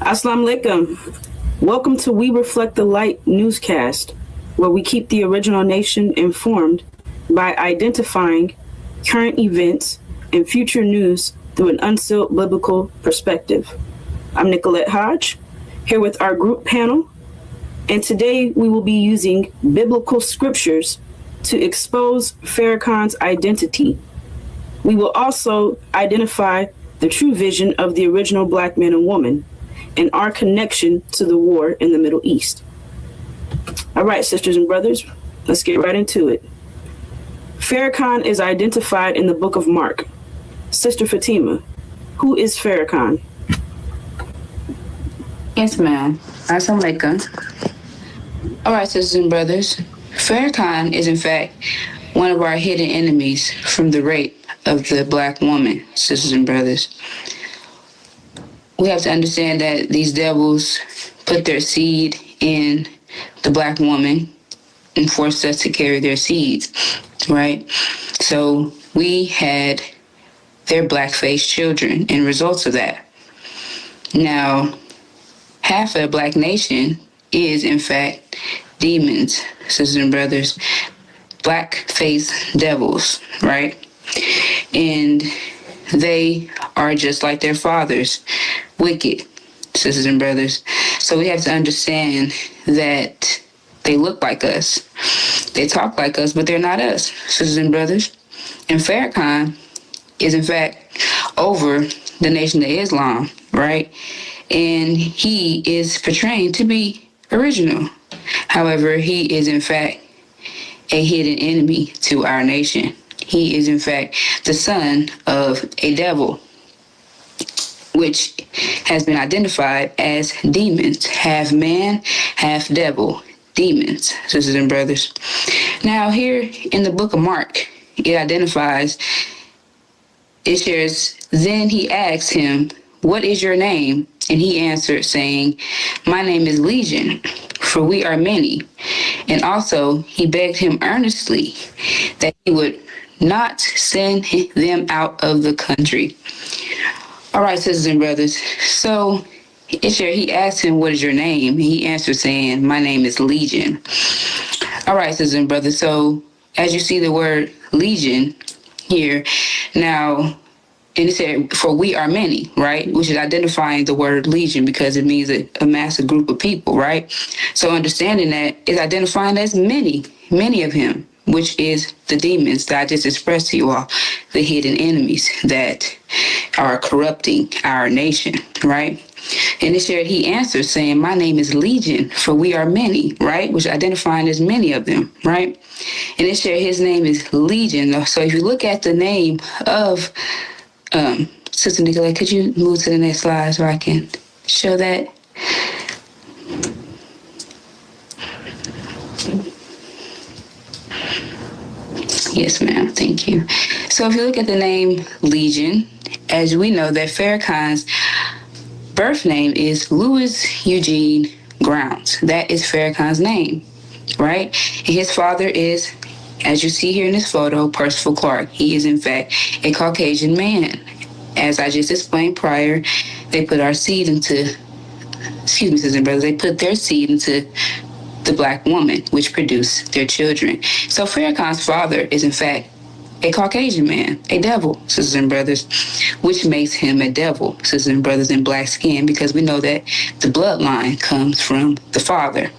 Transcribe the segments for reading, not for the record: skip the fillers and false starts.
Assalamu alaikum. Welcome to We Reflect the Light newscast, where we keep the original nation informed by identifying current events and future news through an unsealed biblical perspective. I'm Nicolette Hodge, here with our group panel, and today we will be using biblical scriptures to expose Farrakhan's identity. We will also identify the true vision of the original Black man and woman and our connection to the war in the Middle East. All right, sisters and brothers, let's get right into it. Farrakhan is identified in the book of Mark. Sister Fatima, who is Farrakhan? Yes, ma'am. Assalamu alaikum. All right, sisters and brothers, Farrakhan is in fact one of our hidden enemies from the rape of the Black woman, sisters and brothers. We have to understand that these devils put their seed in the Black woman and forced us to carry their seeds, right? So we had their black-faced children and results of that. Now, half of the Black nation is, in fact, demons, sisters and brothers, black-faced devils, right? And they are just like their fathers, wicked, sisters and brothers. So we have to understand that they look like us. They talk like us, but they're not us, sisters and brothers. And Farrakhan is, in fact, over the Nation of Islam, right? And he is portraying to be original. However, he is, in fact, a hidden enemy to our nation. He is, in fact, the son of a devil, which has been identified as demons, half man, half devil, demons, sisters and brothers. Now, here in the book of Mark, it identifies, it shares, then he asked him, "What is your name?" And he answered, saying, "My name is Legion, for we are many." And also, he begged him earnestly that he would not send them out of the country. All right, sisters and brothers. So he asked him, "What is your name?" And he answered, saying, "My name is Legion." All right, sisters and brothers. So as you see the word Legion here, now, and it said, "For we are many," right? Which is identifying the word Legion because it means a massive group of people, right? So understanding that is identifying as many of him, which is the demons that I just expressed to you all, the hidden enemies that are corrupting our nation, right? And it shared, he answered saying, "My name is Legion, for we are many," right? Which identifying as many of them, right? And it shared his name is Legion. So if you look at the name of, Sister Nicolette, could you move to the next slide so I can show that? Yes, ma'am. Thank you. So if you look at the name Legion, as we know that Farrakhan's birth name is Louis Eugene Grounds. That is Farrakhan's name, right? And his father is, as you see here in this photo, Percival Clark. He is, in fact, a Caucasian man. As I just explained prior, they put our seed into, sisters and brothers, they put their seed into the Black woman, which produced their children. So Farrakhan's father is, in fact, a Caucasian man, a devil, sisters and brothers, which makes him a devil, sisters and brothers, in black skin, because we know that the bloodline comes from the father,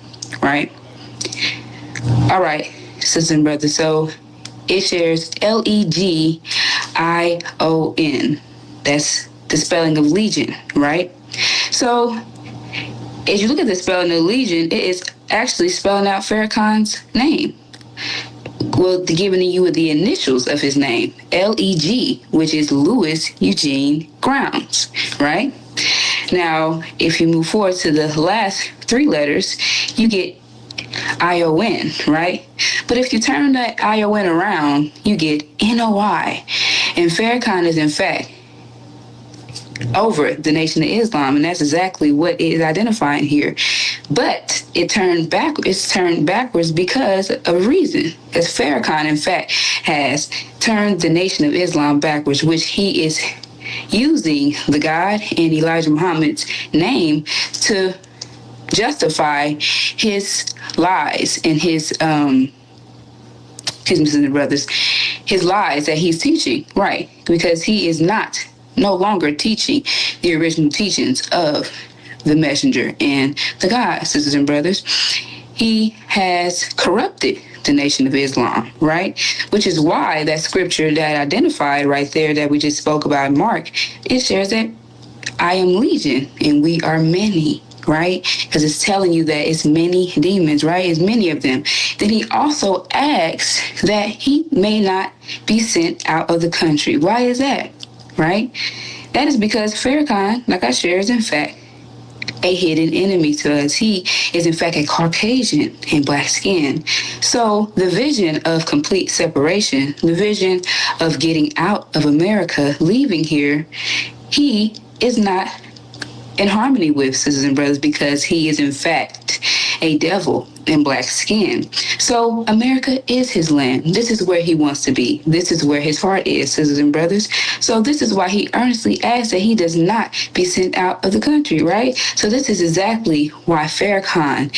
right? All right, sisters and brothers, so it shares Legion. That's the spelling of Legion, right? So as you look at the spelling of Legion, it is actually spelling out Farrakhan's name. Well, giving you the initials of his name, Leg, which is Louis Eugene Grounds, right? Now, if you move forward to the last three letters, you get ION, right? But if you turn that ION around, you get NOI. And Farrakhan is, in fact, over the Nation of Islam, and that's exactly what it is identifying here. But it's turned backwards because of a reason. Because Farrakhan, in fact, has turned the Nation of Islam backwards, which he is using the God and Elijah Muhammad's name to justify his lies and his excuse me, sisters and brothers, his lies that he's teaching, right? Because he is no longer teaching the original teachings of the messenger and the God, sisters and brothers. He has corrupted the nation of Islam, right? Which is why that scripture that identified right there that we just spoke about in Mark, it shares that I am legion and we are many, right? Because it's telling you that it's many demons, right? It's many of them. Then he also asks that he may not be sent out of the country. Why is that, right? That is because Farrakhan, like I shared, is in fact a hidden enemy to us. He is in fact a Caucasian in black skin. So the vision of complete separation, the vision of getting out of America, leaving here, he is not in harmony with, sisters and brothers, because he is in fact a devil in black skin. So America is his land. This is where he wants to be. This is where his heart is, sisters and brothers. So this is why he earnestly asks that he does not be sent out of the country, right? So this is exactly why Farrakhan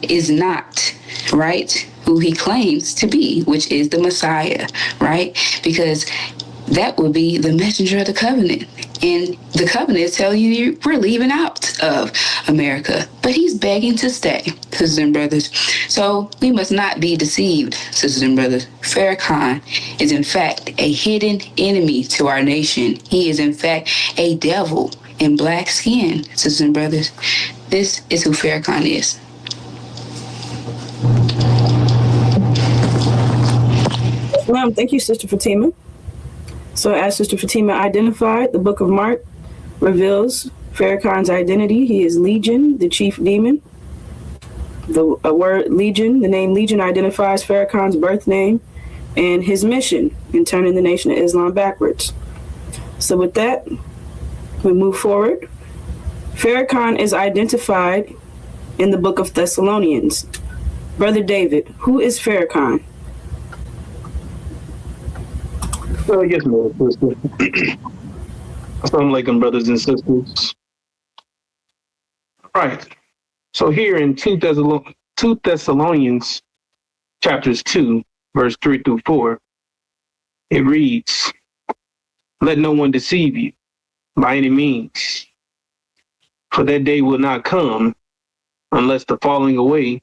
is not, right, who he claims to be, which is the Messiah, right? Because that would be the messenger of the covenant. And the covenant tells you we're leaving out of America. But he's begging to stay, sisters and brothers. So we must not be deceived, sisters and brothers. Farrakhan is in fact a hidden enemy to our nation. He is in fact a devil in black skin, sisters and brothers. This is who Farrakhan is. Ma'am, thank you, Sister Fatima. So as Sister Fatima identified, the book of Mark reveals Farrakhan's identity. He is Legion, the chief demon. The word Legion, the name Legion identifies Farrakhan's birth name and his mission in turning the Nation of Islam backwards. So with that, we move forward. Farrakhan is identified in the book of Thessalonians. Brother David, who is Farrakhan? Yes, Mother Sister. Assalamu alaikum, brothers and sisters. Right. So here in 2 Thessalonians chapters 2, verse 3 through 4, it reads, "Let no one deceive you by any means, for that day will not come unless the falling away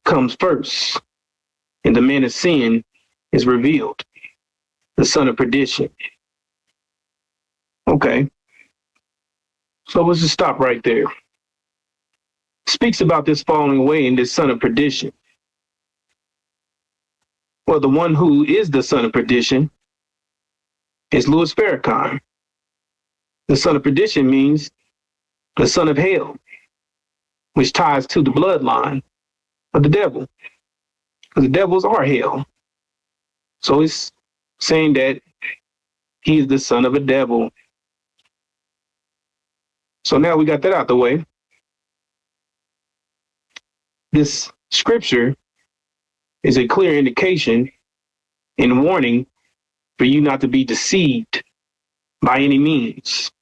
comes first, and the man of sin is revealed, the son of perdition." Okay. So let's just stop right there. Speaks about this falling away and this son of perdition. Well, the one who is the son of perdition is Louis Farrakhan. The son of perdition means the son of hell, which ties to the bloodline of the devil, because the devils are hell. So it's saying that he is the son of a devil. So now we got that out the way. This scripture is a clear indication and warning for you not to be deceived by any means,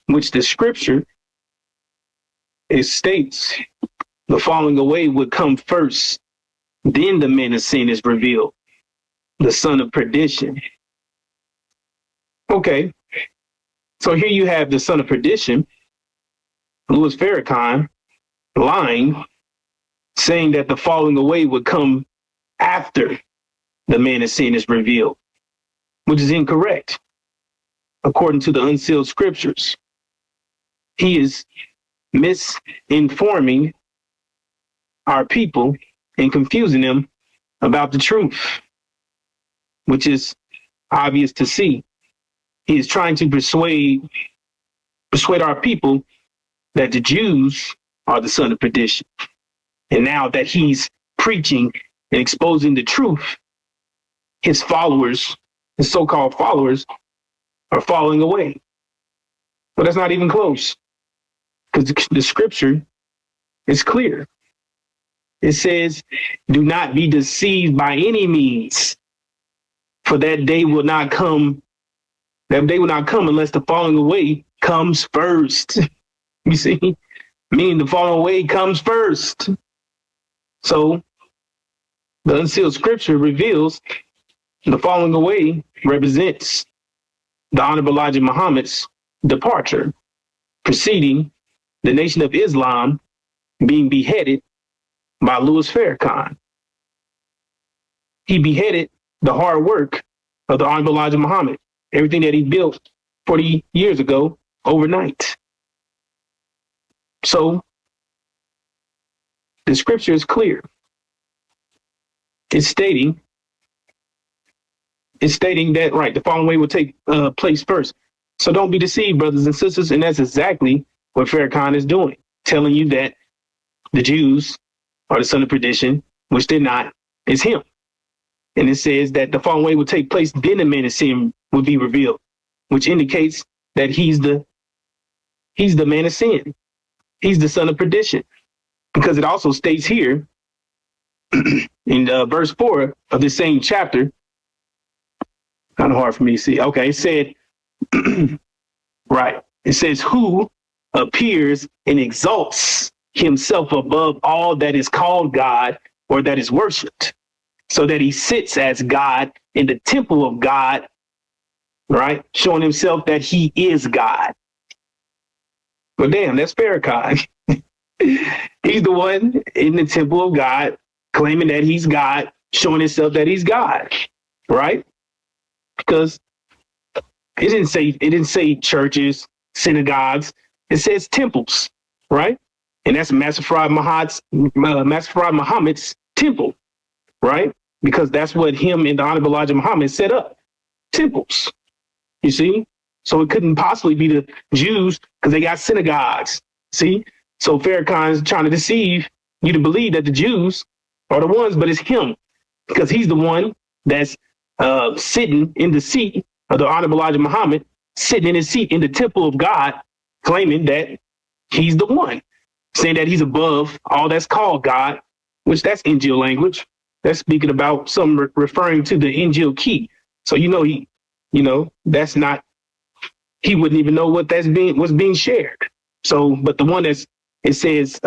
which the scripture, it states the falling away would come first, then the man of sin is revealed, the son of perdition. Okay, so here you have the son of perdition, Louis Farrakhan, lying, saying that the falling away would come after the man of sin is revealed, which is incorrect. According to the unsealed scriptures, he is misinforming our people and confusing them about the truth, which is obvious to see. He is trying to persuade our people that the Jews are the son of perdition. And now that he's preaching and exposing the truth, his followers, his so-called followers, are falling away. But that's not even close, because the scripture is clear. It says, "Do not be deceived by any means, for that day will not come that they will not come unless the falling away comes first. You see, meaning the falling away comes first. So the unsealed scripture reveals the falling away represents the Honorable Elijah Muhammad's departure, preceding the Nation of Islam being beheaded by Louis Farrakhan. He beheaded the hard work of the Honorable Elijah Muhammad, everything that he built 40 years ago overnight. So the scripture is clear. It's stating that, right, the falling away will take place first. So don't be deceived, brothers and sisters. And that's exactly what Farrakhan is doing, telling you that the Jews are the son of perdition, which they're not, is him. And it says that the falling away will take place, then the man of sin will be revealed, which indicates that he's the man of sin. He's the son of perdition, because it also states here in verse 4 of the same chapter, kind of hard for me to see. Okay, it said, right. It says, who appears and exalts himself above all that is called God or that is worshipped, so that he sits as God in the temple of God, right? Showing himself that he is God. Well, damn, that's Farrakhan. He's the one in the temple of God, claiming that he's God, showing himself that he's God, right? Because it didn't say churches, synagogues. It says temples, right? And that's Master Farad Muhammad's temple, right? Because that's what him and the Honorable Elijah Muhammad set up, temples. You see? So it couldn't possibly be the Jews because they got synagogues. See? So Farrakhan is trying to deceive you to believe that the Jews are the ones, but it's him, because he's the one that's sitting in the seat of the Honorable Elijah Muhammad, sitting in his seat in the temple of God, claiming that he's the one, saying that he's above all that's called God, which that's Injil language. That's speaking about some referring to the Injil key. So, that's not, he wouldn't even know what was being shared. So, but the one it says,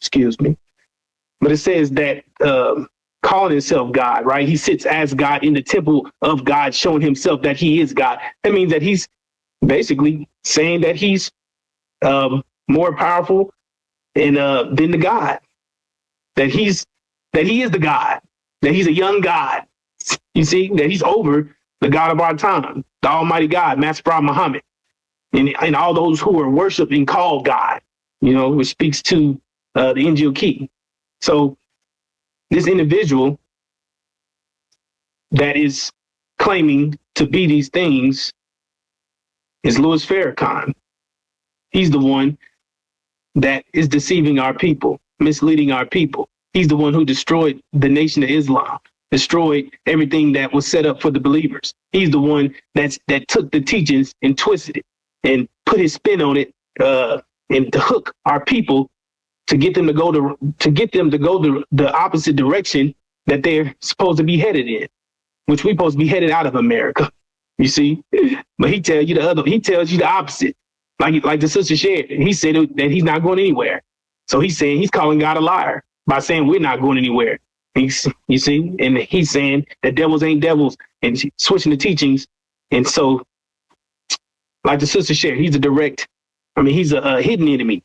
excuse me, but it says that calling himself God, right? He sits as God in the temple of God, showing himself that he is God. That means that he's basically saying that he's more powerful than the God, that he is the God, that he's a young God. You see, that he's over the God of our time, the Almighty God, Master Farad Muhammad, and all those who are worshiped and called God, which speaks to the Injil key. So this individual that is claiming to be these things is Louis Farrakhan. He's the one that is deceiving our people, misleading our people. He's the one who destroyed the Nation of Islam, destroyed everything that was set up for the believers. He's the one that took the teachings and twisted it and put his spin on it, and to hook our people to get them to go the opposite direction that they're supposed to be headed in, which we're supposed to be headed out of America. You see, but he tells you the opposite. Like the sister shared, he said that he's not going anywhere. So he's saying, he's calling God a liar by saying we're not going anywhere. You see, and he's saying that devils ain't devils and switching the teachings. And so, like the sister shared, he's he's a hidden enemy.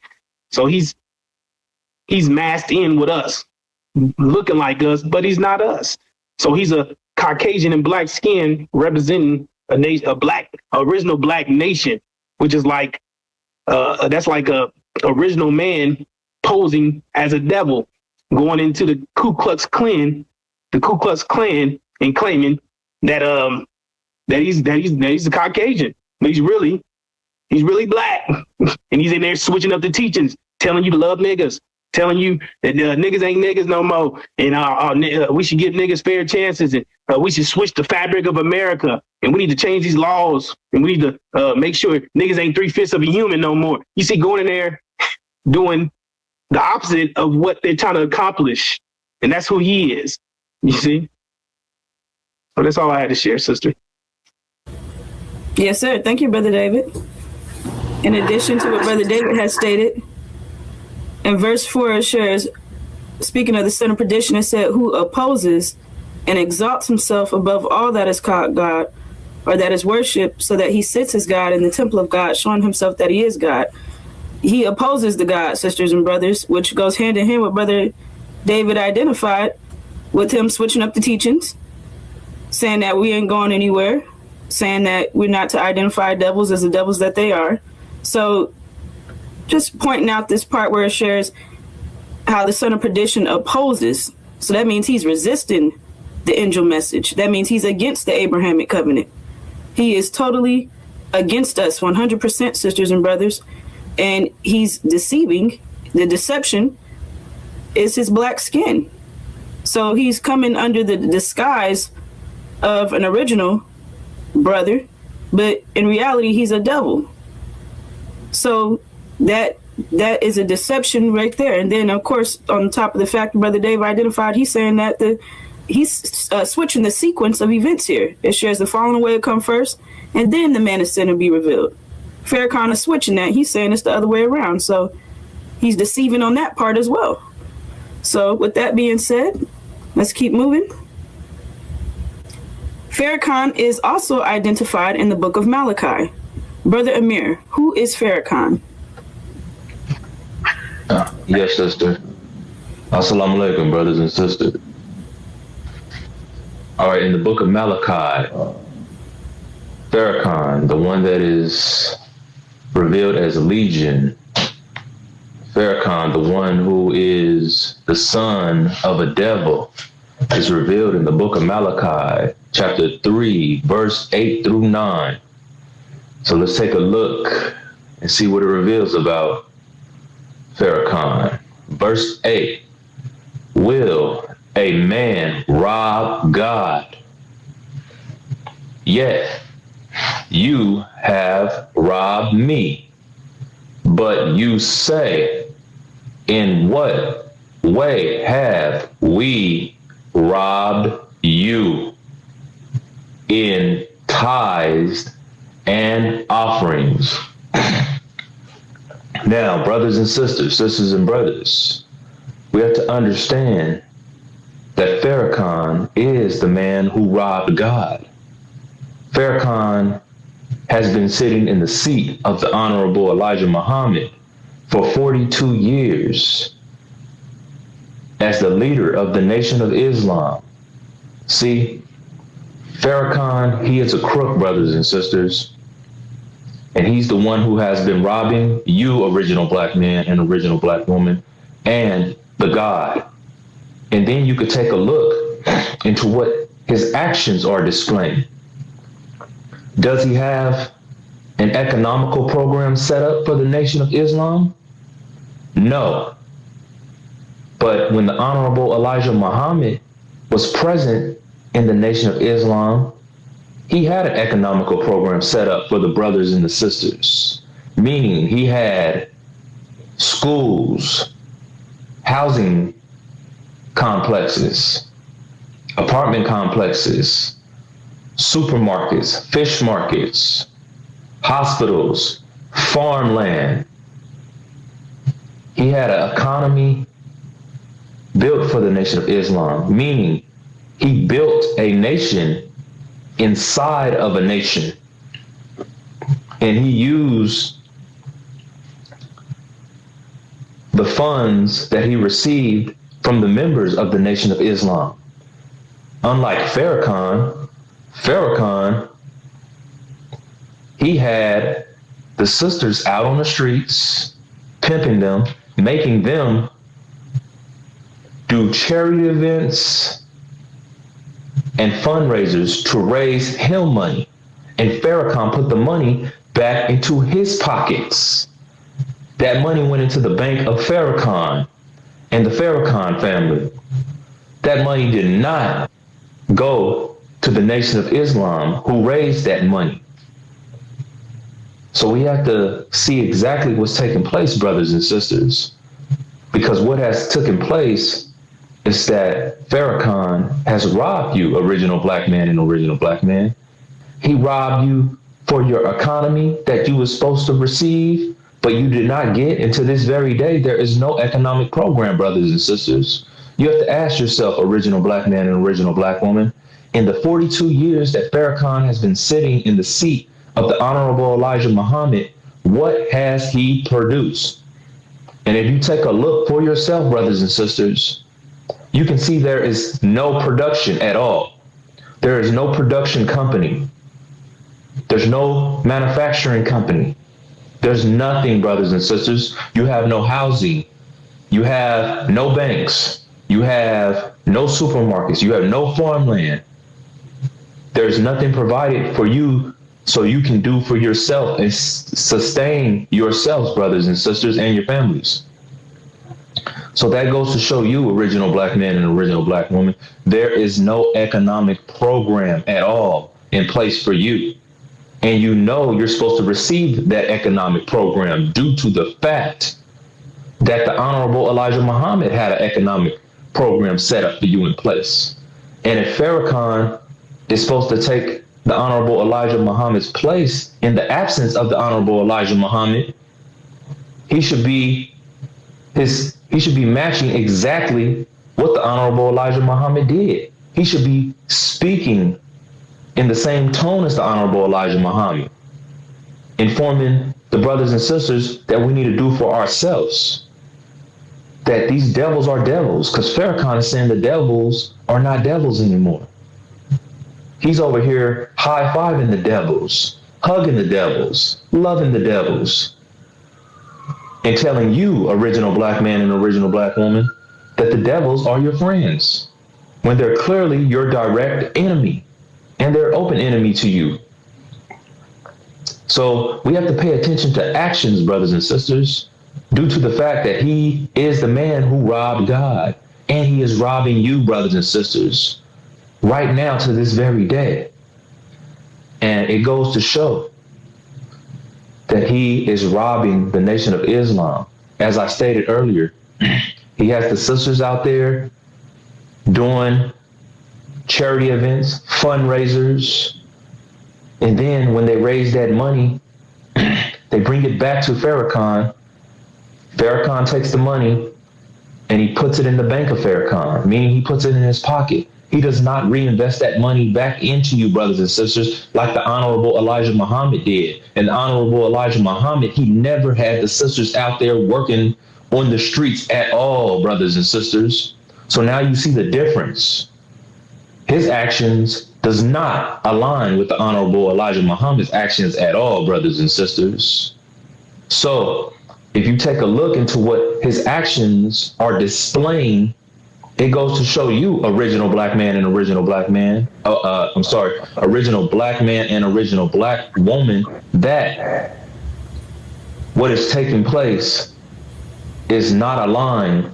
So he's masked in with us, looking like us, but he's not us. So he's a Caucasian and black skin representing a original black nation, which is like, that's like a original man posing as a devil, going into the Ku Klux Klan, and claiming that he's a Caucasian, but he's really black, and he's in there switching up the teachings, telling you to love niggas, telling you that niggas ain't niggas no more, and we should give niggas fair chances, and we should switch the fabric of America, and we need to change these laws, and we need to make sure niggas ain't 3/5 of a human no more. You see, going in there doing the opposite of what they're trying to accomplish, and that's who he is. You see? So that's all I had to share, sister. Yes, sir. Thank you, Brother David. In addition to what Brother David has stated, in verse 4 it shares, speaking of the son of perdition, it said, who opposes and exalts himself above all that is called God or that is worshipped, so that he sits as God in the temple of God, showing himself that he is God. He opposes the God, sisters and brothers, which goes hand in hand with Brother David identified with him switching up the teachings, saying that we ain't going anywhere, saying that we're not to identify devils as the devils that they are. So just pointing out this part where it shares how the son of perdition opposes. So that means he's resisting the angel message. That means he's against the Abrahamic covenant. He is totally against us, 100%, sisters and brothers. And he's deceiving. The deception is his black skin. So he's coming under the disguise of an original brother, but in reality, he's a devil. So that is a deception right there. And then, of course, on top of the fact Brother Dave identified, he's saying that he's switching the sequence of events here. It shares the falling away will come first, and then the man of sin will be revealed. Farrakhan is switching that. He's saying it's the other way around. So he's deceiving on that part as well. So with that being said, let's keep moving. Farrakhan is also identified in the book of Malachi. Brother Amir, who is Farrakhan? Yes, sister. Assalamu alaikum, brothers and sisters. All right, in the book of Malachi, Farrakhan, the one that is revealed as Legion, Farrakhan, the one who is the son of a devil, is revealed in the book of Malachi, chapter 3, verse 8 through 9. So let's take a look and see what it reveals about Farrakhan. Verse 8, will a man rob God? Yet you have robbed me. But you say, in what way have we robbed you? In tithes and offerings. Now, brothers and sisters and brothers, we have to understand that Farrakhan is the man who robbed God. Farrakhan has been sitting in the seat of the Honorable Elijah Muhammad for 42 years as the leader of the Nation of Islam. See, Farrakhan, he is a crook, brothers and sisters. And he's the one who has been robbing you, original black man and original black woman, and the God. And then you could take a look into what his actions are displaying. Does he have an economical program set up for the Nation of Islam? No. But when the Honorable Elijah Muhammad was present in the Nation of Islam, he had an economical program set up for the brothers and the sisters, meaning he had schools, housing complexes, apartment complexes, supermarkets, fish markets, hospitals, farmland. He had an economy built for the Nation of Islam, meaning he built a nation inside of a nation. And he used the funds that he received from the members of the Nation of Islam. Unlike Farrakhan, he had the sisters out on the streets, pimping them, making them do charity events and fundraisers to raise him money. And Farrakhan put the money back into his pockets. That money went into the bank of Farrakhan and the Farrakhan family. That money did not go to the Nation of Islam, who raised that money. So we have to see exactly what's taking place, brothers and sisters, because what has taken place is that Farrakhan has robbed you, original black man and original black man. He robbed you for your economy that you were supposed to receive, but you did not get. And to this very day, there is no economic program, brothers and sisters. You have to ask yourself, original black man and original black woman, in the 42 years that Farrakhan has been sitting in the seat of the Honorable Elijah Muhammad, what has he produced? And if you take a look for yourself, brothers and sisters, you can see there is no production at all. There is no production company. There's no manufacturing company. There's nothing, brothers and sisters. You have no housing. You have no banks. You have no supermarkets. You have no farmland. There's nothing provided for you so you can do for yourself and sustain yourselves, brothers and sisters, and your families. So that goes to show you, original black man and original black woman, there is no economic program at all in place for you. And you know you're supposed to receive that economic program due to the fact that the Honorable Elijah Muhammad had an economic program set up for you in place. And if Farrakhan is supposed to take the Honorable Elijah Muhammad's place in the absence of the Honorable Elijah Muhammad, he should be matching exactly what the Honorable Elijah Muhammad did. He should be speaking in the same tone as the Honorable Elijah Muhammad, informing the brothers and sisters that we need to do for ourselves, that these devils are devils, because Farrakhan is saying the devils are not devils anymore. He's over here high-fiving the devils, hugging the devils, loving the devils, and telling you, original black man and original black woman, that the devils are your friends, when they're clearly your direct enemy, and they're open enemy to you. So we have to pay attention to actions, brothers and sisters, due to the fact that he is the man who robbed God, and he is robbing you, brothers and sisters, right now to this very day. And it goes to show that he is robbing the Nation of Islam. As I stated earlier, he has the sisters out there doing charity events, fundraisers, and then when they raise that money, they bring it back to Farrakhan. Farrakhan takes the money and he puts it in the bank of Farrakhan, meaning he puts it in his pocket. He does not reinvest that money back into you, brothers and sisters, like the Honorable Elijah Muhammad did. And the Honorable Elijah Muhammad, he never had the sisters out there working on the streets at all, brothers and sisters. So now you see the difference. His actions does not align with the Honorable Elijah Muhammad's actions at all, brothers and sisters. So if you take a look into what his actions are displaying, it goes to show you, original black man and original black man, original black man and original black woman, that what is taking place is not aligned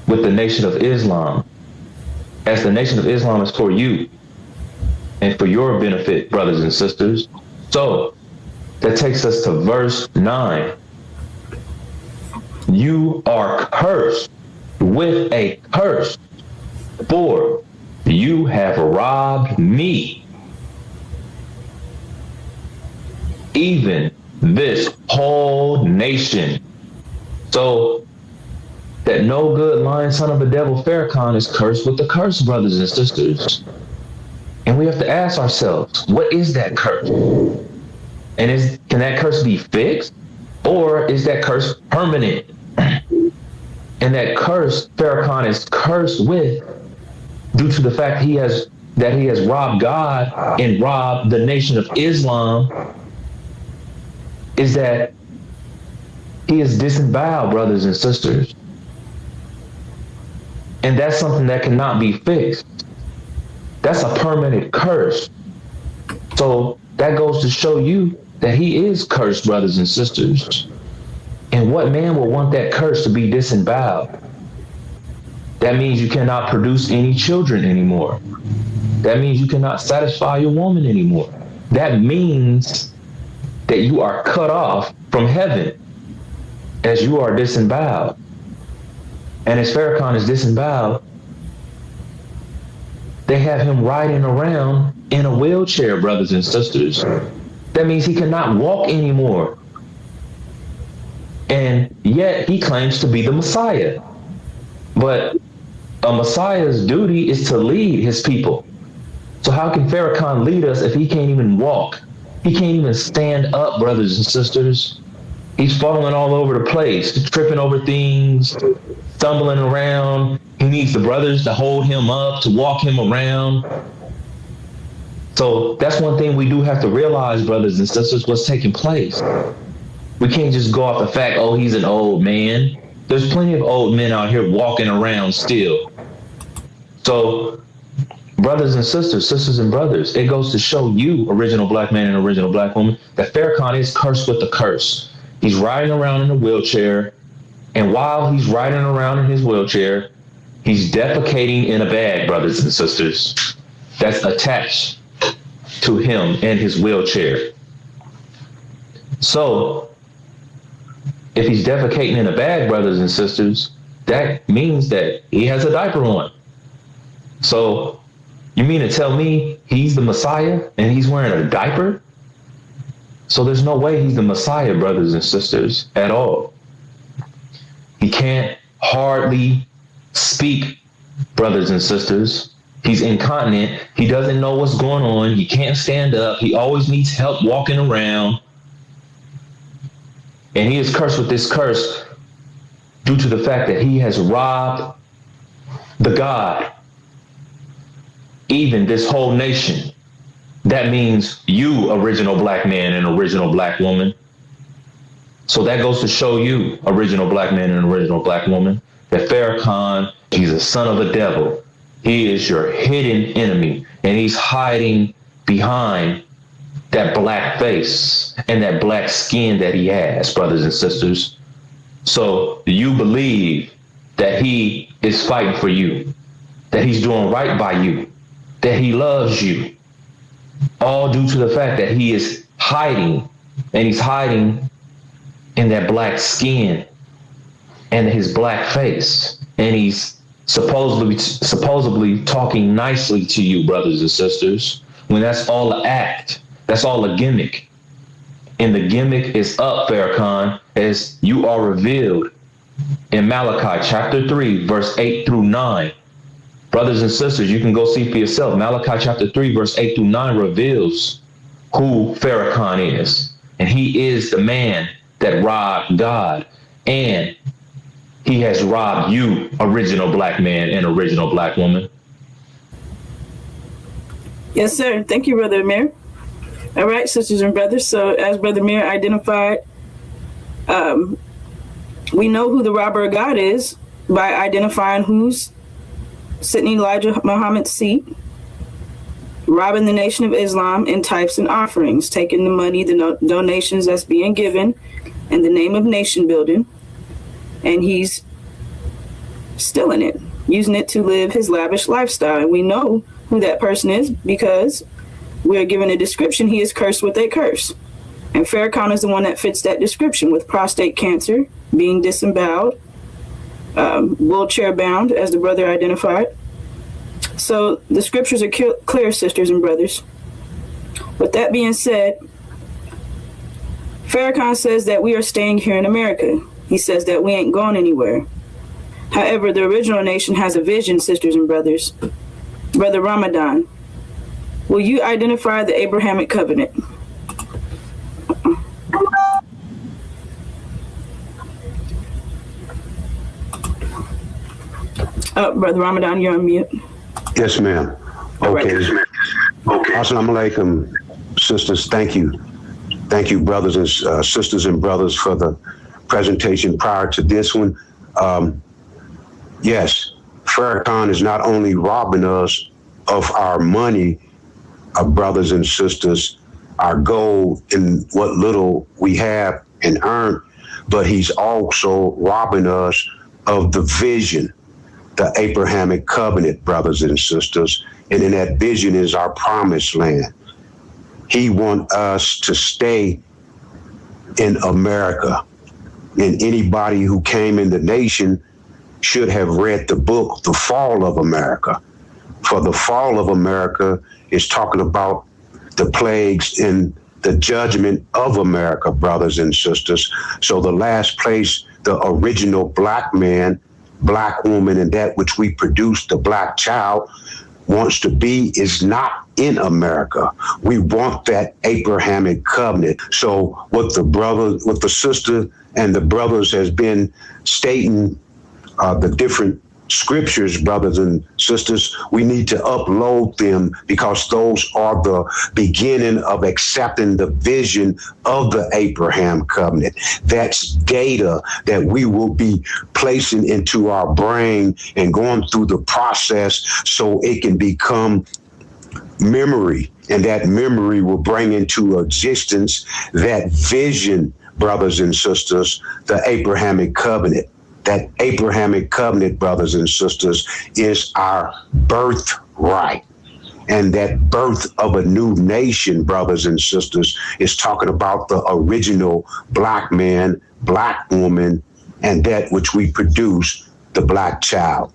with the Nation of Islam, as the Nation of Islam is for you and for your benefit, brothers and sisters. So that takes us to verse 9. You are cursed with a curse, for you have robbed me, even this whole nation. So that no good lying son of a devil Farrakhan is cursed with the curse, brothers and sisters. And we have to ask ourselves, what is that curse? And can that curse be fixed? Or is that curse permanent? And that curse Farrakhan is cursed with due to the fact he has robbed God and robbed the Nation of Islam, is that he is disemboweled, brothers and sisters. And that's something that cannot be fixed. That's a permanent curse. So that goes to show you that he is cursed, brothers and sisters. And what man would want that curse to be disemboweled? That means you cannot produce any children anymore. That means you cannot satisfy your woman anymore. That means that you are cut off from heaven as you are disemboweled. And as Farrakhan is disemboweled, they have him riding around in a wheelchair, brothers and sisters. That means he cannot walk anymore. And yet he claims to be the Messiah. But a Messiah's duty is to lead his people. So how can Farrakhan lead us if he can't even walk? He can't even stand up, brothers and sisters. He's falling all over the place, tripping over things, stumbling around. He needs the brothers to hold him up, to walk him around. So that's one thing we do have to realize, brothers and sisters, what's taking place. We can't just go off the fact, oh, he's an old man. There's plenty of old men out here walking around still. So, brothers and sisters, sisters and brothers, it goes to show you, original black man and original black woman, that Farrakhan is cursed with a curse. He's riding around in a wheelchair, and while he's riding around in his wheelchair, he's defecating in a bag, brothers and sisters, that's attached to him and his wheelchair. So, if he's defecating in a bag, brothers and sisters, that means that he has a diaper on. So, you mean to tell me he's the Messiah and he's wearing a diaper? So there's no way he's the Messiah, brothers and sisters, at all. He can't hardly speak, brothers and sisters. He's incontinent. He doesn't know what's going on. He can't stand up. He always needs help walking around. And he is cursed with this curse due to the fact that he has robbed the God, even this whole nation. That means you, original black man and original black woman. So that goes to show you, original black man and original black woman, that Farrakhan, he's a son of the devil. He is your hidden enemy, and he's hiding behind that black face and that black skin that he has, brothers and sisters. So you believe that he is fighting for you, that he's doing right by you, that he loves you, all due to the fact that he is hiding, and he's hiding in that black skin and his black face, and he's supposedly talking nicely to you, brothers and sisters, when that's all an act, that's all a gimmick. And the gimmick is up, Farrakhan, as you are revealed in Malachi chapter 3, verse 8 through 9. Brothers and sisters, you can go see for yourself. Malachi chapter 3, verse 8 through 9 reveals who Farrakhan is. And he is the man that robbed God. And he has robbed you, original black man and original black woman. Yes, sir. Thank you, Brother Amir. All right, sisters and brothers. So as Brother Amir identified, we know who the robber of God is by identifying who's sitting in Elijah Muhammad's seat, robbing the Nation of Islam in tithes and offerings, taking the money, the donations that's being given in the name of nation building, and he's stealing it, using it to live his lavish lifestyle. And we know who that person is because we're given a description. He is cursed with a curse. And Farrakhan is the one that fits that description, with prostate cancer, being disemboweled, wheelchair bound, as the brother identified. So the scriptures are clear, sisters and brothers. With that being said, Farrakhan says that we are staying here in America. He says that we ain't going anywhere. However, the original nation has a vision, sisters and brothers. Brother Ramadan, will you identify the Abrahamic covenant? Brother Ramadan, you're on mute. Yes, ma'am. Okay. Right. Okay. Assalamu alaikum, sisters. Thank you. Thank you, brothers and sisters and brothers, for the presentation prior to this one. Yes, Farrakhan is not only robbing us of our money, our brothers and sisters, our gold and what little we have and earned, but he's also robbing us of the vision, the Abrahamic covenant, brothers and sisters. And in that vision is our promised land. He wants us to stay in America. And anybody who came in the nation should have read the book, The Fall of America. For the fall of America is talking about the plagues in the judgment of America, brothers and sisters. So the last place the original black man, black woman, and that which we produce, the black child, wants to be is not in America. We want that Abrahamic covenant. So what the sister and the brothers has been stating, the different scriptures, brothers and sisters, we need to upload them because those are the beginning of accepting the vision of the Abraham covenant. That's data that we will be placing into our brain and going through the process so it can become memory, and that memory will bring into existence that vision, brothers and sisters, the Abrahamic covenant. That Abrahamic covenant, brothers and sisters, is our birthright. And that birth of a new nation, brothers and sisters, is talking about the original black man, black woman, and that which we produce, the black child.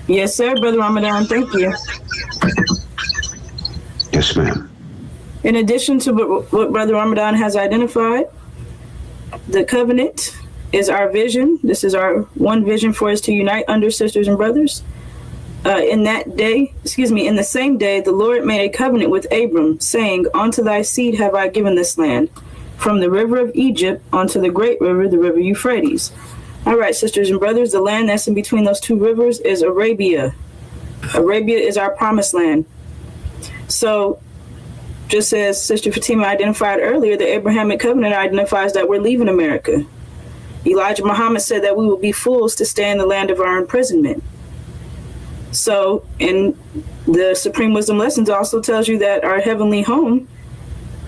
Yes, sir, Brother Ramadan. Thank you. Yes, ma'am. In addition to what Brother Ramadan has identified, the covenant is our vision. This is our one vision for us to unite under, sisters and brothers. In the same day, the Lord made a covenant with Abram, saying, "Unto thy seed have I given this land, from the river of Egypt unto the great river, the river Euphrates." All right, sisters and brothers, the land that's in between those two rivers is Arabia. Arabia is our promised land. So, just as Sister Fatima identified earlier, the Abrahamic covenant identifies that we're leaving America. Elijah Muhammad said that we will be fools to stay in the land of our imprisonment. So, in the Supreme Wisdom Lessons also tells you that our heavenly home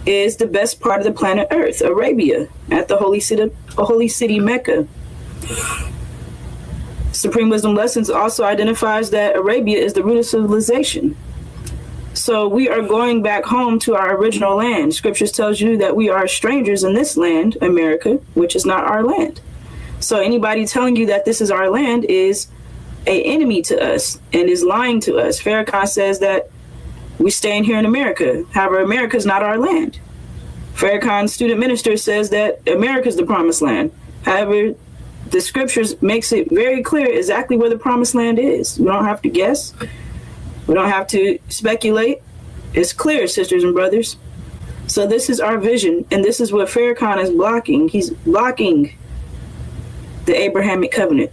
is the best part of the planet Earth, Arabia, at the holy city Mecca. Supreme Wisdom Lessons also identifies that Arabia is the root of civilization. So we are going back home to our original land. Scriptures tells you that we are strangers in this land, America, which is not our land. So anybody telling you that this is our land is an enemy to us and is lying to us. Farrakhan says that we're staying here in America. However, America is not our land. Farrakhan's student minister says that America is the promised land. However, the scriptures makes it very clear exactly where the promised land is. We don't have to guess. We don't have to speculate. It's clear, sisters and brothers. So this is our vision, and this is what Farrakhan is blocking. He's blocking the Abrahamic covenant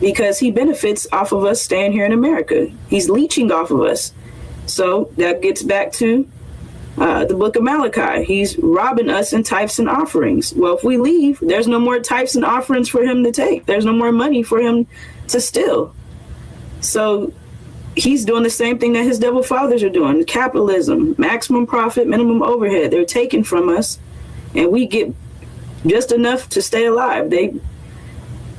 because he benefits off of us staying here in America. He's leeching off of us. So that gets back to the book of Malachi. He's robbing us in tithes and offerings. Well, if we leave, there's no more tithes and offerings for him to take. There's no more money for him to steal. So he's doing the same thing that his devil fathers are doing. Capitalism, maximum profit, minimum overhead. They're taking from us, and we get just enough to stay alive. They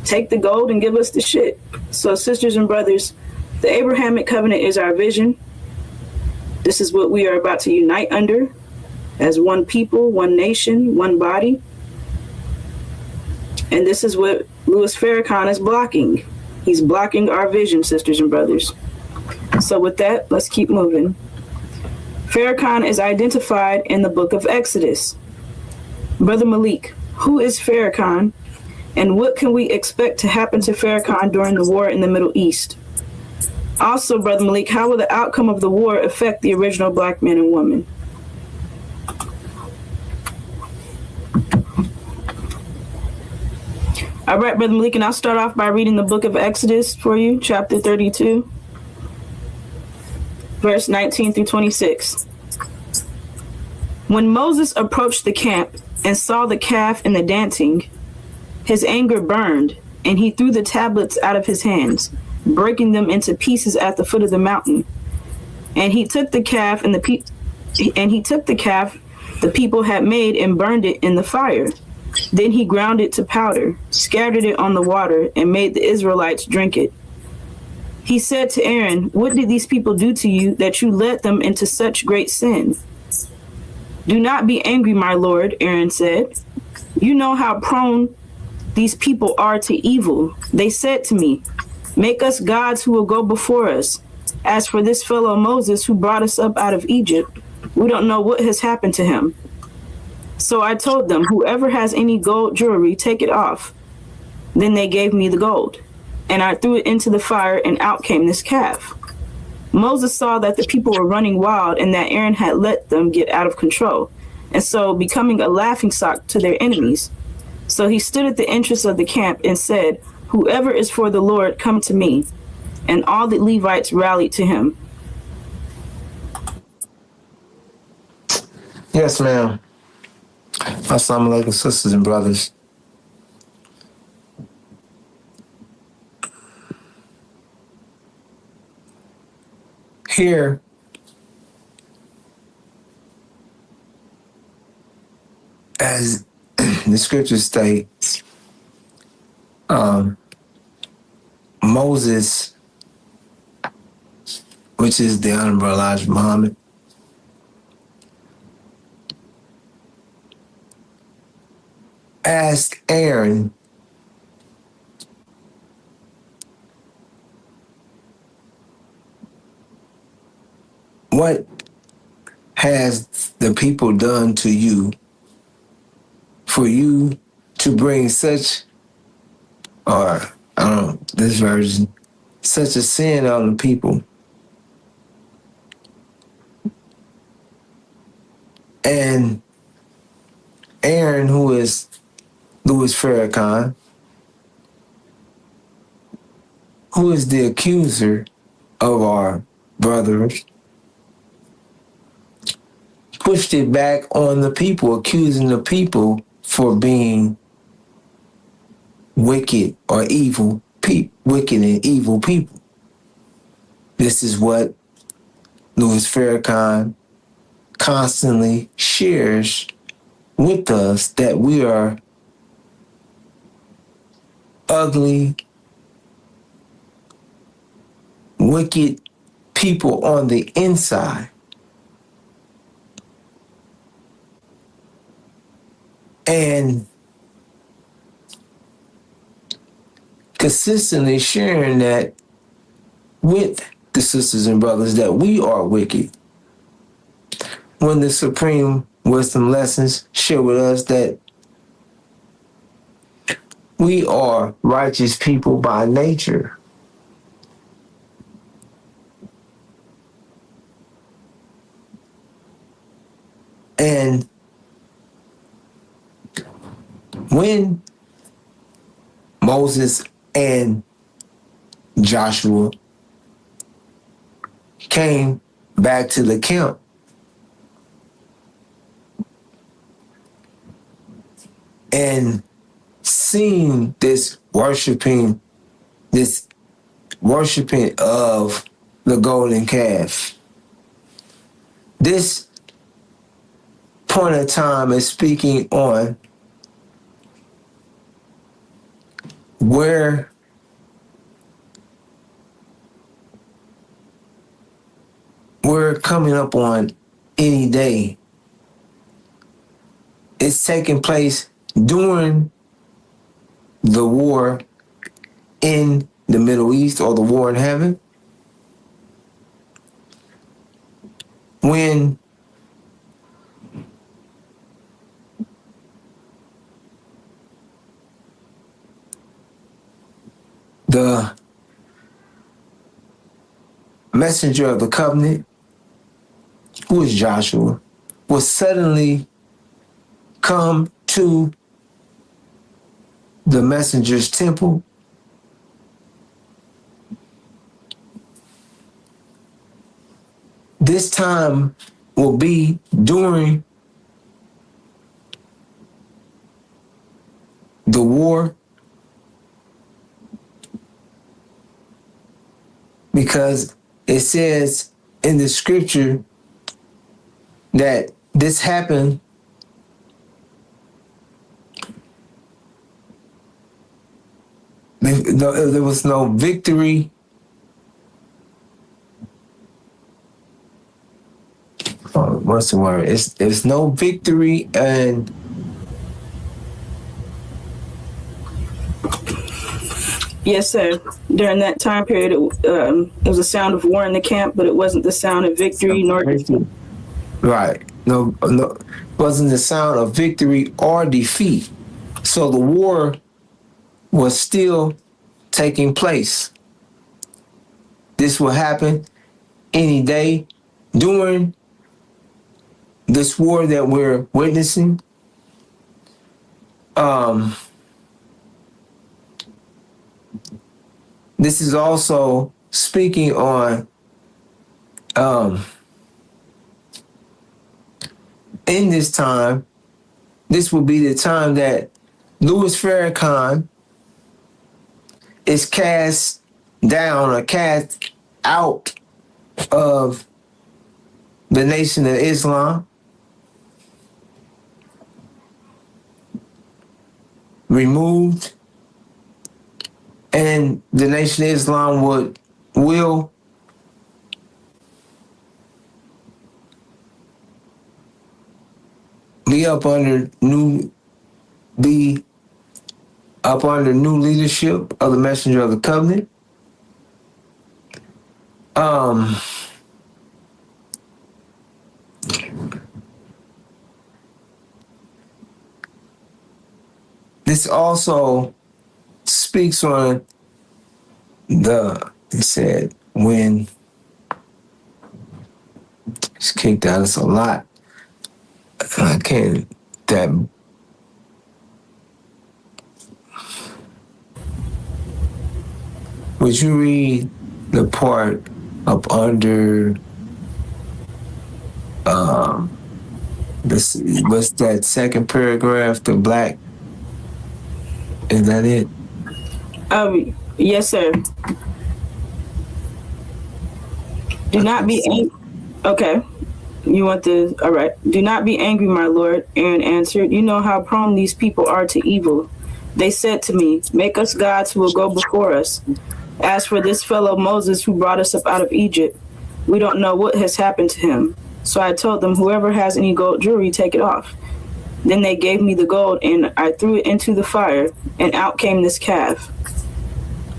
take the gold and give us the shit. So, sisters and brothers, the Abrahamic covenant is our vision. This is what we are about to unite under as one people, one nation, one body. And this is what Louis Farrakhan is blocking. He's blocking our vision, sisters and brothers. So with that, let's keep moving. Farrakhan is identified in the book of Exodus. Brother Malik, who is Farrakhan, and what can we expect to happen to Farrakhan during the war in the Middle East? Also, Brother Malik, how will the outcome of the war affect the original black men and women? All right, Brother Malik, and I'll start off by reading the book of Exodus for you, chapter 32. Verse 19 through 26. When Moses approached the camp and saw the calf and the dancing, his anger burned, and he threw the tablets out of his hands, breaking them into pieces at the foot of the mountain. And he took the calf the people had made and burned it in the fire. Then he ground it to powder, scattered it on the water, and made the Israelites drink it. He said to Aaron, "What did these people do to you that you led them into such great sin?" "Do not be angry, my lord," Aaron said. "You know how prone these people are to evil. They said to me, Make us gods who will go before us. As for this fellow Moses who brought us up out of Egypt, we don't know what has happened to him." So I told them, "Whoever has any gold jewelry, take it off." Then they gave me the gold, and I threw it into the fire, and out came this calf. Moses saw that the people were running wild and that Aaron had let them get out of control, and so becoming a laughingstock to their enemies. So he stood at the entrance of the camp and said, "Whoever is for the Lord, come to me." And all the Levites rallied to him. Yes, ma'am. Assalamu alaikum, sisters and brothers. Here, as the scripture states, Moses, which is the Honorable Elijah Muhammad, asked Aaron what has the people done to you for you to bring such, or I don't know, this version, such a sin on the people? And Aaron, who is Louis Farrakhan, who is the accuser of our brothers, pushed it back on the people, accusing the people for being wicked or evil, wicked and evil people. This is what Louis Farrakhan constantly shares with us, that we are ugly, wicked people on the inside. And consistently sharing that with the sisters and brothers, that we are wicked. When the Supreme Wisdom Lessons share with us that we are righteous people by nature. And when Moses and Joshua came back to the camp, and seeing this worshiping of the golden calf, this point of time is speaking on where we're coming up on any day. It's taking place during the war in the Middle East, or the war in heaven, when the messenger of the covenant, who is Joshua, will suddenly come to the messenger's temple. This time will be during the war, because it says in the scripture that this happened there was no victory. What's the word? There's no victory, and Yes, sir. During that time period, it was a sound of war in the camp, but it wasn't the sound of victory nor defeat. Right. No, no, wasn't the sound of victory or defeat. So the war was still taking place. This will happen any day during this war that we're witnessing. This is also speaking on in this time, this will be the time that Louis Farrakhan is cast down or cast out of the Nation of Islam, removed, and the Nation of Islam will be up under new leadership of the Messenger of the Covenant. This also speaks on it said, when it's kicked out, it's a lot. I can't, would you read the part up under, what's that second paragraph, the black, is that it? Yes, sir. Do not be angry. Okay. You want the, all right. Do not be angry, my lord, Aaron answered. You know how prone these people are to evil. They said to me, make us gods who will go before us. As for this fellow Moses who brought us up out of Egypt, we don't know what has happened to him. So I told them, whoever has any gold jewelry, take it off. Then they gave me the gold, and I threw it into the fire, and out came this calf.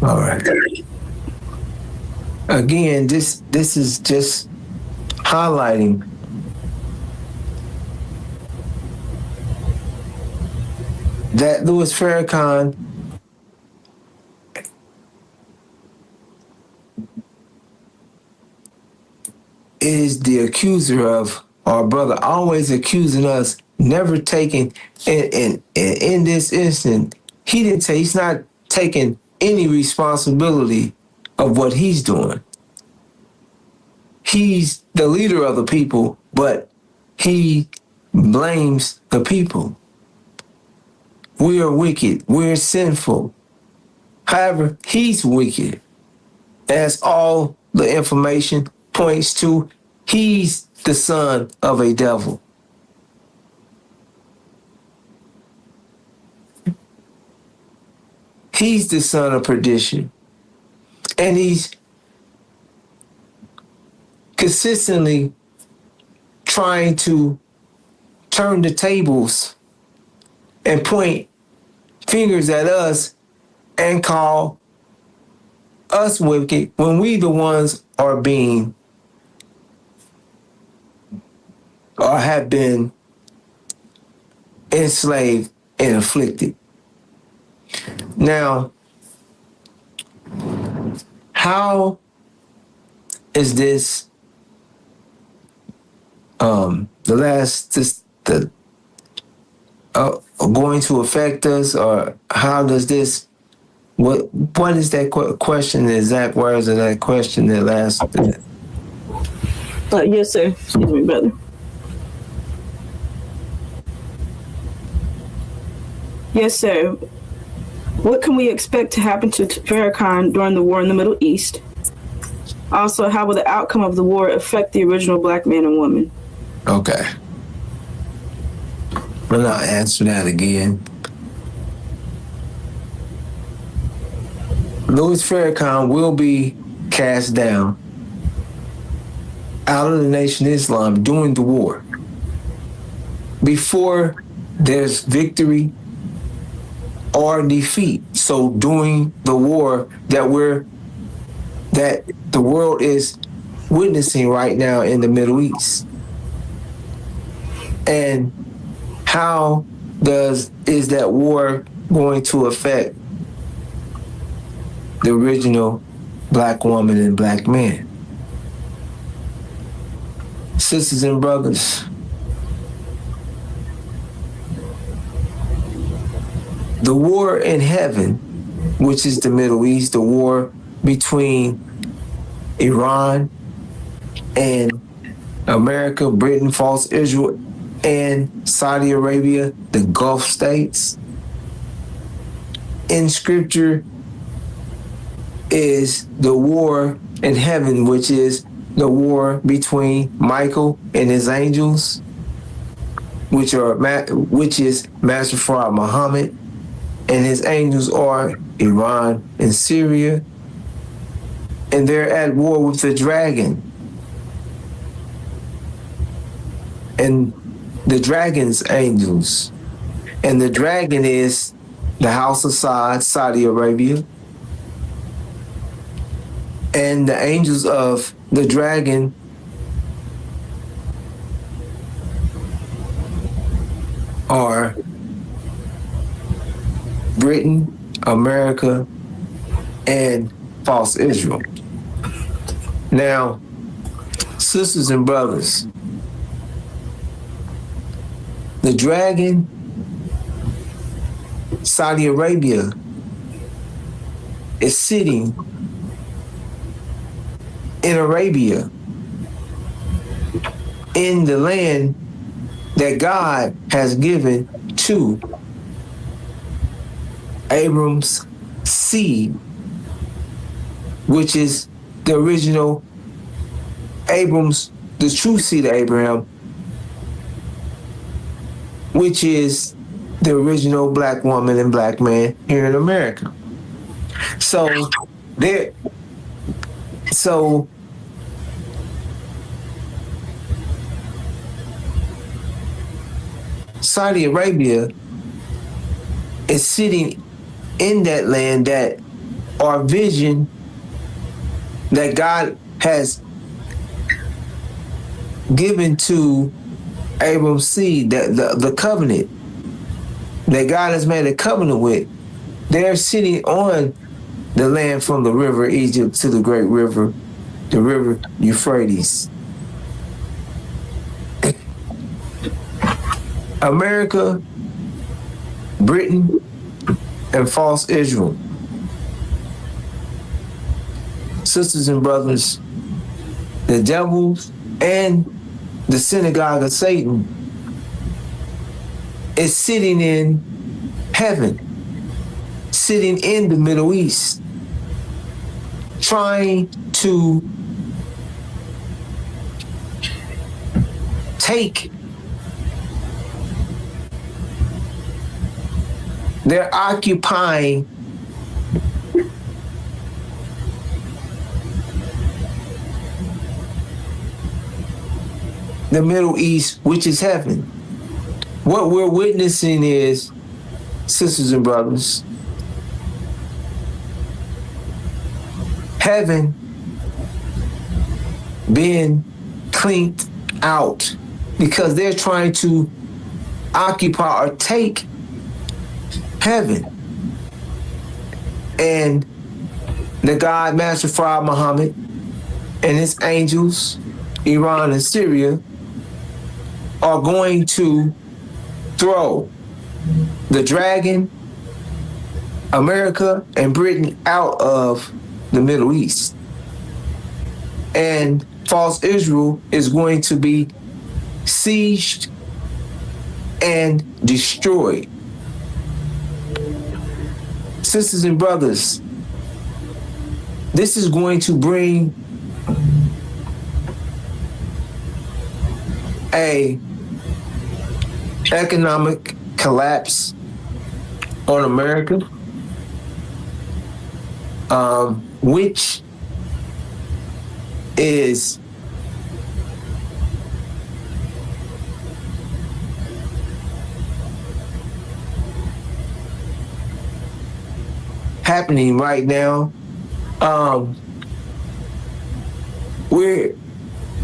All right. Again, this is just highlighting that Louis Farrakhan is the accuser of our brother, always accusing us, never taking, and in this instant, he's not taking any responsibility of what he's doing. He's the leader of the people, but he blames the people. We are wicked. We're sinful. However, he's wicked. As all the information points to, he's the son of a devil. He's the son of perdition. And he's consistently trying to turn the tables and point fingers at us and call us wicked when we the ones are being or have been enslaved and afflicted. Now, how is this going to affect us, or how does this? What is that question? The exact words of that question that last. Yes, sir. Excuse me, brother. Yes, sir. What can we expect to happen to Farrakhan during the war in the Middle East? Also, how will the outcome of the war affect the original black man and woman? Okay. We'll not answer that again. Louis Farrakhan will be cast down out of the Nation of Islam during the war. Before there's victory or defeat. So during the war that the world is witnessing right now in the Middle East, and how is that war going to affect the original black woman and black man? Sisters and brothers, the war in heaven, which is the Middle East, the war between Iran and America, Britain, false Israel, and Saudi Arabia, the Gulf states, in scripture is the war in heaven, which is the war between Michael and his angels, which is Master Farad Muhammad, and his angels are Iran and Syria, and they're at war with the dragon. And the dragon's angels. And the dragon is the House of Saud, Saudi Arabia. And the angels of the dragon are Britain, America, and false Israel. Now, sisters and brothers, the dragon, Saudi Arabia, is sitting in Arabia, in the land that God has given to Abram's seed, which is the original Abram's, the true seed of Abraham, which is the original black woman and black man here in America. So Saudi Arabia is sitting in that land that our vision that God has given to Abram's seed, that the covenant that God has made a covenant with, they're sitting on the land from the river Egypt to the great river, the river Euphrates. America, Britain, and false Israel. Sisters and brothers, the devils and the synagogue of Satan is sitting in heaven, sitting in the Middle East, trying to take they're occupying the Middle East, which is heaven. What we're witnessing is, sisters and brothers, heaven being cleaned out because they're trying to occupy or take heaven. And the God, Master Farad Muhammad, and his angels, Iran and Syria, are going to throw the dragon, America, and Britain out of the Middle East. And false Israel is going to be sieged and destroyed. Sisters and brothers, this is going to bring a economic collapse on America, which is happening right now.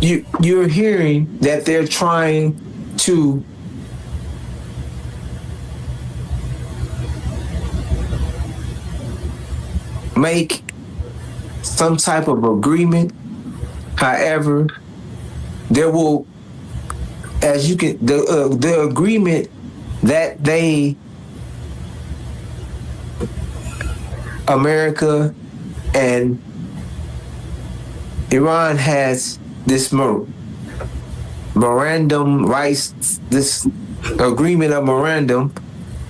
You're hearing that they're trying to make some type of agreement. However, there will, as you can, the agreement that America and Iran has this memorandum rights, this agreement of memorandum,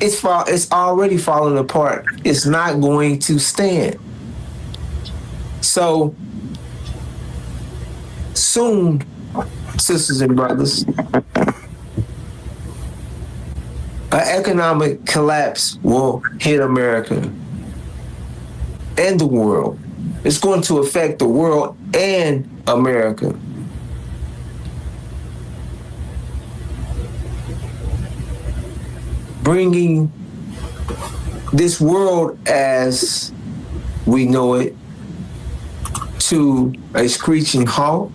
it's already falling apart. It's not going to stand. So soon, sisters and brothers, an economic collapse will hit America and the world. It's going to affect the world and America. Bringing this world as we know it to a screeching halt.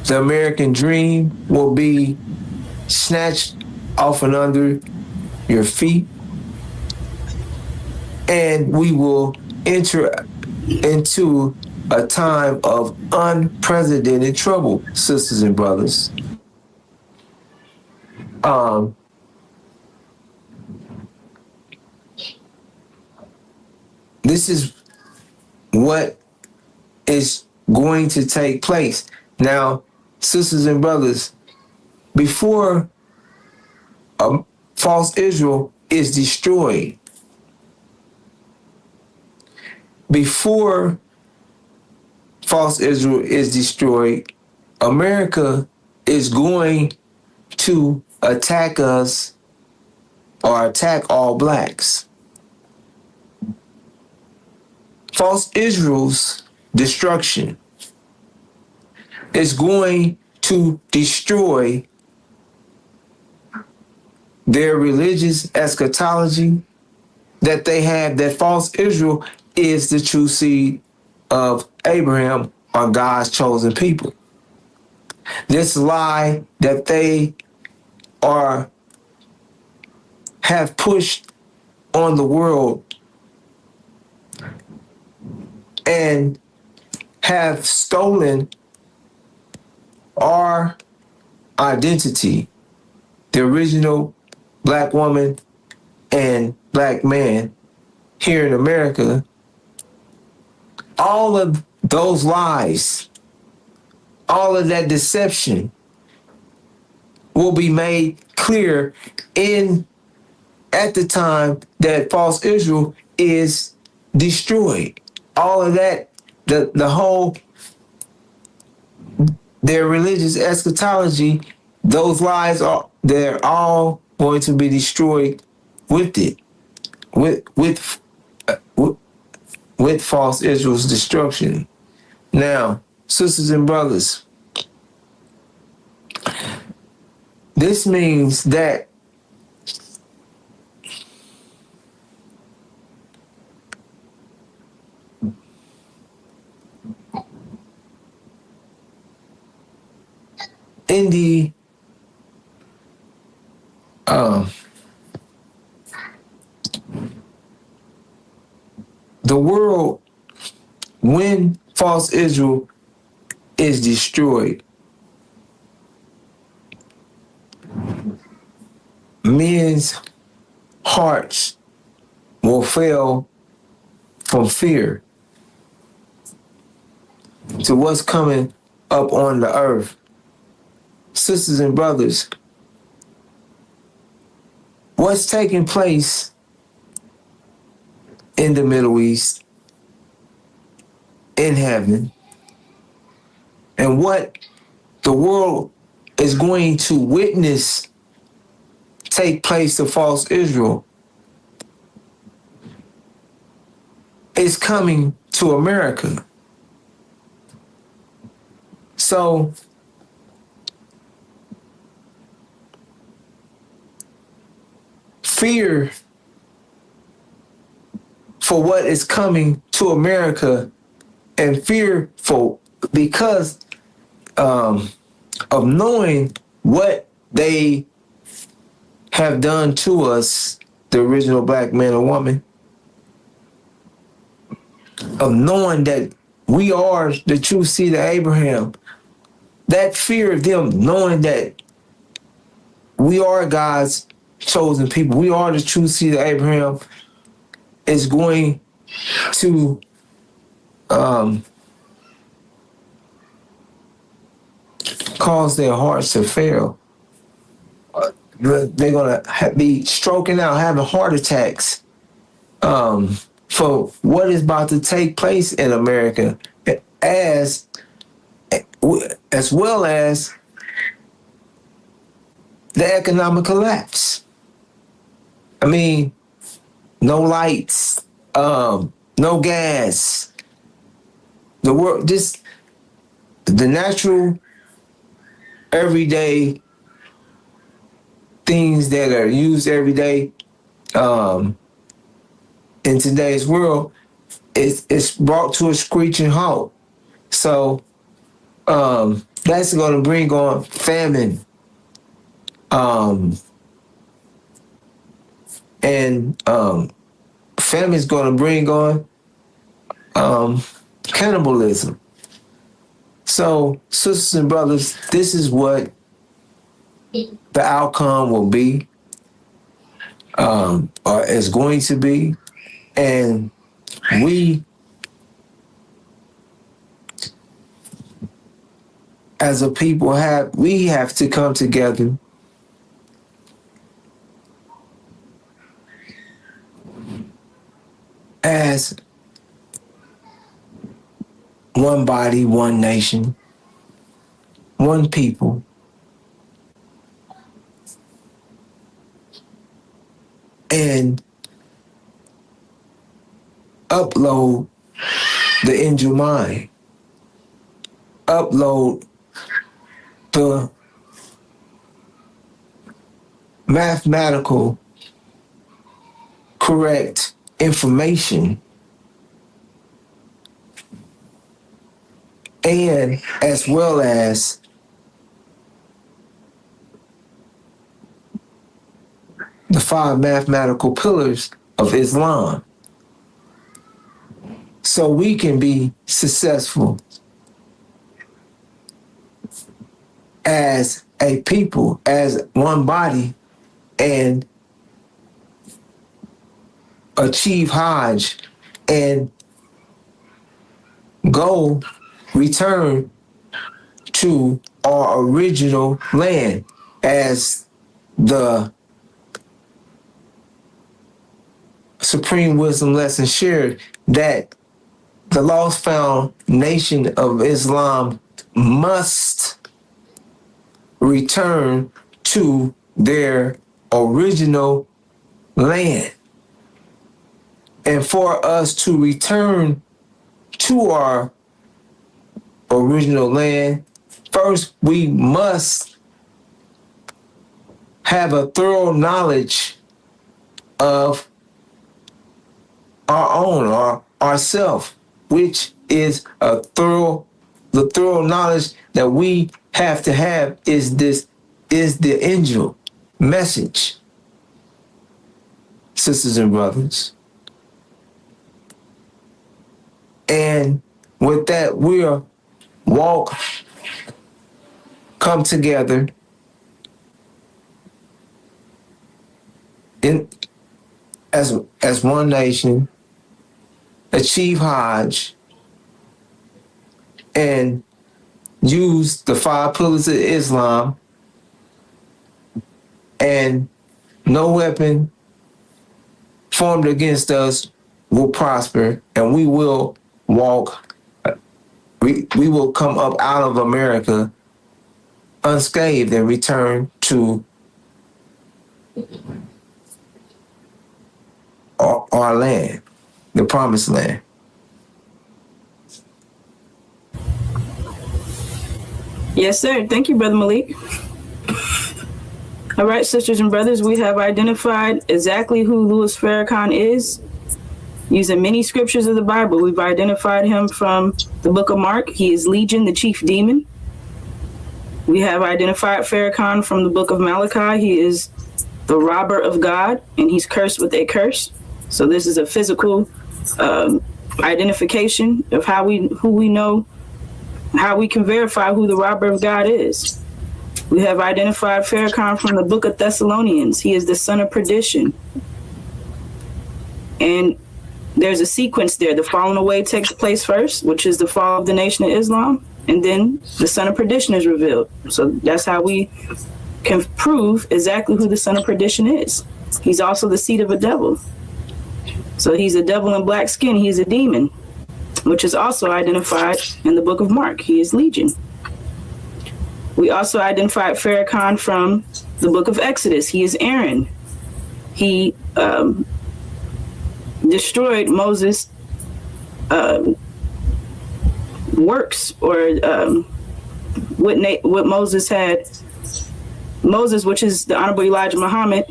The American dream will be snatched off and under your feet, and we will enter into a time of unprecedented trouble, sisters and brothers. This is what is going to take place. Now, sisters and brothers, before false Israel is destroyed, before false Israel is destroyed, America is going to attack us or attack all blacks. False Israel's destruction is going to destroy their religious eschatology that they have, that false Israel is the true seed of Abraham, or God's chosen people. This lie that they have pushed on the world and have stolen our identity, the original black woman and black man here in America. All of those lies, all of that deception will be made clear at the time that false Israel is destroyed. All of that, the whole, their religious eschatology, those lies they're all going to be destroyed with it, with false Israel's destruction. Now, sisters and brothers, this means that in the world, when false Israel is destroyed, men's hearts will fail from fear to what's coming up on the earth. Sisters and brothers, what's taking place in the Middle East, in heaven, and what the world is going to witness take place to false Israel is coming to America. So fear for what is coming to America and fearful because of knowing what they have done to us, the original black man or woman, of knowing that we are the true seed of Abraham. That fear of them knowing that we are God's chosen people, we are the true seed of Abraham, is going to cause their hearts to fail. They're going to be stroking out, having heart attacks for what is about to take place in America, as well as the economic collapse. I mean, no lights, no gas. The world, just the natural, everyday things that are used every day in today's world, it's brought to a screeching halt. So that's going to bring on famine, and famine is going to bring on cannibalism. So, sisters and brothers, this is what the outcome will be, or is going to be, and we, as a people, have to come together as one body, one nation, one people, and upload the angel mind, upload the mathematical correct information, and as well as the 5 mathematical pillars of Islam, so we can be successful as a people, as one body, and achieve Hajj and return to our original land, as the Supreme Wisdom lesson shared, that the lost found nation of Islam must return to their original land. And for us to return to our original land, first we must have a thorough knowledge of our own, or ourself, which is the thorough knowledge that we have to have is the angel message, sisters and brothers. And with that, we'll come together as one nation, achieve Hajj, and use the 5 pillars of Islam, and no weapon formed against us will prosper, and we will we will come up out of America unscathed and return to our land, the promised land. Yes, sir. Thank you, Brother Malik. All right, sisters and brothers, we have identified exactly who Louis Farrakhan is. Using many scriptures of the Bible, we've identified him from the book of Mark. He is Legion, the chief demon. We have identified Farrakhan from the book of Malachi. He is the robber of God, and he's cursed with a curse. So this is a physical identification of how we can verify who the robber of God is. We have identified Farrakhan from the book of Thessalonians. He is the son of perdition. And there's a sequence there. The falling away takes place first, which is the fall of the Nation of Islam. And then the son of perdition is revealed. So that's how we can prove exactly who the son of perdition is. He's also the seed of a devil. So he's a devil in black skin. He's a demon, which is also identified in the book of Mark. He is Legion. We also identified Farrakhan from the book of Exodus. He is Aaron. He destroyed Moses' works, or what Moses had. Moses, which is the Honorable Elijah Muhammad,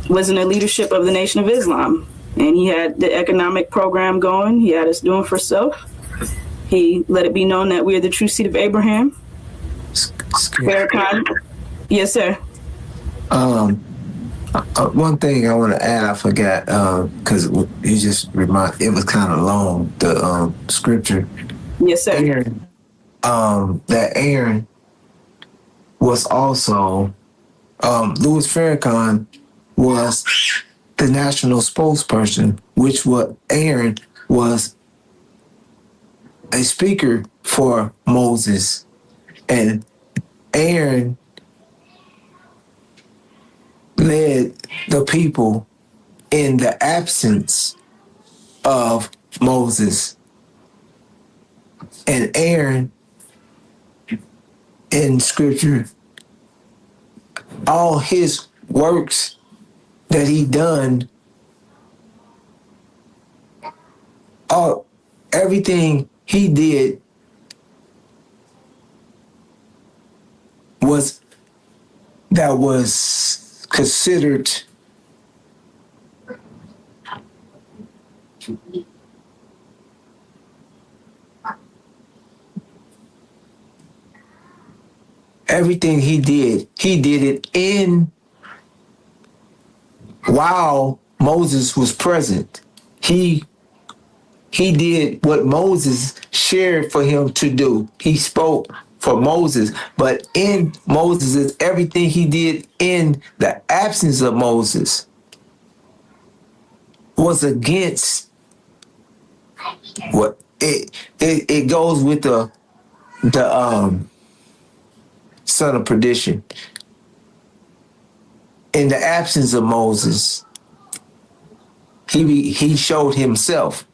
was in the leadership of the Nation of Islam, and he had the economic program going. He had us doing for self. He let it be known that we are the true seed of Abraham. Farrakhan. Yes, sir. One thing I want to add, I forgot, because you just remind. It was kind of long. The scripture. Yes, sir. Aaron, that Aaron was also Louis Farrakhan was the national spokesperson, which what Aaron was a speaker for Moses, and Aaron led the people in the absence of Moses. And Aaron, in scripture, all his works that he done, everything he did was considered everything he did it in while Moses was present. He did what Moses shared for him to do. He spoke for Moses, but in Moses, everything he did in the absence of Moses was against what it goes with the son of perdition. In the absence of Moses, he showed himself.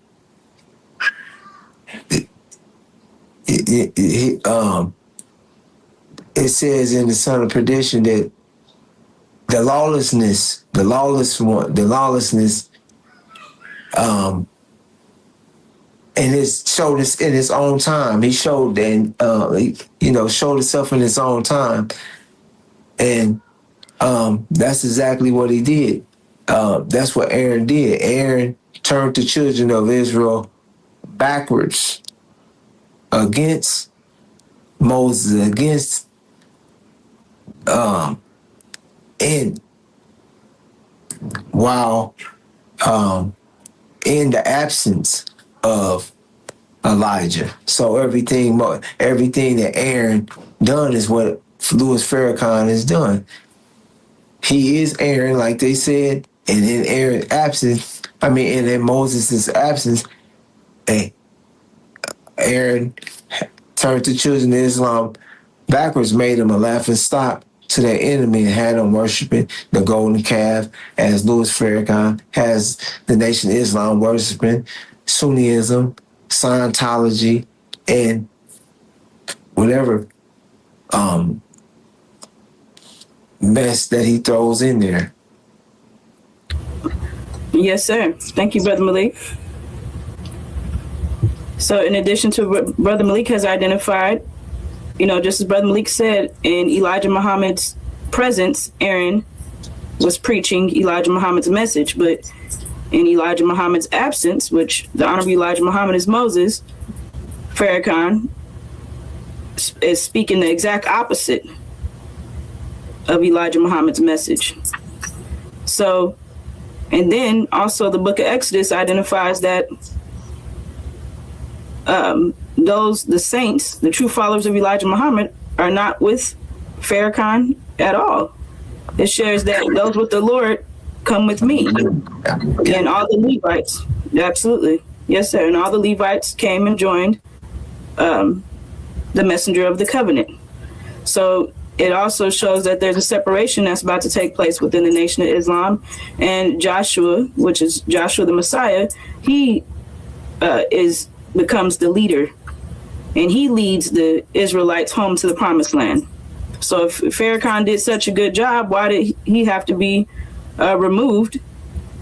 It says in the son of perdition that the lawlessness, and it showed us in his own time. He showed and showed himself in his own time, and that's exactly what he did. That's what Aaron did. Aaron turned the children of Israel backwards against Moses, against and while in the absence of Elijah. So everything that Aaron done is what Louis Farrakhan has done. He is Aaron, like they said, and in Aaron's absence, and in Moses' absence, Aaron turned the children of Islam backwards, made them a laughing stock to their enemy, and had them worshiping the golden calf, as Louis Farrakhan has the Nation of Islam worshiping Sunnism, Scientology, and whatever mess that he throws in there. Yes, sir. Thank you, Brother Malik. So in addition to what Brother Malik has identified, just as Brother Malik said, in Elijah Muhammad's presence, Aaron was preaching Elijah Muhammad's message. But in Elijah Muhammad's absence, which the Honorable Elijah Muhammad is Moses, Farrakhan is speaking the exact opposite of Elijah Muhammad's message. So, and then also the book of Exodus identifies that the saints, the true followers of Elijah Muhammad, are not with Farrakhan at all. It shares that those with the Lord come with me. And all the Levites, absolutely. Yes, sir. And all the Levites came and joined the messenger of the covenant. So it also shows that there's a separation that's about to take place within the Nation of Islam. And Joshua, which is Joshua the Messiah, he becomes the leader, and he leads the Israelites home to the promised land. So if Farrakhan did such a good job, why did he have to be removed?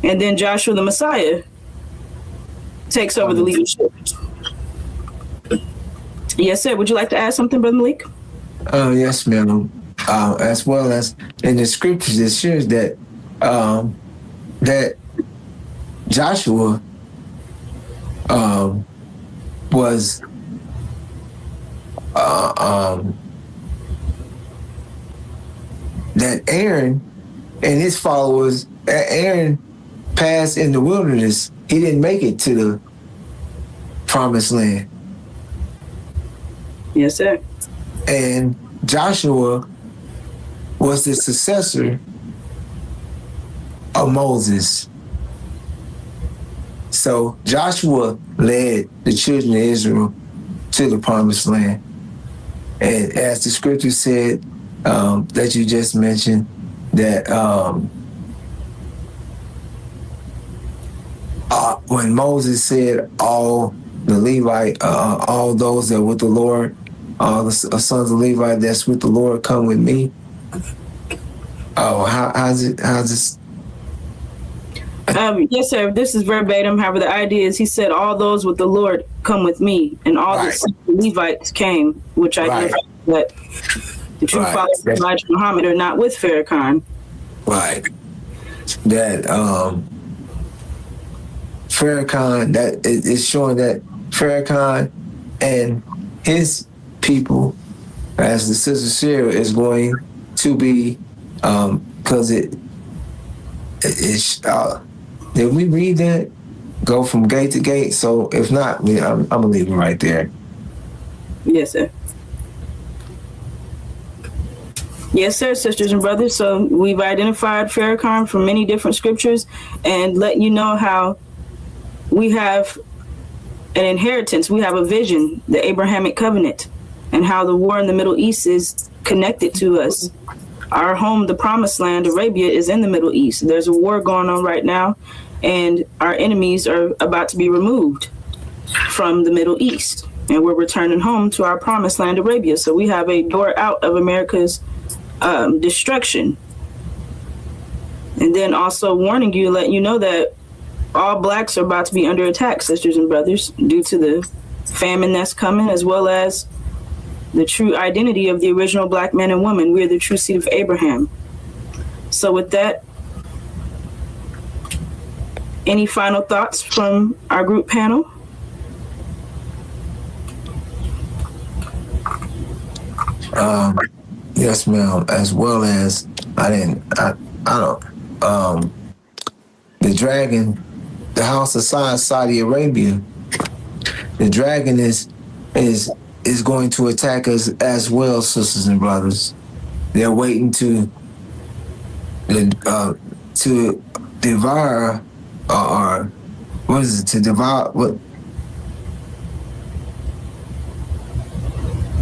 And then Joshua the Messiah takes over the leadership. Yes, sir. Would you like to add something, Brother Malik? Yes, ma'am. As well as in the scriptures, it shows that that Joshua was that Aaron and his followers, Aaron passed in the wilderness. He didn't make it to the promised land. Yes, sir. And Joshua was the successor of Moses. So Joshua led the children of Israel to the promised land. And as the scripture said, that you just mentioned, that when Moses said all the Levite, all those that with the Lord, all the sons of Levi that's with the Lord, come with me. Oh, how's this? Yes, sir. This is verbatim. However, the idea is he said, all those with the Lord come with me. And all the Levites came, which I guess that the true followers of Elijah Muhammad are not with Farrakhan. Right. That Farrakhan, that is showing that Farrakhan and his people, as the sister Sarah, is going to be, because did we read that? Go from gate to gate? So if not, I'm going to leave it right there. Yes, sir. Yes, sir, sisters and brothers. So we've identified Farrakhan from many different scriptures and letting you know how we have an inheritance. We have a vision, the Abrahamic covenant, and how the war in the Middle East is connected to us. Our home, the promised land, Arabia, is in the Middle East. There's a war going on right now, and our enemies are about to be removed from the Middle East, and we're returning home to our promised land, Arabia. So we have a door out of America's destruction. And then also warning you, letting you know that all blacks are about to be under attack, sisters and brothers, due to the famine that's coming, as well as the true identity of the original black man and woman. We're the true seed of Abraham. So with that, any final thoughts from our group panel? Yes, ma'am. As well as the dragon, the house of Saudi Arabia, the dragon is going to attack us as well, sisters and brothers. They're waiting to devour, or what is it? To devour what?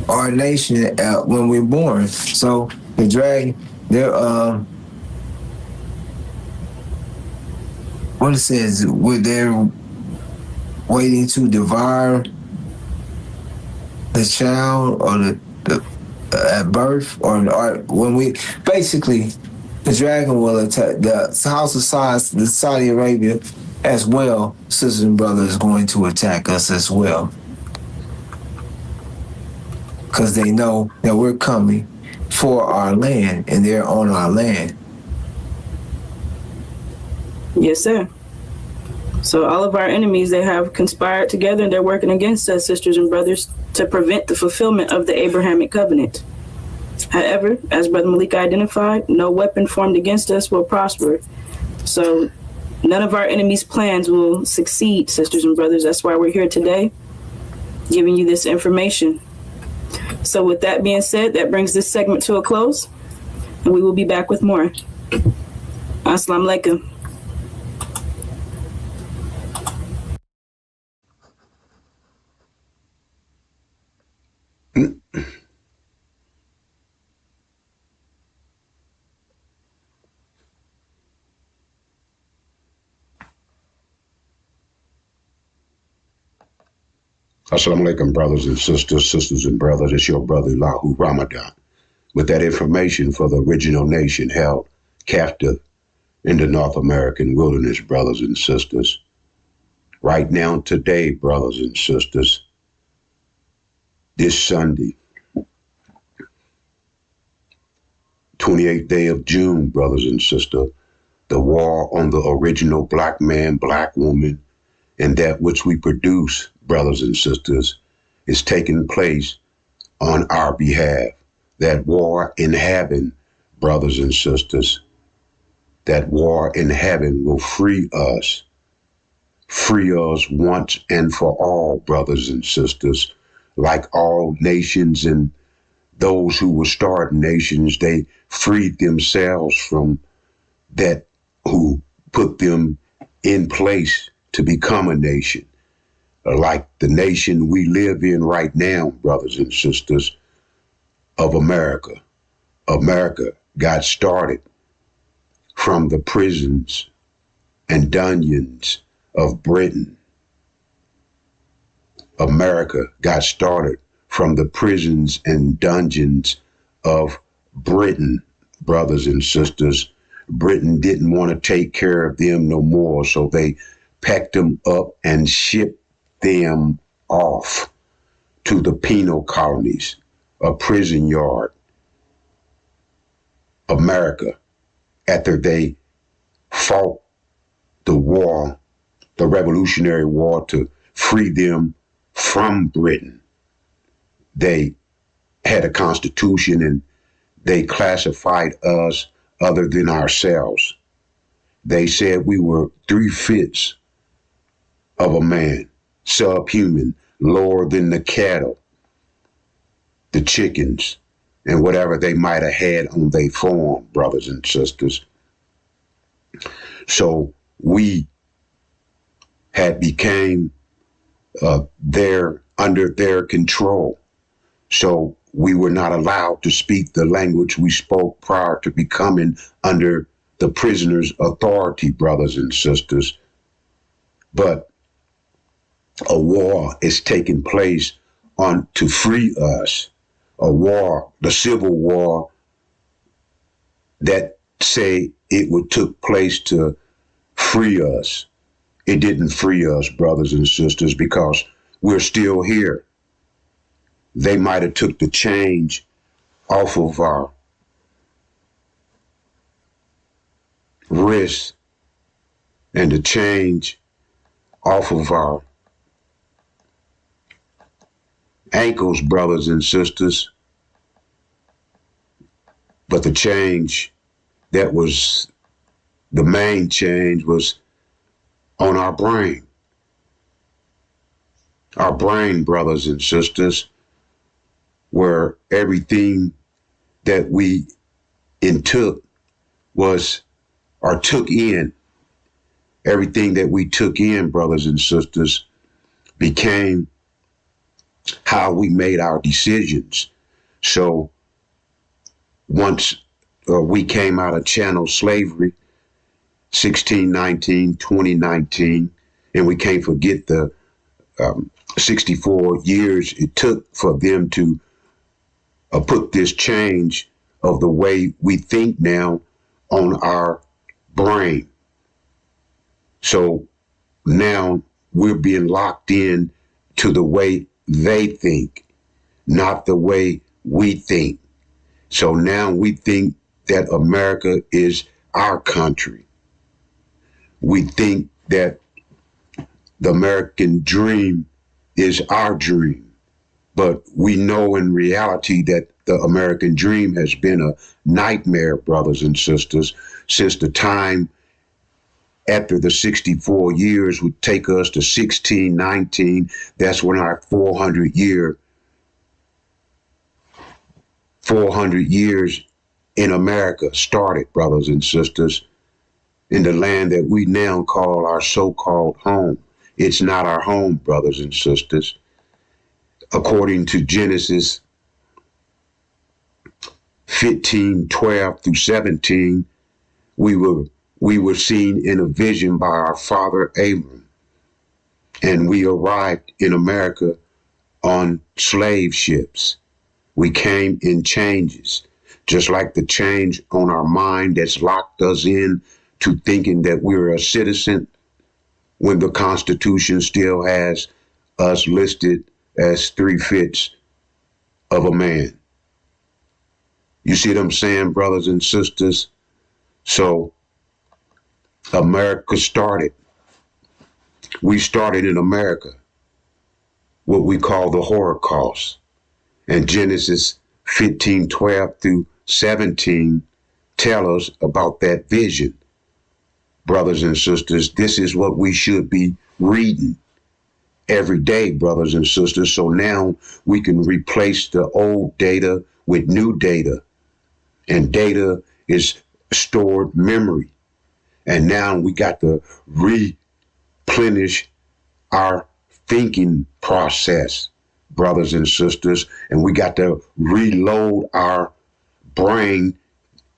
Our nation when we're born. So the dragon, they're what it says, they're waiting to devour the child, or the at birth, or when we basically, the dragon will attack the house of the Saudi Arabia as well. Sisters and brothers, is going to attack us as well, because they know that we're coming for our land, and they're on our land. Yes, sir. So all of our enemies, they have conspired together and they're working against us, sisters and brothers, to prevent the fulfillment of the Abrahamic covenant. However, as Brother Malik identified, no weapon formed against us will prosper. So none of our enemies' plans will succeed, sisters and brothers. That's why we're here today, giving you this information. So with that being said, that brings this segment to a close, and we will be back with more. Assalamu alaikum. Assalamu alaikum, brothers and sisters and brothers. It's your brother Lahu Ramadan with that information for the original nation held captive in the North American wilderness, brothers and sisters. Right now, today, brothers and sisters, this Sunday, 28th day of June, brothers and sisters, the war on the original black man, black woman, and that which we produce, brothers and sisters, is taking place on our behalf. That war in heaven, brothers and sisters, that war in heaven will free us once and for all, brothers and sisters. Like all nations and those who will start nations, they freed themselves from that who put them in place to become a nation. Like the nation we live in right now, brothers and sisters, of America. America got started from the prisons and dungeons of Britain. America got started from the prisons and dungeons of Britain, brothers and sisters. Britain didn't want to take care of them no more, so they packed them up and shipped them off to the penal colonies, a prison yard. America, after they fought the war, the Revolutionary War, to free them from Britain, they had a constitution and they classified us other than ourselves. They said we were 3/5 of a man, subhuman, lower than the cattle, the chickens, and whatever they might have had on their farm, brothers and sisters. So we had became under their control. So we were not allowed to speak the language we spoke prior to becoming under the prisoner's authority, brothers and sisters. But a war is taking place to free us. A war, the Civil War, that say it would took place to free us. It didn't free us, brothers and sisters, because we're still here. They might have took the change off of our wrists and the change off of our ankles, brothers and sisters. But the change that was the main change was on our brain. Our brain, brothers and sisters, where everything that we took in, everything that we took in, brothers and sisters, became how we made our decisions. So once we came out of chattel slavery, 1619, 2019, and we can't forget the 64 years it took for them to put this change of the way we think now on our brain. So now we're being locked in to the way they think, not the way we think. So now we think that America is our country. We think that The American dream is our dream, but we know in reality that the American dream has been a nightmare, brothers and sisters, since the time after the 64 years would take us to 1619. That's when our 400 years in America started, brothers and sisters, in the land that we now call our so-called home. It's not our home, brothers and sisters. According to Genesis 15:12 through 17, we were seen in a vision by our father Abram, and we arrived in America on slave ships. We came in changes, just like the change on our mind that's locked us in to thinking that we're a citizen when the Constitution still has us listed as 3/5 of a man. You see what I'm saying, brothers and sisters? So America started. We started in America what we call the Holocaust. And Genesis 15:12 through 17 tell us about that vision. Brothers and sisters, this is what we should be reading every day, brothers and sisters. So now we can replace the old data with new data. And data is stored memory. And now we got to replenish our thinking process, brothers and sisters. And we got to reload our brain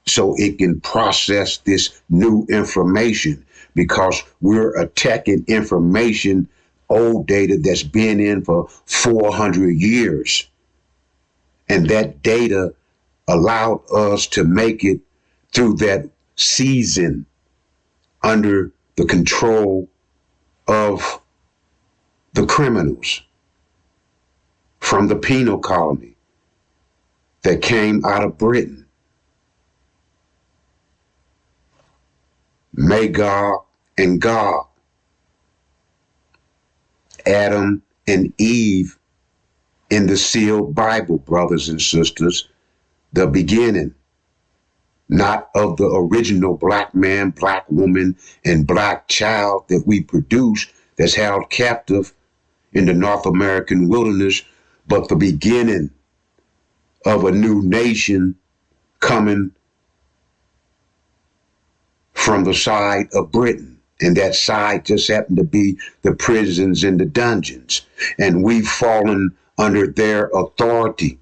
so it can process this new information, because we're attacking information, old data that's been in for 400 years. And that data allowed us to make it through that season under the control of the criminals from the penal colony that came out of Britain. Magog and Gog, Adam and Eve in the sealed Bible, brothers and sisters, the beginning, not of the original black man, black woman, and black child that we produce that's held captive in the North American wilderness, but the beginning of a new nation coming from the side of Britain. And that side just happened to be the prisons and the dungeons. And we've fallen under their authority.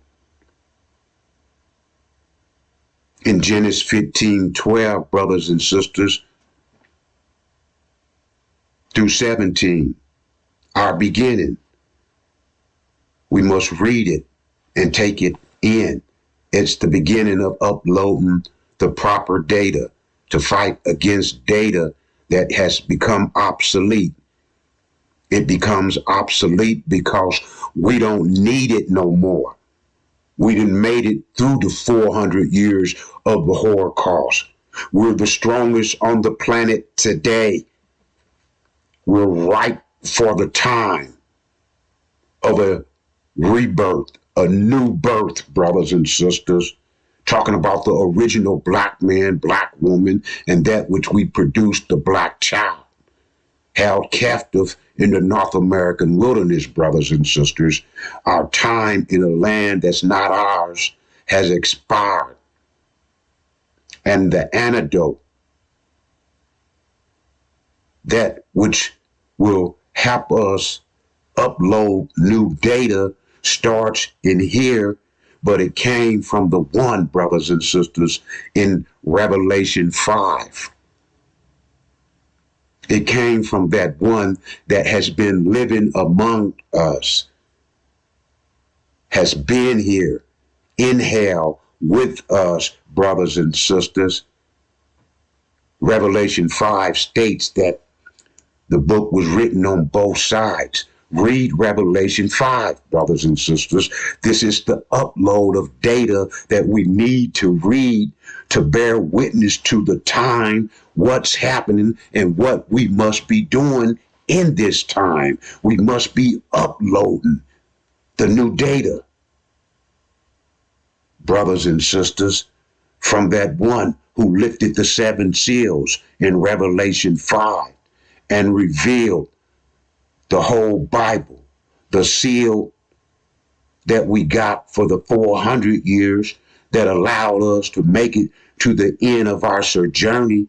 In Genesis 15:12, brothers and sisters, through 17, our beginning, we must read it and take it in. It's the beginning of uploading the proper data to fight against data that has become obsolete. It becomes obsolete because we don't need it no more. We done made it through the 400 years of the Holocaust. We're the strongest on the planet today. We're ripe for the time of a rebirth, a new birth, brothers and sisters. Talking about the original black man, black woman, and that which we produced, the black child, held captive in the North American wilderness, brothers and sisters. Our time in a land that's not ours has expired. And the antidote, that which will help us upload new data, starts in here. But it came from the one, brothers and sisters, in Revelation 5. It came from that one that has been living among us, has been here in hell with us, brothers and sisters. Revelation 5 states that the book was written on both sides. Read Revelation 5, brothers and sisters. This is the upload of data that we need to read to bear witness to the time, what's happening, and what we must be doing in this time, we must be uploading the new data, brothers and sisters, from that one who lifted the seven seals in Revelation 5 and revealed the whole Bible, the seal that we got for the 400 years that allowed us to make it to the end of our sojourn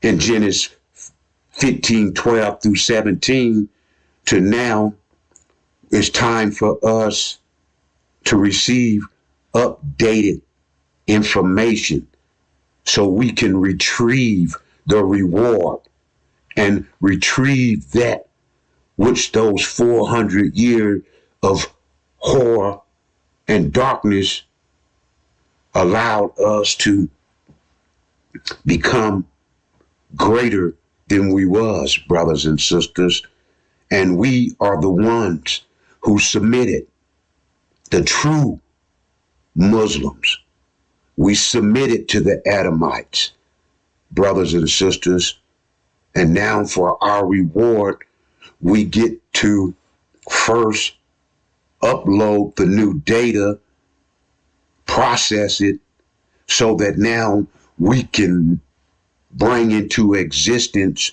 in Genesis 15:12 through 17 to now. It's time for us to receive updated information so we can retrieve the reward and retrieve that which those 400 years of horror and darkness allowed us to become greater than we was, brothers and sisters. And we are the ones who submitted, the true Muslims. We submitted to the Adamites, brothers and sisters. And now for our reward, we get to first upload the new data, process it, so that now we can bring into existence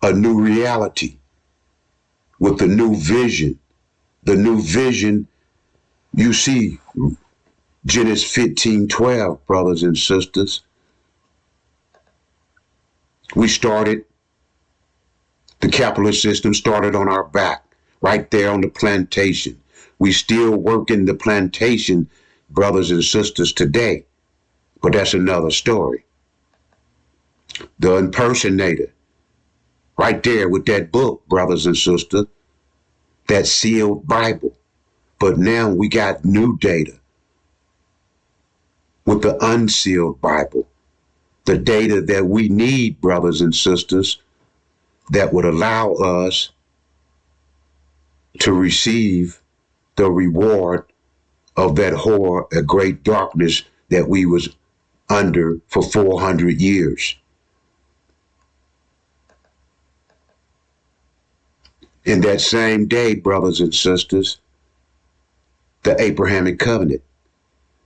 a new reality with a new vision. The new vision, you see, Genesis 15:12, brothers and sisters. We started, the capitalist system started on our back, right there on the plantation. We still work in the plantation, brothers and sisters, today. But that's another story. The impersonator, right there with that book, brothers and sisters, that sealed Bible. But now we got new data with the unsealed Bible, the data that we need, brothers and sisters, that would allow us to receive the reward of that horror, a great darkness that we was under for 400 years. In that same day, brothers and sisters, the Abrahamic covenant.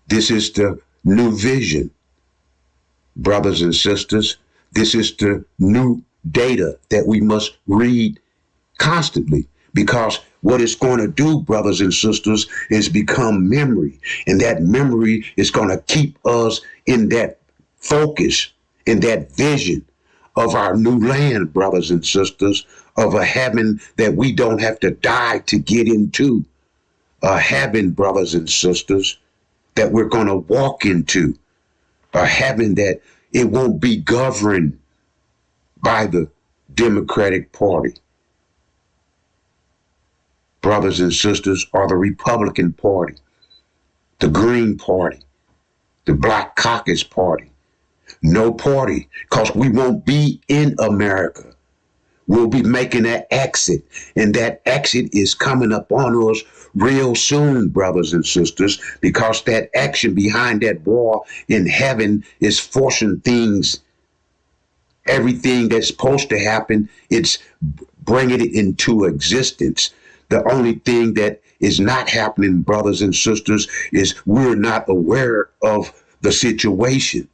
This is the new vision, brothers and sisters. This is the new data that we must read constantly, because what it's going to do, brothers and sisters, is become memory. And that memory is going to keep us in that focus, in that vision of our new land, brothers and sisters, of a heaven that we don't have to die to get into. A heaven, brothers and sisters, that we're going to walk into. A heaven that it won't be governed by the Democratic Party, brothers and sisters, or the Republican Party, the Green Party, the Black Caucus Party. No party, because we won't be in America. We'll be making that exit, and that exit is coming up on us real soon, brothers and sisters, because that action behind that wall in heaven is forcing things. Everything that's supposed to happen, it's bringing it into existence. The only thing that is not happening, brothers and sisters, is we're not aware of the situation.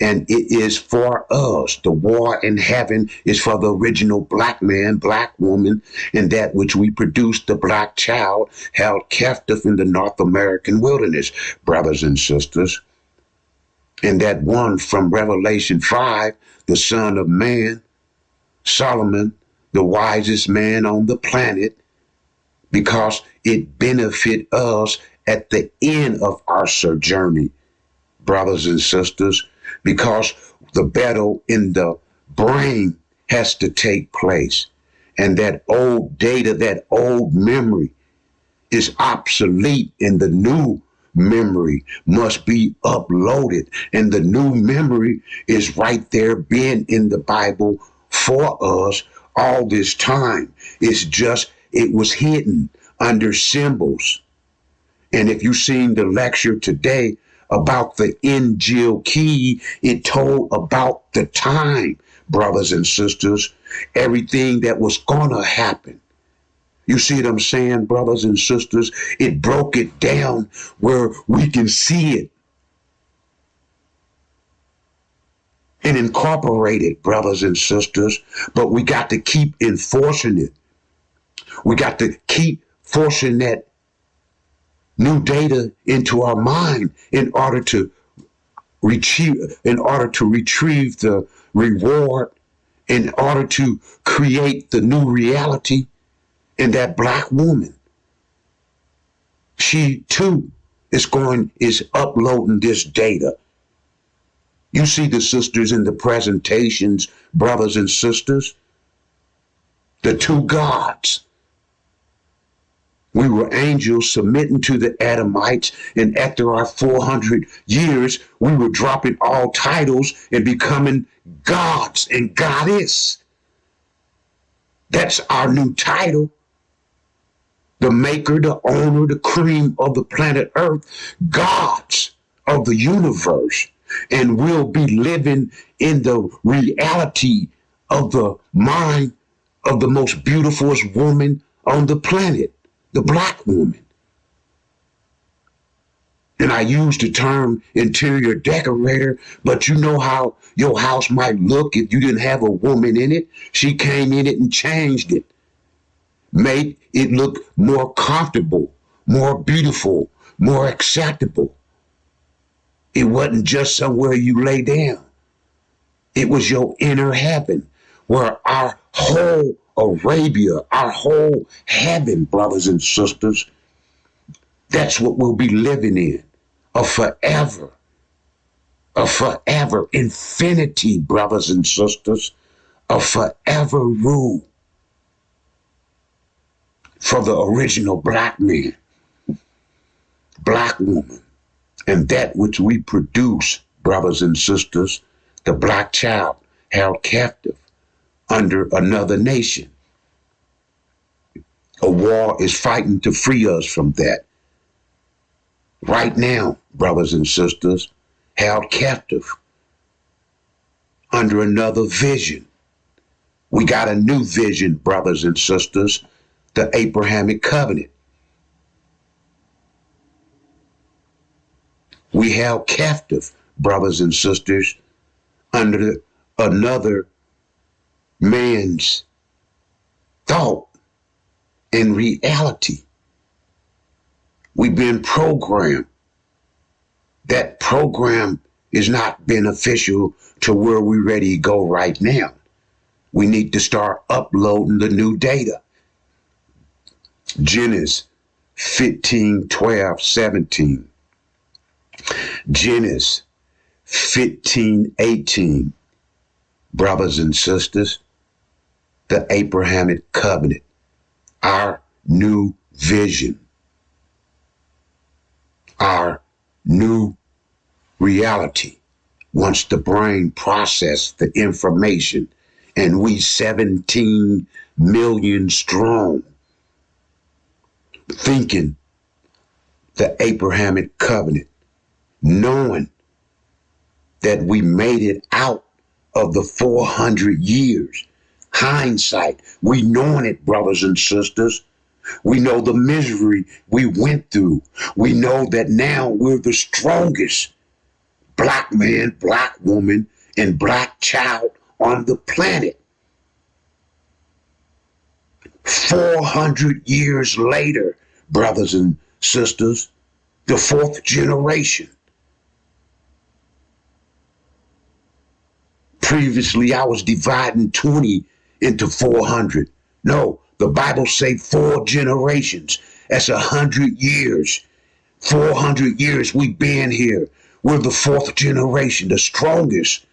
And it is for us. The war in heaven is for the original black man, black woman, and that which we produced, the black child, held captive in the North American wilderness, brothers and sisters. And that one from Revelation 5, the Son of Man, Solomon, the wisest man on the planet, because it benefit us at the end of our sojourn, brothers and sisters, because the battle in the brain has to take place. And that old data, that old memory is obsolete, and the new memory must be uploaded. And the new memory is right there being in the Bible for us all this time. It's just, it was hidden under symbols. And if you've seen the lecture today about the Injil key, it told about the time, brothers and sisters, everything that was gonna happen. You see what I'm saying, brothers and sisters? It broke it down where we can see it and incorporate it, brothers and sisters. But we got to keep enforcing it. We got to keep forcing that new data into our mind in order to retrieve the reward, in order to create the new reality in that black woman. She too is uploading this data. You see the sisters in the presentations, brothers and sisters, the two gods. We were angels submitting to the Adamites, and after our 400 years, we were dropping all titles and becoming gods and goddess. That's our new title. The maker, the owner, the cream of the planet Earth, gods of the universe. And we'll be living in the reality of the mind of the most beautifulest woman on the planet, the black woman. And I use the term interior decorator, but you know how your house might look if you didn't have a woman in it. She came in it and changed it, made it look more comfortable, more beautiful, more acceptable. It wasn't just somewhere you lay down. It was your inner heaven, where our whole Arabia, our whole heaven, brothers and sisters, that's what we'll be living in. A forever infinity, brothers and sisters, a forever rule for the original black man, black woman, and that which we produce, brothers and sisters, the black child held captive under another nation. A war is fighting to free us from that. Right now, brothers and sisters, held captive under another vision. We got a new vision, brothers and sisters, the Abrahamic covenant. We held captive, brothers and sisters, under another man's thought and reality. We've been programmed. That program is not beneficial to where we're ready to go right now. We need to start uploading the new data. Genesis 15, 12, 17. Genesis 15, 18. Brothers and sisters, the Abrahamic covenant, our new vision, our new reality. Once the brain processed the information, and we 17 million strong, thinking the Abrahamic covenant, knowing that we made it out of the 400 years. Hindsight, we knowing it, brothers and sisters. We know the misery we went through. We know that now we're the strongest black man, black woman, and black child on the planet. 400 years later, brothers and sisters, the fourth generation. Previously, I was dividing 20 into 400. No, the Bible say 4 generations. That's 100 years. 400 years we've been here. We're the fourth generation, the strongest.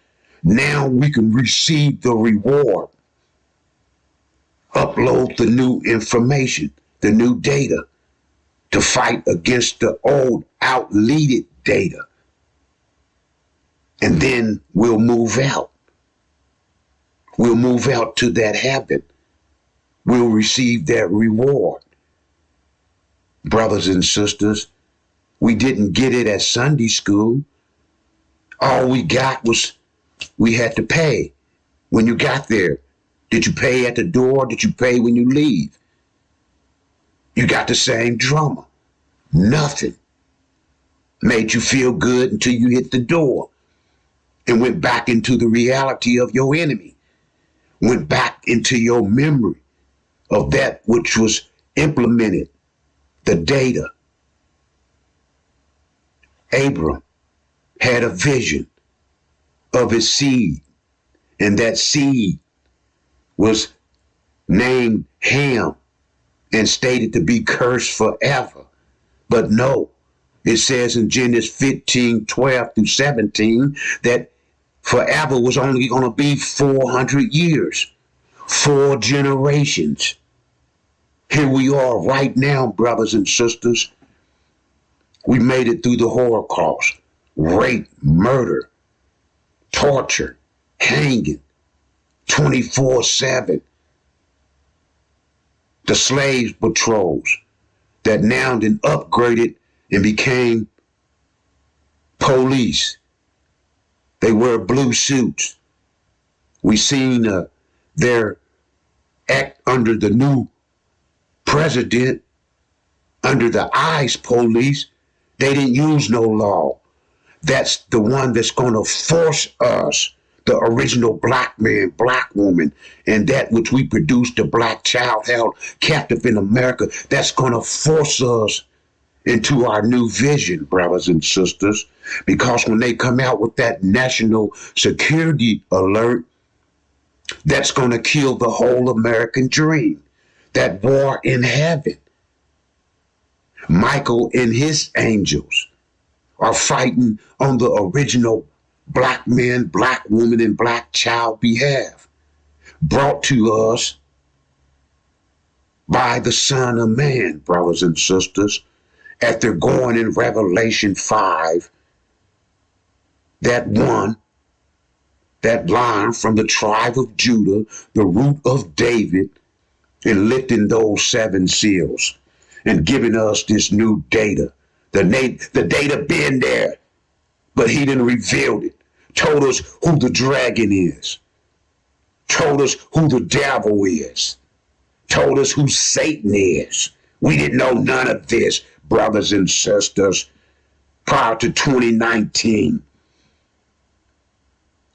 Now we can receive the reward. Upload the new information, the new data, to fight against the old outdated data. And then we'll move out. We'll move out to that heaven. We'll receive that reward. Brothers and sisters, we didn't get it at Sunday school. All we got was we had to pay when you got there. Did you pay at the door? Did you pay when you leave? You got the same drama. Nothing made you feel good until you hit the door and went back into the reality of your enemy, went back into your memory of that which was implemented, the data. Abram had a vision of his seed, and that seed was named Ham and stated to be cursed forever. But no, it says in Genesis 15:12-17 that forever was only going to be 400 years, 4 generations. Here we are right now, brothers and sisters. We made it through the Holocaust, rape, murder, torture, hanging, 24/7. The slave patrols that now then upgraded and became police. They wear blue suits. We seen their act under the new president, under the ICE police. They didn't use no law. That's the one that's going to force us, the original black man, black woman, and that which we produced, the black child held captive in America, that's going to force us into our new vision, brothers and sisters, because when they come out with that national security alert, that's going to kill the whole American dream, that war in heaven. Michael and his angels are fighting on the original black man, black woman, and black child behalf, brought to us by the Son of Man, brothers and sisters. After going in Revelation 5, that one, that line from the tribe of Judah, the root of David, and lifting those 7 seals and giving us this new data. The data been there, but he didn't reveal it. Told us who the dragon is. Told us who the devil is. Told us who Satan is. We didn't know none of this, brothers and sisters, prior to 2019.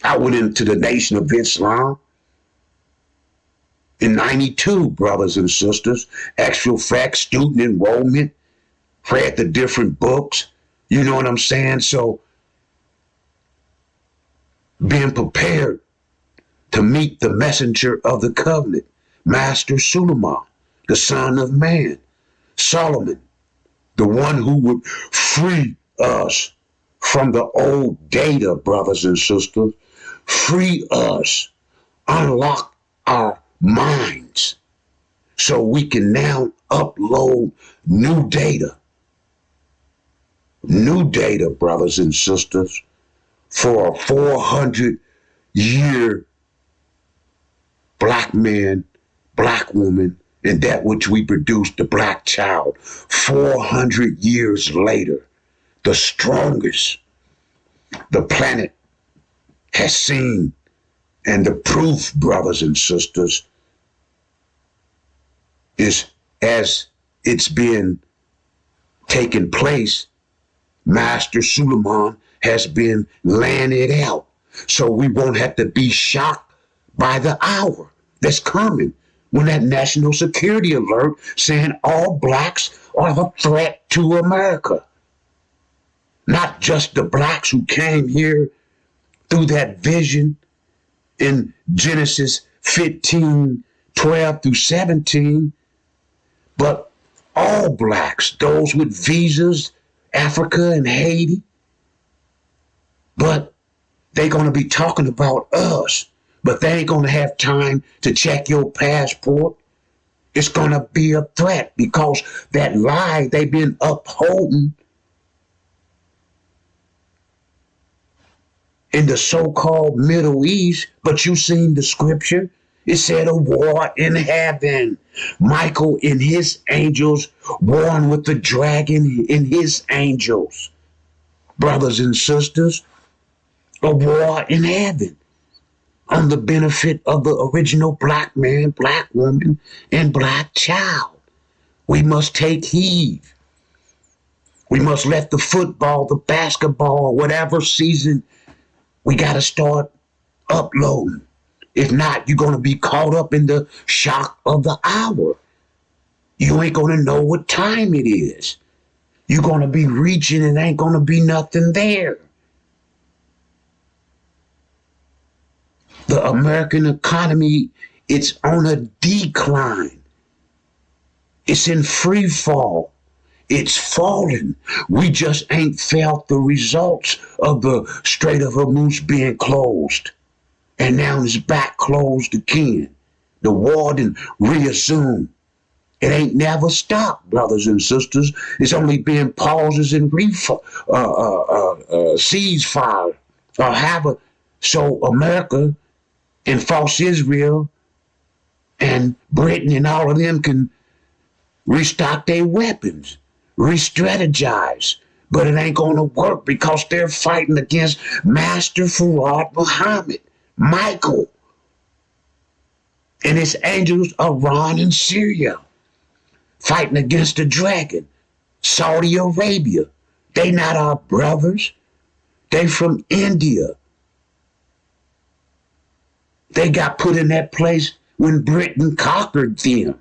I went into the Nation of Islam in 92, brothers and sisters. Actual fact, student enrollment, read the different books. You know what I'm saying? So, being prepared to meet the messenger of the covenant, Master Suleiman, the son of man, Solomon, the one who would free us from the old data, brothers and sisters, free us, unlock our minds so we can now upload new data, brothers and sisters, for a 400-year black man, black woman, and that which we produced, the black child. 400 years later, the strongest the planet has seen. And the proof, brothers and sisters, is as it's been taking place, Master Suleiman has been laying it out. So we won't have to be shocked by the hour that's coming when that national security alert saying all blacks are a threat to America. Not just the blacks who came here through that vision in Genesis 15:12-17, but all blacks, those with visas, Africa and Haiti. But they're going to be talking about us, but they ain't going to have time to check your passport. It's going to be a threat because that lie they've been upholding in the so-called Middle East, but you seen the scripture. It said a war in heaven. Michael and his angels warring with the dragon and his angels. Brothers and sisters, a war in heaven. on the benefit of the original black man, black woman, and black child. We must take heed. We must let the football, the basketball, whatever season, we got to start uploading. If not, you're going to be caught up in the shock of the hour. You ain't going to know what time it is. You're going to be reaching and ain't going to be nothing there. The American economy, it's on a decline. It's in free fall. It's falling. We just ain't felt the results of the Strait of Hormuz being closed. And now it's back closed again. The war done reassumed. It ain't never stopped, brothers and sisters. It's only been pauses and ceasefire. So America and false Israel and Britain and all of them can restock their weapons, re-strategize. But it ain't going to work because they're fighting against Master Muhammad, Michael, and his angels Iran and Syria, fighting against the dragon, Saudi Arabia. They not our brothers. They from India. They got put in that place when Britain conquered them.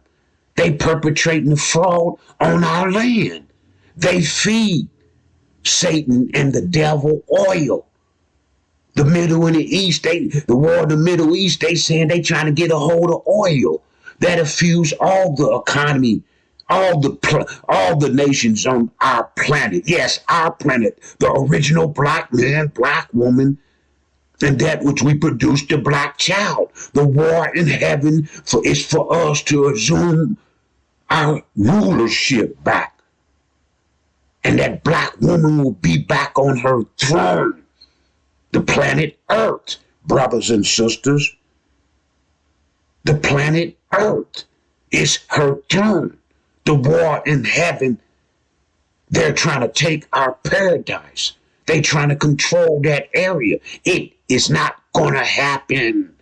They perpetrating the fraud on our land. They feed Satan and the devil oil. The Middle and the East, the war in the Middle East, they saying they trying to get a hold of oil that'll fuse all the economy, all the nations on our planet. Yes, our planet, the original black man, black woman, and that which we produced, the black child. The war in heaven is for us to assume our rulership back. And that black woman will be back on her throne. The planet Earth, brothers and sisters. The planet Earth is her turn. The war in heaven, they're trying to take our paradise. They're trying to control that area. It is not going to happen.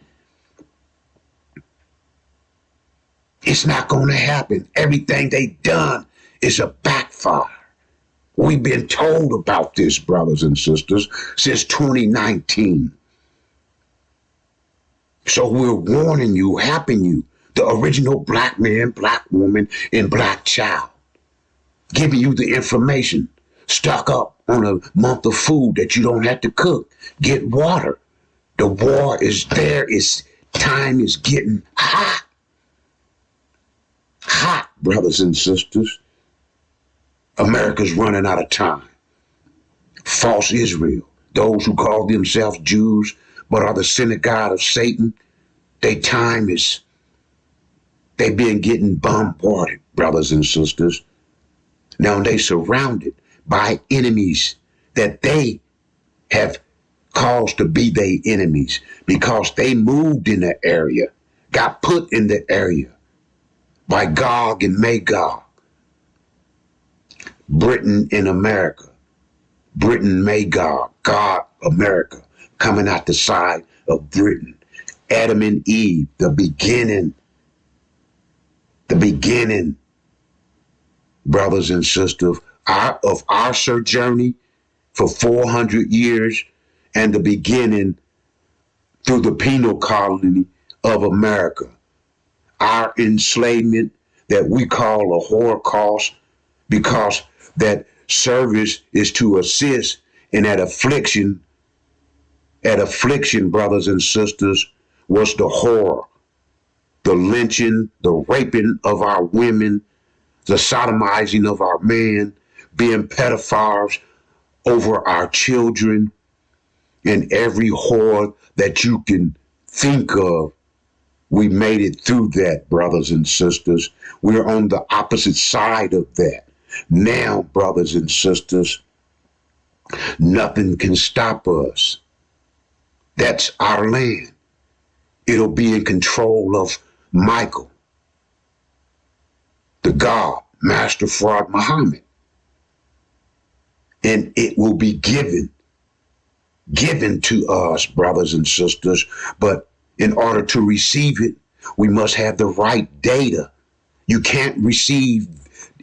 It's not going to happen. Everything they done is a backfire. We've been told about this, brothers and sisters, since 2019. So we're warning you, helping you, the original black man, black woman, and black child, giving you the information. Stock up on a month of food that you don't have to cook. Get water. The war is there. Time is getting hot. Hot, brothers and sisters. America's running out of time. False Israel, those who call themselves Jews but are the synagogue of Satan, they been getting bombarded, brothers and sisters. Now they surrounded by enemies that they have caused to be their enemies because they moved in the area, got put in the area by Gog and Magog. Britain and America, Britain, Magog, God, America, coming out the side of Britain. Adam and Eve, the beginning, brothers and sisters, of our sojourn for 400 years and the beginning through the penal colony of America. Our enslavement that we call a Holocaust, because that service is to assist in that affliction. That affliction, brothers and sisters, was the horror, the lynching, the raping of our women, the sodomizing of our men, being pedophiles over our children, and every horror that you can think of. We made it through that, brothers and sisters. We're on the opposite side of that. Now, brothers and sisters, nothing can stop us. That's our land. It'll be in control of Michael, the God, Master Fraud Muhammad. And it will be given to us, brothers and sisters. But In order to receive it, we must have the right data. You can't receive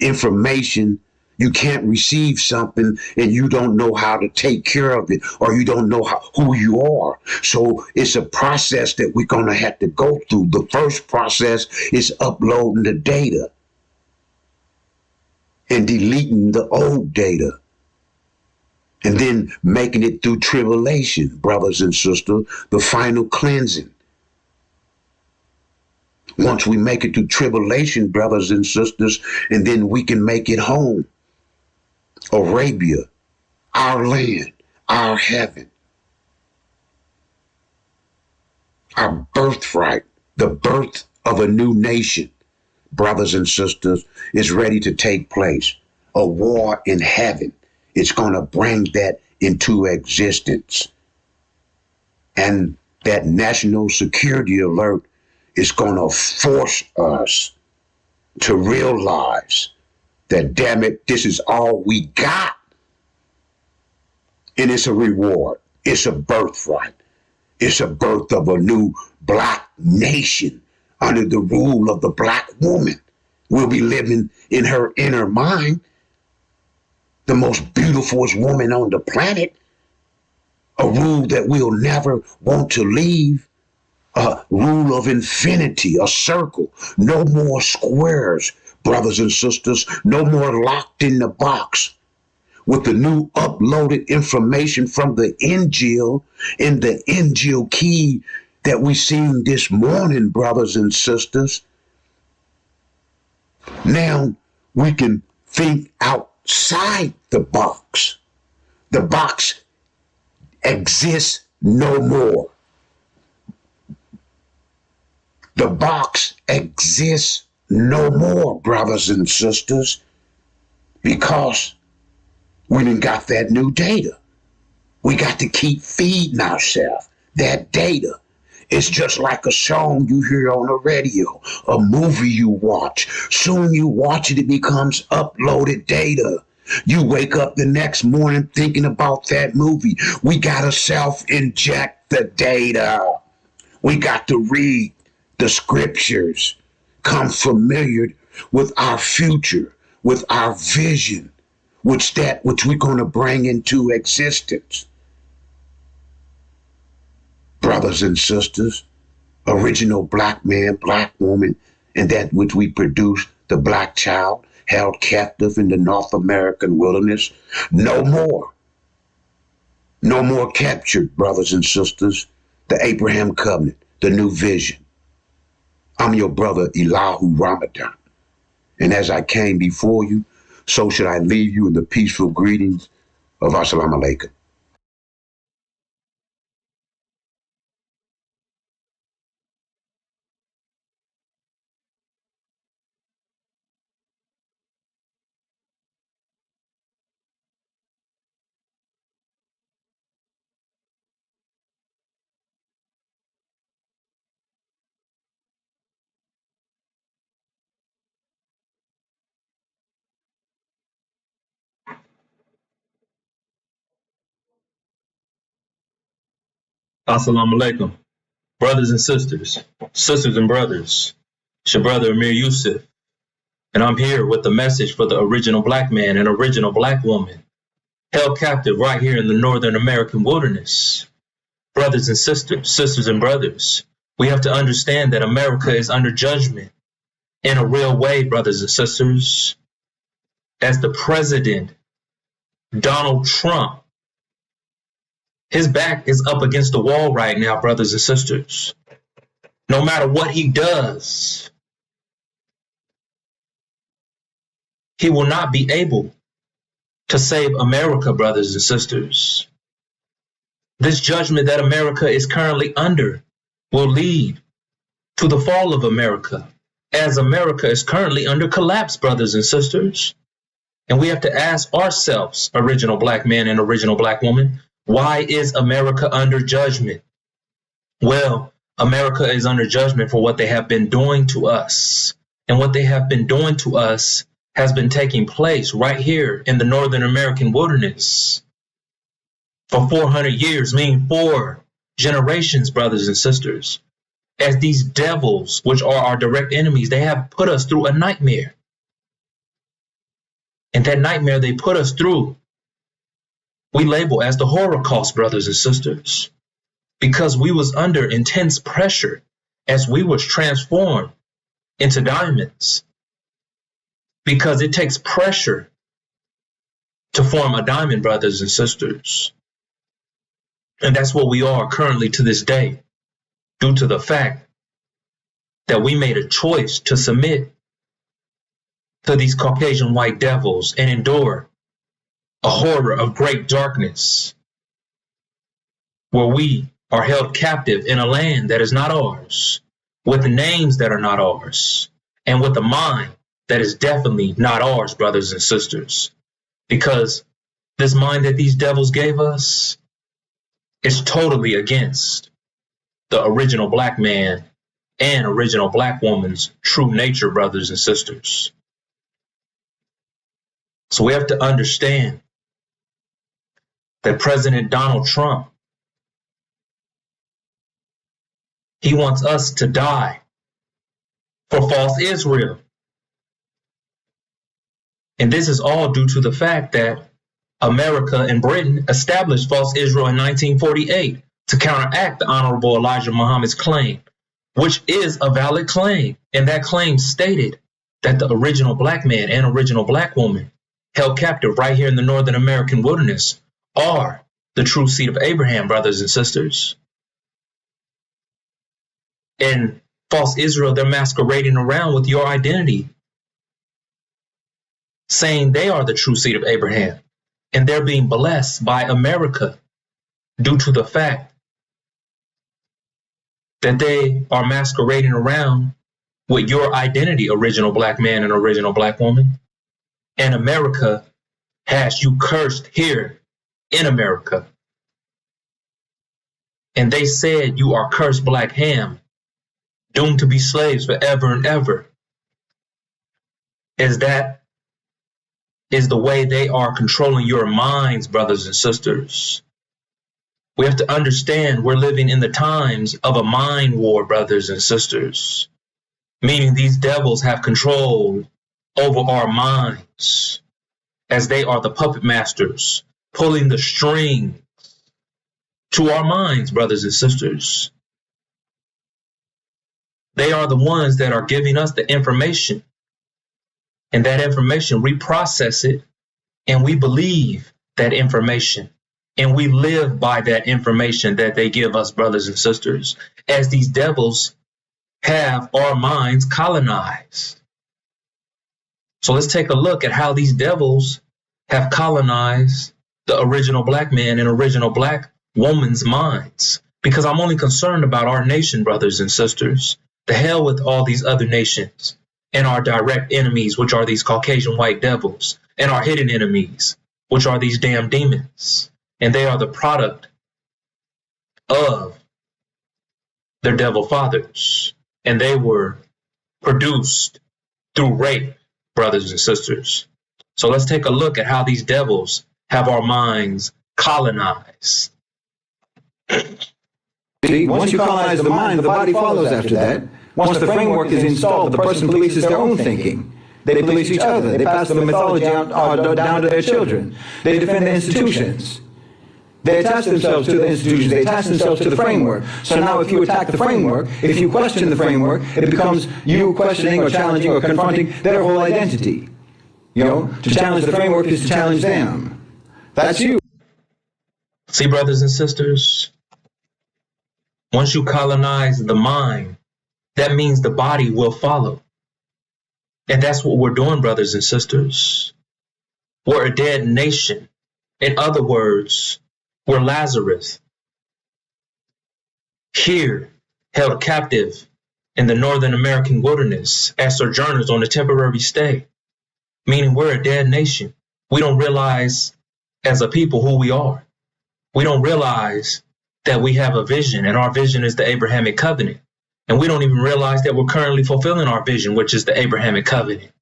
information. You can't receive something and you don't know how to take care of it, or you don't know who you are. So it's a process that we're going to have to go through. The first process is uploading the data and deleting the old data, and then making it through tribulation, brothers and sisters, the final cleansing. Once we make it through tribulation, brothers and sisters, and then we can make it home. Arabia, our land, our heaven, our birthright, the birth of a new nation, brothers and sisters, is ready to take place. A war in heaven. It's going to bring that into existence. And that national security alert is going to force us to realize that, damn it, this is all we got. And it's a reward. It's a birthright. It's a birth of a new black nation under the rule of the black woman. We'll be living in her inner mind, the most beautifulest woman on the planet, a rule that we'll never want to leave, a rule of infinity, a circle, no more squares, brothers and sisters, no more locked in the box. With the new uploaded information from the Injil and the Injil key that we seen this morning, brothers and sisters, now we can think outside the box. The box exists no more. The box exists no more, brothers and sisters, because we done got that new data. We got to keep feeding ourselves that data. It's just like a song you hear on the radio, a movie you watch. Soon you watch it, it becomes uploaded data. You wake up the next morning thinking about that movie. We got to self-inject the data. We got to read the scriptures, come familiar with our future, with our vision, which we're going to bring into existence. Brothers and sisters, original black man, black woman, and that which we produce, the black child, held captive in the North American wilderness. No more. No more captured, brothers and sisters. The Abraham covenant, the new vision. I'm your brother, Elahu Ramadan. And as I came before you, so should I leave you in the peaceful greetings of Assalamu Alaikum. Assalamu alaikum. Brothers and sisters, sisters and brothers, it's your brother Amir Yusuf, and I'm here with the message for the original black man and original black woman held captive right here in the Northern American wilderness. Brothers and sisters, sisters and brothers, we have to understand that America is under judgment in a real way, brothers and sisters. As the president, Donald Trump, his back is up against the wall right now, brothers and sisters. No matter what he does, he will not be able to save America, brothers and sisters. This judgment that America is currently under will lead to the fall of America, as America is currently under collapse, brothers and sisters. And we have to ask ourselves, original black man and original black woman, why is America under judgment? Well, America is under judgment for what they have been doing to us. And what they have been doing to us has been taking place right here in the Northern American wilderness for 400 years, meaning 4 generations, brothers and sisters. as these devils, which are our direct enemies, they have put us through a nightmare. And that nightmare they put us through, we label as the Holocaust, brothers and sisters, because we was under intense pressure as we was transformed into diamonds. Because it takes pressure to form a diamond, brothers and sisters. And that's what we are currently to this day, due to the fact that we made a choice to submit to these Caucasian white devils and endure a horror of great darkness, where we are held captive in a land that is not ours, with names that are not ours, and with a mind that is definitely not ours, brothers and sisters. Because this mind that these devils gave us is totally against the original black man and original black woman's true nature, brothers and sisters. So we have to understand that President Donald Trump, he wants us to die for false Israel. And this is all due to the fact that America and Britain established false Israel in 1948 to counteract the Honorable Elijah Muhammad's claim, which is a valid claim. And that claim stated that the original black man and original black woman held captive right here in the Northern American wilderness are the true seed of Abraham, brothers and sisters. And false Israel, they're masquerading around with your identity, saying they are the true seed of Abraham. And they're being blessed by America due to the fact that they are masquerading around with your identity, original black man and original black woman. And America has you cursed here in America. And they said you are cursed black ham, doomed to be slaves forever and ever. That is the way they are controlling your minds, brothers and sisters. We have to understand we're living in the times of a mind war, brothers and sisters, meaning these devils have control over our minds as they are the puppet masters, pulling the strings to our minds, brothers and sisters. They are the ones that are giving us the information. And that information, we process it and we believe that information. And we live by that information that they give us, brothers and sisters, as these devils have our minds colonized. So let's take a look at how these devils have colonized the original black man and original black woman's minds. Because I'm only concerned about our nation, brothers and sisters. The hell with all these other nations and our direct enemies, which are these Caucasian white devils, and our hidden enemies, which are these damn demons. And they are the product of their devil fathers. And they were produced through rape, brothers and sisters. So let's take a look at how these devils have our minds colonized. See, once you colonize the mind, the body follows after that. Once the framework is installed, the person polices their own thinking. They police each other. They pass the mythology down to their children. They defend the institutions. They attach themselves to the institutions. They attach themselves to the framework. So now if you attack the framework, if you question the framework, it becomes you questioning or challenging or confronting their whole identity. You know, to challenge the framework is to challenge them. That's you. See, brothers and sisters, once you colonize the mind, that means the body will follow. And that's what we're doing, brothers and sisters. We're a dead nation. In other words, we're Lazarus, here held captive in the Northern American wilderness as sojourners on a temporary stay, meaning we're a dead nation. We don't realize as a people who we are. We don't realize that we have a vision, and our vision is the Abrahamic covenant. And we don't even realize that we're currently fulfilling our vision, which is the Abrahamic covenant.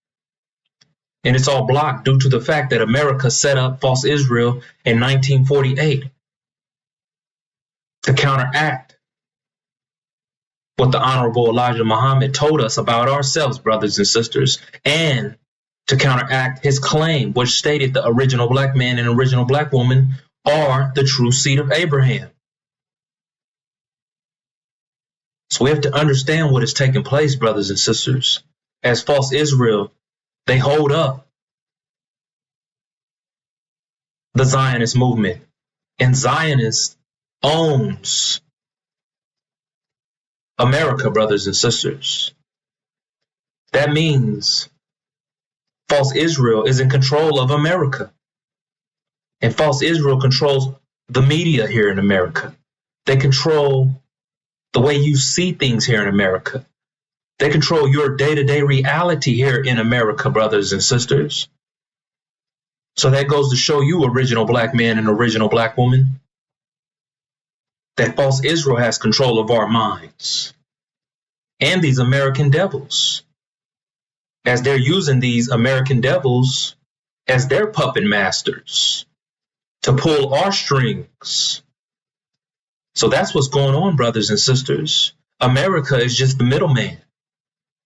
And it's all blocked due to the fact that America set up false Israel in 1948 to counteract what the Honorable Elijah Muhammad told us about ourselves, brothers and sisters, and to counteract his claim, which stated the original black man and original black woman are the true seed of Abraham. So we have to understand what is taking place, brothers and sisters. As false Israel, they hold up the Zionist movement, and Zionist owns America, brothers and sisters. That means false Israel is in control of America. And false Israel controls the media here in America. They control the way you see things here in America. They control your day-to-day reality here in America, brothers and sisters. So that goes to show you, original black man and original black woman, that false Israel has control of our minds and these American devils, as they're using these American devils as their puppet masters to pull our strings. So that's what's going on, brothers and sisters. America is just the middleman.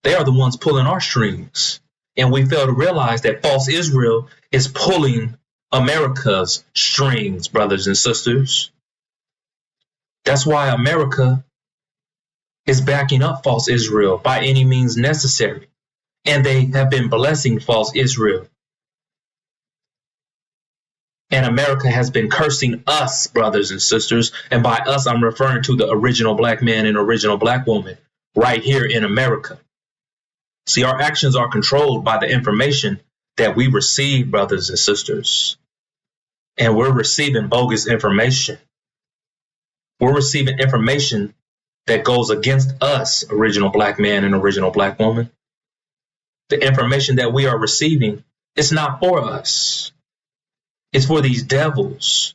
They are the ones pulling our strings. And we fail to realize that false Israel is pulling America's strings, brothers and sisters. That's why America is backing up false Israel by any means necessary. And they have been blessing false Israel. And America has been cursing us, brothers and sisters. And by us, I'm referring to the original black man and original black woman right here in America. See, our actions are controlled by the information that we receive, brothers and sisters. And we're receiving bogus information. We're receiving information that goes against us, original black man and original black woman. The information that we are receiving is not for us. It's for these devils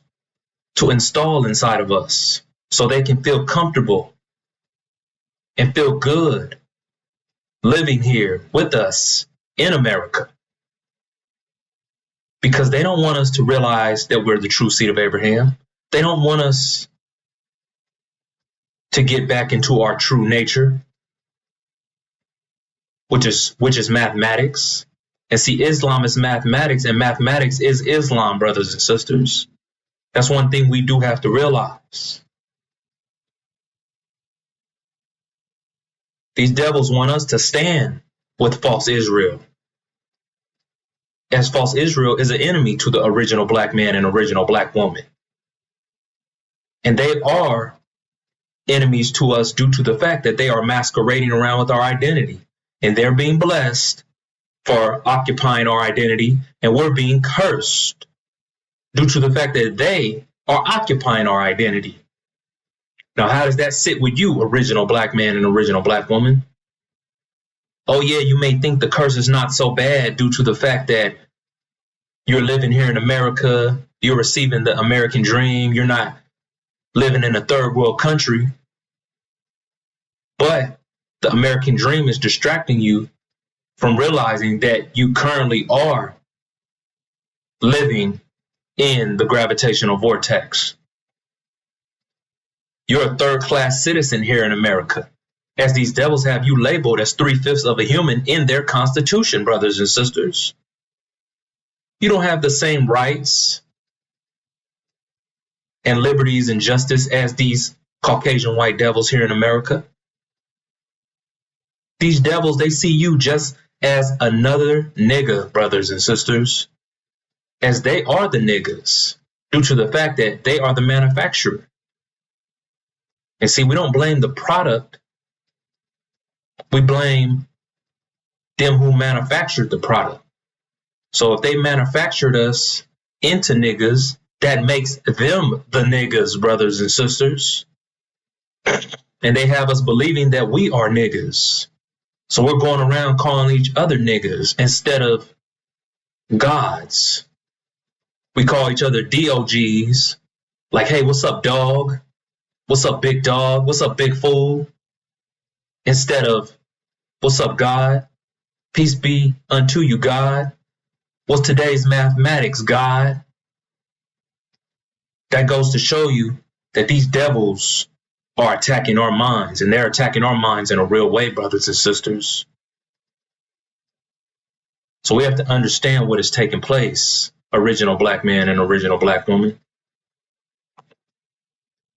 to install inside of us so they can feel comfortable and feel good living here with us in America. Because they don't want us to realize that we're the true seed of Abraham. They don't want us to get back into our true nature, which is mathematics. And see, Islam is mathematics, and mathematics is Islam, brothers and sisters. That's one thing we do have to realize. These devils want us to stand with false Israel, as false Israel is an enemy to the original black man and original black woman. And they are enemies to us due to the fact that they are masquerading around with our identity, and they're being blessed for occupying our identity, and we're being cursed due to the fact that they are occupying our identity. Now, how does that sit with you, original black man and original black woman? Oh yeah, you may think the curse is not so bad due to the fact that you're living here in America, you're receiving the American dream, you're not living in a third world country. But the American dream is distracting you from realizing that you currently are living in the gravitational vortex. You're a third-class citizen here in America, as these devils have you labeled as 3/5 of a human in their constitution, brothers and sisters. You don't have the same rights and liberties and justice as these Caucasian white devils here in America. These devils, they see you just as another nigga, brothers and sisters, as they are the niggas, due to the fact that they are the manufacturer. And see, we don't blame the product. We blame them who manufactured the product. So if they manufactured us into niggas, that makes them the niggas, brothers and sisters. And they have us believing that we are niggas. So we're going around calling each other niggas instead of gods. We call each other DOGs, like, hey, what's up, dog? What's up, big dog? What's up, big fool? Instead of, what's up, God? Peace be unto you, God. What's today's mathematics, God? That goes to show you that these devils are attacking our minds, and they're attacking our minds in a real way, brothers and sisters. So we have to understand what is taking place, original black man and original black woman.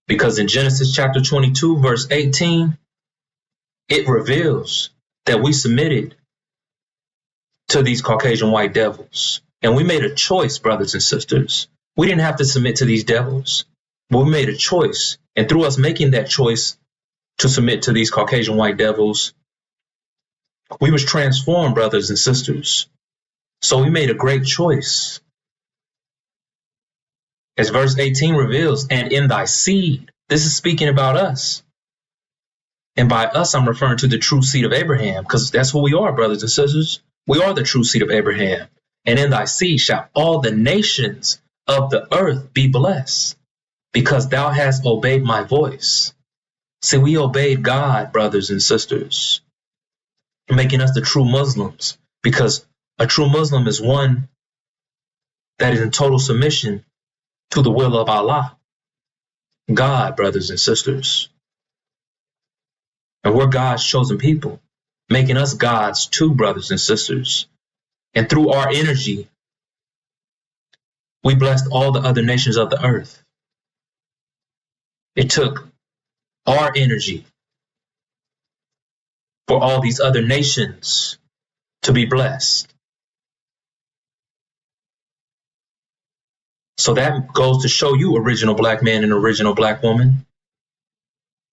Because in Genesis chapter 22, verse 18, it reveals that we submitted to these Caucasian white devils. And we made a choice, brothers and sisters. We didn't have to submit to these devils, but we made a choice. And through us making that choice to submit to these Caucasian white devils, we was transformed, brothers and sisters. So we made a great choice. As verse 18 reveals, and in thy seed, this is speaking about us. And by us, I'm referring to the true seed of Abraham, because that's who we are, brothers and sisters. We are the true seed of Abraham. And in thy seed shall all the nations of the earth be blessed, because thou hast obeyed my voice. See, we obeyed God, brothers and sisters, making us the true Muslims, because a true Muslim is one that is in total submission to the will of Allah, God, brothers and sisters. And we're God's chosen people, making us God's too, brothers and sisters. And through our energy, we blessed all the other nations of the earth. It took our energy for all these other nations to be blessed. So that goes to show you, original black man and original black woman,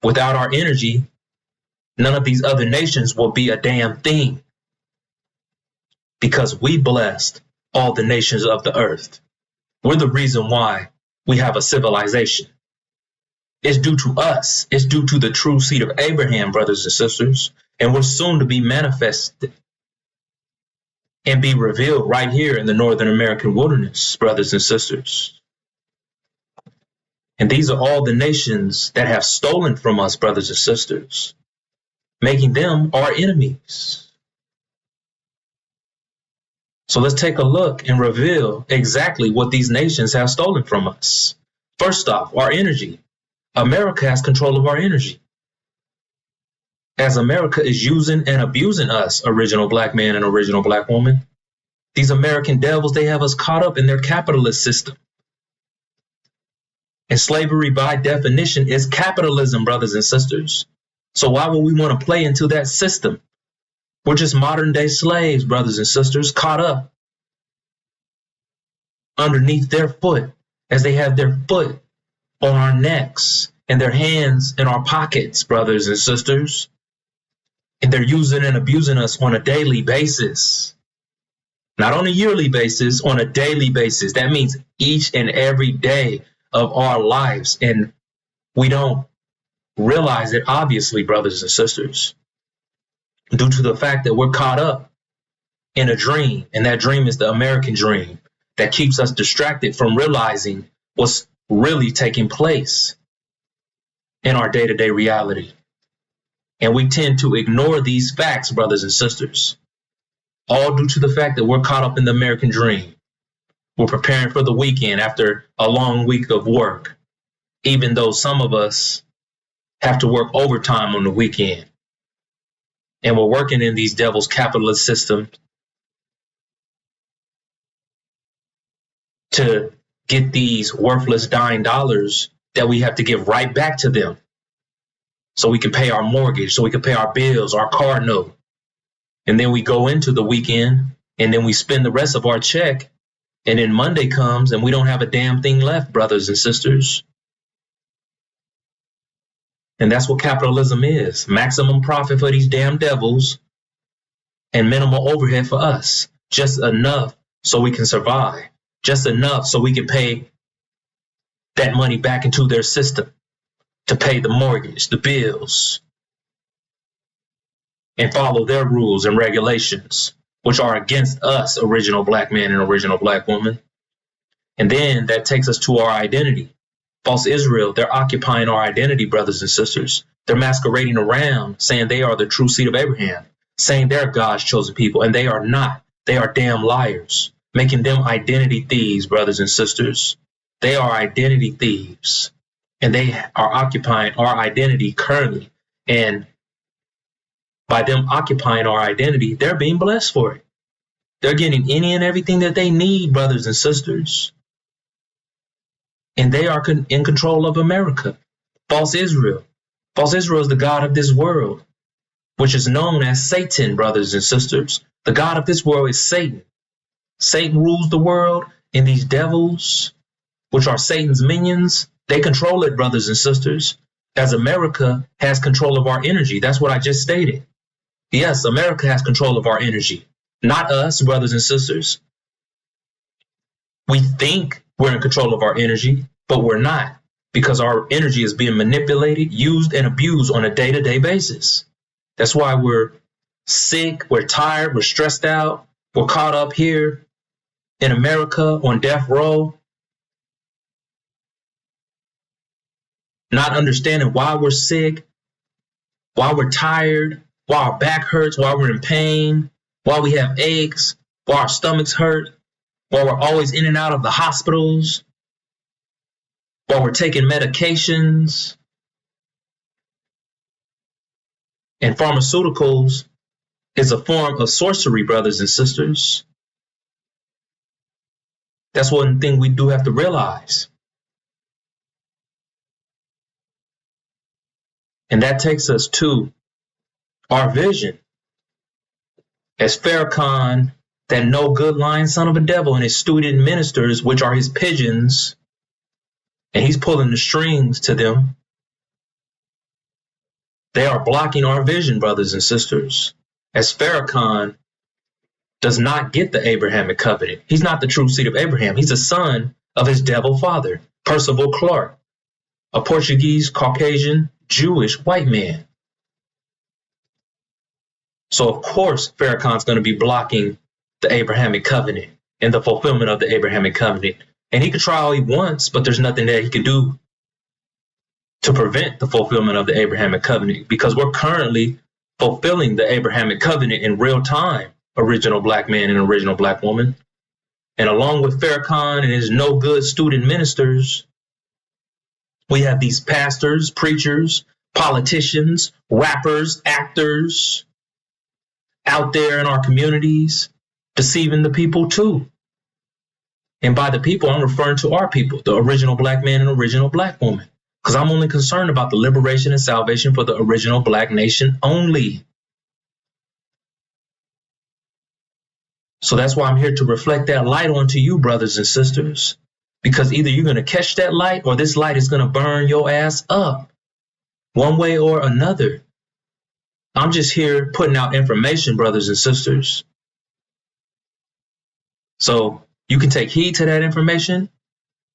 without our energy, none of these other nations will be a damn thing, because we blessed all the nations of the earth. We're the reason why we have a civilization. It's due to us. It's due to the true seed of Abraham, brothers and sisters. And we're soon to be manifested and be revealed right here in the Northern American wilderness, brothers and sisters. And these are all the nations that have stolen from us, brothers and sisters, making them our enemies. So let's take a look and reveal exactly what these nations have stolen from us. First off, our energy. America has control of our energy. As America is using and abusing us, original black man and original black woman, these American devils, they have us caught up in their capitalist system. And slavery, by definition, is capitalism, brothers and sisters. So why would we want to play into that system? We're just modern day slaves, brothers and sisters, caught up underneath their foot, as they have their foot on our necks and their hands in our pockets, brothers and sisters. And they're using and abusing us on a daily basis. Not on a yearly basis, on a daily basis. That means each and every day of our lives. And we don't realize it, obviously, brothers and sisters, due to the fact that we're caught up in a dream. And that dream is the American dream that keeps us distracted from realizing what's really taking place in our day-to-day reality. And we tend to ignore these facts, brothers and sisters, all due to the fact that we're caught up in the American dream. We're preparing for the weekend after a long week of work, even though some of us have to work overtime on the weekend. And we're working in these devil's capitalist systems to get these worthless dying dollars that we have to give right back to them, so we can pay our mortgage, so we can pay our bills, our car note. And then we go into the weekend and then we spend the rest of our check. And then Monday comes and we don't have a damn thing left, brothers and sisters. And that's what capitalism is. Maximum profit for these damn devils and minimal overhead for us. Just enough so we can survive. Just enough so we can pay that money back into their system to pay the mortgage, the bills, and follow their rules and regulations, which are against us, original black man and original black woman. And then that takes us to our identity. False Israel, they're occupying our identity, brothers and sisters. They're masquerading around, saying they are the true seed of Abraham, saying they're God's chosen people, and they are not. They are damn liars, making them identity thieves, brothers and sisters. They are identity thieves. And they are occupying our identity currently. And by them occupying our identity, they're being blessed for it. They're getting any and everything that they need, brothers and sisters. And they are in control of America. False Israel. False Israel is the God of this world, which is known as Satan, brothers and sisters. The God of this world is Satan. Satan rules the world, and these devils, which are Satan's minions, they control it, brothers and sisters, as America has control of our energy. That's what I just stated. Yes, America has control of our energy, not us, brothers and sisters. We think we're in control of our energy, but we're not, because our energy is being manipulated, used, and abused on a day-to-day basis. That's why we're sick, we're tired, we're stressed out, we're caught up here in America on death row, not understanding why we're sick, why we're tired, why our back hurts, why we're in pain, why we have aches, why our stomachs hurt, why we're always in and out of the hospitals, why we're taking medications and pharmaceuticals is a form of sorcery, brothers and sisters. That's one thing we do have to realize. And that takes us to our vision. As Farrakhan, that no good lying son of a devil, and his student ministers, which are his pigeons, and he's pulling the strings to them. They are blocking our vision, brothers and sisters. As Farrakhan does not get the Abrahamic covenant. He's not the true seed of Abraham. He's a son of his devil father, Percival Clark, a Portuguese, Caucasian, Jewish white man. So of course, Farrakhan's going to be blocking the Abrahamic covenant and the fulfillment of the Abrahamic covenant. And he can try all he wants, but there's nothing that he can do to prevent the fulfillment of the Abrahamic covenant, because we're currently fulfilling the Abrahamic covenant in real time, original black man and original black woman. And along with Farrakhan and his no good student ministers, we have these pastors, preachers, politicians, rappers, actors out there in our communities deceiving the people too. And by the people, I'm referring to our people, the original black man and original black woman, because I'm only concerned about the liberation and salvation for the original black nation only. So that's why I'm here to reflect that light onto you, brothers and sisters, because either you're going to catch that light or this light is going to burn your ass up one way or another. I'm just here putting out information, brothers and sisters. So you can take heed to that information,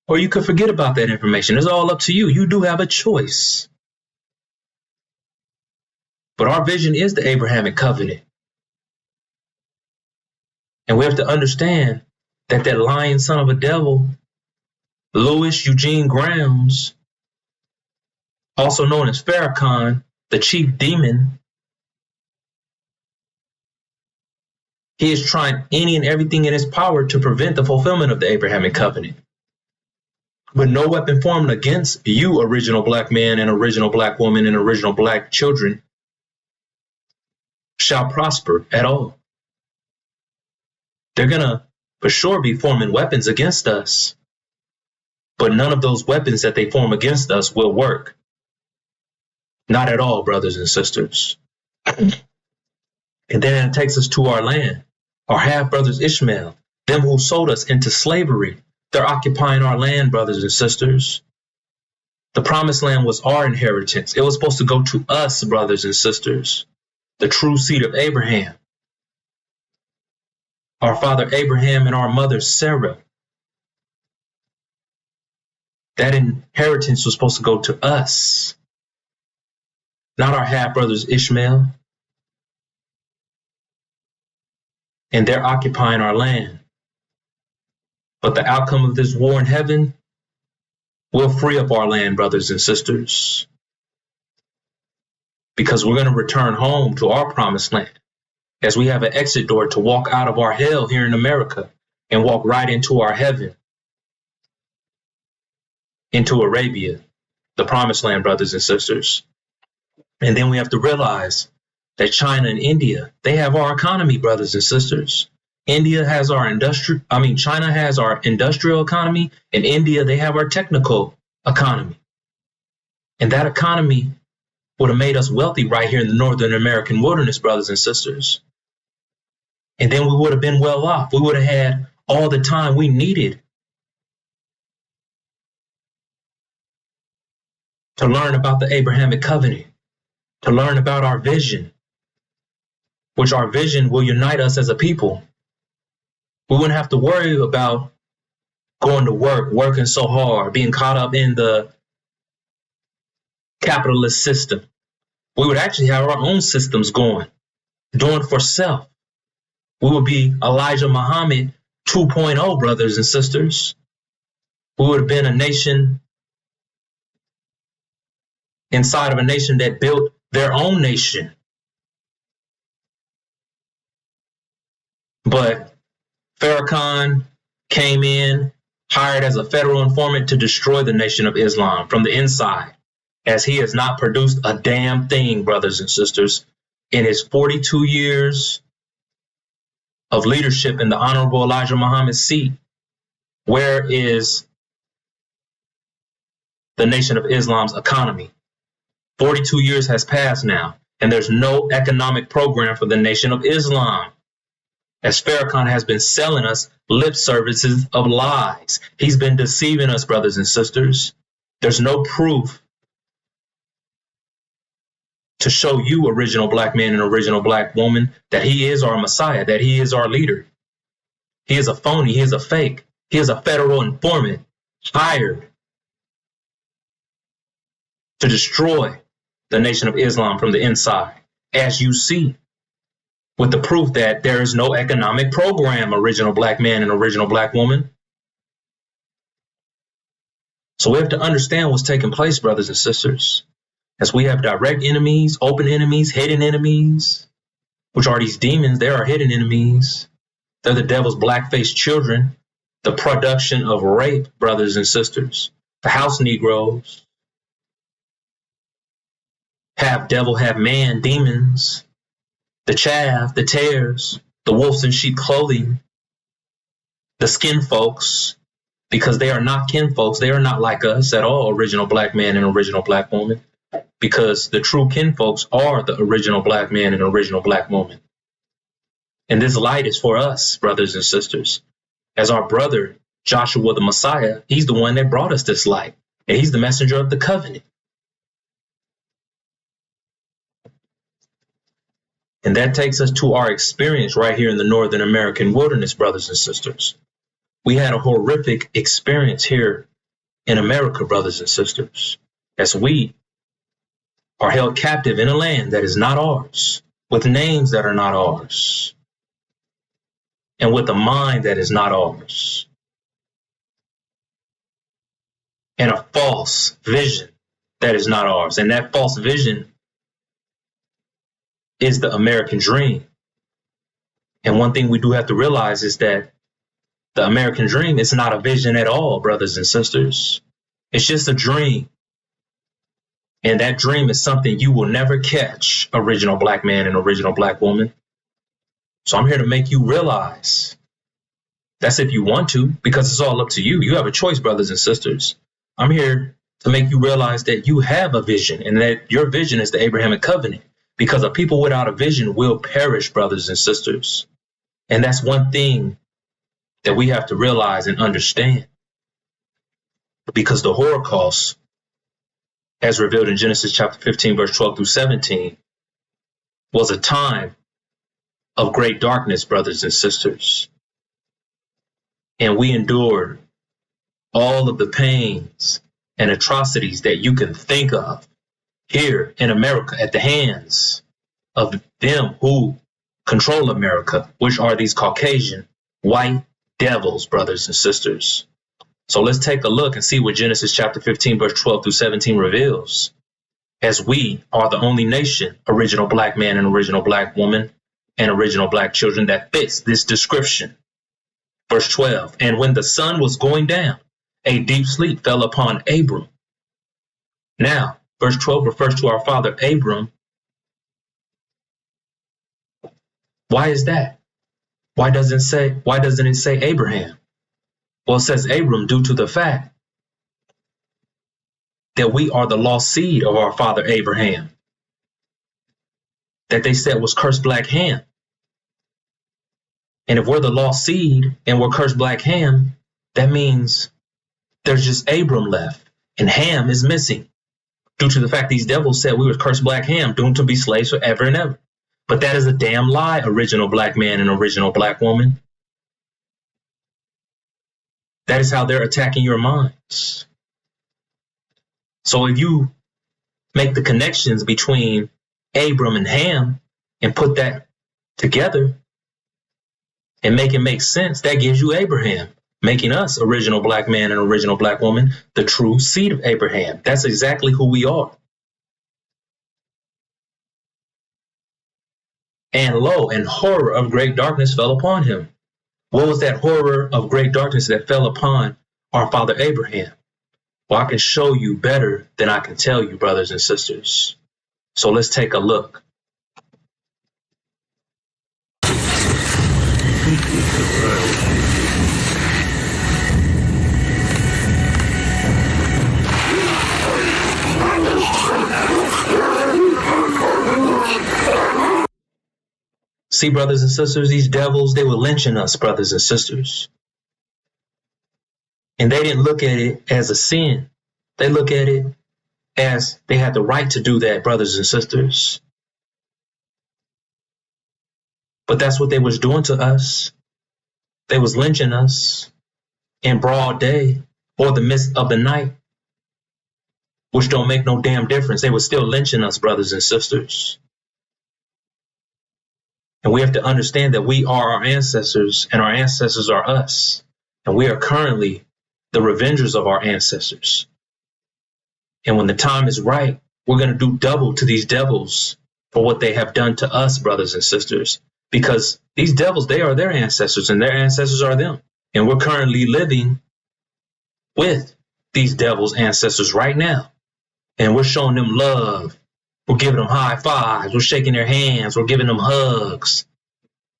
or you could forget about that information. It's all up to you. You do have a choice. But our vision is the Abrahamic covenant. And we have to understand that that lying son of a devil, Louis Eugene Grounds, also known as Farrakhan, the chief demon, he is trying any and everything in his power to prevent the fulfillment of the Abrahamic covenant. But no weapon formed against you, original black man and original black woman and original black children, shall prosper at all. They're going to for sure be forming weapons against us. But none of those weapons that they form against us will work. Not at all, brothers and sisters. And then it takes us to our land. Our half-brothers Ishmael, them who sold us into slavery. They're occupying our land, brothers and sisters. The promised land was our inheritance. It was supposed to go to us, brothers and sisters, the true seed of Abraham. Our father Abraham and our mother Sarah. That inheritance was supposed to go to us, not our half-brothers Ishmael. And they're occupying our land. But the outcome of this war in heaven will free up our land, brothers and sisters, because we're going to return home to our promised land, as we have an exit door to walk out of our hell here in America and walk right into our heaven, into Arabia, the promised land, brothers and sisters. And then we have to realize that China and India, they have our economy, brothers and sisters. China has our industrial economy, and India, they have our technical economy. And that economy would have made us wealthy right here in the Northern American wilderness, brothers and sisters. And then we would have been well off. We would have had all the time we needed to learn about the Abrahamic covenant, to learn about our vision, which our vision will unite us as a people. We wouldn't have to worry about going to work, working so hard, being caught up in the capitalist system. We would actually have our own systems going, doing for self. We would be Elijah Muhammad 2.0, brothers and sisters. We would have been a nation inside of a nation that built their own nation. But Farrakhan came in, hired as a federal informant to destroy the Nation of Islam from the inside, as he has not produced a damn thing, brothers and sisters, in his 42 years of leadership in the Honorable Elijah Muhammad's seat. Where is the Nation of Islam's economy? 42 years has passed now, and there's no economic program for the Nation of Islam, as Farrakhan has been selling us lip services of lies. He's been deceiving us, brothers and sisters. There's no proof to show you, original black man and original black woman, that he is our Messiah, that he is our leader. He is a phony. He is a fake. He is a federal informant hired to destroy the Nation of Islam from the inside, as you see, with the proof that there is no economic program, original black man and original black woman. So we have to understand what's taking place, brothers and sisters, as we have direct enemies, open enemies, hidden enemies, which are these demons. They are hidden enemies. They're the devil's black-faced children, the production of rape, brothers and sisters, the house Negroes, half devil, half man demons, the chaff, the tares, the wolves in sheep clothing, the skin folks, because they are not kin folks. They are not like us at all, original black man and original black woman, because the true kin folks are the original black man and original black woman. And this light is for us, brothers and sisters. As our brother, Joshua the Messiah, he's the one that brought us this light, and he's the messenger of the covenant. And that takes us to our experience right here in the Northern American wilderness, brothers and sisters. We had a horrific experience here in America, brothers and sisters, as we are held captive in a land that is not ours, with names that are not ours, and with a mind that is not ours, and a false vision that is not ours. And that false vision is the American dream. And one thing we do have to realize is that the American dream is not a vision at all, brothers and sisters. It's just a dream. And that dream is something you will never catch, original black man and original black woman. So I'm here to make you realize. That's if you want to, because it's all up to you. You have a choice, brothers and sisters. I'm here to make you realize that you have a vision, and that your vision is the Abrahamic covenant. Because a people without a vision will perish, brothers and sisters. And that's one thing that we have to realize and understand. Because the Holocaust, as revealed in Genesis chapter 15, verse 12 through 17, was a time of great darkness, brothers and sisters. And we endured all of the pains and atrocities that you can think of here in America at the hands of them who control America, which are these Caucasian white devils, brothers and sisters. So let's take a look and see what Genesis chapter 15, verse 12 through 17 reveals, as we are the only nation, original black man and original black woman and original black children, that fits this description. Verse 12, and when the sun was going down, a deep sleep fell upon Abram. Now, verse 12 refers to our father Abram. Why is that? Why doesn't it say Abraham? Well, it says Abram due to the fact that we are the lost seed of our father Abraham, that they said was cursed black Ham. And if we're the lost seed and we're cursed black Ham, that means there's just Abram left and Ham is missing due to the fact these devils said we were cursed black Ham, doomed to be slaves forever and ever. But that is a damn lie, original black man and original black woman. That is how they're attacking your minds. So if you make the connections between Abram and Ham and put that together and make it make sense, that gives you Abraham, making us original black man and original black woman, the true seed of Abraham. That's exactly who we are. And lo, and horror of great darkness fell upon him. What was that horror of great darkness that fell upon our father Abraham? Well, I can show you better than I can tell you, brothers and sisters. So let's take a look. See, brothers and sisters, these devils, they were lynching us, brothers and sisters. And they didn't look at it as a sin. They look at it as they had the right to do that, brothers and sisters. But that's what they was doing to us. They was lynching us in broad day or the midst of the night, which don't make no damn difference. They were still lynching us, brothers and sisters. And we have to understand that we are our ancestors and our ancestors are us. And we are currently the revengers of our ancestors. And when the time is right, we're going to do double to these devils for what they have done to us, brothers and sisters. Because these devils, they are their ancestors and their ancestors are them. And we're currently living with these devils' ancestors right now. And we're showing them love. We're giving them high fives. We're shaking their hands. We're giving them hugs,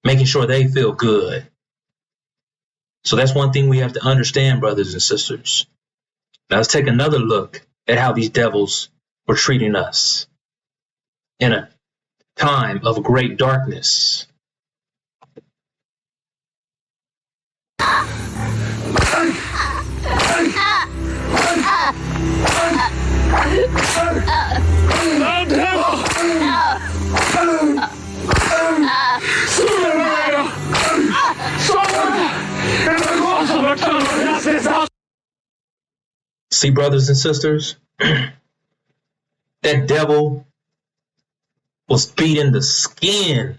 making sure they feel good. So that's one thing we have to understand, brothers and sisters. Now let's take another look at how these devils were treating us in a time of great darkness. See, brothers and sisters, that devil was beating the skin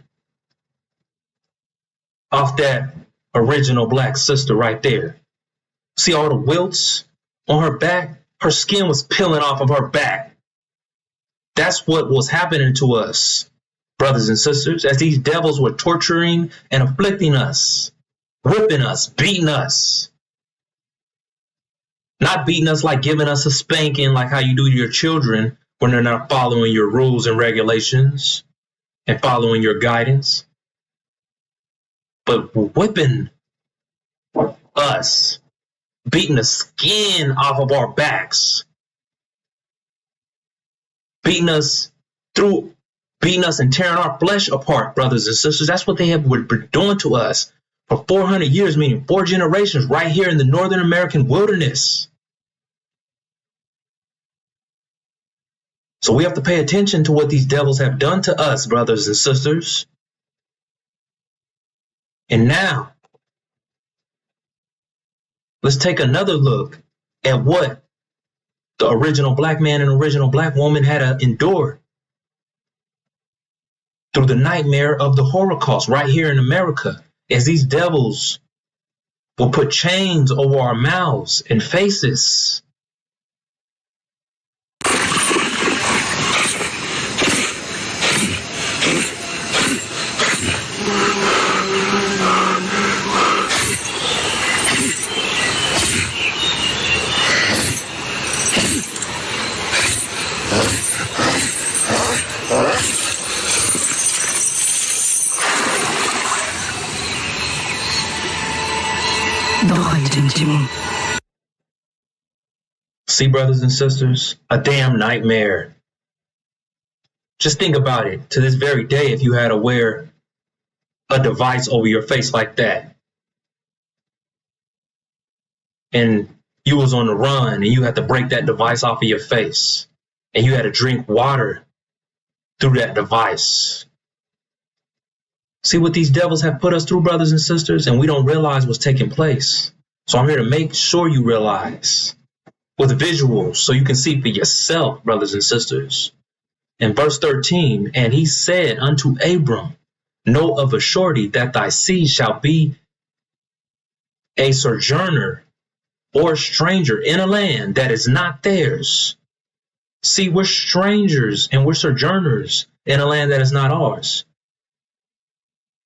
off that original black sister right there. See all the welts on her back? Her skin was peeling off of her back. That's what was happening to us, brothers and sisters, as these devils were torturing and afflicting us, whipping us, beating us. Not beating us like giving us a spanking like how you do to your children when they're not following your rules and regulations and following your guidance. But whipping us, beating the skin off of our backs, beating us and tearing our flesh apart, brothers and sisters. That's what they were doing to us for 400 years, meaning 4 generations right here in the Northern American wilderness. So we have to pay attention to what these devils have done to us, brothers and sisters. And now, let's take another look at what the original black man and original black woman had to endure through the nightmare of the Holocaust right here in America, as these devils will put chains over our mouths and faces. See, brothers and sisters, a damn nightmare. Just think about it. To this very day, if you had to wear a device over your face like that, and you was on the run and you had to break that device off of your face, and you had to drink water through that device. See what these devils have put us through, brothers and sisters, and we don't realize what's taking place. So I'm here to make sure you realize with visuals so you can see for yourself, brothers and sisters. In verse 13, and he said unto Abram, know of a surety that thy seed shall be a sojourner or stranger in a land that is not theirs. See, we're strangers and we're sojourners in a land that is not ours.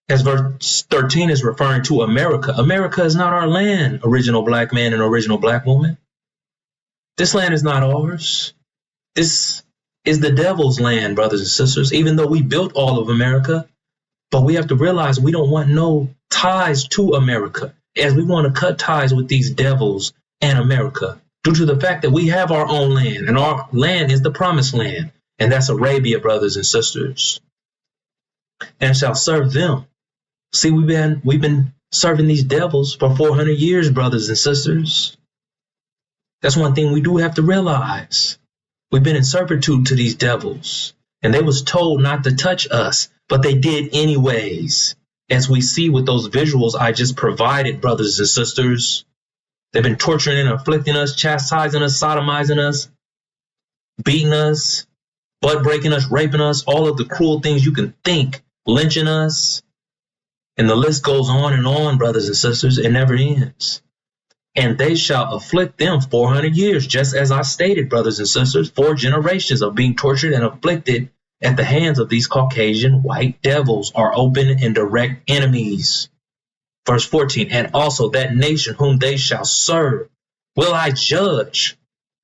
As verse 13 is referring to America. America is not our land, original black man and original black woman. This land is not ours. This is the devil's land, brothers and sisters, even though we built all of America. But we have to realize we don't want no ties to America, as we want to cut ties with these devils and America, due to the fact that we have our own land, and our land is the promised land, and that's Arabia, brothers and sisters, and shall serve them. See, we've been serving these devils for 400 years, brothers and sisters. That's one thing we do have to realize. We've been in servitude to these devils, and they was told not to touch us, but they did anyways. As we see with those visuals I just provided, brothers and sisters, they've been torturing and afflicting us, chastising us, sodomizing us, beating us, butt breaking us, raping us, all of the cruel things you can think, lynching us. And the list goes on, brothers and sisters. It never ends. And they shall afflict them 400 years, just as I stated, brothers and sisters, 4 generations of being tortured and afflicted at the hands of these Caucasian white devils, are open and direct enemies. Verse 14, and also that nation whom they shall serve will I judge.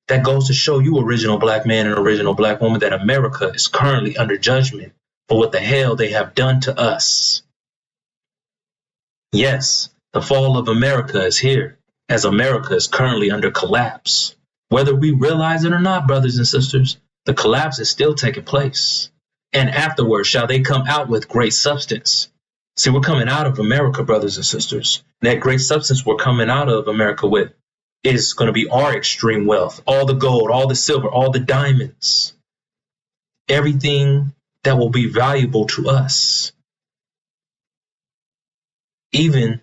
That goes to show you, original black man and original black woman, that America is currently under judgment for what the hell they have done to us. Yes, the fall of America is here, as America is currently under collapse. Whether we realize it or not, brothers and sisters, the collapse is still taking place. And afterwards shall they come out with great substance. See, we're coming out of America, brothers and sisters. And that great substance we're coming out of America with is going to be our extreme wealth. All the gold, all the silver, all the diamonds. Everything that will be valuable to us. Even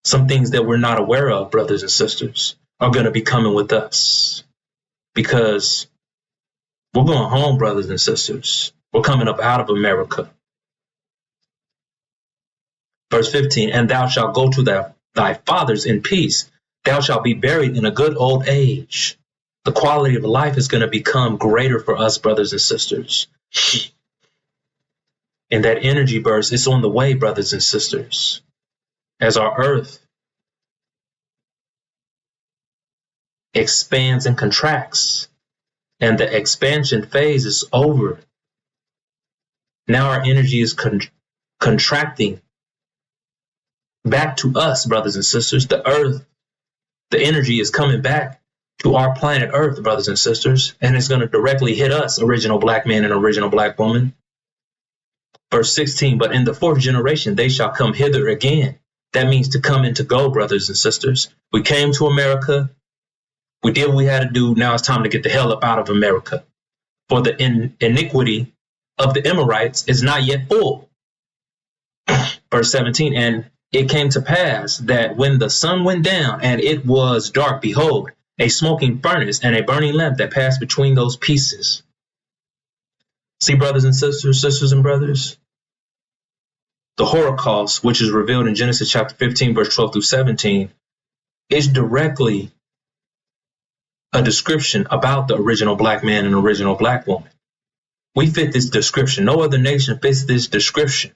some things that we're not aware of, brothers and sisters, are going to be coming with us, because we're going home, brothers and sisters. We're coming up out of America. Verse 15, and thou shalt go to thy fathers in peace. Thou shalt be buried in a good old age. The quality of life is going to become greater for us, brothers and sisters. And that energy burst is on the way, brothers and sisters. As our earth expands and contracts, and the expansion phase is over. Now our energy is contracting back to us, brothers and sisters. The earth, the energy is coming back to our planet Earth, brothers and sisters, and it's going to directly hit us, original black man and original black woman. Verse 16, but in the 4th generation they shall come hither again. That means to come and to go, brothers and sisters. We came to America. We did what we had to do. Now it's time to get the hell up out of America. For the iniquity of the Emorites is not yet full. Verse 17, and it came to pass that when the sun went down and it was dark, behold, a smoking furnace and a burning lamp that passed between those pieces. See, brothers and sisters, sisters and brothers, the Holocaust, which is revealed in Genesis chapter 15, verse 12 through 17, is directly a description about the original black man and original black woman. We fit this description. No other nation fits this description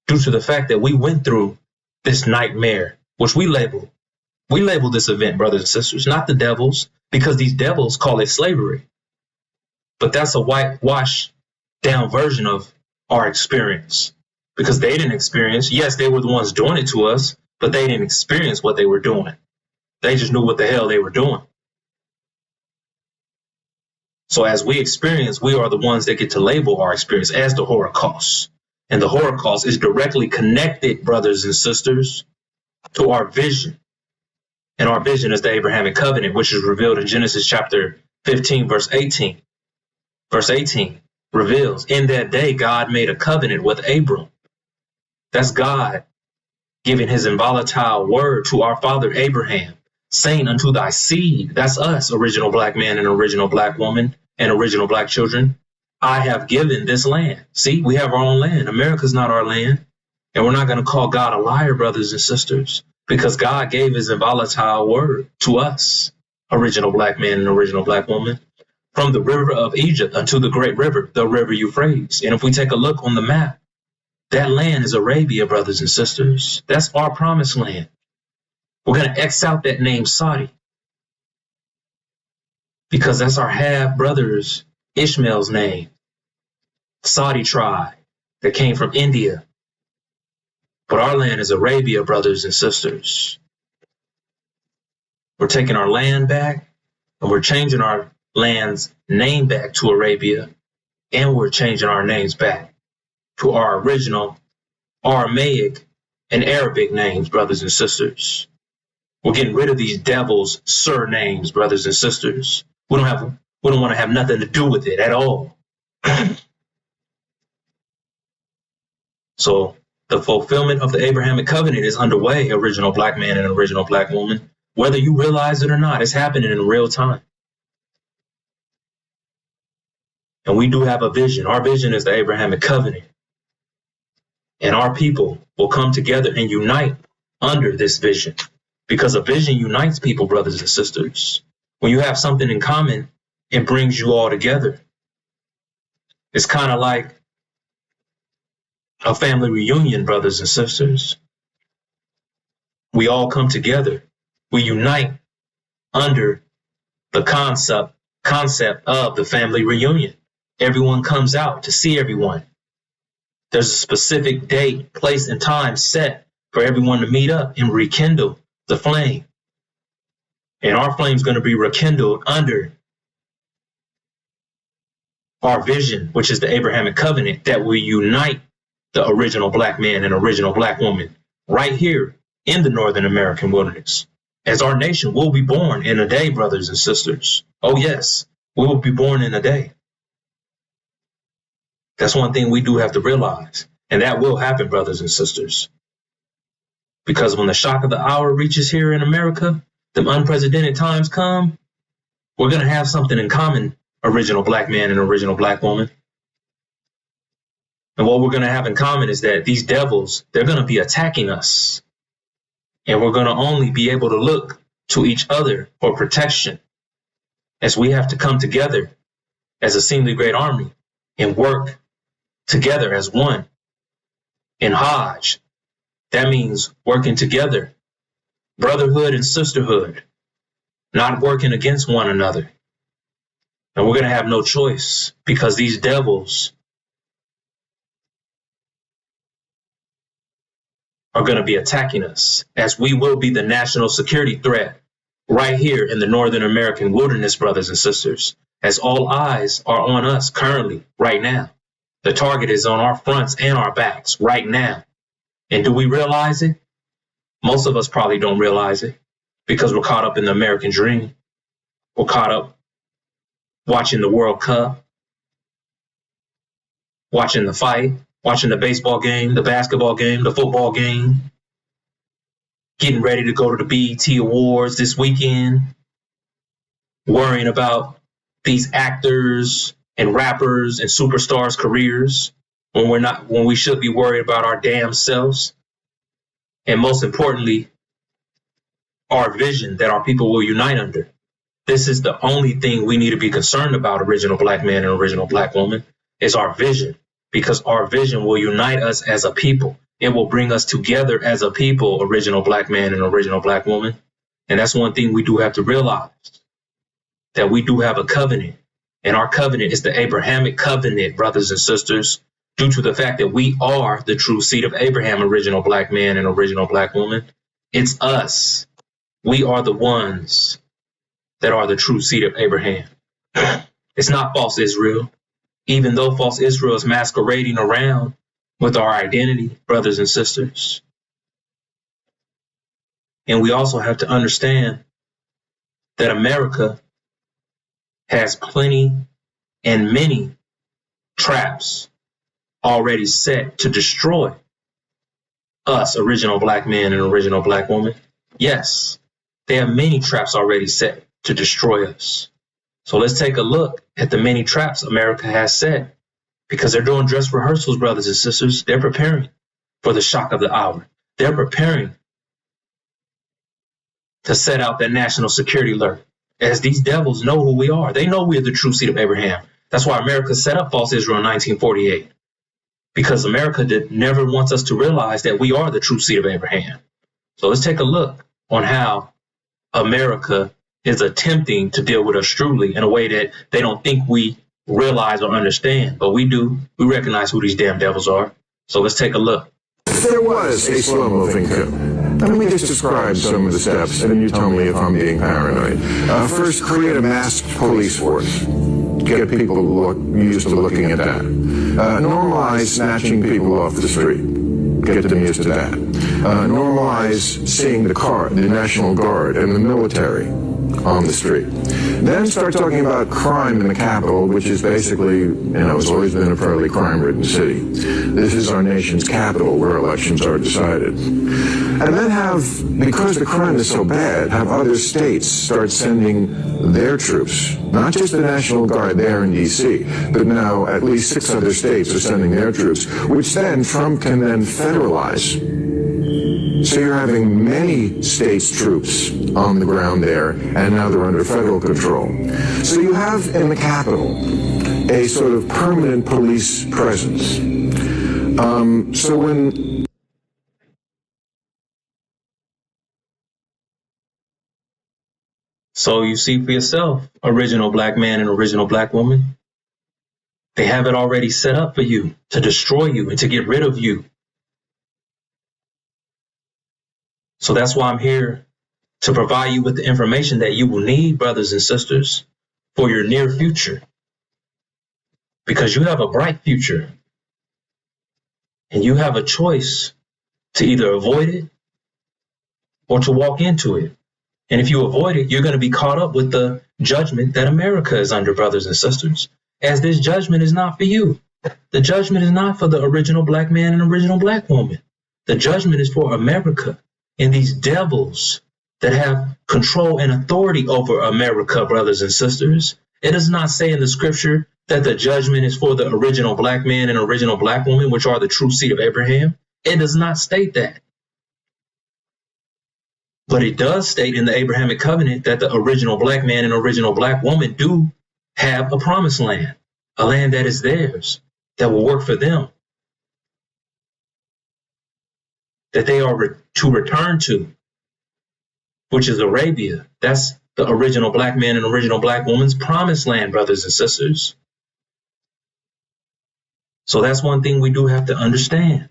due to the fact that we went through this nightmare, which we label this event, brothers and sisters, not the devils, because these devils call it slavery. But that's a whitewashed down version of our experience. because they didn't experience. Yes, they were the ones doing it to us, but they didn't experience what they were doing. They just knew what the hell they were doing. So as we experience, we are the ones that get to label our experience as the Holocaust. And the Holocaust is directly connected, brothers and sisters, to our vision. And our vision is the Abrahamic covenant, which is revealed in Genesis chapter 15, verse 18. Verse 18 reveals, in that day, God made a covenant with Abram. That's God giving his involatile word to our father Abraham, saying unto thy seed, that's us, original black man and original black woman and original black children, I have given this land. See, we have our own land. America's not our land. And we're not going to call God a liar, brothers and sisters, because God gave his involatile word to us, original black man and original black woman, from the river of Egypt unto the great river, the river Euphrates. And if we take a look on the map, that land is Arabia, brothers and sisters. That's our promised land. We're going to X out that name Saudi, because that's our half brother's Ishmael's name, Saudi tribe that came from India. But our land is Arabia, brothers and sisters. We're taking our land back, and we're changing our land's name back to Arabia, and we're changing our names back to our original Aramaic and Arabic names, brothers and sisters. We're getting rid of these devils' surnames, brothers and sisters. We don't want to have nothing to do with it at all. So the fulfillment of the Abrahamic covenant is underway, original black man and original black woman. Whether you realize it or not, it's happening in real time. And we do have a vision. Our vision is the Abrahamic covenant. And our people will come together and unite under this vision. Because a vision unites people, brothers and sisters. When you have something in common, it brings you all together. It's kind of like a family reunion, brothers and sisters. We all come together. We unite under the concept of the family reunion. Everyone comes out to see everyone. There's a specific date, place, and time set for everyone to meet up and rekindle the flame. And our flame is going to be rekindled under our vision, which is the Abrahamic covenant, that will unite the original black man and original black woman right here in the Northern American wilderness. As our nation will be born in a day, brothers and sisters. Oh yes, we will be born in a day. That's one thing we do have to realize. And that will happen, brothers and sisters. Because when the shock of the hour reaches here in America, them unprecedented times come, we're going to have something in common, original black man and original black woman. And what we're going to have in common is that these devils, they're going to be attacking us. And we're going to only be able to look to each other for protection, as we have to come together as a seemingly great army and work together as one. In Hajj, that means working together, brotherhood and sisterhood, not working against one another. And we're going to have no choice, because these devils are going to be attacking us, as we will be the national security threat right here in the Northern American wilderness, brothers and sisters, as all eyes are on us currently, right now. The target is on our fronts and our backs right now. And do we realize it? Most of us probably don't realize it, because we're caught up in the American dream. We're caught up watching the World Cup, watching the fight, watching the baseball game, the basketball game, the football game, getting ready to go to the BET Awards this weekend, worrying about these actors and rappers and superstars' careers when we should be worried about our damn selves. And most importantly, our vision that our people will unite under. This is the only thing we need to be concerned about, original black man and original black woman, is our vision. Because our vision will unite us as a people. It will bring us together as a people, original black man and original black woman. And that's one thing we do have to realize, that we do have a covenant. And our covenant is the Abrahamic covenant, brothers and sisters. due to the fact that we are the true seed of Abraham, original black man and original black woman. It's us. We are the ones that are the true seed of Abraham. It's not false Israel. Even though false Israel is masquerading around with our identity, brothers and sisters. And we also have to understand that America has plenty and many traps already set to destroy us, original black man and original black woman. Yes, they have many traps already set to destroy us. So let's take a look at the many traps America has set, because they're doing dress rehearsals, brothers and sisters. They're preparing for the shock of the hour. They're preparing to set out that national security alert, as these devils know who we are. They know we're the true seed of Abraham. That's why America set up false Israel in 1948, because America never wants us to realize that we are the true seed of Abraham. So let's take a look on how America is attempting to deal with us truly in a way that they don't think we realize or understand, but we do. We recognize who these damn devils are. So let's take a look. There was a slow-moving coup. Let me just describe some of the steps, and you tell me if I'm being paranoid. First, create a masked police force. Get people used to looking at that. Normalize snatching people off the street. Get them used to that. Normalize seeing the National Guard and the military on the street. Then start talking about crime in the capital, which is basically, it's always been a fairly crime-ridden city. This is our nation's capital where elections are decided. And then because the crime is so bad, have other states start sending their troops, not just the National Guard there in D.C., but now at least 6 other states are sending their troops, which then Trump can then federalize. So you're having many states' troops on the ground there, and now they're under federal control. So you have in the Capitol a sort of permanent police presence. So you see for yourself, original black man and original black woman, they have it already set up for you to destroy you and to get rid of you. So that's why I'm here to provide you with the information that you will need, brothers and sisters, for your near future. Because you have a bright future. And you have a choice to either avoid it or to walk into it. And if you avoid it, you're going to be caught up with the judgment that America is under, brothers and sisters. As this judgment is not for you. The judgment is not for the original black man and original black woman. The judgment is for America. And these devils that have control and authority over America, brothers and sisters. It does not say in the scripture that the judgment is for the original black man and original black woman, which are the true seed of Abraham. It does not state that. But it does state in the Abrahamic covenant that the original black man and original black woman do have a promised land, a land that is theirs, that will work for them, that they are to return to, which is Arabia. That's the original black man and original black woman's promised land, brothers and sisters. So that's one thing we do have to understand.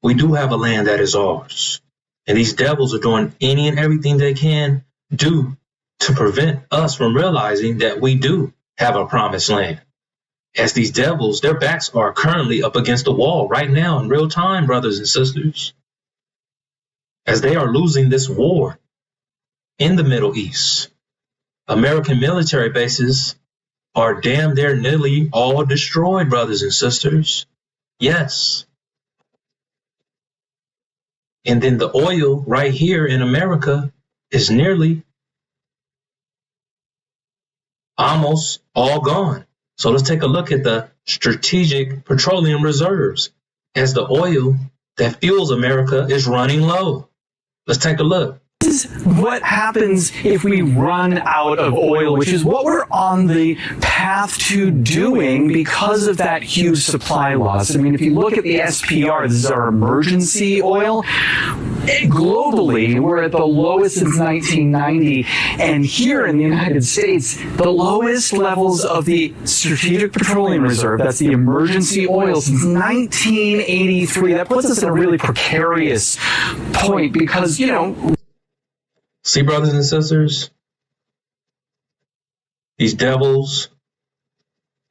We do have a land that is ours. And these devils are doing any and everything they can do to prevent us from realizing that we do have a promised land. As these devils, their backs are currently up against the wall right now in real time, brothers and sisters. As they are losing this war in the Middle East. American military bases are damn near nearly all destroyed, brothers and sisters. Yes. And then the oil right here in America is nearly almost all gone. So let's take a look at the strategic petroleum reserves as the oil that fuels America is running low. Let's take a look. is what happens if we run out of oil, which is what we're on the path to doing because of that huge supply loss. I mean, if you look at the SPR, this is our emergency oil. Globally, we're at the lowest since 1990, and here in the United States, the lowest levels of the Strategic Petroleum Reserve, that's the emergency oil, since 1983. That puts us in a really precarious point because, you know... See, brothers and sisters, these devils,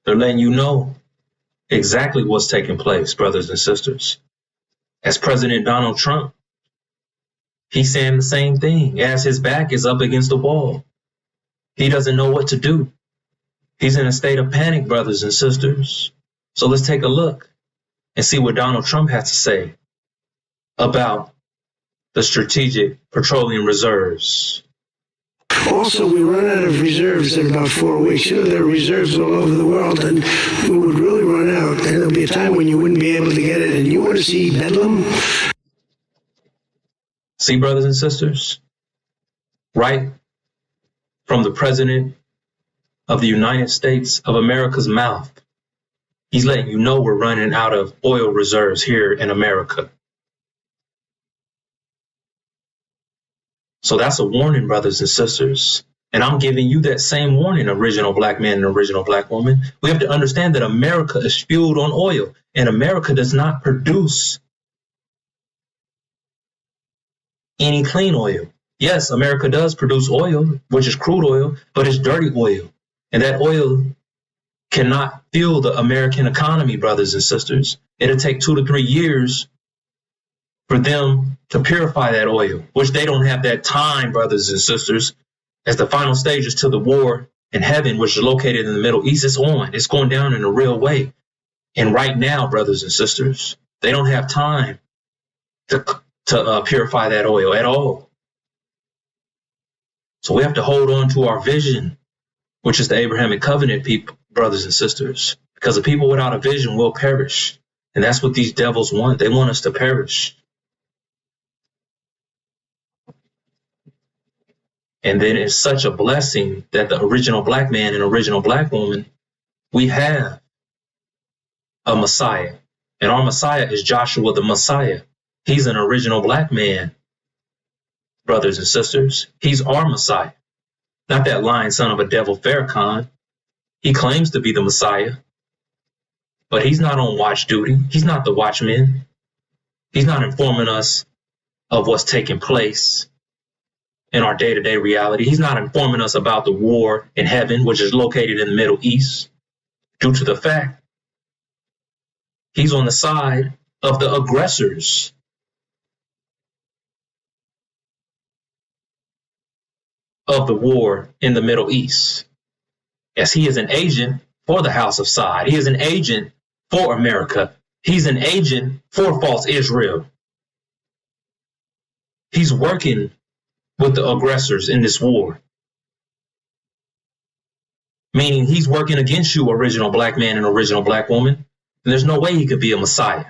they're letting you know exactly what's taking place, brothers and sisters. As President Donald Trump, he's saying the same thing as his back is up against the wall. He doesn't know what to do. He's in a state of panic, brothers and sisters. So let's take a look and see what Donald Trump has to say about the Strategic Petroleum Reserves. Also, we run out of reserves in about 4 weeks. You know, there are reserves all over the world, and we would really run out. And there'll be a time when you wouldn't be able to get it. And you want to see bedlam? See, brothers and sisters, right from the President of the United States of America's mouth, he's letting you know we're running out of oil reserves here in America. So that's a warning, brothers and sisters. And I'm giving you that same warning, original black man and original black woman. We have to understand that America is fueled on oil, and America does not produce any clean oil. Yes, America does produce oil, which is crude oil, but it's dirty oil. And that oil cannot fuel the American economy, brothers and sisters. It'll take 2 to 3 years for them to purify that oil, which they don't have that time, brothers and sisters, as the final stages to the war in heaven, which is located in the Middle East. It's on. It's going down in a real way. And right now, brothers and sisters, they don't have time to purify that oil at all. So we have to hold on to our vision, which is the Abrahamic covenant, people, brothers and sisters, because the people without a vision will perish. And that's what these devils want. They want us to perish. And then it's such a blessing that the original black man and original black woman, we have a Messiah. And our Messiah is Joshua the Messiah. He's an original black man, brothers and sisters. He's our Messiah. Not that lying son of a devil, FARRONKHAN. He claims to be the Messiah, but he's not on watch duty. He's not the watchman. He's not informing us of what's taking place in our day-to-day reality. He's not informing us about the war in heaven, which is located in the Middle East, due to the fact he's on the side of the aggressors. Of the war in the Middle East. Yes, he is an agent for the house of Saud. He is an agent for America. He's an agent for false Israel. He's working with the aggressors in this war. Meaning he's working against you, original black man and original black woman. And there's no way he could be a Messiah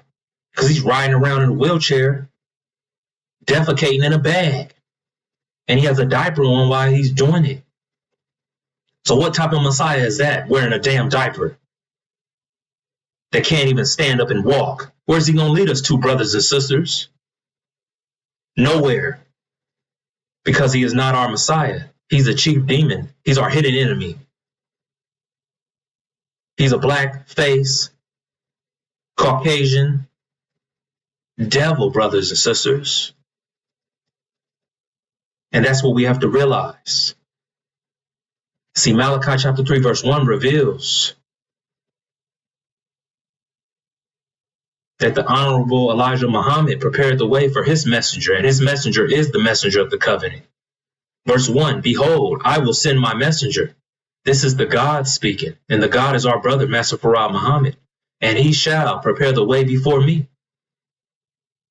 because he's riding around in a wheelchair, defecating in a bag. And he has a diaper on while he's doing it. So what type of Messiah is that, wearing a damn diaper? That can't even stand up and walk. Where's he going to lead us to, brothers and sisters? Nowhere. Because he is not our Messiah. He's a chief demon. He's our hidden enemy. He's a black face, Caucasian devil, brothers and sisters. And that's what we have to realize. See, Malachi chapter 3, verse 1 reveals that the Honorable Elijah Muhammad prepared the way for his messenger, and his messenger is the messenger of the covenant. Verse 1, behold, I will send my messenger. This is the God speaking, and the God is our brother, Master Farad Muhammad, and he shall prepare the way before me.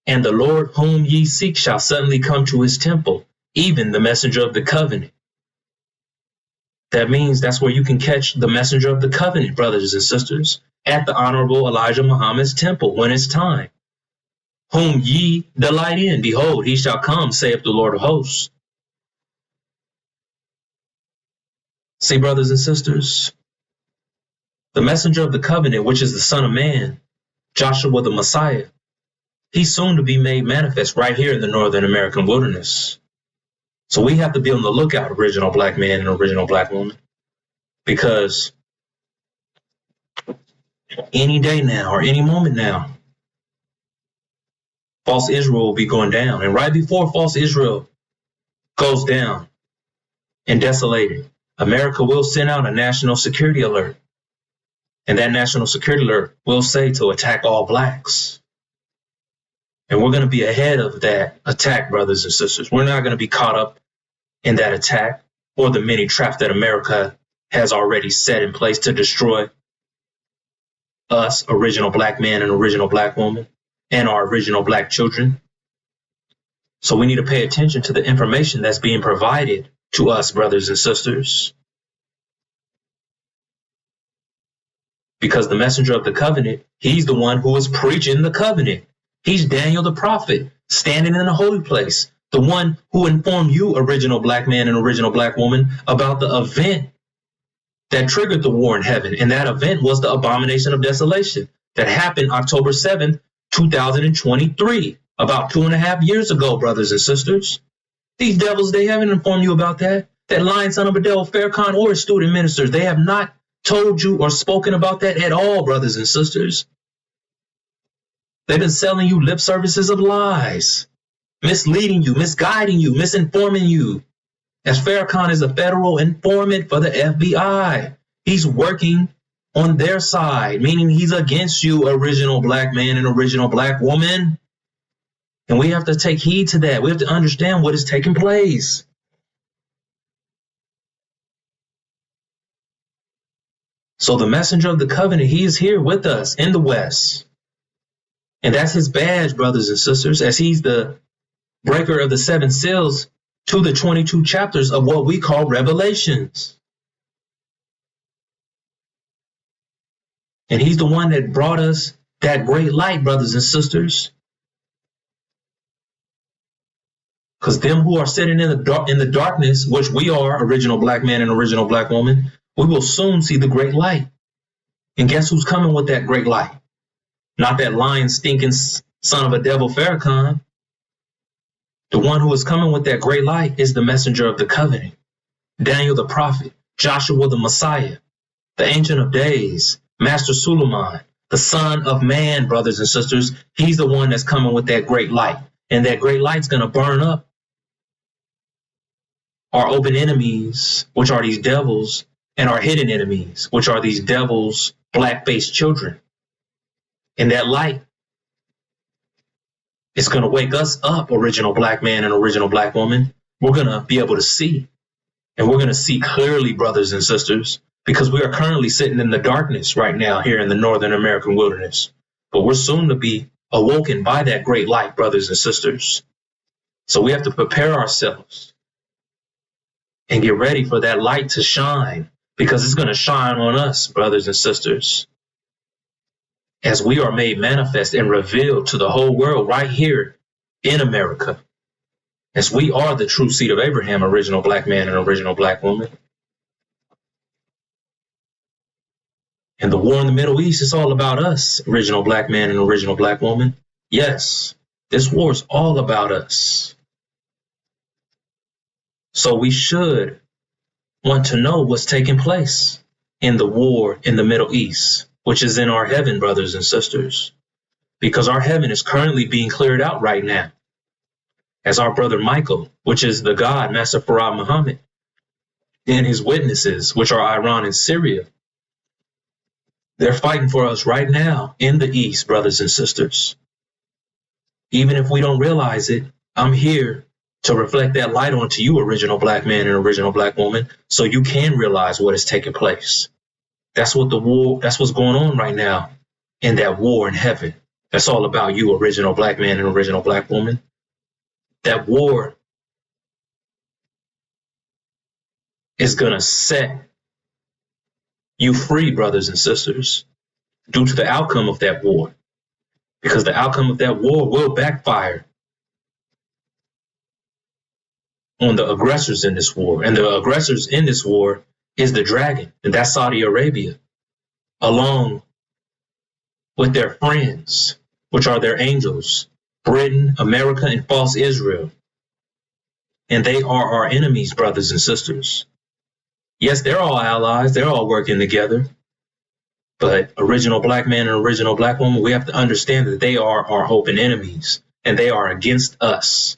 And the Lord whom ye seek shall suddenly come to his temple, even the messenger of the covenant. That means that's where you can catch the messenger of the covenant, brothers and sisters, at the Honorable Elijah Muhammad's temple when it's time. Whom ye delight in, behold, he shall come, saith the Lord of hosts. See, brothers and sisters, the messenger of the covenant, which is the Son of Man, Joshua the Messiah, he's soon to be made manifest right here in the Northern American wilderness. So we have to be on the lookout, original black man and original black woman, because any day now or any moment now, false Israel will be going down. And right before false Israel goes down and desolated, America will send out a national security alert. And that national security alert will say to attack all blacks. And we're going to be ahead of that attack, brothers and sisters. We're not going to be caught up in that attack or the many traps that America has already set in place to destroy us, original black man and original black woman, and our original black children. So we need to pay attention to the information that's being provided to us, brothers and sisters. Because the messenger of the covenant, he's the one who is preaching the covenant. He's Daniel the prophet, standing in the holy place, the one who informed you, original black man and original black woman, about the event that triggered the war in heaven. And that event was the abomination of desolation that happened October 7th, 2023, about 2.5 years ago, brothers and sisters. These devils, they haven't informed you about that. That lying son of a devil, Farrakhan, or his student ministers, they have not told you or spoken about that at all, brothers and sisters. They've been selling you lip services of lies, misleading you, misguiding you, misinforming you. As Farrakhan is a federal informant for the FBI. He's working on their side, meaning he's against you, original black man and original black woman. And we have to take heed to that. We have to understand what is taking place. So the messenger of the covenant, he is here with us in the West. And that's his badge, brothers and sisters, as he's the breaker of the 7 seals to the 22 chapters of what we call Revelations. And he's the one that brought us that great light, brothers and sisters. Because them who are sitting in the darkness, which we are, original black man and original black woman, we will soon see the great light. And guess who's coming with that great light? Not that lying, stinking son of a devil, Farrakhan. The one who is coming with that great light is the messenger of the covenant, Daniel the prophet, Joshua the Messiah, the Ancient of Days, Master Suleiman, the Son of Man, brothers and sisters. He's the one that's coming with that great light. And that great light's going to burn up our open enemies, which are these devils, and our hidden enemies, which are these devils' black-faced children. And that light is going to wake us up, original black man and original black woman. We're going to be able to see. And we're going to see clearly, brothers and sisters, because we are currently sitting in the darkness right now here in the Northern American wilderness. But we're soon to be awoken by that great light, brothers and sisters. So we have to prepare ourselves and get ready for that light to shine, because it's going to shine on us, brothers and sisters, as we are made manifest and revealed to the whole world right here in America, as we are the true seed of Abraham, original black man and original black woman. And the war in the Middle East is all about us, original black man and original black woman. Yes, this war is all about us. So we should want to know what's taking place in the war in the Middle East, which is in our heaven, brothers and sisters, because our heaven is currently being cleared out right now. As our brother Michael, which is the God, Master Farad Muhammad, and his witnesses, which are Iran and Syria, they're fighting for us right now in the East, brothers and sisters. Even if we don't realize it, I'm here to reflect that light onto you, original black man and original black woman, so you can realize what is taking place. That's what the war, that's what's going on right now in that war in heaven. That's all about you, original black man and original black woman. That war is going to set you free, brothers and sisters, due to the outcome of that war. Because the outcome of that war will backfire on the aggressors in this war. And the aggressors in this war is the dragon, and that's Saudi Arabia, along with their friends, which are their angels, Britain, America, and false Israel. And they are our enemies, brothers and sisters. Yes, they're all allies. They're all working together. But original black man and original black woman, we have to understand that they are our open enemies, and they are against us.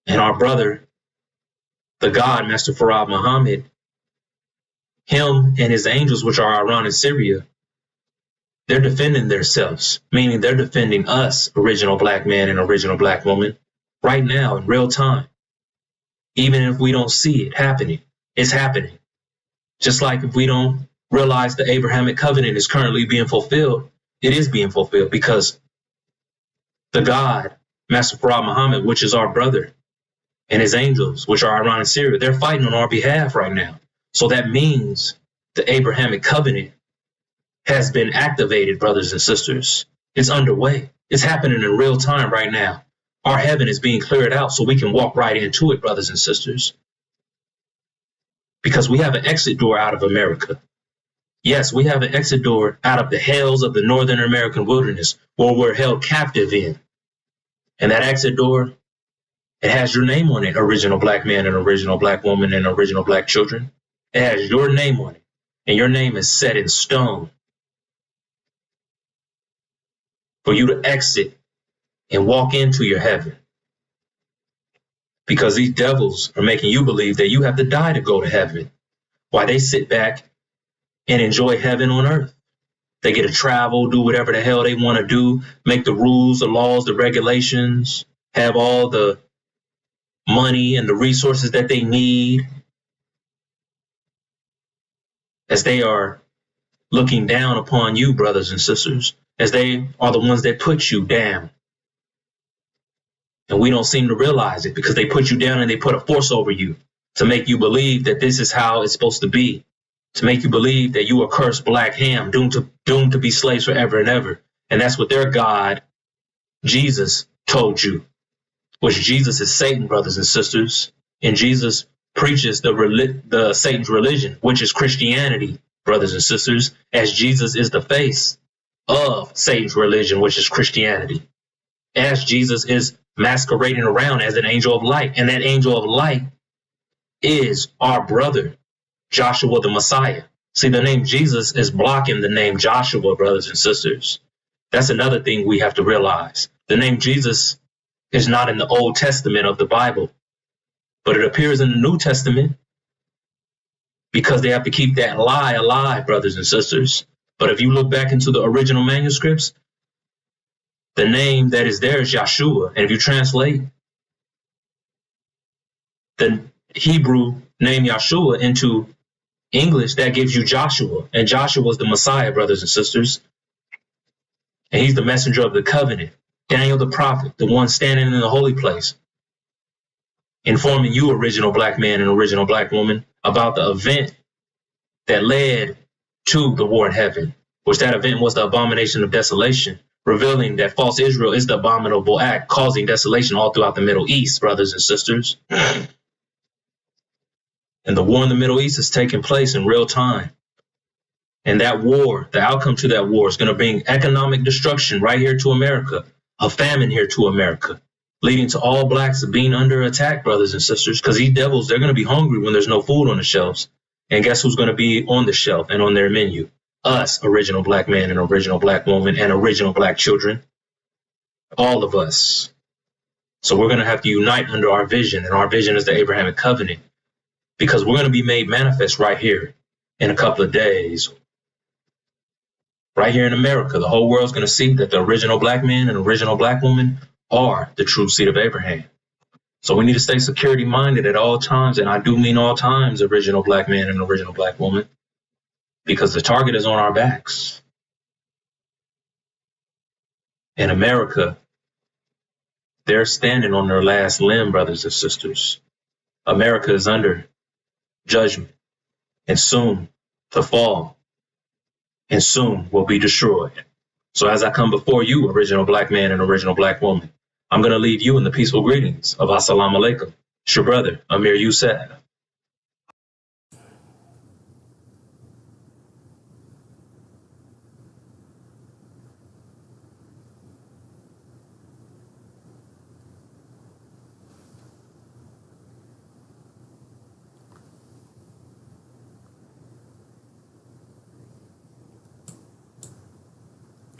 And our brother, the God, Master Farad Muhammad, him and his angels, which are Iran and Syria, they're defending themselves, meaning they're defending us, original black man and original black woman, right now in real time. Even if we don't see it happening, it's happening. Just like if we don't realize the Abrahamic covenant is currently being fulfilled, it is being fulfilled because the God, Master Farad Muhammad, which is our brother, and his angels, which are Iran and Syria, they're fighting on our behalf right now. So that means the Abrahamic covenant has been activated, brothers and sisters. It's underway. It's happening in real time right now. Our heaven is being cleared out so we can walk right into it, brothers and sisters. Because we have an exit door out of America. Yes, we have an exit door out of the hells of the Northern American wilderness where we're held captive in. And that exit door, it has your name on it, original black man and original black woman and original black children. It has your name on it. And your name is set in stone for you to exit and walk into your heaven. Because these devils are making you believe that you have to die to go to heaven, while they sit back and enjoy heaven on earth. They get to travel, do whatever the hell they want to do, make the rules, the laws, the regulations, have all the money and the resources that they need, as they are looking down upon you, brothers and sisters, as they are the ones that put you down. And we don't seem to realize it because they put you down and they put a force over you to make you believe that this is how it's supposed to be, to make you believe that you are cursed black ham, doomed to be slaves forever and ever. And that's what their God, Jesus, told you, which Jesus is Satan, brothers and sisters. And Jesus preaches the Satan's religion, which is Christianity, brothers and sisters, as Jesus is the face of Satan's religion, which is Christianity. As Jesus is masquerading around as an angel of light. And that angel of light is our brother, Joshua the Messiah. See, the name Jesus is blocking the name Joshua, brothers and sisters. That's another thing we have to realize. The name Jesus is not in the Old Testament of the Bible, but it appears in the New Testament because they have to keep that lie alive, brothers and sisters. But if you look back into the original manuscripts, the name that is there is Yahshua. And if you translate the Hebrew name Yahshua into English, that gives you Joshua. And Joshua is the Messiah, brothers and sisters. And he's the messenger of the covenant. Daniel the prophet, the one standing in the holy place, informing you, original black man and original black woman, about the event that led to the war in heaven, which that event was the abomination of desolation, revealing that false Israel is the abominable act, causing desolation all throughout the Middle East, brothers and sisters. And the war in the Middle East is taking place in real time. And that war, the outcome to that war is going to bring economic destruction right here to America, a famine here to America, leading to all blacks being under attack, brothers and sisters, because these devils, they're going to be hungry when there's no food on the shelves. And guess who's going to be on the shelf and on their menu? Us, original black man and original black woman and original black children, all of us. So we're going to have to unite under our vision, and our vision is the Abrahamic covenant, because we're going to be made manifest right here in a couple of days. Right here in America, the whole world's going to see that the original black man and original black woman are the true seed of Abraham. So we need to stay security minded at all times, and I do mean all times, original black man and original black woman, because the target is on our backs. In America, they're standing on their last limb, brothers and sisters. America is under judgment and soon to fall and soon will be destroyed. So as I come before you, original black man and original black woman, I'm going to leave you in the peaceful greetings of Assalamu Alaikum. It's your brother, Amir Youssef.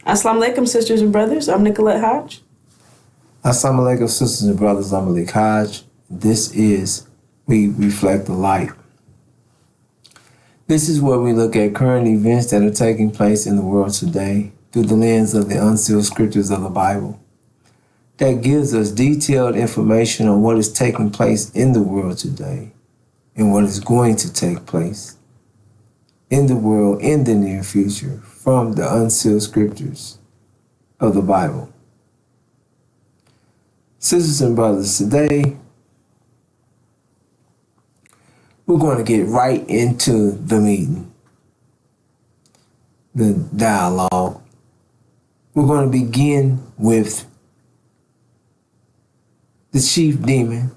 Assalamu alaikum, sisters and brothers. I'm Nicolette Hodge. Assalamu alaikum, sisters and brothers. I'm Malik Hodge. This is We Reflect the Light. This is where we look at current events that are taking place in the world today through the lens of the unsealed scriptures of the Bible. That gives us detailed information on what is taking place in the world today and what is going to take place in the world in the near future from the unsealed scriptures of the Bible. Sisters and brothers, today we're going to get right into the meeting, the dialogue. We're going to begin with the chief demon,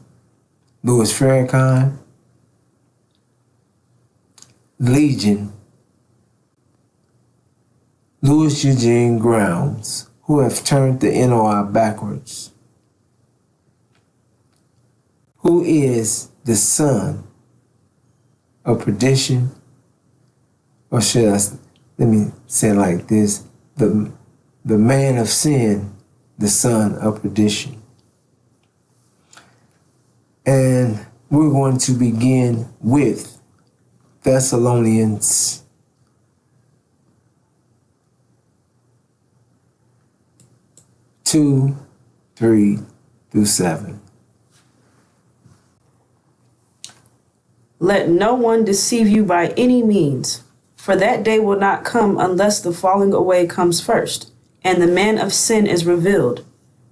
Louis Farrakhan, Legion, Louis Eugene Grounds, who have turned the NOI backwards, who is the son of perdition, or let me say it like this, the man of sin, the son of perdition. And we're going to begin with Thessalonians 2, 3 through 7. Let no one deceive you by any means, for that day will not come unless the falling away comes first, and the man of sin is revealed,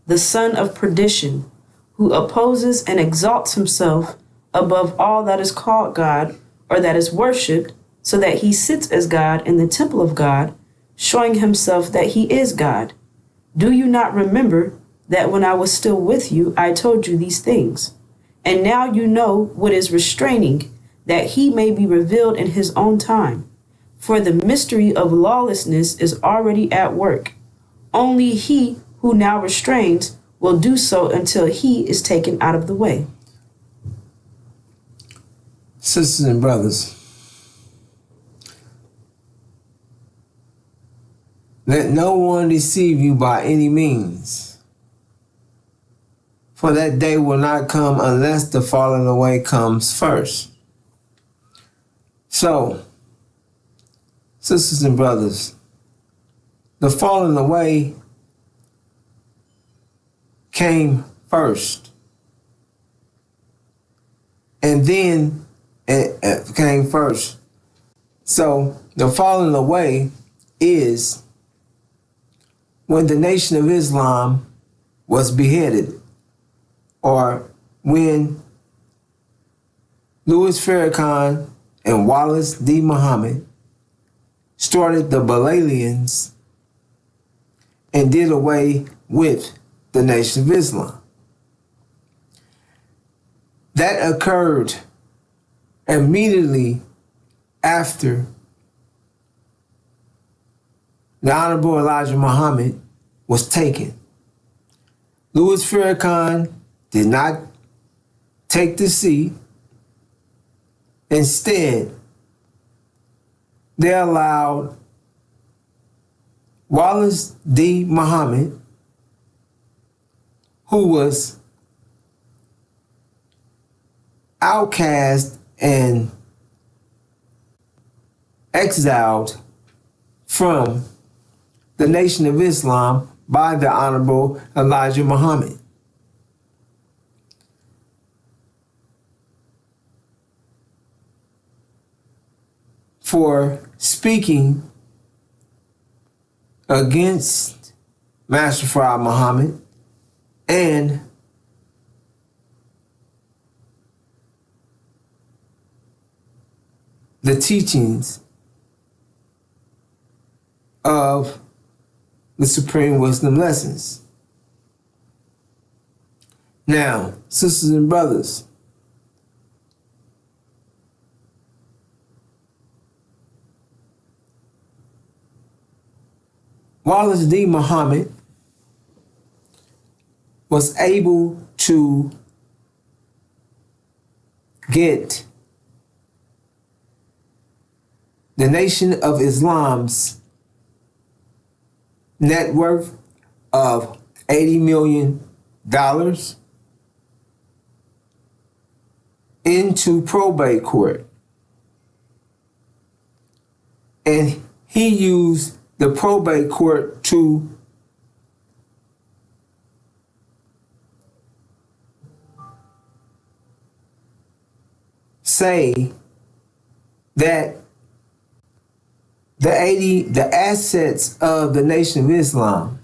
the son of perdition, who opposes and exalts himself above all that is called God or that is worshipped, so that he sits as God in the temple of God, showing himself that he is God. Do you not remember that when I was still with you, I told you these things? And now you know what is restraining, that he may be revealed in his own time. For the mystery of lawlessness is already at work. Only he who now restrains will do so until he is taken out of the way. Sisters and brothers, let no one deceive you by any means, for that day will not come unless the falling away comes first. So, sisters and brothers, the falling away came first. And then it came first. So, the falling away is when the Nation of Islam was beheaded, or when Louis Farrakhan and Wallace D. Muhammad started the Balalians and did away with the Nation of Islam. That occurred immediately after the Honorable Elijah Muhammad was taken. Louis Farrakhan did not take the seat. Instead, they allowed Wallace D. Muhammad, who was outcast and exiled from the Nation of Islam by the Honorable Elijah Muhammad. For speaking against Master Fard Muhammad and the teachings of the Supreme Wisdom Lessons. Now, sisters and brothers, Wallace D. Muhammad was able to get the Nation of Islam's net worth of $80 million into probate court. And he used the probate court to say that the assets of the Nation of Islam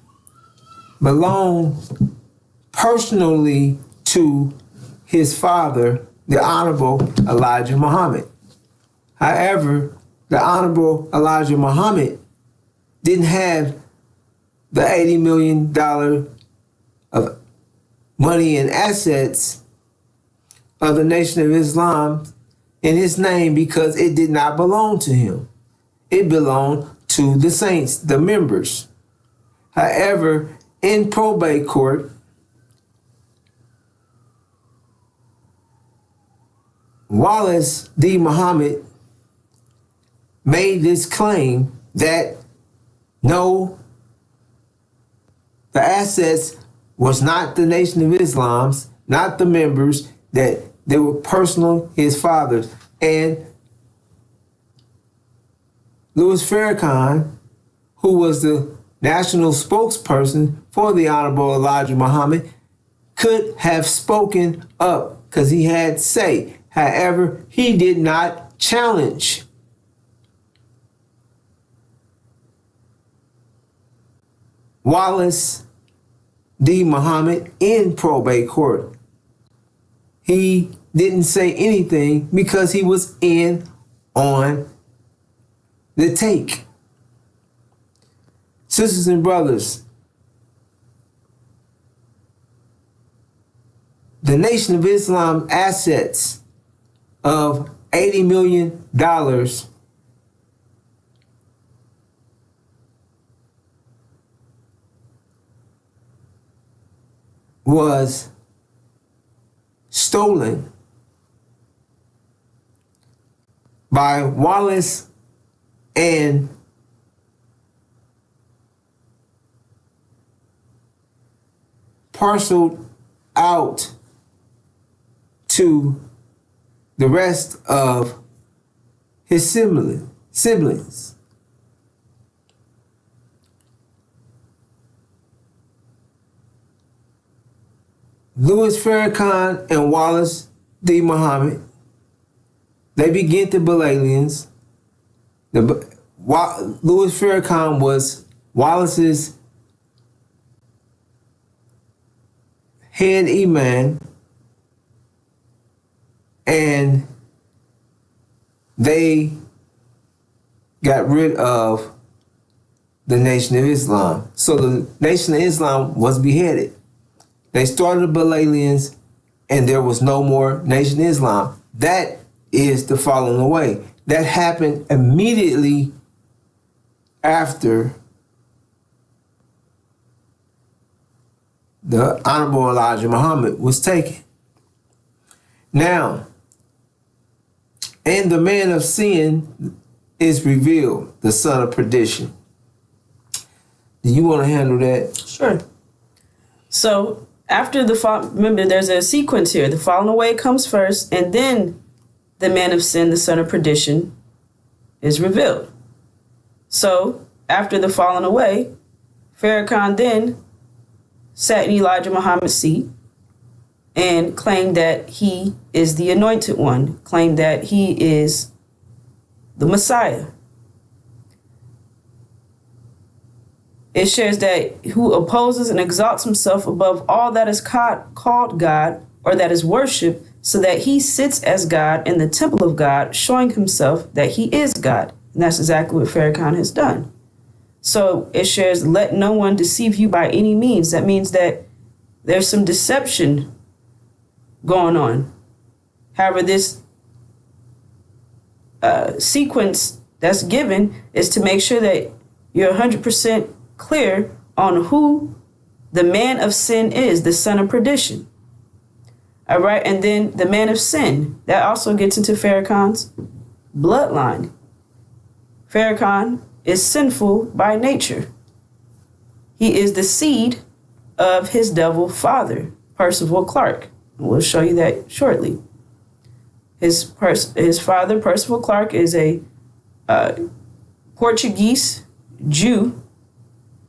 belong personally to his father, the Honorable Elijah Muhammad. However, the Honorable Elijah Muhammad didn't have the $80 million of money and assets of the Nation of Islam in his name because it did not belong to him. It belonged to the saints, the members. However, in probate court, Wallace D. Muhammad made this claim that no, the assets was not the Nation of Islam's, not the members, that they were personal, his father's. And Louis Farrakhan, who was the national spokesperson for the Honorable Elijah Muhammad, could have spoken up because he had say. However, he did not challenge Wallace D. Muhammad in probate court. He didn't say anything because he was in on the take. Sisters and brothers, the Nation of Islam assets of $80 million was stolen by Wallace and parceled out to the rest of his siblings. Louis Farrakhan and Wallace D. Muhammad, they began the Balalians. Louis Farrakhan was Wallace's head imam, and they got rid of the Nation of Islam. So the Nation of Islam was beheaded. They started the Balalians, and there was no more Nation of Islam. That is the falling away. That happened immediately after the Honorable Elijah Muhammad was taken. Now, and the man of sin is revealed, the son of perdition. Do you want to handle that? Sure. So after the fall, remember there's a sequence here. The falling away comes first, and then the man of sin, the son of perdition, is revealed. So after the falling away, Farrakhan then sat in Elijah Muhammad's seat and claimed that he is the anointed one, claimed that he is the Messiah. It shares that who opposes and exalts himself above all that is called God or that is worshipped, so that he sits as God in the temple of God, showing himself that he is God. And that's exactly what Farrakhan has done. So it shares, let no one deceive you by any means. That means that there's some deception going on. However, this sequence that's given is to make sure that you're 100% clear on who the man of sin is, the son of perdition. All right, and then the man of sin, that also gets into Farrakhan's bloodline. Farrakhan is sinful by nature. He is the seed of his devil father, Percival Clark. We'll show you that shortly. His father, Percival Clark, is a Portuguese Jew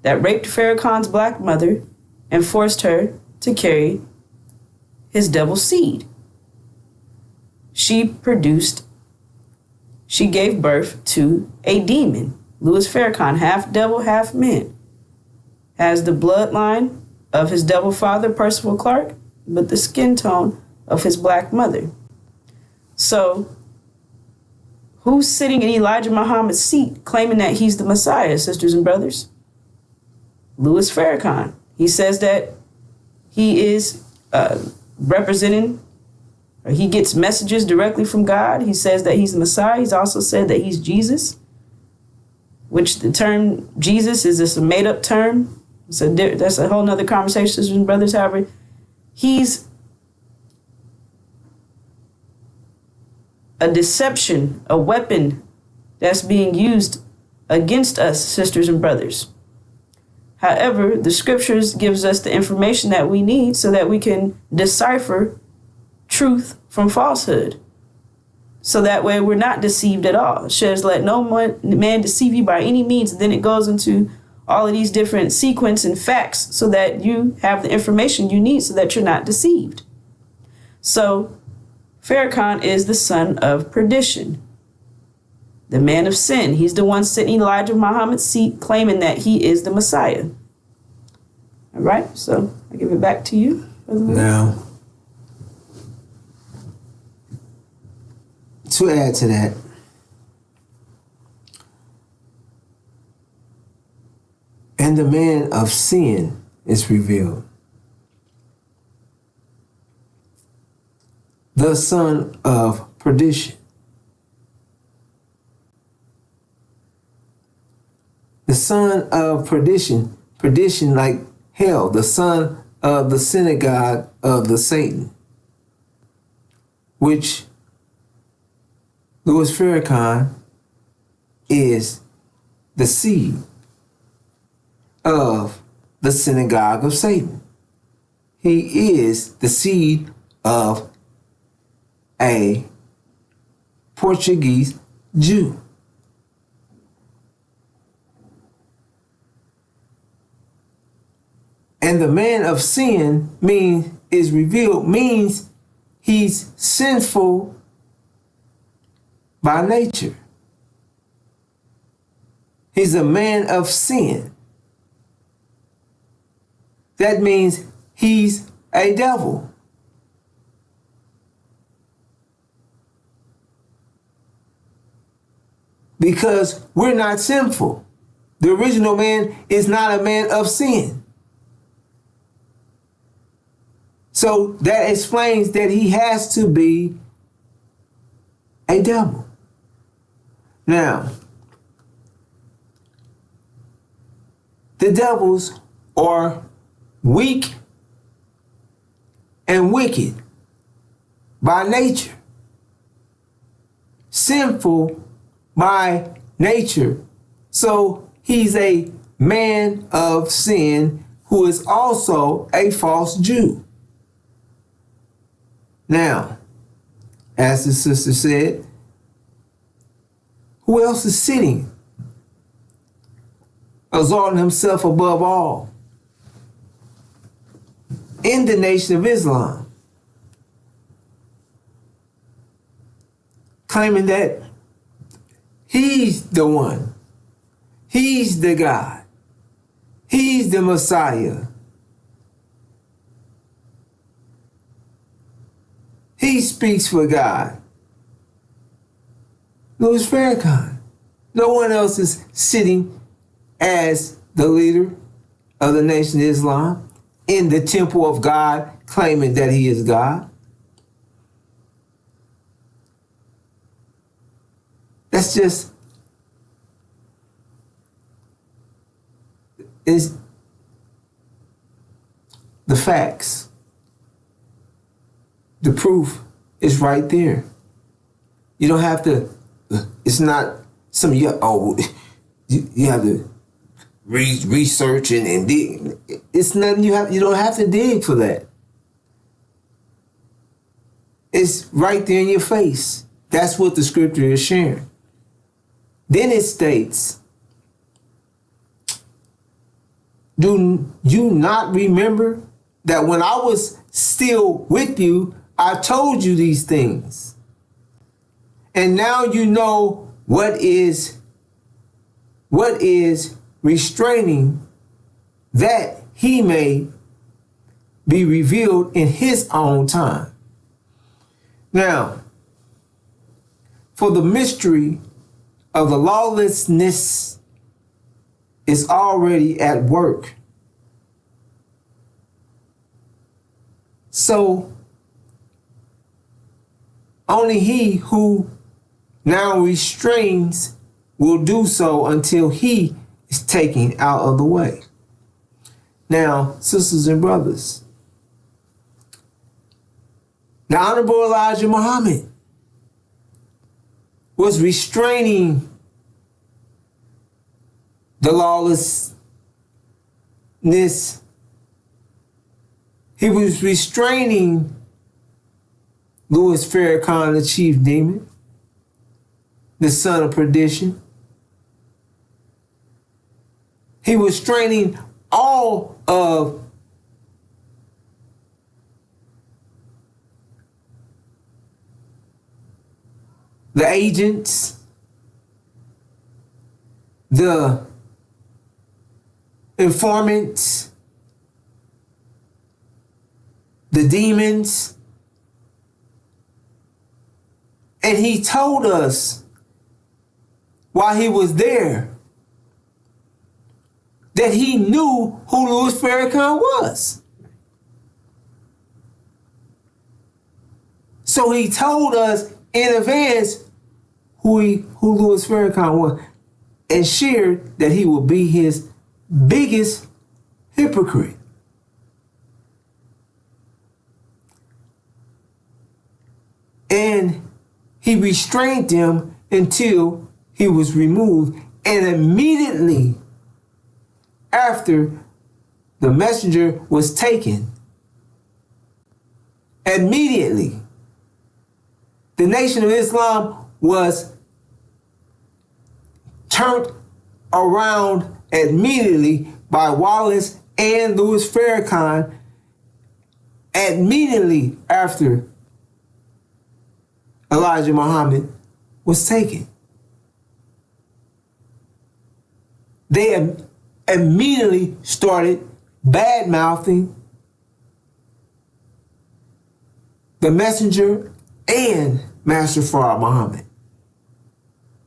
that raped Farrakhan's black mother and forced her to carry his devil seed. She gave birth to a demon. Louis Farrakhan, half devil, half man, has the bloodline of his devil father, Percival Clark, but the skin tone of his black mother. So, who's sitting in Elijah Muhammad's seat claiming that he's the Messiah, sisters and brothers? Louis Farrakhan. He says that he is representing, or he gets messages directly from God. He says that he's the Messiah. He's also said that he's Jesus, which the term Jesus is just a made-up term. So that's a whole nother conversation, sisters and brothers. However, he's a deception, a weapon that's being used against us, sisters and brothers. However, the scriptures gives us the information that we need so that we can decipher truth from falsehood. So that way we're not deceived at all. It says, let no man deceive you by any means. And then it goes into all of these different sequence and facts so that you have the information you need so that you're not deceived. So Farrakhan is the son of perdition, the man of sin. He's the one sitting in Elijah Muhammad's seat claiming that he is the Messiah. All right, so I give it back to you. Now, to add to that, and the man of sin is revealed, the son of perdition. The son of perdition, perdition like hell, the son of the synagogue of the Satan, which Louis Farrakhan is the seed of the synagogue of Satan. He is the seed of a Portuguese Jew. And the man of sin is revealed, means he's sinful by nature. He's a man of sin. That means he's a devil. Because we're not sinful. The original man is not a man of sin. So that explains that he has to be a devil. Now, the devils are weak and wicked by nature, sinful by nature. So he's a man of sin who is also a false Jew. Now, as the sister said, who else is sitting, exalting himself above all in the Nation of Islam, claiming that he's the one, he's the God, he's the Messiah, he speaks for God? Louis Farrakhan. No one else is sitting as the leader of the Nation of Islam in the temple of God, claiming that he is God. That's just is the facts. The proof is right there. You don't have to, it's not some, you have to research and dig. It's nothing you don't have to dig for that. It's right there in your face. That's what the scripture is sharing. Then it states, do you not remember that when I was still with you, I told you these things? And now you know what is restraining, that he may be revealed in his own time. Now, for the mystery of the lawlessness is already at work. So, only he who now restrains will do so until he is taken out of the way. Now, sisters and brothers, the Honorable Elijah Muhammad was restraining the lawlessness. He was restraining Louis Farrakhan, the chief demon, the son of perdition. He was restraining all of the agents, the informants, the demons. And he told us while he was there that he knew who Louis Farrakhan was. So he told us in advance who Louis Farrakhan was, and shared that he would be his biggest hypocrite. And he restrained them until he was removed, and immediately after the messenger was taken, immediately the Nation of Islam was turned around immediately by Wallace and Louis Farrakhan immediately after Elijah Muhammad was taken. They immediately started bad-mouthing the messenger and Master Farah Muhammad.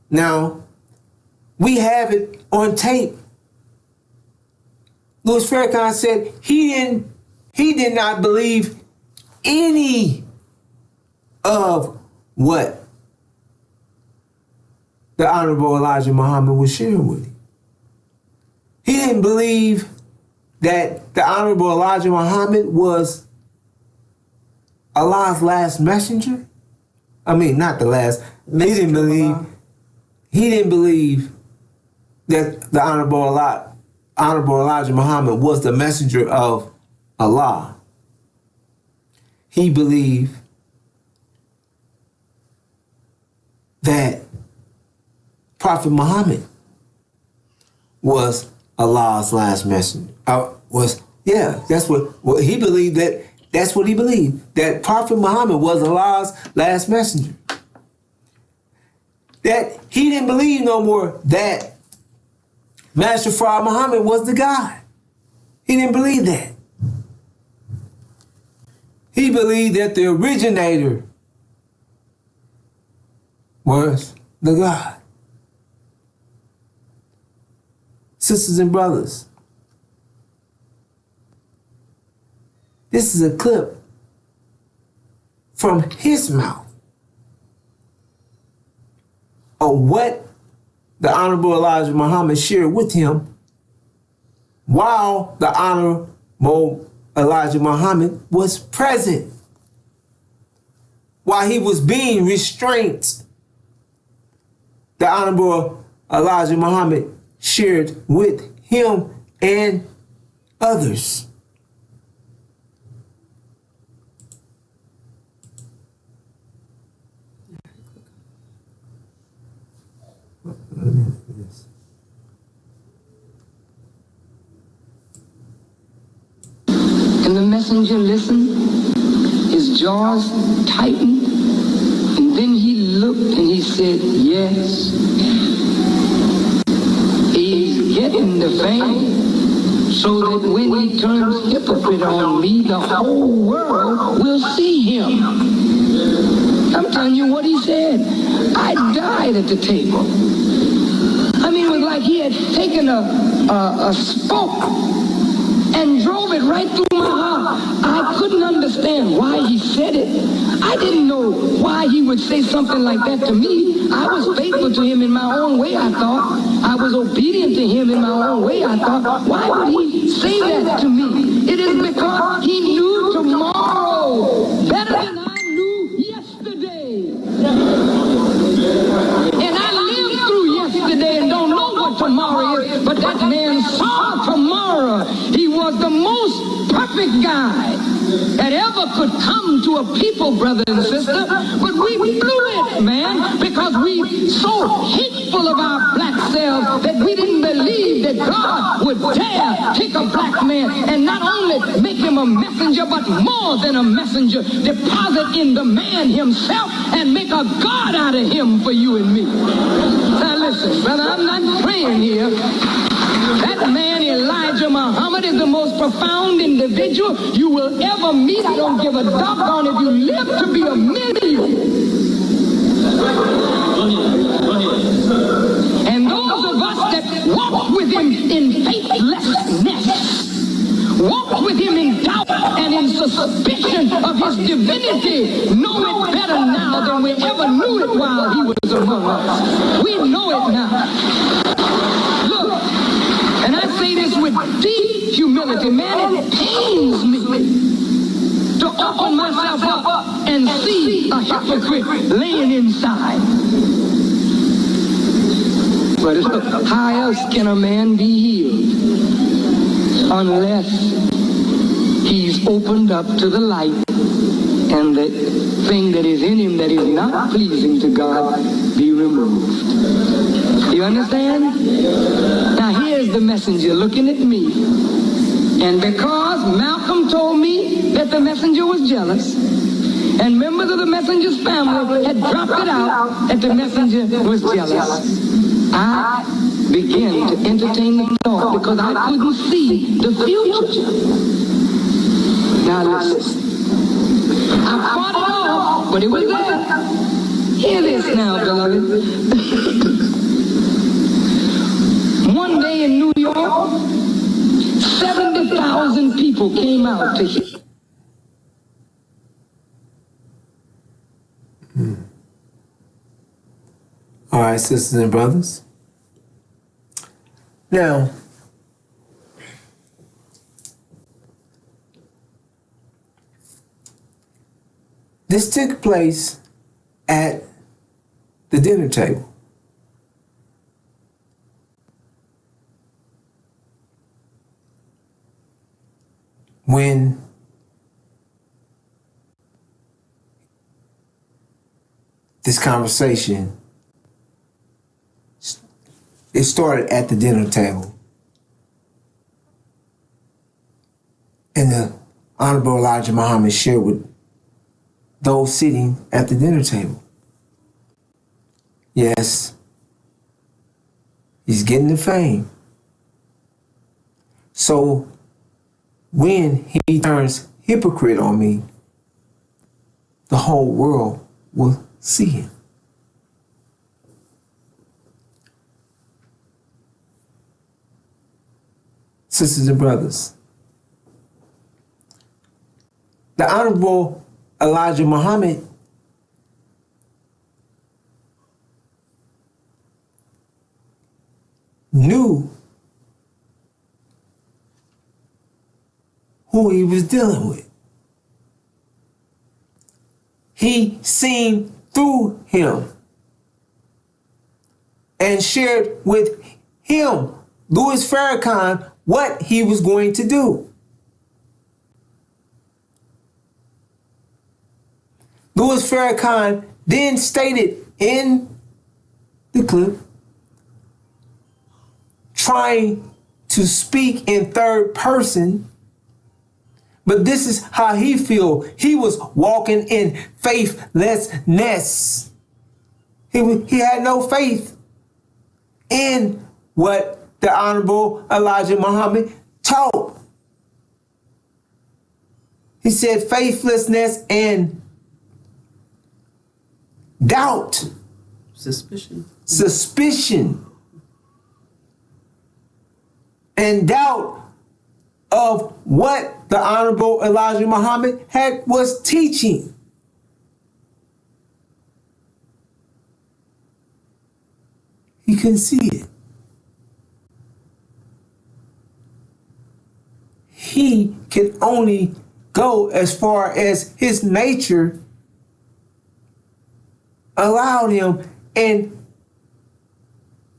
Now, we have it on tape. Louis Farrakhan said he did not believe any of what the Honorable Elijah Muhammad was sharing with him. He didn't believe that the Honorable Elijah Muhammad was Allah's last messenger. I mean, not the last. He didn't believe that the Honorable Elijah Muhammad was the messenger of Allah. He believed that Prophet Muhammad was Allah's last messenger. That's what he believed. That's what he believed. That Prophet Muhammad was Allah's last messenger. That he didn't believe no more that Master Farah Muhammad was the God. He didn't believe that. He believed that the originator was the God. Sisters and brothers, this is a clip from his mouth of what the Honorable Elijah Muhammad shared with him while the Honorable Elijah Muhammad was present, while he was being restrained. The Honorable Elijah Muhammad shared with him and others. And the messenger listened, his jaws tightened, and then he looked and he said, yes, he's getting the fame, so that when he turns hypocrite on me, the whole world will see him. I'm telling you what he said. I died at the table. I mean, it was like he had taken a spoke and drove it right through my heart. I couldn't understand why he said it. I didn't know why he would say something like that to me. I was faithful to him in my own way, I thought. I was obedient to him in my own way, I thought. Why would he say that to me? It is because he knew tomorrow better than I knew yesterday. And I lived through yesterday and don't know what tomorrow is, but that man saw tomorrow. He was the most perfect guy that ever could come to a people, brother and sister, but we blew it, man, because we so hateful of our black selves that we didn't believe that God would dare take a black man and not only make him a messenger, but more than a messenger, deposit in the man himself and make a God out of him for you and me. Now listen, brother, I'm not praying here. That man, Elijah Muhammad, is the most profound individual you will ever meet. I don't give a doggone if you live to be a million. And those of us that walk with him in faithlessness, walk with him in doubt and in suspicion of his divinity, know it better now than we ever knew it while he was among us. We know it now. Look, and I say this with deep humility, man, it pains me to open myself up and see a hypocrite laying inside. But look, how else can a man be healed unless he's opened up to the light and the thing that is in him that is not pleasing to God be removed? You understand? Now here's the messenger looking at me. And because Malcolm told me that the messenger was jealous, and members of the messenger's family had dropped it out that the messenger was jealous, I began to entertain the thought because I couldn't see the future. Now listen. I fought it off, but it was there. Hear this now, beloved. One day in New York, 70,000 people came out to hear. All right, sisters and brothers. Now, this took place at the dinner table. When this conversation, it started at the dinner table. And the Honorable Elijah Muhammad shared with those sitting at the dinner table. Yes, he's getting the fame. So when he turns hypocrite on me, the whole world will see him. Sisters and brothers, the Honorable Elijah Muhammad knew who he was dealing with. He seen through him and shared with him Louis Farrakhan what he was going to do. Louis Farrakhan then stated in the clip, trying to speak in third person, but this is how he feel. He was walking in faithlessness. He had no faith in what the Honorable Elijah Muhammad taught. He said faithlessness and doubt. Suspicion. And doubt of what the Honorable Elijah Muhammad was teaching. He couldn't see it. He could only go as far as his nature allowed him, and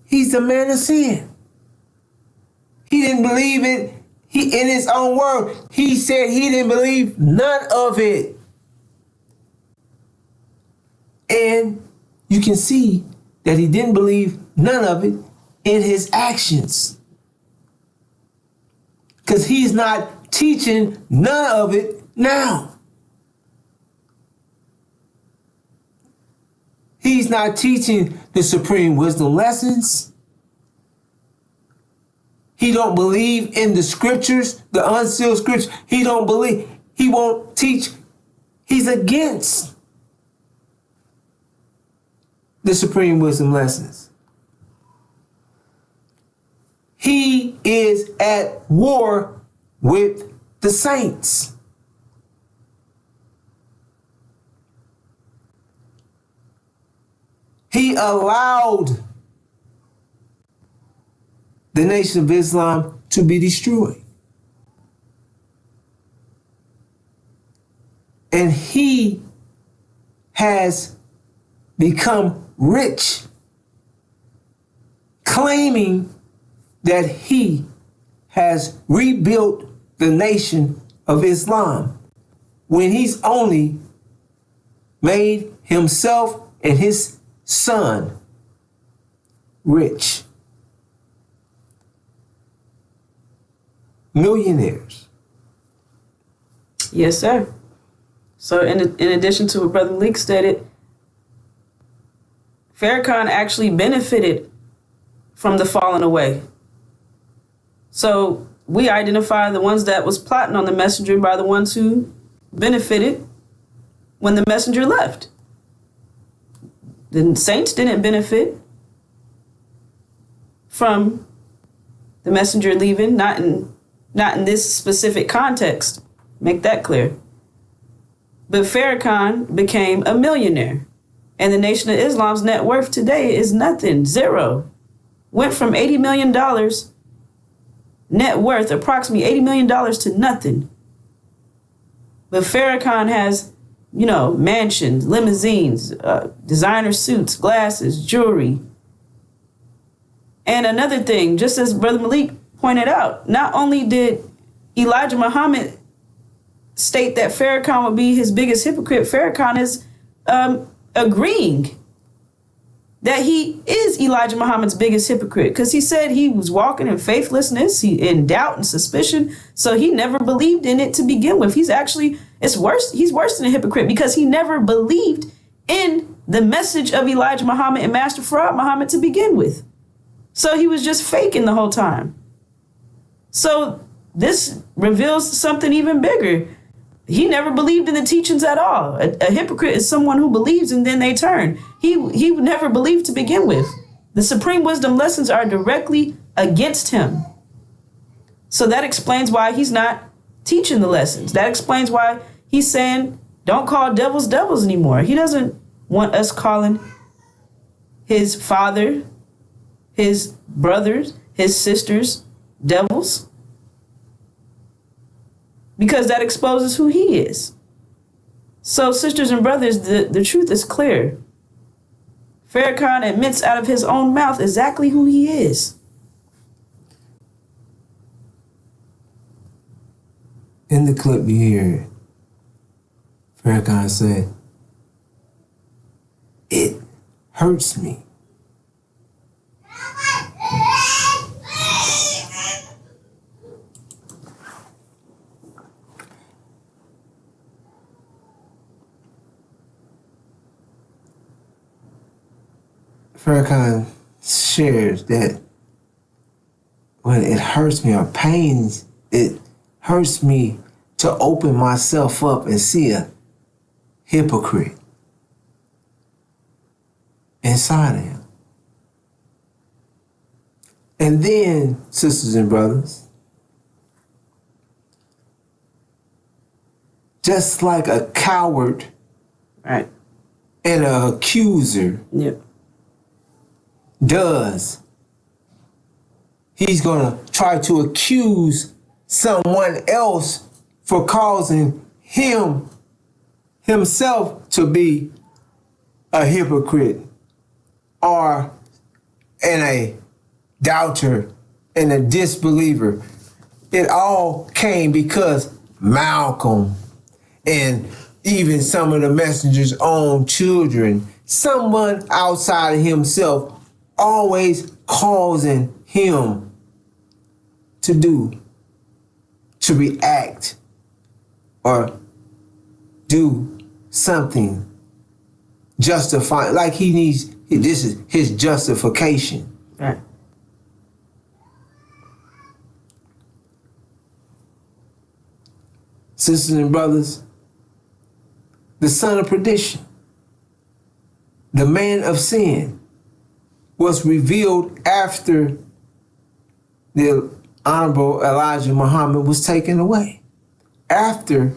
he's the man of sin. He didn't believe it. In his own word, he said he didn't believe none of it. And you can see that he didn't believe none of it in his actions. Because he's not teaching none of it now. He's not teaching the supreme wisdom lessons. He don't believe in the scriptures, the unsealed scriptures. He don't believe. He won't teach. He's against the supreme wisdom lessons. He is at war with the saints. He allowed the Nation of Islam to be destroyed. And he has become rich, claiming that he has rebuilt the Nation of Islam when he's only made himself and his son rich. Millionaires. Yes, sir. So in addition to what Brother Malik stated, Farrakhan actually benefited from the falling away. So we identify the ones that was plotting on the messenger by the ones who benefited when the messenger left. The saints didn't benefit from the messenger leaving, not in this specific context. Make that clear. But Farrakhan became a millionaire. And the Nation of Islam's net worth today is nothing, zero. Went from $80 million net worth, approximately $80 million to nothing. But Farrakhan has, mansions, limousines, designer suits, glasses, jewelry. And another thing, just as Brother Malik pointed out, not only did Elijah Muhammad state that Farrakhan would be his biggest hypocrite, Farrakhan is agreeing that he is Elijah Muhammad's biggest hypocrite, because he said he was walking in faithlessness, in doubt and suspicion, so he never believed in it to begin with. He's worse than a hypocrite, because he never believed in the message of Elijah Muhammad and Master Farad Muhammad to begin with. So he was just faking the whole time. So this reveals something even bigger. He never believed in the teachings at all. A hypocrite is someone who believes and then they turn. He never believed to begin with. The supreme wisdom lessons are directly against him. So that explains why he's not teaching the lessons. That explains why he's saying, don't call devils devils anymore. He doesn't want us calling his father, his brothers, his sisters devils, because that exposes who he is. So, sisters and brothers, the truth is clear. Farrakhan admits out of his own mouth exactly who he is. In the clip you hear, Farrakhan said, "It hurts me." Farrakhan shares that when it hurts me or pains, it hurts me to open myself up and see a hypocrite inside of him. And then, sisters and brothers, just like a coward Right. and an accuser Yep. does, he's gonna try to accuse someone else for causing himself to be a hypocrite or a doubter and a disbeliever. It all came because Malcolm and even some of the messenger's own children, someone outside of himself always causing him to react or do something justifying, like this is his justification. Right. Sisters and brothers, the son of perdition, the man of sin, was revealed after the Honorable Elijah Muhammad was taken away. After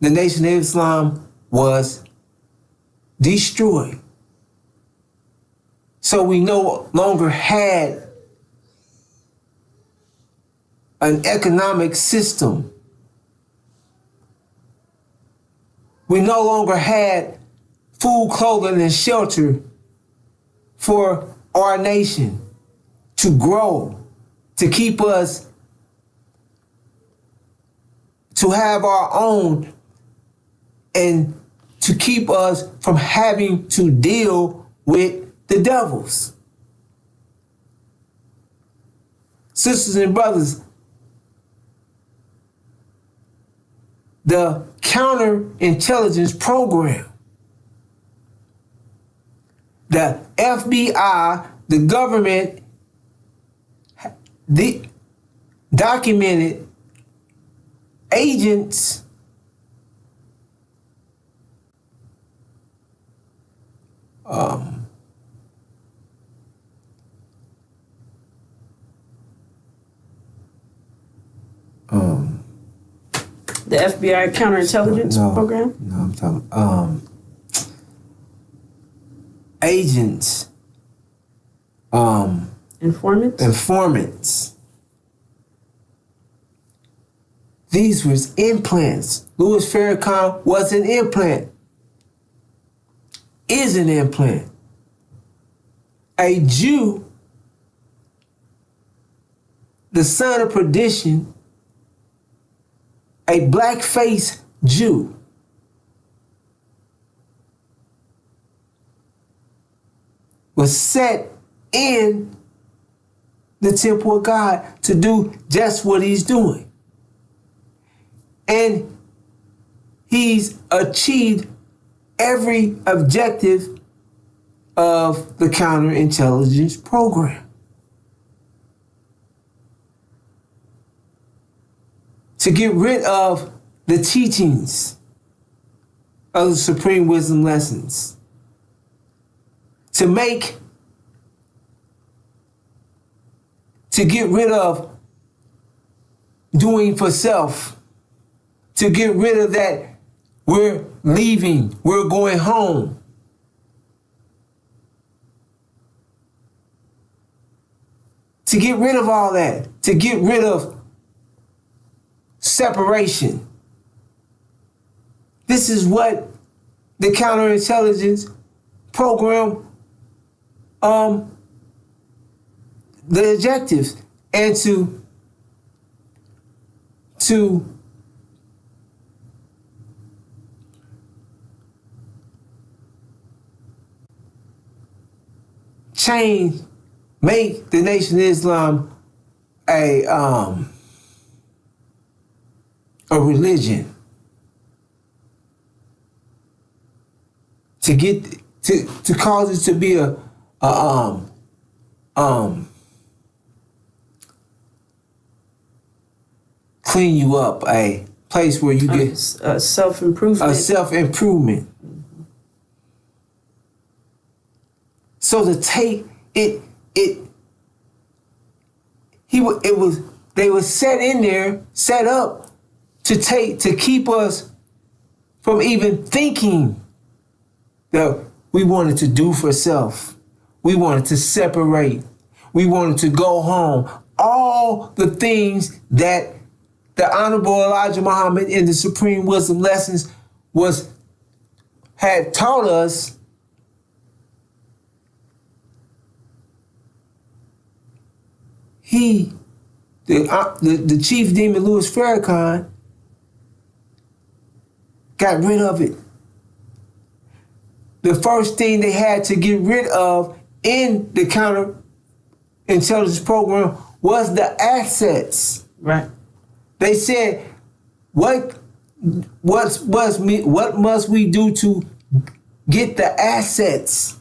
the Nation of Islam was destroyed. So we no longer had an economic system. We no longer had food, clothing, and shelter for our nation to grow, to keep us, to have our own, and to keep us from having to deal with the devils. Sisters and brothers, the counterintelligence program, the FBI, the government, the documented agents The FBI counterintelligence program? No, I'm talking agents. Informants. These was implants. Louis Farrakhan was an implant. Is an implant. A Jew, the son of perdition, a black-faced Jew, was set in the temple of God to do just what he's doing. And he's achieved every objective of the counterintelligence program. To get rid of the teachings of the Supreme Wisdom Lessons. To get rid of doing for self. To get rid of that, we're leaving, we're going home. To get rid of all that, to get rid of separation. This is what the counterintelligence program, the objectives, and to to make the Nation of Islam a religion, to cause it to be a clean you up, a place where you get self-improvement. A self-improvement. So to take it, they were set up to keep us from even thinking that we wanted to do for self. We wanted to separate. We wanted to go home. All the things that the Honorable Elijah Muhammad in the Supreme Wisdom Lessons had taught us. The chief demon, Louis Farrakhan, got rid of it. The first thing they had to get rid of in the counterintelligence program was the assets. Right. They said, what must we do to get the assets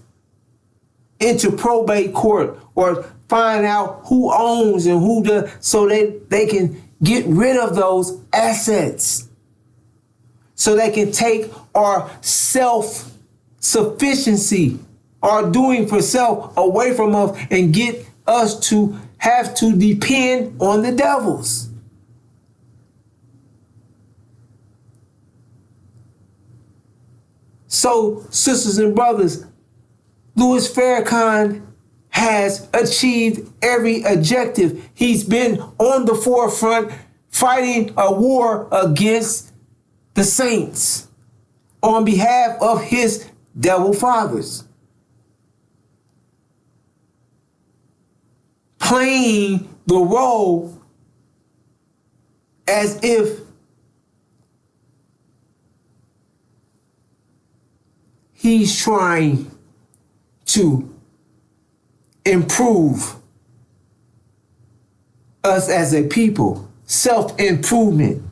into probate court, or find out who owns and who does, so they can get rid of those assets, so they can take our self-sufficiency, our doing for self, away from us and get us to have to depend on the devils. So, sisters and brothers, Louis Farrakhan has achieved every objective. He's been on the forefront fighting a war against the saints on behalf of his devil fathers, playing the role as if he's trying to improve us as a people. Self-improvement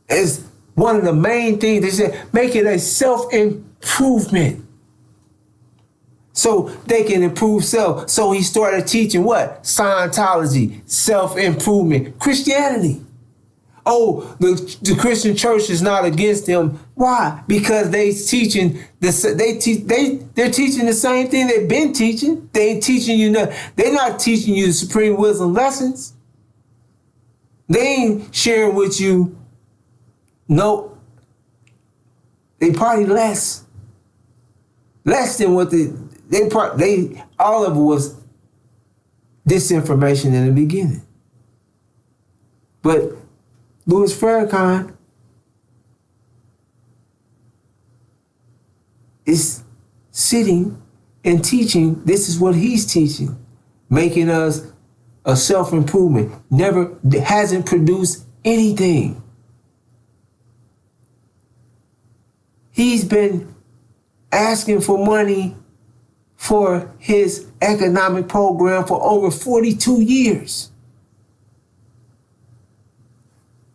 is one of the main things. They said, make it a self-improvement so they can improve self. So he started teaching what? Scientology, self-improvement, Christianity. Oh, the Christian church is not against them. Why? Because they're teaching the same thing they've been teaching. They ain't teaching you nothing. They're not teaching you the Supreme Wisdom Lessons. They ain't sharing with you. No, they probably less than what all of it was disinformation in the beginning. But Louis Farrakhan is sitting and teaching. This is what he's teaching, making us a self-improvement. Hasn't produced anything. He's been asking for money for his economic program for over 42 years.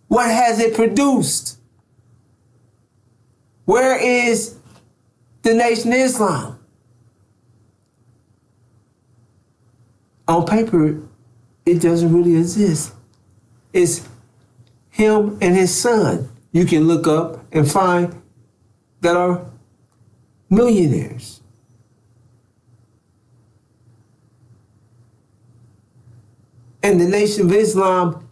What has it produced? Where is the Nation of Islam? On paper, it doesn't really exist. It's him and his son. You can look up and find that are millionaires. And the Nation of Islam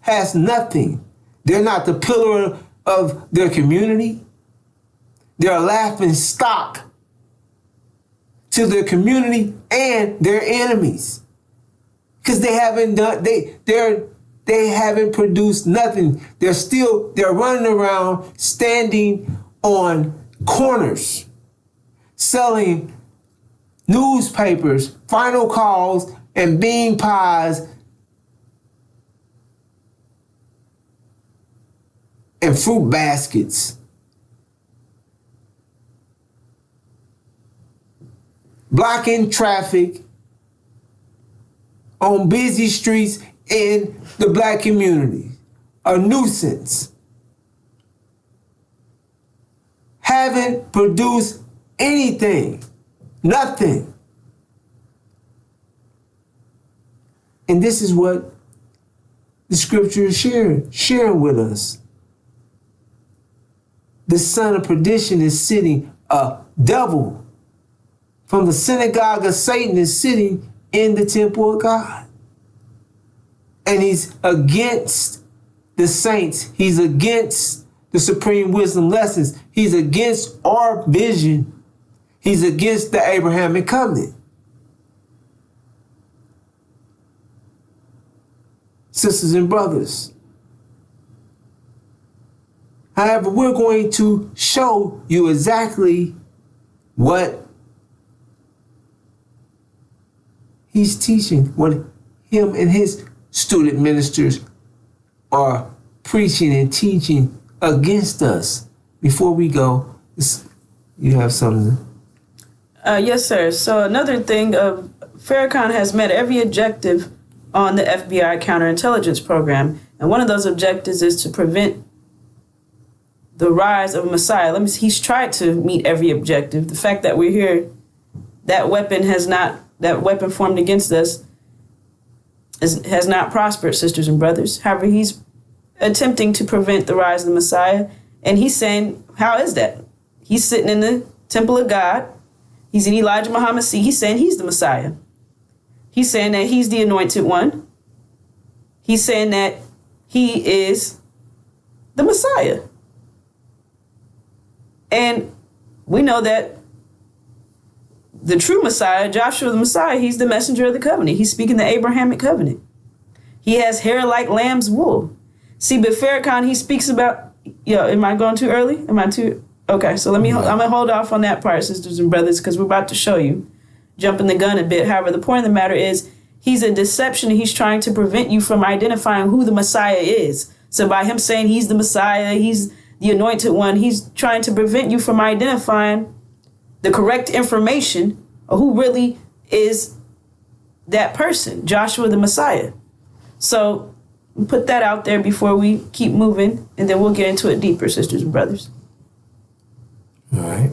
has nothing. They're not the pillar of their community. They're a laughing stock to their community and their enemies, because they haven't produced nothing. They're running around, standing on corners, selling newspapers, final calls, and bean pies and fruit baskets. Blocking traffic on busy streets in the black community. A nuisance. Haven't produced anything. Nothing. And this is what the scripture is sharing with us. The son of perdition is sitting, a devil from the synagogue of Satan is sitting in the temple of God. And he's against the saints. He's against the supreme wisdom lessons. He's against our vision. He's against the Abrahamic covenant. Sisters and brothers. However, we're going to show you exactly what he's teaching, what him and his student ministers are preaching and teaching against us. Before we go, you have something? Yes, sir. So another thing, Farrakhan has met every objective on the FBI counterintelligence program. And one of those objectives is to prevent the rise of a Messiah. He's tried to meet every objective. The fact that we're here, that weapon formed against us has not prospered, sisters and brothers. However, he's attempting to prevent the rise of the Messiah. And he's saying, how is that? He's sitting in the temple of God. He's in Elijah Muhammad's seat. He's saying he's the Messiah. He's saying that he's the anointed one. He's saying that he is the Messiah. And we know that the true Messiah, Joshua the Messiah, he's the messenger of the covenant. He's speaking the Abrahamic covenant. He has hair like lamb's wool. See, but Farrakhan, he speaks about, am I going too early? Am I too? Okay, so I'm going to hold off on that part, sisters and brothers, because we're about to show you. Jumping the gun a bit. However, the point of the matter is he's a deception. He's trying to prevent you from identifying who the Messiah is. So by him saying he's the Messiah, he's the anointed one, he's trying to prevent you from identifying the correct information of who really is that person, Joshua the Messiah. So put that out there before we keep moving, and then we'll get into it deeper, sisters and brothers. All right.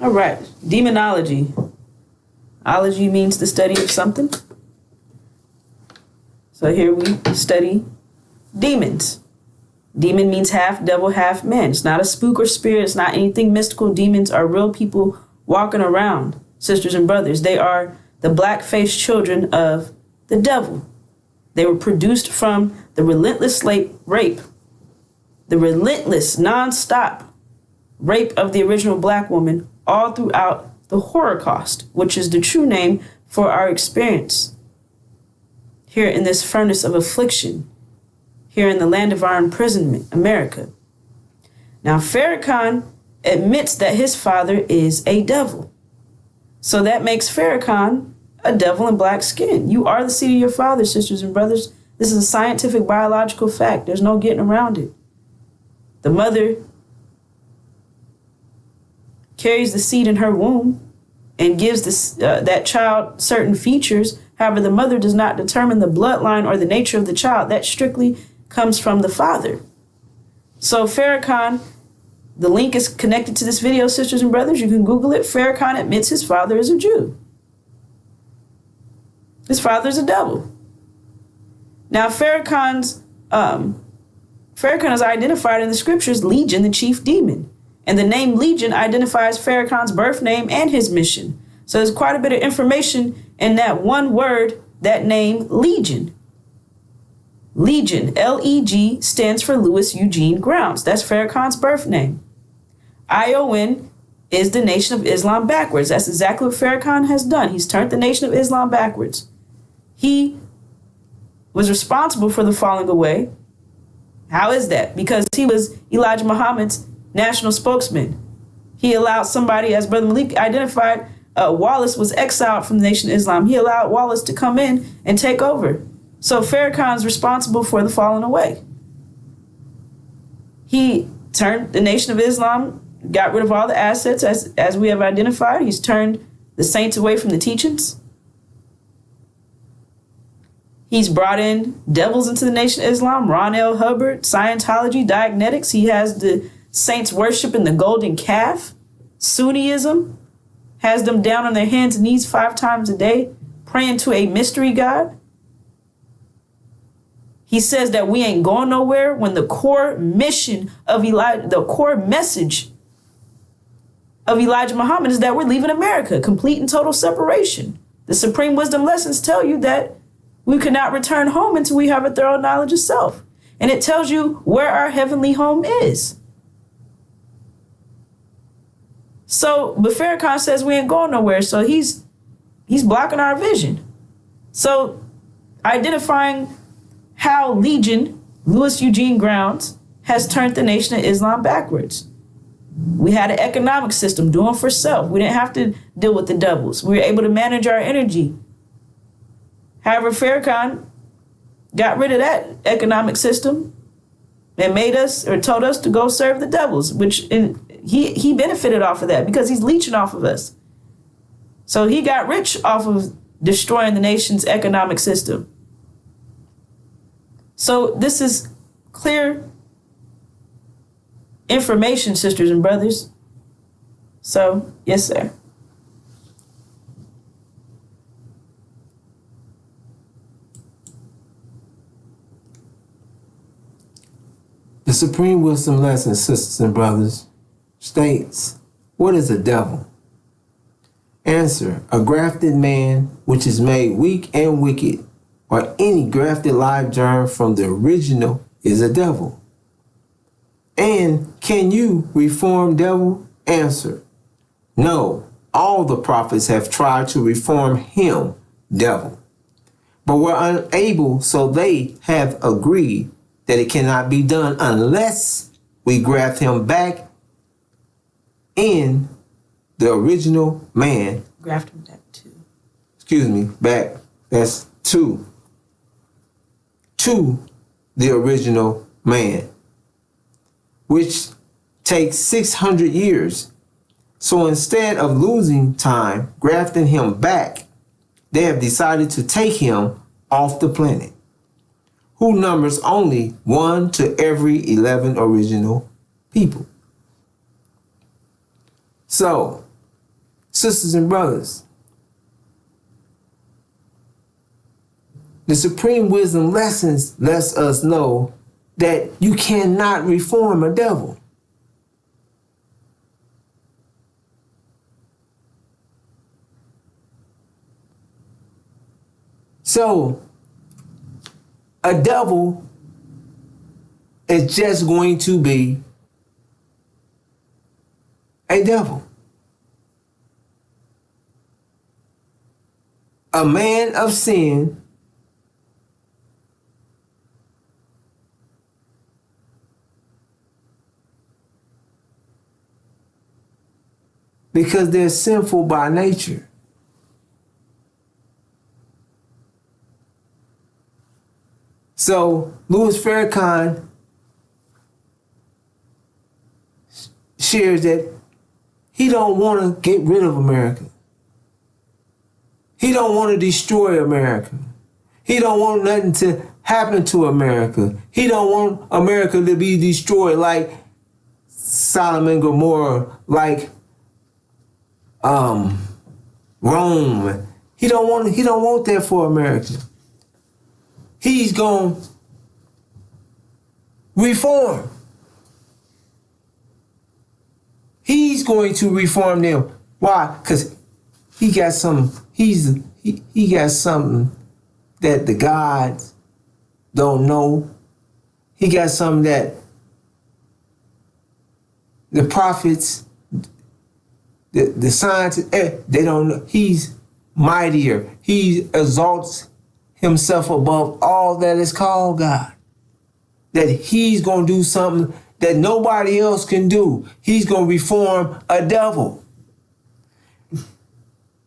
All right, demonology. Ology means the study of something. So here we study demons. Demon means half devil, half man. It's not a spook or spirit. It's not anything mystical. Demons are real people walking around, sisters and brothers. They are the black-faced children of the devil. They were produced from the relentless rape, the relentless, non-stop rape of the original black woman all throughout the Holocaust, which is the true name for our experience here in this furnace of affliction, here in the land of our imprisonment, America. Now, Farrakhan admits that his father is a devil. So that makes Farrakhan a devil in black skin. You are the seed of your father, sisters and brothers. This is a scientific, biological fact. There's no getting around it. The mother carries the seed in her womb and gives that child certain features. However, the mother does not determine the bloodline or the nature of the child. That strictly comes from the father. So Farrakhan, the link is connected to this video, sisters and brothers. You can Google it. Farrakhan admits his father is a Jew. His father is a devil. Now, Farrakhan is identified in the scriptures Legion, the chief demon. And the name Legion identifies Farrakhan's birth name and his mission. So there's quite a bit of information in that one word, that name Legion. Legion, L-E-G, stands for Louis Eugene Grounds. That's Farrakhan's birth name. ION is the Nation of Islam backwards. That's exactly what Farrakhan has done. He's turned the Nation of Islam backwards. He was responsible for the falling away. How is that? Because he was Elijah Muhammad's national spokesman. He allowed somebody, as Brother Malik identified, Wallace was exiled from the Nation of Islam. He allowed Wallace to come in and take over. So Farrakhan's responsible for the falling away. He turned the Nation of Islam, got rid of all the assets as we have identified. He's turned the saints away from the teachings. He's brought in devils into the Nation of Islam, Ron L. Hubbard, Scientology, Dianetics. He has the saints worshiping the golden calf. Sunniism has them down on their hands and knees 5 times a day, praying to a mystery God. He says that we ain't going nowhere when the core mission of Elijah, the core message of Elijah Muhammad is that we're leaving America, complete and total separation. The supreme wisdom lessons tell you that we cannot return home until we have a thorough knowledge of self. And it tells you where our heavenly home is. So, but Farrakhan says we ain't going nowhere. So he's blocking our vision. So identifying how Legion, Louis Eugene Grounds, has turned the Nation of Islam backwards. We had an economic system doing for self. We didn't have to deal with the devils. We were able to manage our energy. However, Farrakhan got rid of that economic system and made us or told us to go serve the devils, which he benefited off of that because he's leeching off of us. So he got rich off of destroying the nation's economic system. So this is clear information, sisters and brothers. So, yes, sir. The Supreme Wisdom Lesson, sisters and brothers, states, what is a devil? Answer, a grafted man which is made weak and wicked, or any grafted live germ from the original is a devil. And can you reform devil? Answer, no, all the prophets have tried to reform him, devil, but were unable, so they have agreed that it cannot be done unless we graft him back in the original man. Graft him back to. Excuse me, back. That's to the original man, which takes 600 years. So instead of losing time grafting him back, they have decided to take him off the planet, who numbers only 1 to every 11 original people. So, sisters and brothers, the Supreme Wisdom Lessons lets us know that you cannot reform a devil. So, a devil is just going to be a devil. A man of sin because they're sinful by nature. So Louis Farrakhan shares that he don't want to get rid of America. He don't want to destroy America. He don't want nothing to happen to America. He don't want America to be destroyed like Sodom and Gomorrah, like Rome. He don't want that for America. He's going to reform. He's going to reform them. Why? Because he got some. He got something that the gods don't know. He got something that the prophets, the scientists, they don't know. He's mightier. He exalts himself above all that is called God. That he's going to do something that nobody else can do. He's going to reform a devil.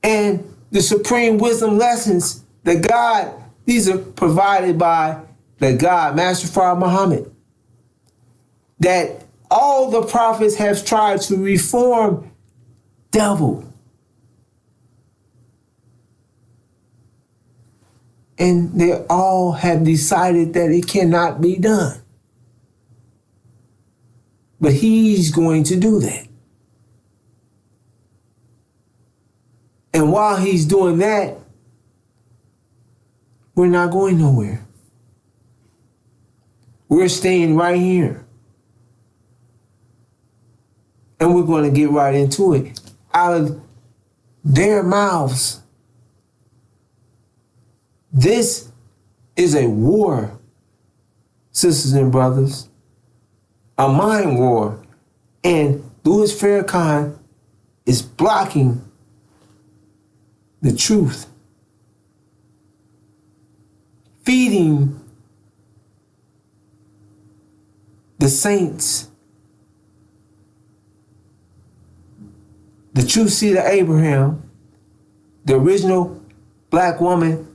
And the supreme wisdom lessons that God, these are provided by the God, Master Farah Muhammad, that all the prophets have tried to reform double. And they all have decided that it cannot be done. But he's going to do that. And while he's doing that, we're not going nowhere. We're staying right here. And we're going to get right into it. Out of their mouths. This is a war, sisters and brothers. A mind war. And Louis Farrakhan is blocking the truth. Feeding the saints the true seed of Abraham, the original black woman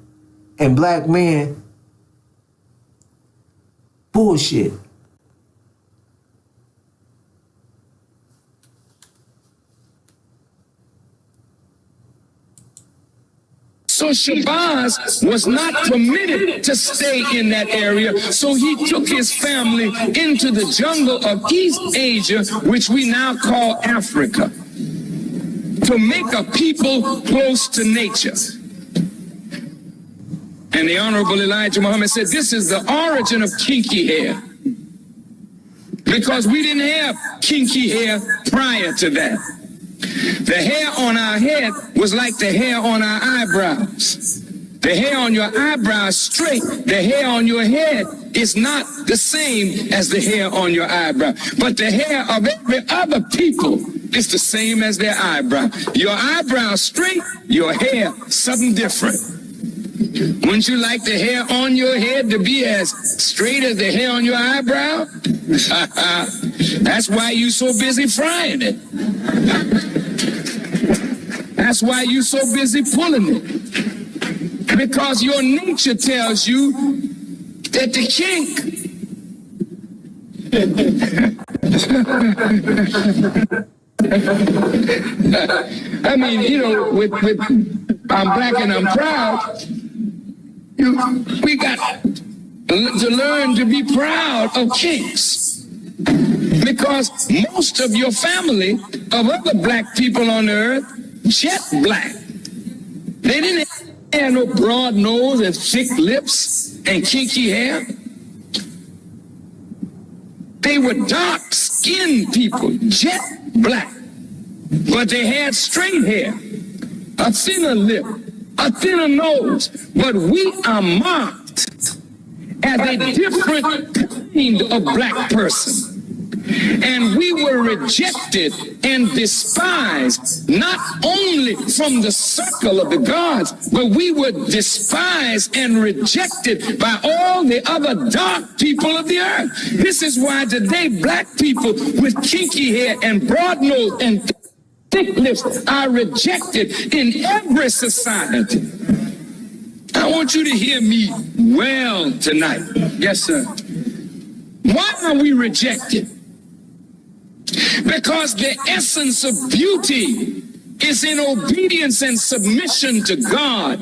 and black man, bullshit. So Shabazz was not permitted to stay in that area, so he took his family into the jungle of East Asia, which we now call Africa, to make a people close to nature. And the Honorable Elijah Muhammad said, this is the origin of kinky hair, because we didn't have kinky hair prior to that. The hair on our head was like the hair on our eyebrows. The hair on your eyebrows straight. The hair on your head is not the same as the hair on your eyebrow. But the hair of every other people is the same as their eyebrow. Your eyebrow straight, your hair something different. Wouldn't you like the hair on your head to be as straight as the hair on your eyebrow? That's why you so busy frying it. That's why you so busy pulling it. Because your nature tells you that the kink I mean, you know, with I'm black and I'm proud, we got to learn to be proud of kinks. Because most of your family of other black people on the earth, jet black. They didn't have no broad nose and thick lips and kinky hair. They were dark-skinned people, jet black. But they had straight hair, a thinner lip, a thinner nose. But we are marked as a different kind of black person. And we were rejected and despised, not only from the circle of the gods, but we were despised and rejected by all the other dark people of the earth. This is why today black people with kinky hair and broad nose and thick lips are rejected in every society. I want you to hear me well tonight. Yes, sir. Why are we rejected? Because the essence of beauty is in obedience and submission to God.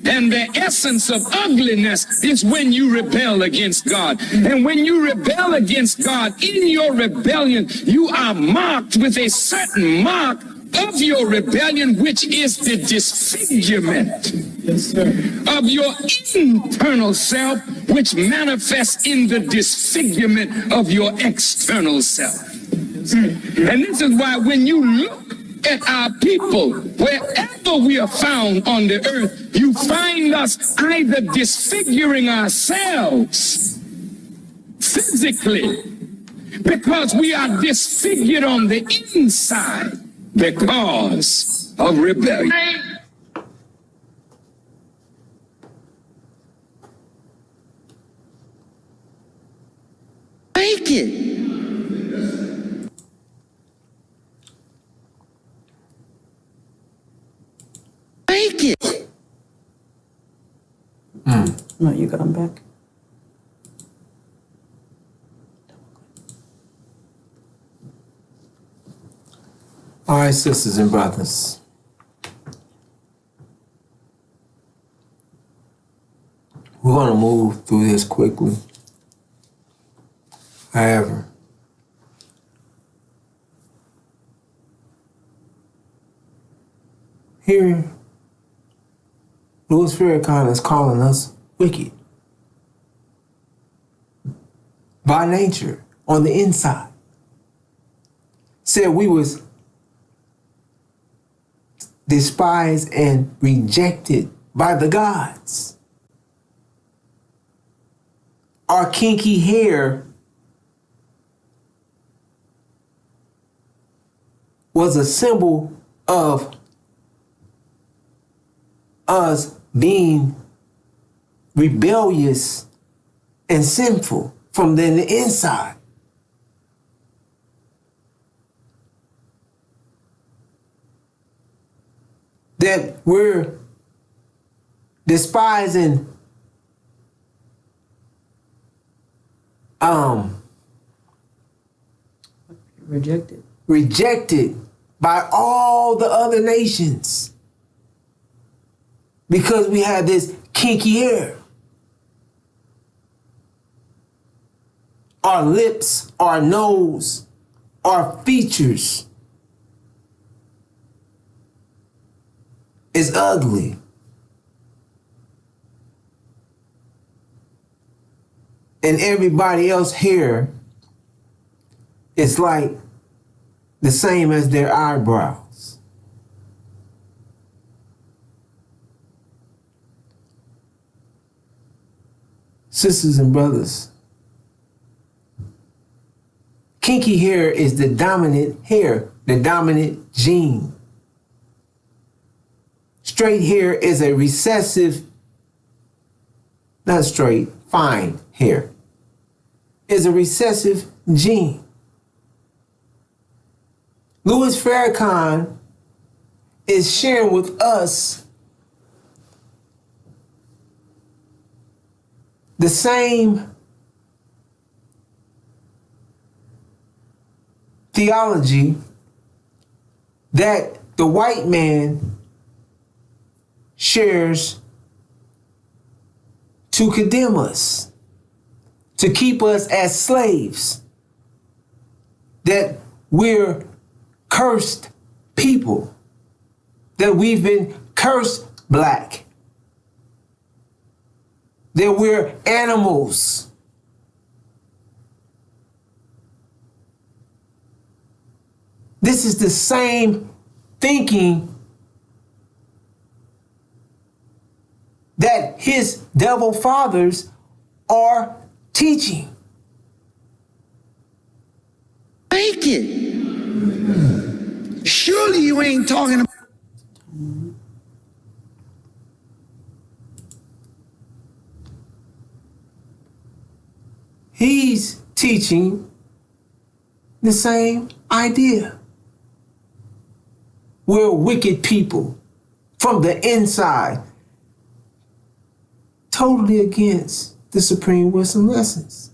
And the essence of ugliness is when you rebel against God. And when you rebel against God, in your rebellion, you are marked with a certain mark of your rebellion, which is the disfigurement of your internal self, which manifests in the disfigurement of your external self. And this is why when you look at our people, wherever we are found on the earth, you find us either disfiguring ourselves physically, because we are disfigured on the inside because of rebellion. Make it. No, you got them back. All right, sisters and brothers. We're going to move through this quickly. However, here, Louis Farrakhan is calling us wicked. By nature, on the inside. Said we was despised and rejected by the gods. Our kinky hair was a symbol of us being rebellious and sinful from the inside. That we're despising rejected by all the other nations because we had this kinky hair. Our lips, our nose, our features is ugly. And everybody else here is like the same as their eyebrows. Sisters and brothers, kinky hair is the dominant hair, the dominant gene. Straight hair is a recessive, not straight, fine hair, is a recessive gene. Louis Farrakhan is sharing with us the same theology that the white man shares to condemn us, to keep us as slaves, that we're cursed people, that we've been cursed black, that we're animals. This is the same thinking that his devil fathers are teaching. Make it. Surely you ain't talking about. He's teaching the same idea. We're wicked people from the inside, totally against the supreme wisdom lessons.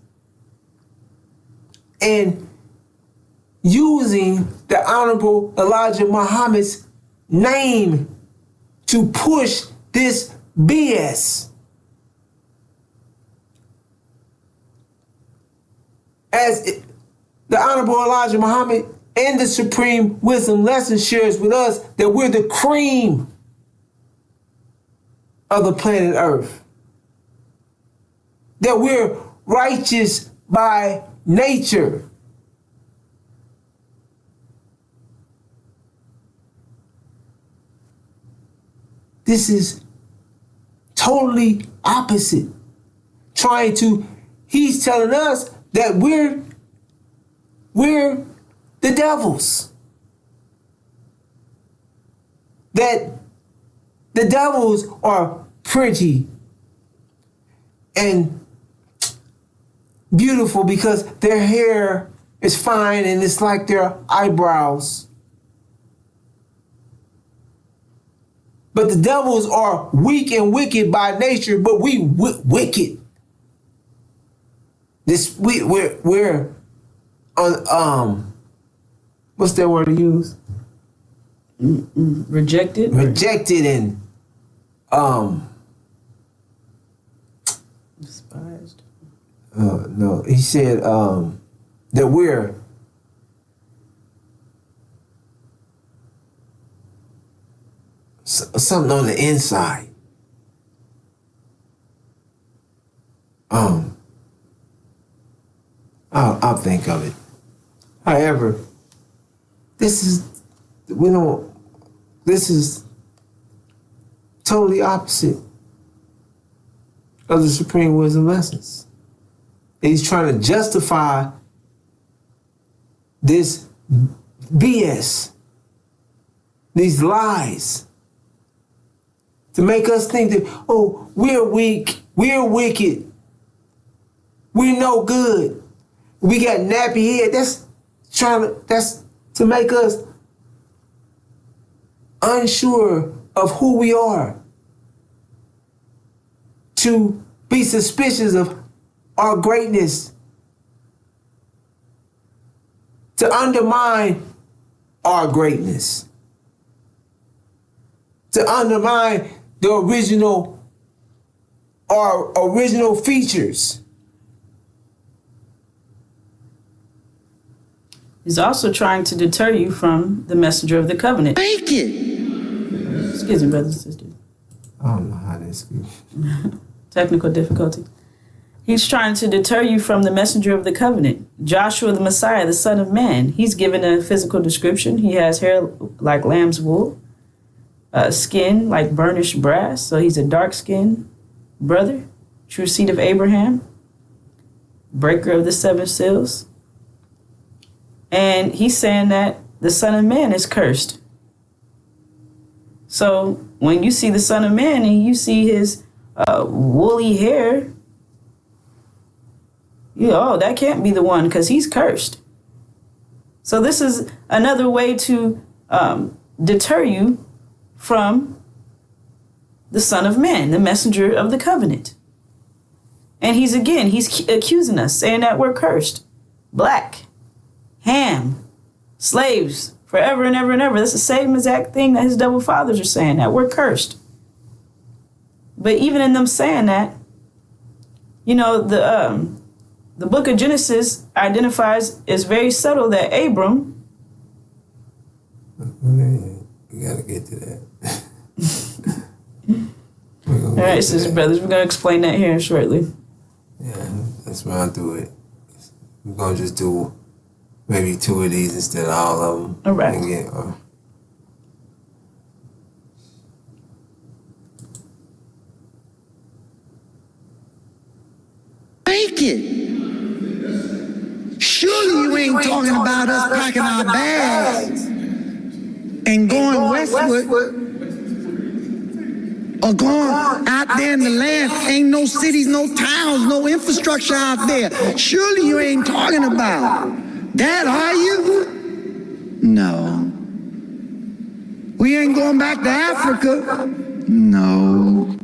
And using the Honorable Elijah Muhammad's name to push this BS. As the Honorable Elijah Muhammad and the Supreme Wisdom Lesson shares with us that we're the cream of the planet Earth. That we're righteous by nature. This is totally opposite. He's telling us that we're the devils. That the devils are pretty and beautiful because their hair is fine and it's like their eyebrows. But the devils are weak and wicked by nature, but we wicked. We're on what's that word to use? Rejected. Rejected and despised. No, he said that we're something on the inside. I'll think of it. However, this is totally opposite of the Supreme Wisdom Lessons. He's trying to justify this BS, these lies, to make us think that, oh, we're weak, we're wicked, we're no good, we got nappy head. That's to make us unsure of who we are, to be suspicious of our greatness, to undermine our greatness, to undermine our original features. He's also trying to deter you from the messenger of the covenant. Make it. Excuse me, brothers and sisters. I don't know how this goes. Technical difficulty. He's trying to deter you from the messenger of the covenant, Joshua the Messiah, the Son of Man. He's given a physical description. He has hair like lamb's wool, skin like burnished brass. So he's a dark-skinned brother, true seed of Abraham, breaker of the 7 seals. And he's saying that the Son of Man is cursed. So when you see the Son of Man and you see his woolly hair, that can't be the one because he's cursed. So this is another way to deter you from the Son of Man, the messenger of the covenant. And he's accusing us, saying that we're cursed. Black, Ham, slaves, forever and ever and ever. That's the same exact thing that his double fathers are saying, that we're cursed. But even in them saying that, the book of Genesis identifies, is very subtle, that Abram. We gotta get to that. All right, sisters, brothers, we're gonna explain that here shortly. Yeah, let's run through it. We're gonna just do maybe 2 of these instead of all of them. All right. Make it. Surely you ain't talking about us packing our bags and going westward or going out there in the land. Ain't no cities, no towns, no infrastructure out there. Surely you ain't talking about that, are you? No. We ain't going back to Africa. No.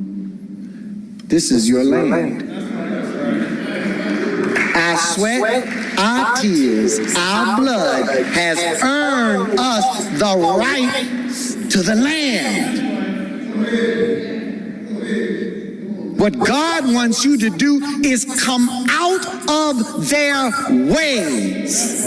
This is your land. Our sweat, our tears, our blood has earned us the right to the land. What God wants you to do is come out of their ways.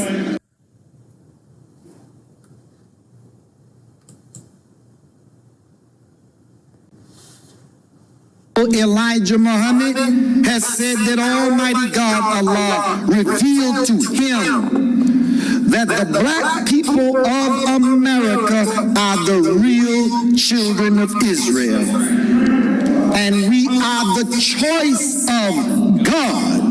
Elijah Muhammad has said that Almighty God Allah revealed to him that the black people of America are the real children of Israel. And we are the choice of God.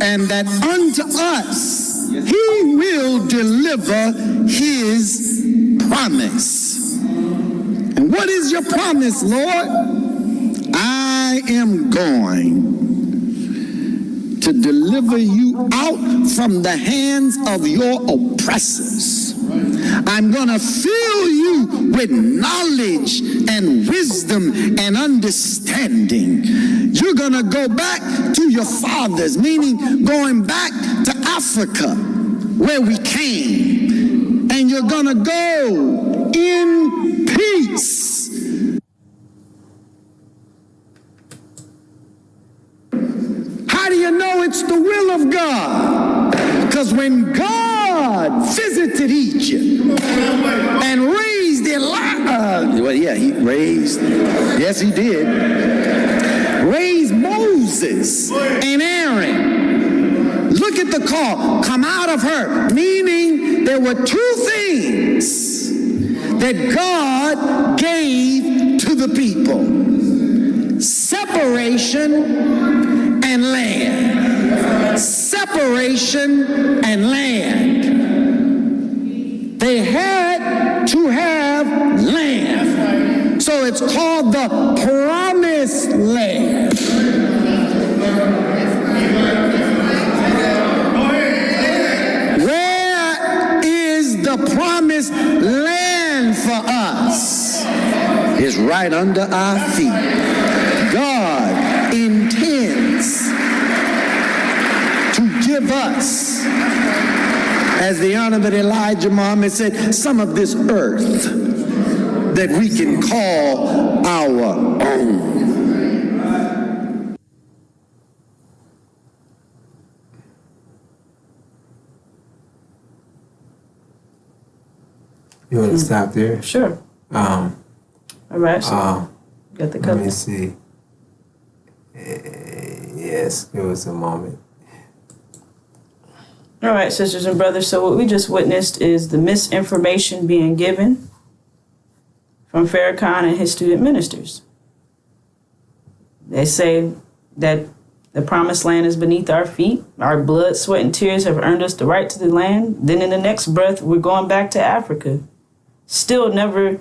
And that unto us he will deliver his promise. And what is your promise, Lord? I am going to deliver you out from the hands of your oppressors. I'm going to fill you with knowledge and wisdom and understanding. You're going to go back to your fathers, meaning going back to Africa, where we came. And you're going to go in peace. How do you know it's the will of God? Because when God visited Egypt and raised he did, raised Moses and Aaron. Look at the call, come out of her, meaning there were two things that God gave to the people: separation and land. Separation and land. They had to have land. So it's called the Promised Land. Where is the Promised Land for us? It's right under our feet. God intends to give us, as the Honorable Elijah Muhammad said, some of this earth that we can call our own. You want to stop there? Sure. All right. So got the cover. Let me see. Yes, give us a moment. All right, sisters and brothers. So what we just witnessed is the misinformation being given from Farrakhan and his student ministers. They say that the promised land is beneath our feet. Our blood, sweat, and tears have earned us the right to the land. Then in the next breath, we're going back to Africa. Still never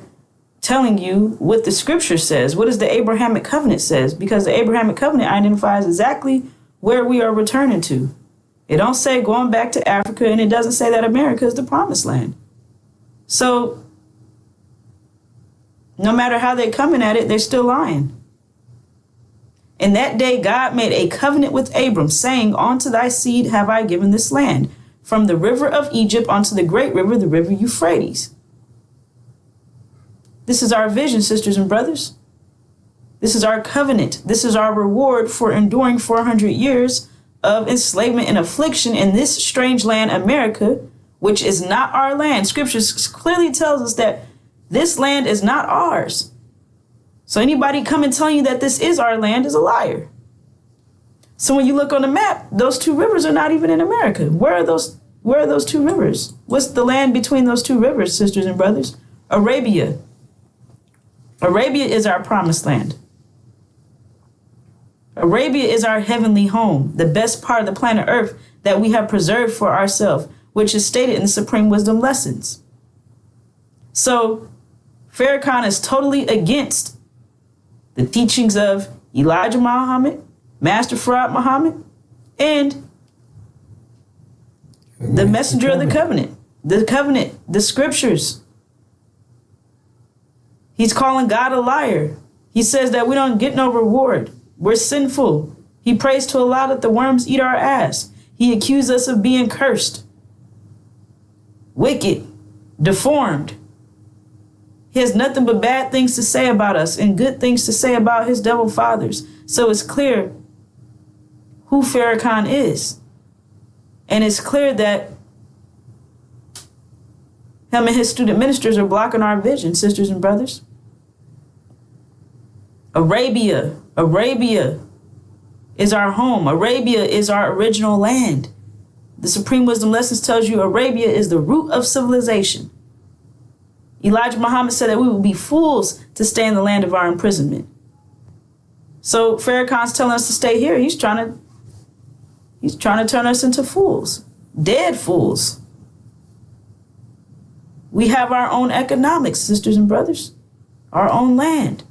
telling you what the scripture says. What does the Abrahamic covenant says? Because the Abrahamic covenant identifies exactly where we are returning to. It don't say going back to Africa, and it doesn't say that America is the promised land. So no matter how they're coming at it, they're still lying. In that day, God made a covenant with Abram, saying, unto thy seed have I given this land, from the river of Egypt unto the great river, the river Euphrates. This is our vision, sisters and brothers. This is our covenant. This is our reward for enduring 400 years of enslavement and affliction in this strange land, America, which is not our land. Scripture clearly tells us that this land is not ours. So anybody coming telling you that this is our land is a liar. So when you look on the map, those two rivers are not even in America. Where are those two rivers? What's the land between those two rivers, sisters and brothers? Arabia. Arabia is our promised land. Arabia is our heavenly home, the best part of the planet Earth that we have preserved for ourselves, which is stated in the Supreme Wisdom Lessons. So Farrakhan is totally against the teachings of Elijah Muhammad, Master Farad Muhammad, and the messenger of the covenant, the scriptures. He's calling God a liar. He says that we don't get no reward. We're sinful. He prays to Allah that the worms eat our ass. He accused us of being cursed, wicked, deformed. He has nothing but bad things to say about us and good things to say about his devil fathers. So it's clear who Farrakhan is. And it's clear that him and his student ministers are blocking our vision, sisters and brothers. Arabia is our home. Arabia is our original land. The Supreme Wisdom Lessons tells you Arabia is the root of civilization. Elijah Muhammad said that we would be fools to stay in the land of our imprisonment. So Farrakhan's telling us to stay here. He's trying to turn us into fools, dead fools. We have our own economics, sisters and brothers, our own land.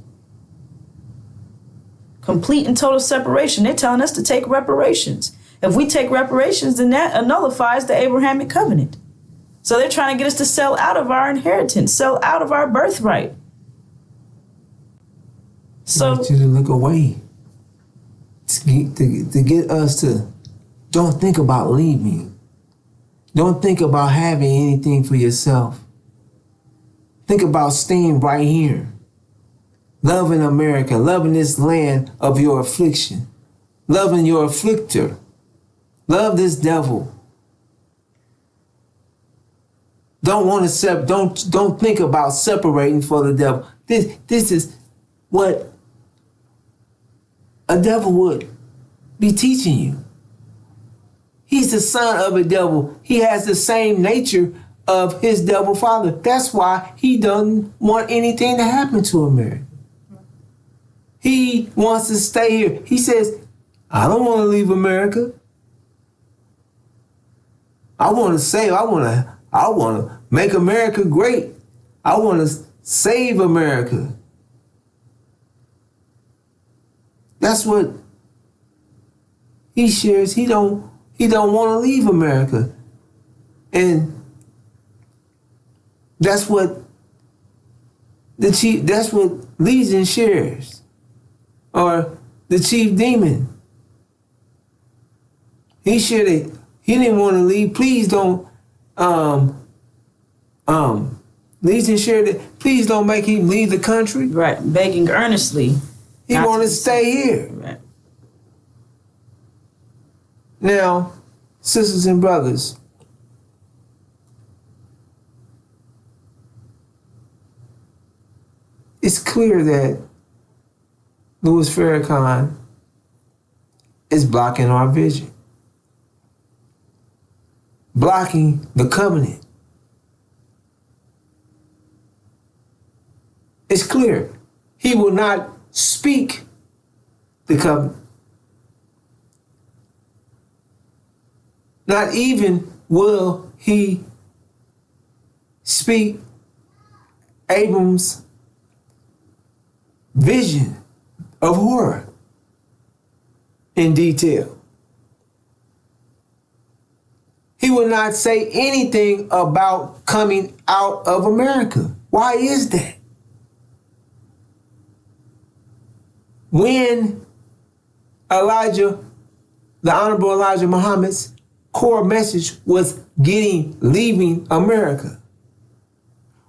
Complete and total separation. They're telling us to take reparations. If we take reparations, then that nullifies the Abrahamic covenant. So they're trying to get us to sell out of our inheritance, sell out of our birthright. So I want you to look away. To get us to don't think about leaving. Don't think about having anything for yourself. Think about staying right here. Loving America, loving this land of your affliction. Loving your afflictor. Love this devil. Don't think about separating for the devil. This is what a devil would be teaching you. He's the son of a devil. He has the same nature of his devil father. That's why he doesn't want anything to happen to America. He wants to stay here. He says, I don't want to leave America. I want to make America great. I want to save America. That's what he shares. He don't want to leave America. And that's what Legion shares. Or the chief demon. He shared it. He didn't want to leave. Please don't Legion shared it. Please don't make him leave the country. Right. Begging earnestly. He want to stay here. Right. Now, sisters and brothers, it's clear that Louis Farrakhan is blocking our vision, blocking the covenant. It's clear. He will not speak the covenant. Not even will he speak Abram's vision of horror in detail. He will not say anything about coming out of America. Why is that? When the Honorable Elijah Muhammad's core message was leaving America,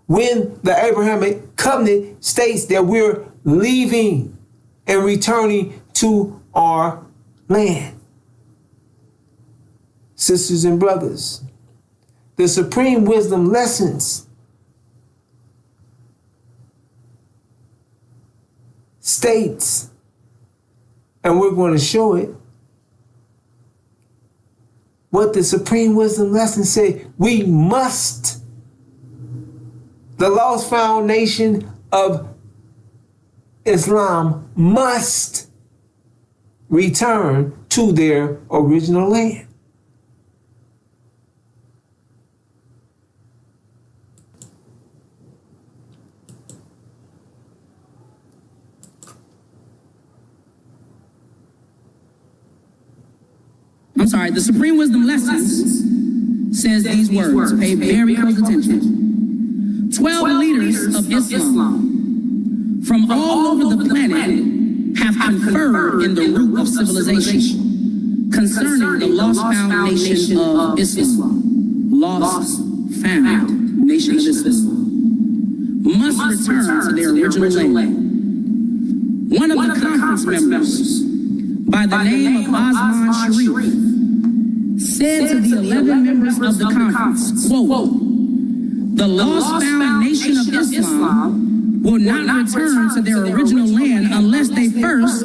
when the Abrahamic covenant states that we're leaving and returning to our land. Sisters and brothers, the supreme wisdom lessons states, and we're going to show it, what the supreme wisdom lessons say. We must, the lost foundation of Islam must return to their original land. I'm sorry, the Supreme Wisdom Lessons says these words. Pay very close attention. 12 leaders of Islam from all over the planet have conferred in the root of civilization concerning the lost found nation of Islam. Lost found nation of Islam must return to their original land. One of the conference members, by the name of Osman Sharif, said to the 11 members of the conference, quote, the lost found nation of Islam will not return to their original land unless they first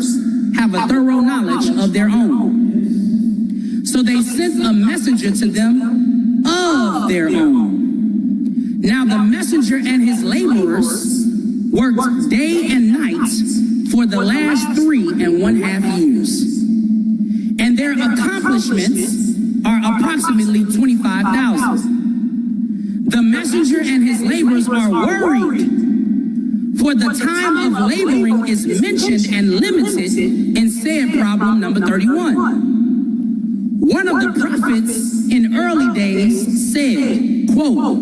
have a thorough knowledge of their own. So they sent a messenger to them of their own. Now the messenger and his laborers worked day and night for the last 3.5 years. And their accomplishments are approximately 25,000. The messenger and his laborers are worried, for the time of laboring is mentioned and limited in said problem number 31. One of the prophets in early days said, quote,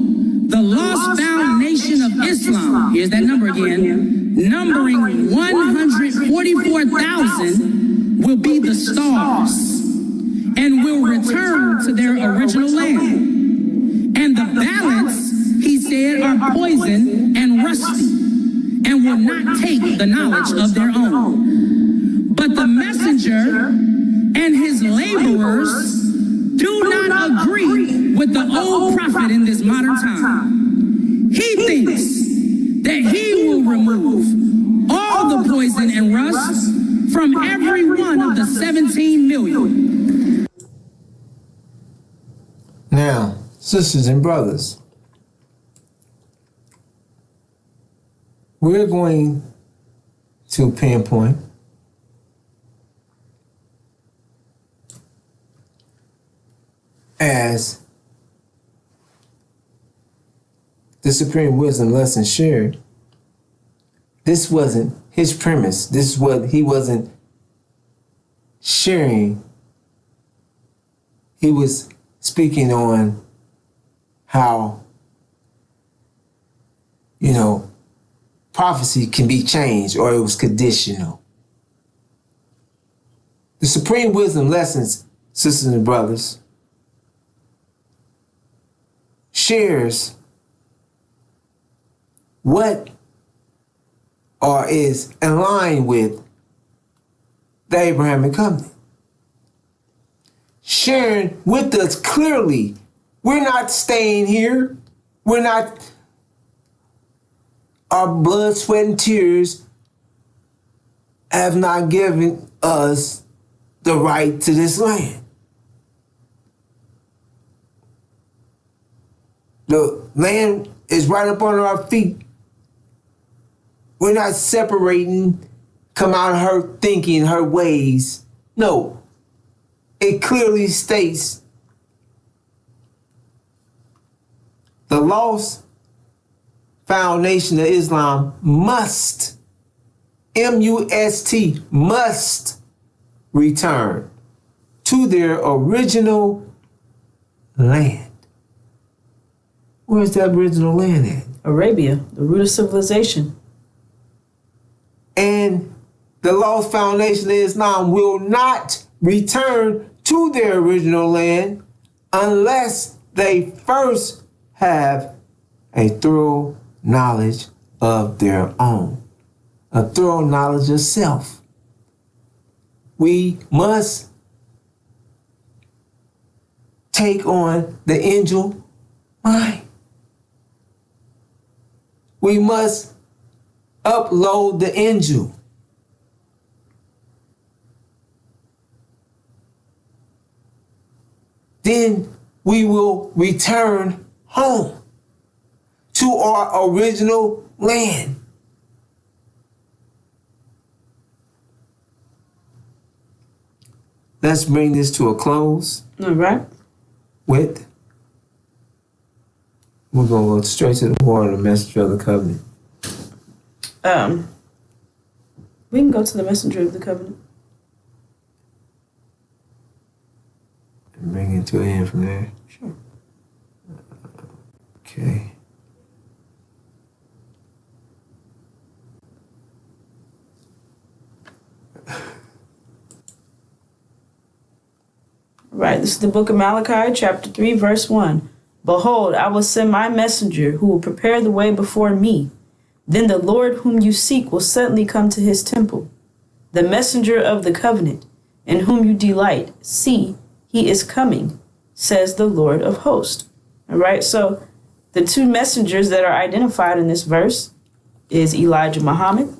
the lost found nation of Islam, here's that number again, numbering 144,000 will be the stars and will return to their original land. And the balance, he said, are poison and rusty and will not take the knowledge of their own. But the messenger and his laborers do not agree with the old prophet in this modern time. He thinks that he will remove all the poison and rust from every one of the 17 million. Now, sisters and brothers, we're going to pinpoint as the Supreme Wisdom lesson shared. This wasn't his premise. This is what he wasn't sharing. He was speaking on how, prophecy can be changed, or it was conditional. The Supreme Wisdom lessons, sisters and brothers, shares what or is in line with the Abrahamic covenant. Sharing with us clearly, we're not staying here. We're not, our blood, sweat, and tears have not given us the right to this land. The land is right up under our feet. We're not separating, come out of her thinking, her ways. No. It clearly states the lost foundation of Islam must, M-U-S-T, must return to their original land. Where's that original land at? Arabia, the root of civilization. And the lost foundation of Islam will not return to their original land unless they first have a thorough knowledge of their own, a thorough knowledge of self. We must take on the angel mind. We must upload the angel. Then we will return home to our original land. Let's bring this to a close. All right. We're going to go straight to the war of the messenger of the covenant. We can go to the messenger of the covenant. And bring it to an end from there. Sure. Okay. Right, this is the book of Malachi, chapter 3, verse 1. Behold, I will send my messenger who will prepare the way before me. Then the Lord whom you seek will suddenly come to his temple. The messenger of the covenant, in whom you delight, see, he is coming, says the Lord of hosts. All right, so the two messengers that are identified in this verse is Elijah Muhammad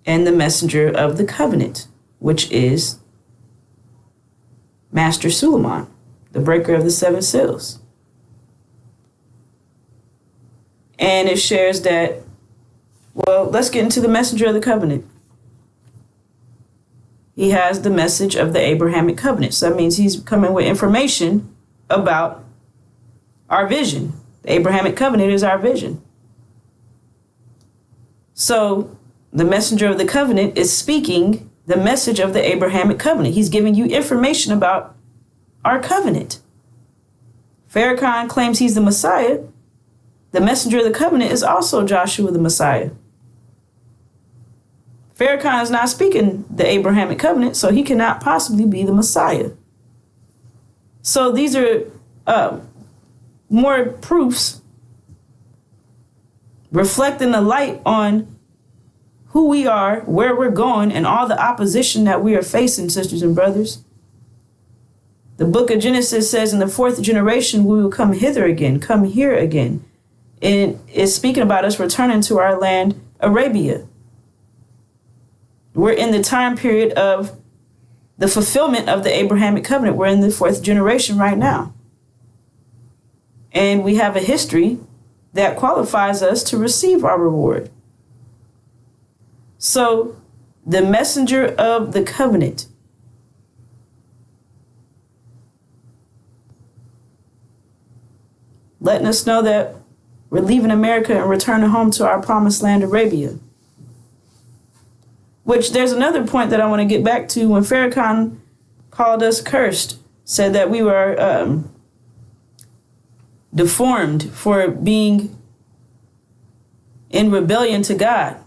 and the messenger of the covenant, which is Master Suleiman, the breaker of the seven seals. And it shares that, well, let's get into the messenger of the covenant. He has the message of the Abrahamic covenant. So that means he's coming with information about our vision. The Abrahamic covenant is our vision. So the messenger of the covenant is speaking the message of the Abrahamic covenant. He's giving you information about our covenant. Farrakhan claims he's the Messiah. The messenger of the covenant is also Joshua the Messiah. Farrakhan is not speaking the Abrahamic covenant, so he cannot possibly be the Messiah. So these are more proofs reflecting the light on who we are, where we're going, and all the opposition that we are facing, sisters and brothers. The book of Genesis says in the 4th generation, we will come hither again, come here again. And it's speaking about us returning to our land, Arabia. We're in the time period of the fulfillment of the Abrahamic covenant. We're in the 4th generation right now. And we have a history that qualifies us to receive our reward. So the messenger of the covenant letting us know that we're leaving America and returning home to our promised land, Arabia. Which there's another point that I want to get back to. When Farrakhan called us cursed, said that we were deformed for being in rebellion to God.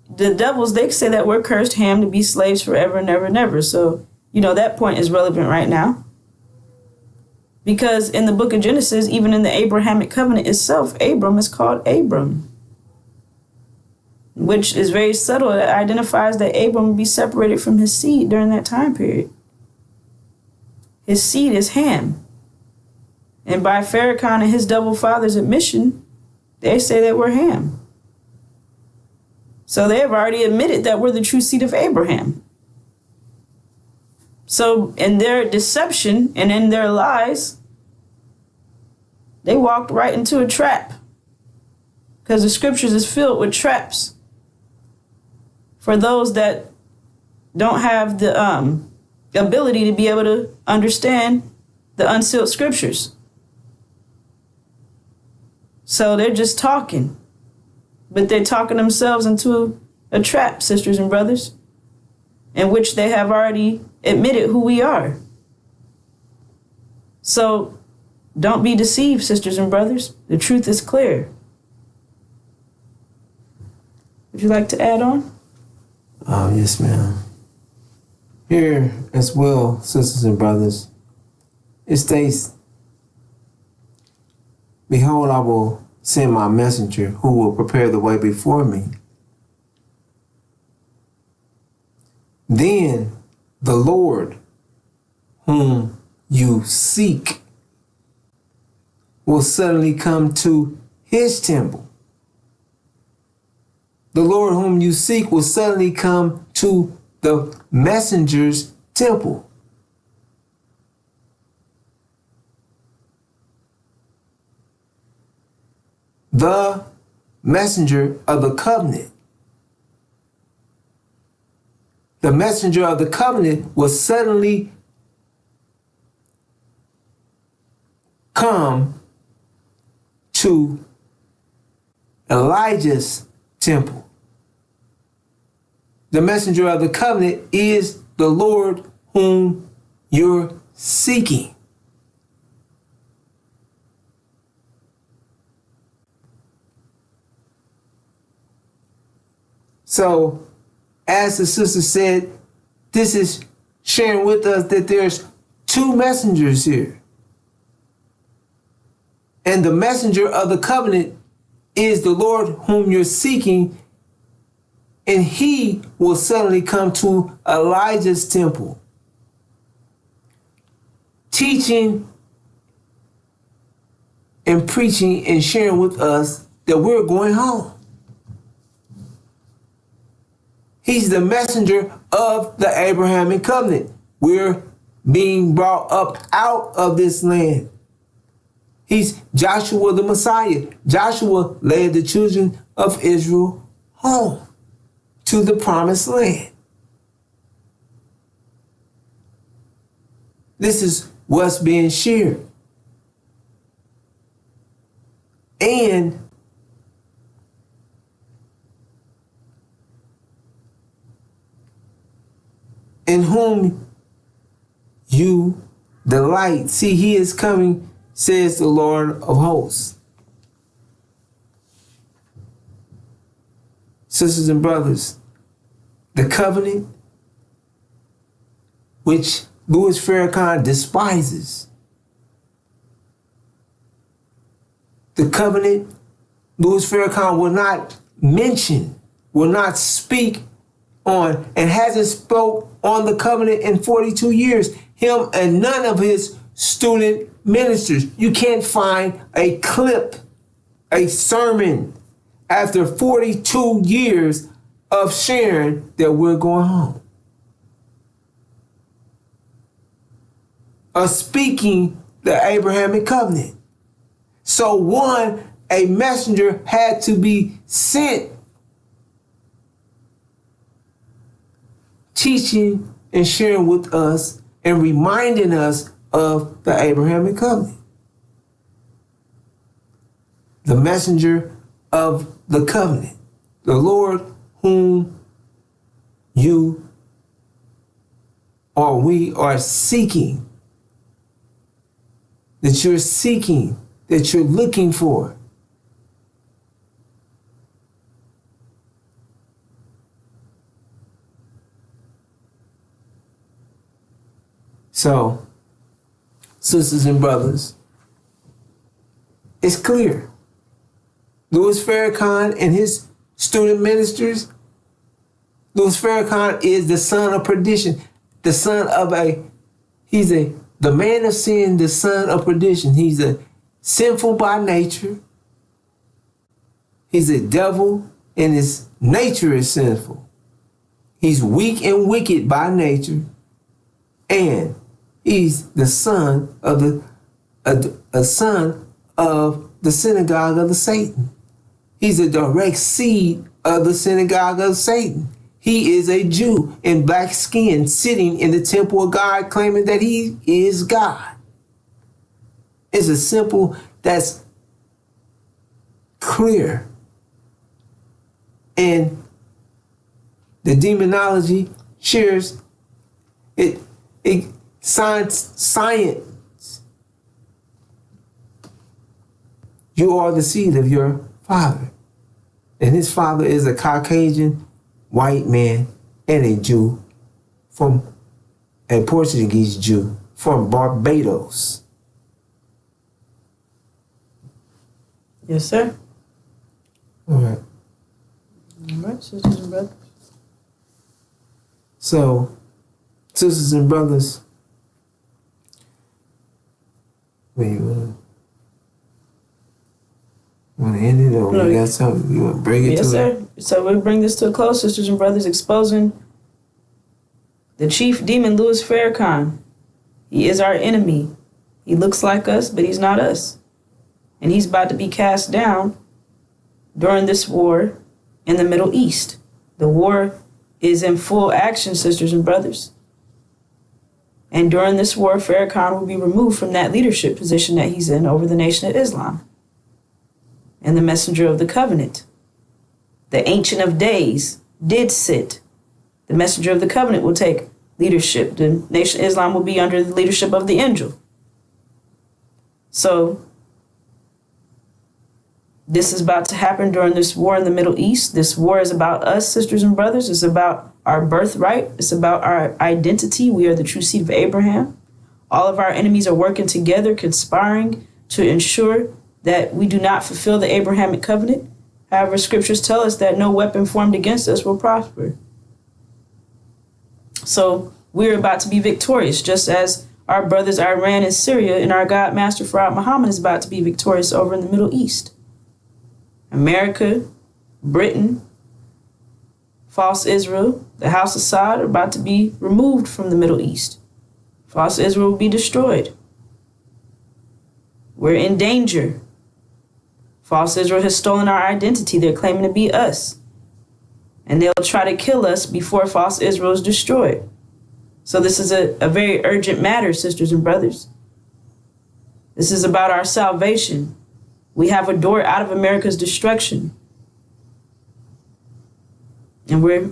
The devils, they say that we're cursed, Ham, to be slaves forever and ever and ever. So, that point is relevant right now. Because in the book of Genesis, even in the Abrahamic covenant itself, Abram is called Abram, which is very subtle. It identifies that Abram will be separated from his seed during that time period. His seed is Ham. And by Farrakhan and his double father's admission, they say that we're Ham. So they have already admitted that we're the true seed of Abraham. So in their deception and in their lies, they walked right into a trap. Because the scriptures is filled with traps for those that don't have the ability to be able to understand the unsealed scriptures. So they're just talking. But they're talking themselves into a trap, sisters and brothers, in which they have already admitted who we are. So don't be deceived, sisters and brothers. The truth is clear. Would you like to add on? Yes, ma'am. Here as well, sisters and brothers, it states, "Behold, I will send my messenger who will prepare the way before me. Then the Lord whom you seek will suddenly come to his temple." The Lord whom you seek will suddenly come to the messenger's temple. The messenger of the covenant. The messenger of the covenant will suddenly come to Elijah's temple. The messenger of the covenant is the Lord whom you're seeking. So, as the sister said, this is sharing with us that there's two messengers here. And the messenger of the covenant is the Lord whom you're seeking, and he will suddenly come to Elijah's temple, teaching and preaching and sharing with us that we're going home. He's the messenger of the Abrahamic covenant. We're being brought up out of this land. He's Joshua the Messiah. Joshua led the children of Israel home to the promised land. This is what's being shared. And in whom you delight. See, he is coming says the Lord of hosts. Sisters and brothers, the covenant which Louis Farrakhan despises, the covenant Louis Farrakhan will not mention, will not speak on, and hasn't spoke on the covenant in 42 years. Him and none of his student ministers. You can't find a clip, a sermon after 42 years of sharing that we're going home. Of speaking the Abrahamic covenant. So one, a messenger had to be sent teaching and sharing with us and reminding us of the Abrahamic covenant. The messenger of the covenant, the Lord whom you or we are seeking, that you're seeking, that you're looking for. So, sisters and brothers, it's clear. Louis Farrakhan and his student ministers, Louis Farrakhan is the son of perdition, the son of the man of sin, the son of perdition. He's a sinful by nature. He's a devil and his nature is sinful. He's weak and wicked by nature. And he's the son of a son of the synagogue of the Satan. He's a direct seed of the synagogue of Satan. He is a Jew in black skin sitting in the temple of God claiming that he is God. It's a simple, that's clear. And the demonology shares it science. You are the seed of your father. And his father is a Caucasian white man and a Jew a Portuguese Jew from Barbados. Yes, sir. All right. All right, sisters and brothers. So, sisters and brothers, you want to end it, or you got something you want to bring it to? Yes, sir. So we bring this to a close, sisters and brothers, exposing the chief demon, Louis Farrakhan. He is our enemy. He looks like us, but he's not us. And he's about to be cast down during this war in the Middle East. The war is in full action, sisters and brothers. And during this war, Farrakhan will be removed from that leadership position that he's in over the Nation of Islam. And the messenger of the covenant, the Ancient of Days, did sit. The messenger of the covenant will take leadership. The Nation of Islam will be under the leadership of the angel. So, this is about to happen during this war in the Middle East. This war is about us, sisters and brothers. It's about our birthright. It's about our identity. We are the true seed of Abraham. All of our enemies are working together, conspiring to ensure that we do not fulfill the Abrahamic covenant. However, scriptures tell us that no weapon formed against us will prosper. So we're about to be victorious, just as our brothers Iran and Syria and our God Master Farad Muhammad is about to be victorious over in the Middle East. America, Britain, false Israel, the House of Assad are about to be removed from the Middle East. False Israel will be destroyed. We're in danger. False Israel has stolen our identity. They're claiming to be us. And they'll try to kill us before false Israel is destroyed. So this is a very urgent matter, sisters and brothers. This is about our salvation. We have a door out of America's destruction. And we're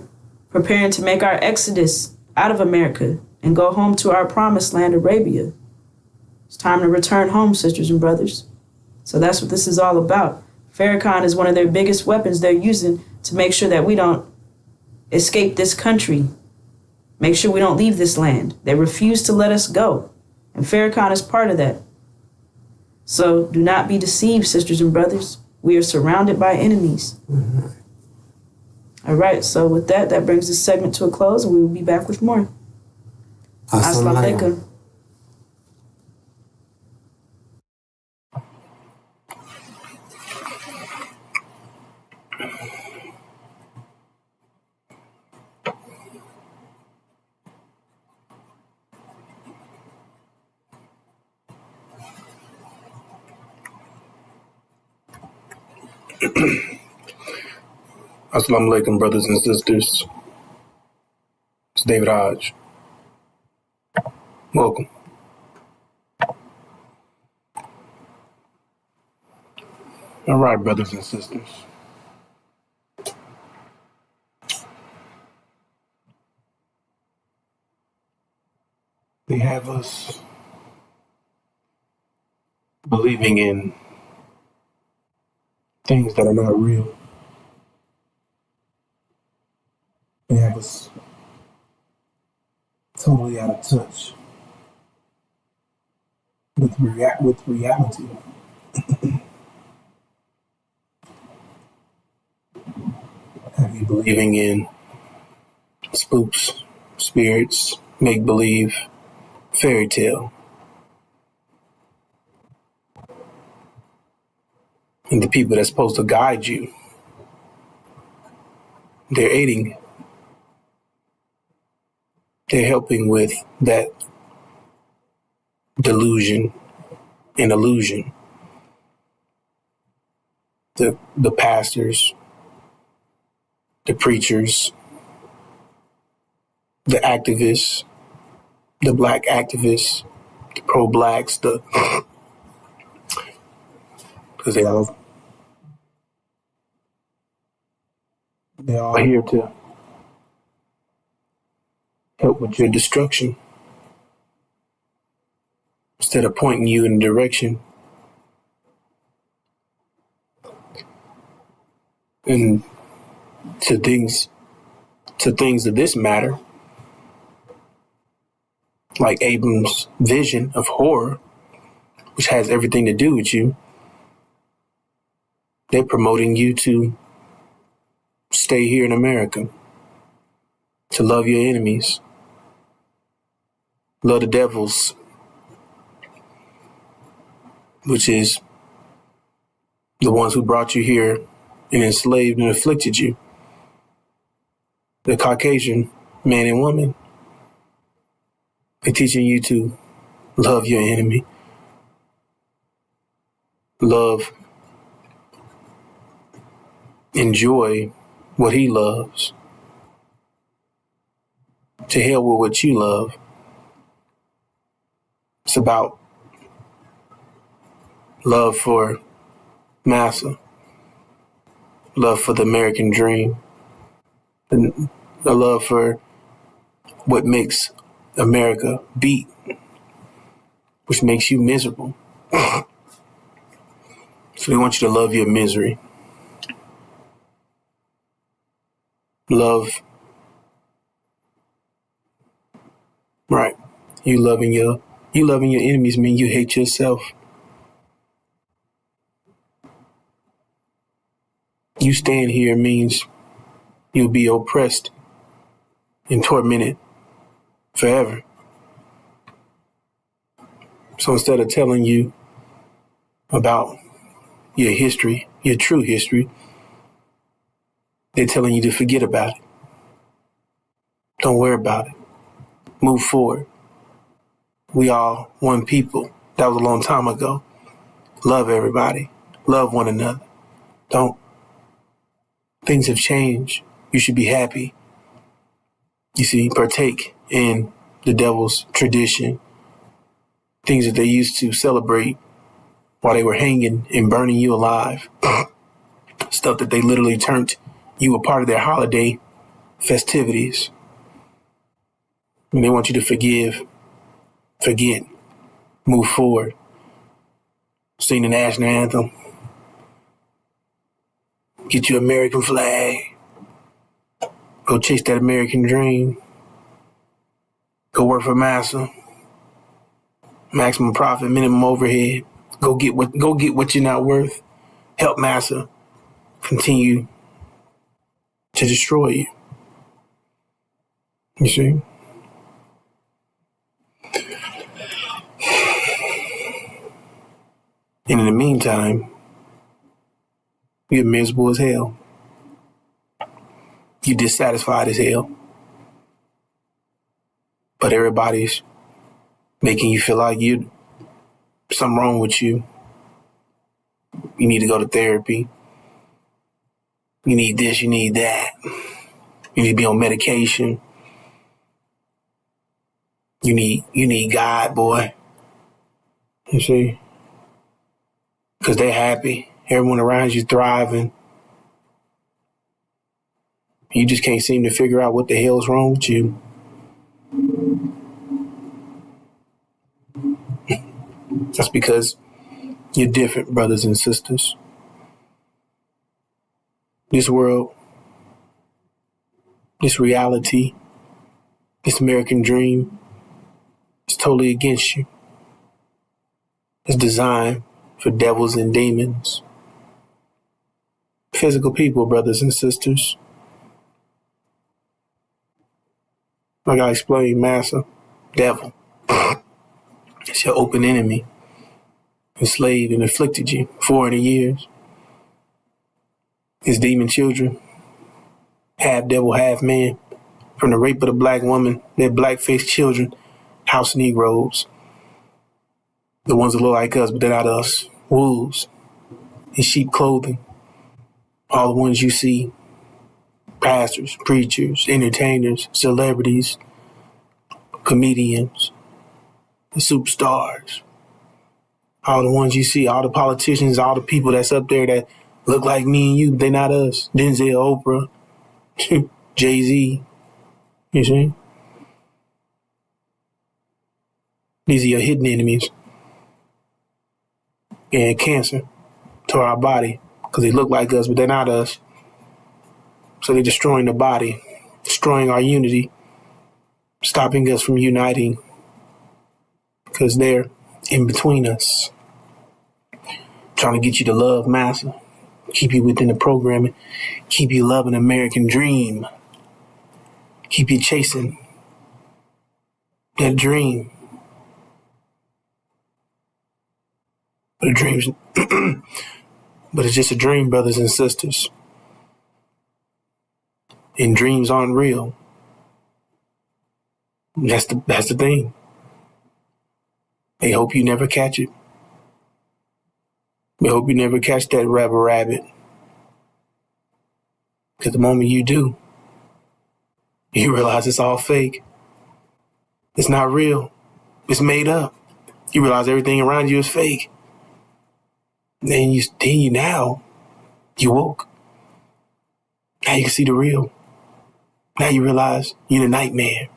preparing to make our exodus out of America and go home to our promised land, Arabia. It's time to return home, sisters and brothers. So that's what this is all about. Farrakhan is one of their biggest weapons they're using to make sure that we don't escape this country. Make sure we don't leave this land. They refuse to let us go. And Farrakhan is part of that. So do not be deceived, sisters and brothers. We are surrounded by enemies. Mm-hmm. All right, so with that, that brings this segment to a close, and we will be back with more. Assalamu alaikum. Assalamu alaikum, brothers and sisters. It's David Hodge. Welcome. All right, brothers and sisters. They have us believing in things that are not real. They have us totally out of touch with reality. Have you believing in spooks, spirits, make-believe, fairy tale? And the people that's supposed to guide you, they're aiding. They're helping with that delusion and illusion. The pastors, the preachers, the activists, the black activists, the pro-blacks, because they're all here to help with your destruction instead of pointing you in a direction and to things of this matter, like Abram's vision of horror, which has everything to do with you. They're promoting you to stay here in America, to love your enemies, love the devils, which is the ones who brought you here and enslaved and afflicted you. The Caucasian man and woman. They're teaching you to love your enemy. Love, enjoy what he loves. To hell with what you love. It's about love for massa, love for the American dream, and a love for what makes America beat, which makes you miserable. So they want you to love your misery. Love. Right. You loving your enemies mean you hate yourself. You staying here means you'll be oppressed and tormented forever. So instead of telling you about your history, your true history, they're telling you to forget about it. Don't worry about it. Move forward. We all one people. That was a long time ago. Love everybody. Love one another. Things have changed. You should be happy. You see, partake in the devil's tradition. Things that they used to celebrate while they were hanging and burning you alive. Stuff that they literally turned you a part of their holiday festivities. And they want you to forgive, forget, Move forward. Sing the national anthem. Get your American flag. Go chase that American dream. Go work for massa. Maximum profit, minimum overhead. Go get what you're not worth. Help massa continue to destroy you. You see? And in the meantime, you're miserable as hell. You're dissatisfied as hell. But everybody's making you feel like something wrong with you. You need to go to therapy. You need this, you need that. You need to be on medication. You need God, boy. You see? Because they're happy. Everyone around you thriving. You just can't seem to figure out what the hell's wrong with you. That's because you're different, brothers and sisters. This world, this reality, this American dream is totally against you. It's designed for devils and demons. Physical people, brothers and sisters. Like I explained, massa, devil. It's your open enemy. Enslaved and afflicted you 400 years. His demon children, half devil, half man. From the rape of the black woman, their black-faced children, house Negroes. The ones that look like us, but they're not us. Wolves in sheep clothing. All the ones you see. Pastors, preachers, entertainers, celebrities, comedians, the superstars. All the ones you see, all the politicians, all the people that's up there that look like me and you, but they're not us. Denzel, Oprah, Jay-Z. You see? These are your hidden enemies. And cancer to our body because they look like us, but they're not us. So they're destroying the body, destroying our unity, stopping us from uniting because they're in between us. Trying to get you to love massa, keep you within the programming, keep you loving American dream, keep you chasing that dream. But but it's just a dream, brothers and sisters. And dreams aren't real. That's the thing. They hope you never catch it. They hope you never catch that rabbit. Because the moment you do, you realize it's all fake. It's not real. It's made up. You realize everything around you is fake. Then you woke. Now you can see the real. Now you realize you're in a nightmare.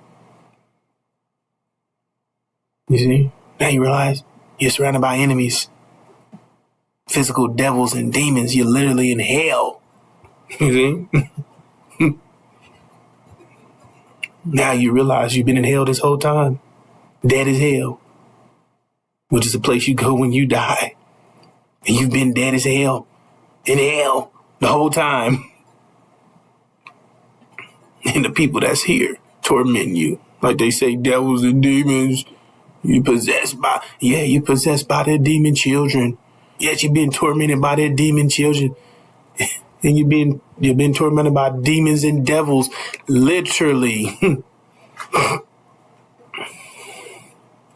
You see? Now you realize you're surrounded by enemies. Physical devils and demons. You're literally in hell. You see? Now you realize you've been in hell this whole time. Dead as hell. Which is the place you go when you die. And you've been dead as hell. In hell. The whole time. And the people that's here torment you. Like they say, devils and demons. You're possessed by their demon children. Yes, you've been tormented by their demon children. And you've been tormented by demons and devils. Literally.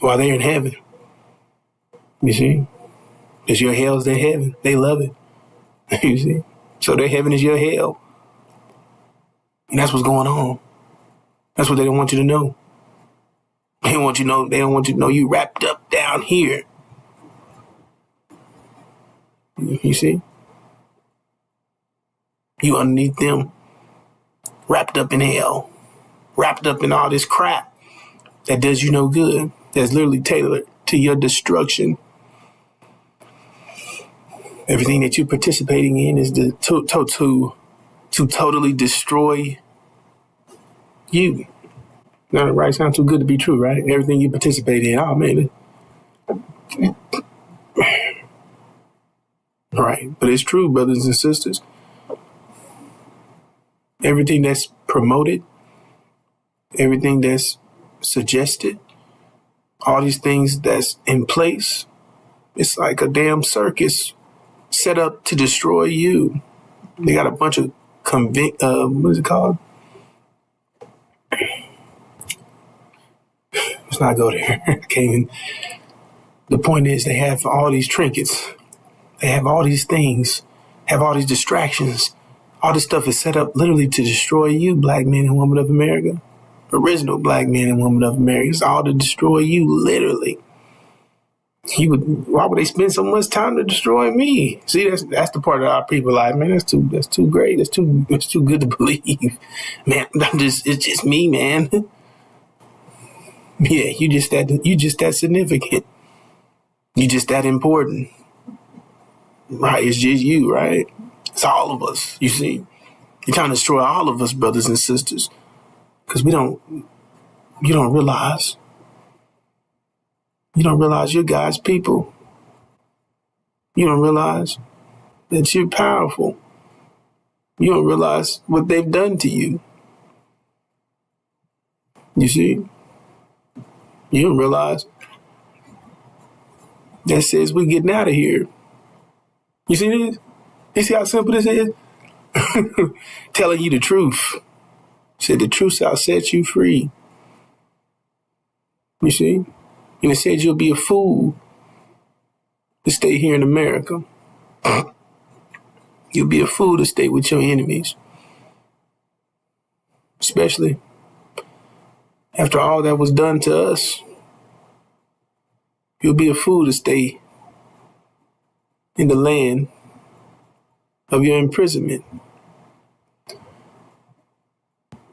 While they're in heaven. You see? Because your hell is their heaven. They love it. You see? So their heaven is your hell. And that's what's going on. That's what they don't want you to know. They don't want you to know you wrapped up down here. You see? You underneath them, wrapped up in hell, wrapped up in all this crap that does you no good, that's literally tailored to to your destruction. Everything that you're participating in is to totally destroy you. Now, right? Sounds too good to be true, right? Everything you participate in, oh man. Right, but it's true, brothers and sisters. Everything that's promoted, everything that's suggested, all these things that's in place, it's like a damn circus set up to destroy you. They got a bunch of what is it called? Let's not go there. I can't even. The point is, they have all these trinkets. They have all these things, have all these distractions. All this stuff is set up literally to destroy you, black men and women of America. Original black men and women of America. It's all to destroy you, literally. Why would they spend so much time to destroy me? See, that's the part of our people like, man, that's too great. That's too good to believe. Man, it's just me, man. Yeah, you just that significant. You just that important. Right, it's just you, right? It's all of us, you see. You're trying to destroy all of us, brothers and sisters. Because you don't realize. You don't realize you're God's people. You don't realize that you're powerful. You don't realize what they've done to you. You see? You don't realize that says we're getting out of here. You see this? You see how simple this is? Telling you the truth. Said the truth shall set you free. You see? And it said you'll be a fool to stay here in America. You'll be a fool to stay with your enemies. Especially after all that was done to us. You'll be a fool to stay in the land of your imprisonment.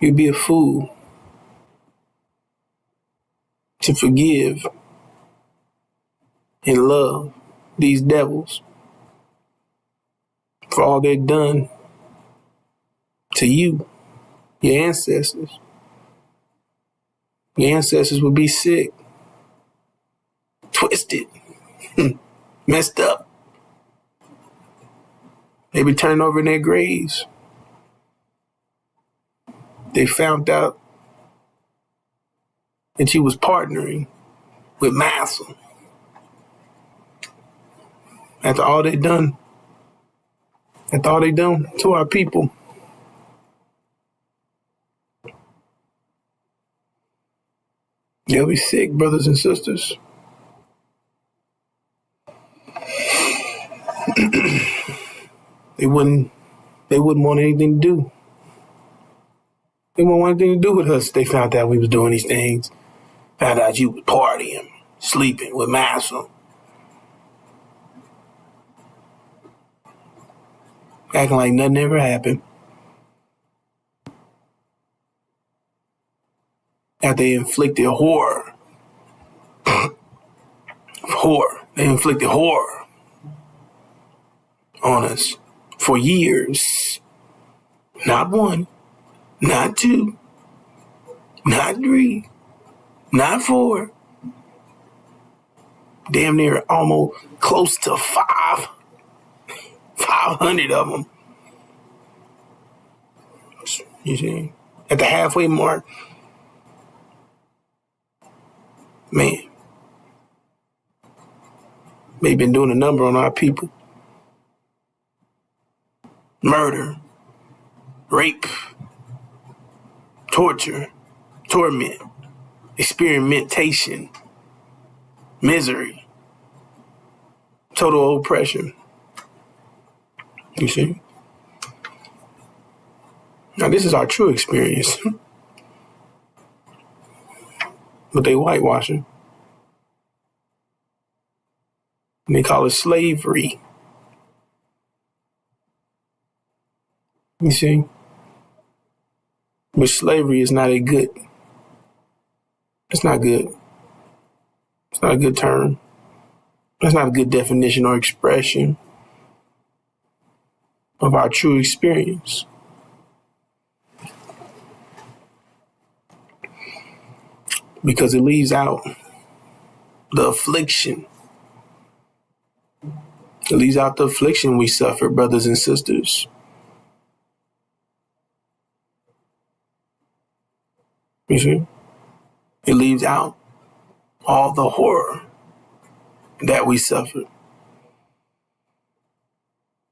You'll be a fool to forgive and love these devils for all they've done to you, your ancestors. Your ancestors would be sick, twisted, messed up. They be turning over in their graves. They found out that you was partnering with Massa. After all they done to our people. They'll be sick, brothers and sisters. They wouldn't want anything to do. They wouldn't want anything to do with us. They found out we was doing these things. Found out you was partying, sleeping with Massa. Acting like nothing ever happened. After they inflicted horror. They inflicted horror on us for years. Not one, not two, not three, not four. Damn near almost close to 500 of them. You see? At the halfway mark. Man. They've been doing a number on our people. Murder. Rape. Torture. Torment. Experimentation. Misery. Total oppression. You see? Now, this is our true experience. But they whitewashing. And they call it slavery. You see? But slavery is not it's not good. It's not a good term. That's not a good definition or expression of our true experience. Because it leaves out the affliction. It leaves out the affliction we suffer, brothers and sisters. You see? It leaves out all the horror that we suffered,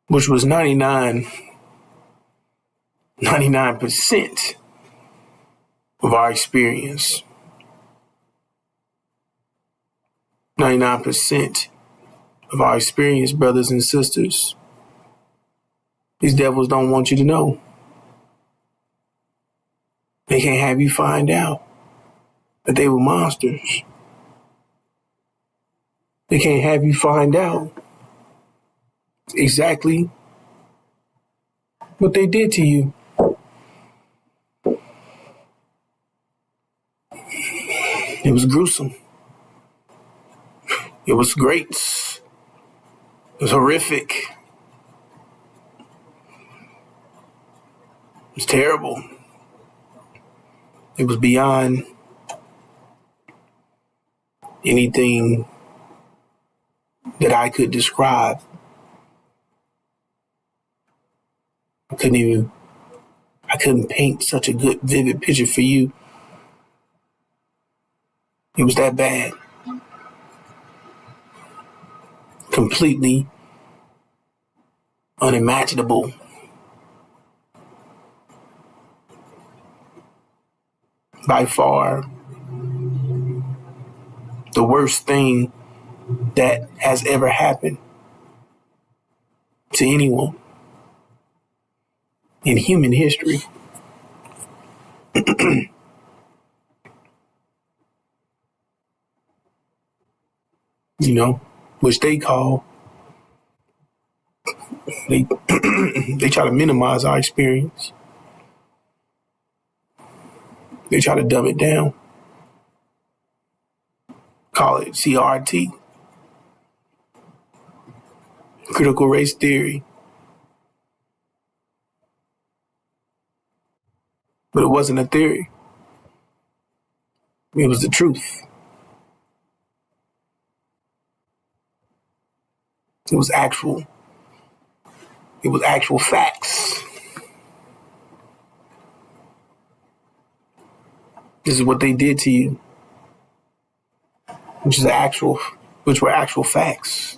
which was 99% of our experience. 99% of our experience, brothers and sisters. These devils don't want you to know. They can't have you find out that they were monsters. They can't have you find out exactly what they did to you. It was gruesome. It was great. It was horrific. It was terrible. It was beyond anything that I could describe. I couldn't paint such a good, vivid picture for you. It was that bad. Completely unimaginable. By far, the worst thing that has ever happened to anyone in human history. You know, which they call, they try to minimize our experience. They try to dumb it down. Call it CRT. Critical race theory. But it wasn't a theory. It was the truth. It was actual facts. This is what they did to you, which were actual facts.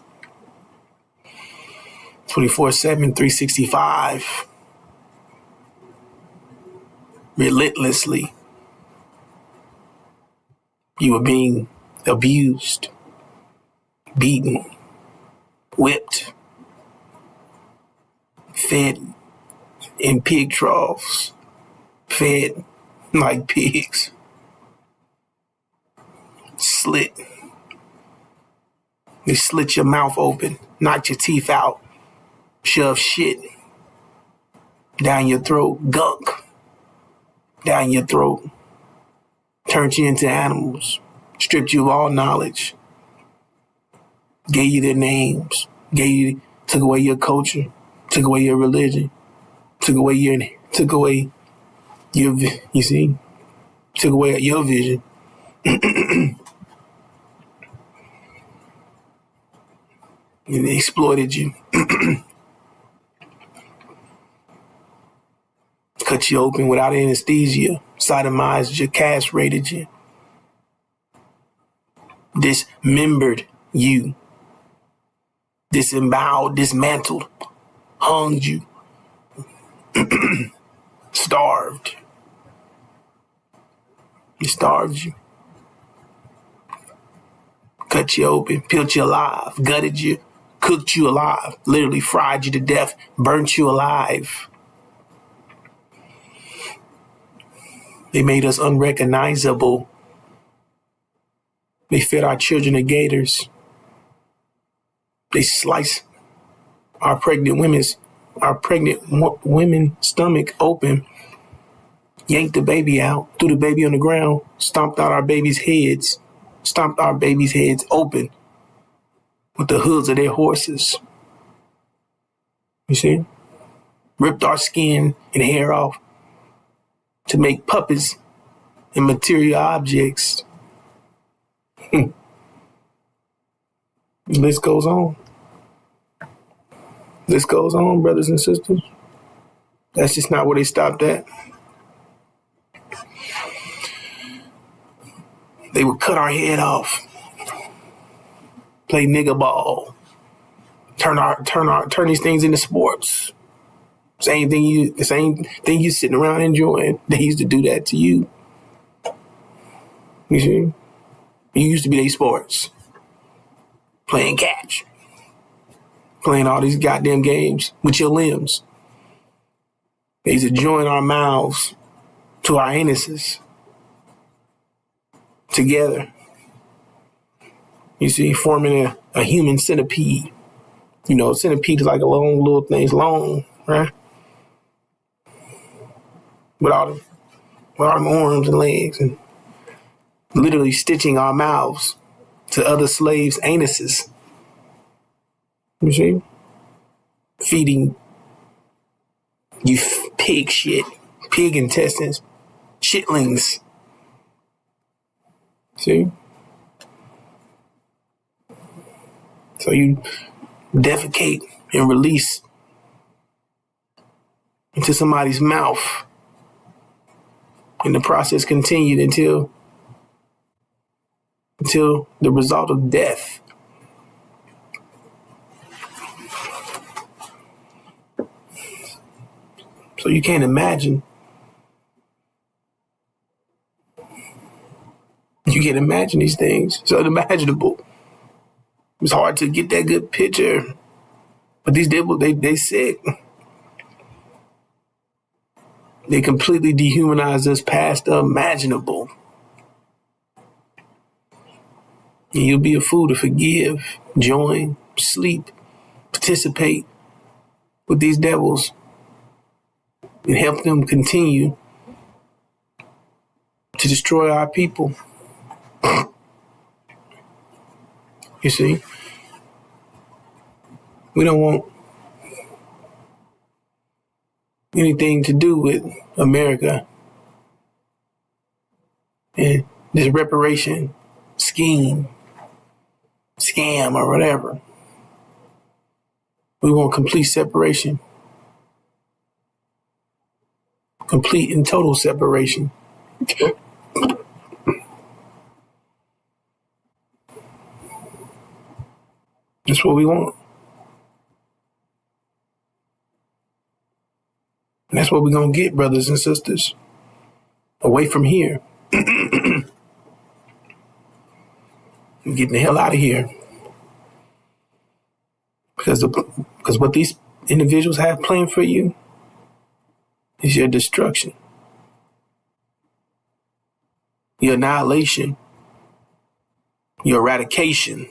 24/7, 365, relentlessly. You were being abused, beaten, whipped, fed in pig troughs, fed like pigs, slit. They slit your mouth open, knocked your teeth out, shoved shit down your throat, gunk down your throat, turned you into animals, stripped you of all knowledge, gave you their names, took away your culture, took away your religion, took away your vision. And they exploited you. Cut you open without anesthesia, sodomized you, castrated you, dismembered you, disemboweled, dismantled, hung you, starved. He starved you. Cut you open, peeled you alive, gutted you, cooked you alive, literally fried you to death, burnt you alive. They made us unrecognizable. They fed our children to gators. They sliced our pregnant women's stomach open, yanked the baby out, threw the baby on the ground, stomped out our babies' heads, stomped our babies' heads open with the hooves of their horses. You see? Ripped our skin and hair off to make puppets and material objects. The list goes on. This goes on, brothers and sisters. That's just not where they stopped at. They would cut our head off, play nigga ball, turn these things into sports. The same thing you sitting around enjoying. They used to do that to you. You see? You used to be these sports. Playing catch. Playing all these goddamn games with your limbs. They used to join our mouths to our anuses together. You see, forming a human centipede. You know, centipede is like a long little thing. It's long, right? With all them arms and legs, and literally stitching our mouths to other slaves' anuses. You see? Feeding you pig shit, pig intestines, shitlings. See? So you defecate and release into somebody's mouth. And the process continued until the result of death. So you can't imagine. You can't imagine these things. It's unimaginable. It's hard to get that good picture. But these devils, they sick. They completely dehumanize us past the imaginable. And you'll be a fool to forgive, join, sleep, participate with these devils and help them continue to destroy our people. You see, we don't want anything to do with America and this reparation scheme, scam, or whatever. We want complete separation. Complete and total separation. That's what we want. And that's what we're going to get, brothers and sisters. Away from here. We're getting the hell out of here. Because what these individuals have planned for you is your destruction, your annihilation, your eradication.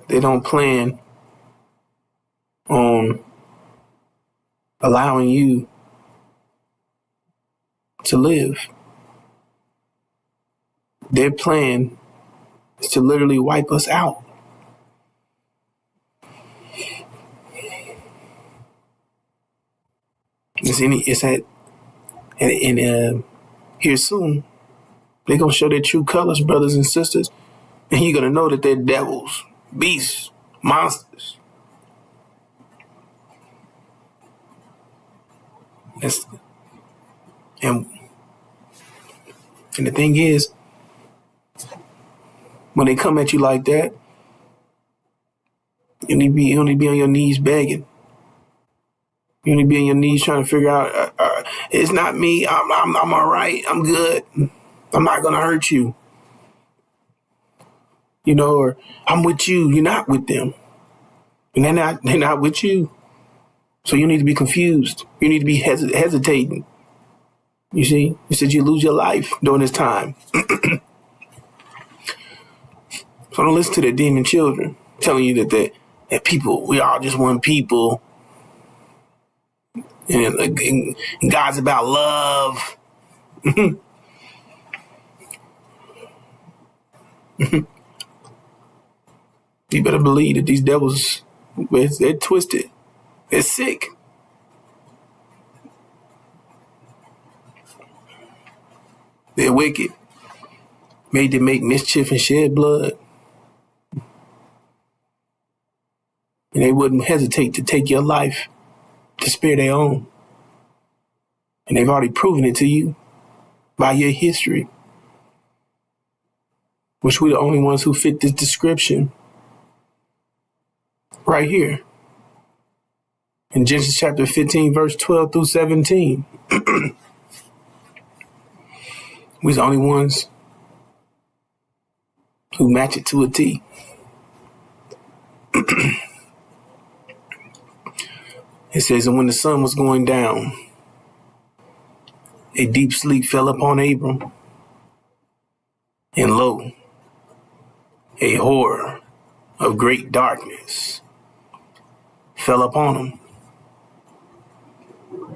They don't plan on allowing you to live. Their plan is to literally wipe us out. Here soon, they're going to show their true colors, brothers and sisters, and you're going to know that they're devils, beasts, monsters. And the thing is, when they come at you like that, you need to be on your knees begging. You need to be on your knees trying to figure out, it's not me. I'm all right. I'm good. I'm not going to hurt you. You know, or I'm with you. You're not with them. And they're not with you. So you need to be confused. You need to be hesitating. You see? You said you lose your life during this time. So don't listen to the demon children telling you that people, we are just one people. And God's about love. You better believe that these devils, they're twisted. They're sick. They're wicked. Made to make mischief and shed blood. And they wouldn't hesitate to take your life to spare their own. And they've already proven it to you by your history. Which we're the only ones who fit this description. Right here. In Genesis chapter 15, verse 12 through 17. We're the only ones who match it to a T. It says, and when the sun was going down, a deep sleep fell upon Abram. And lo, a horror of great darkness fell upon him.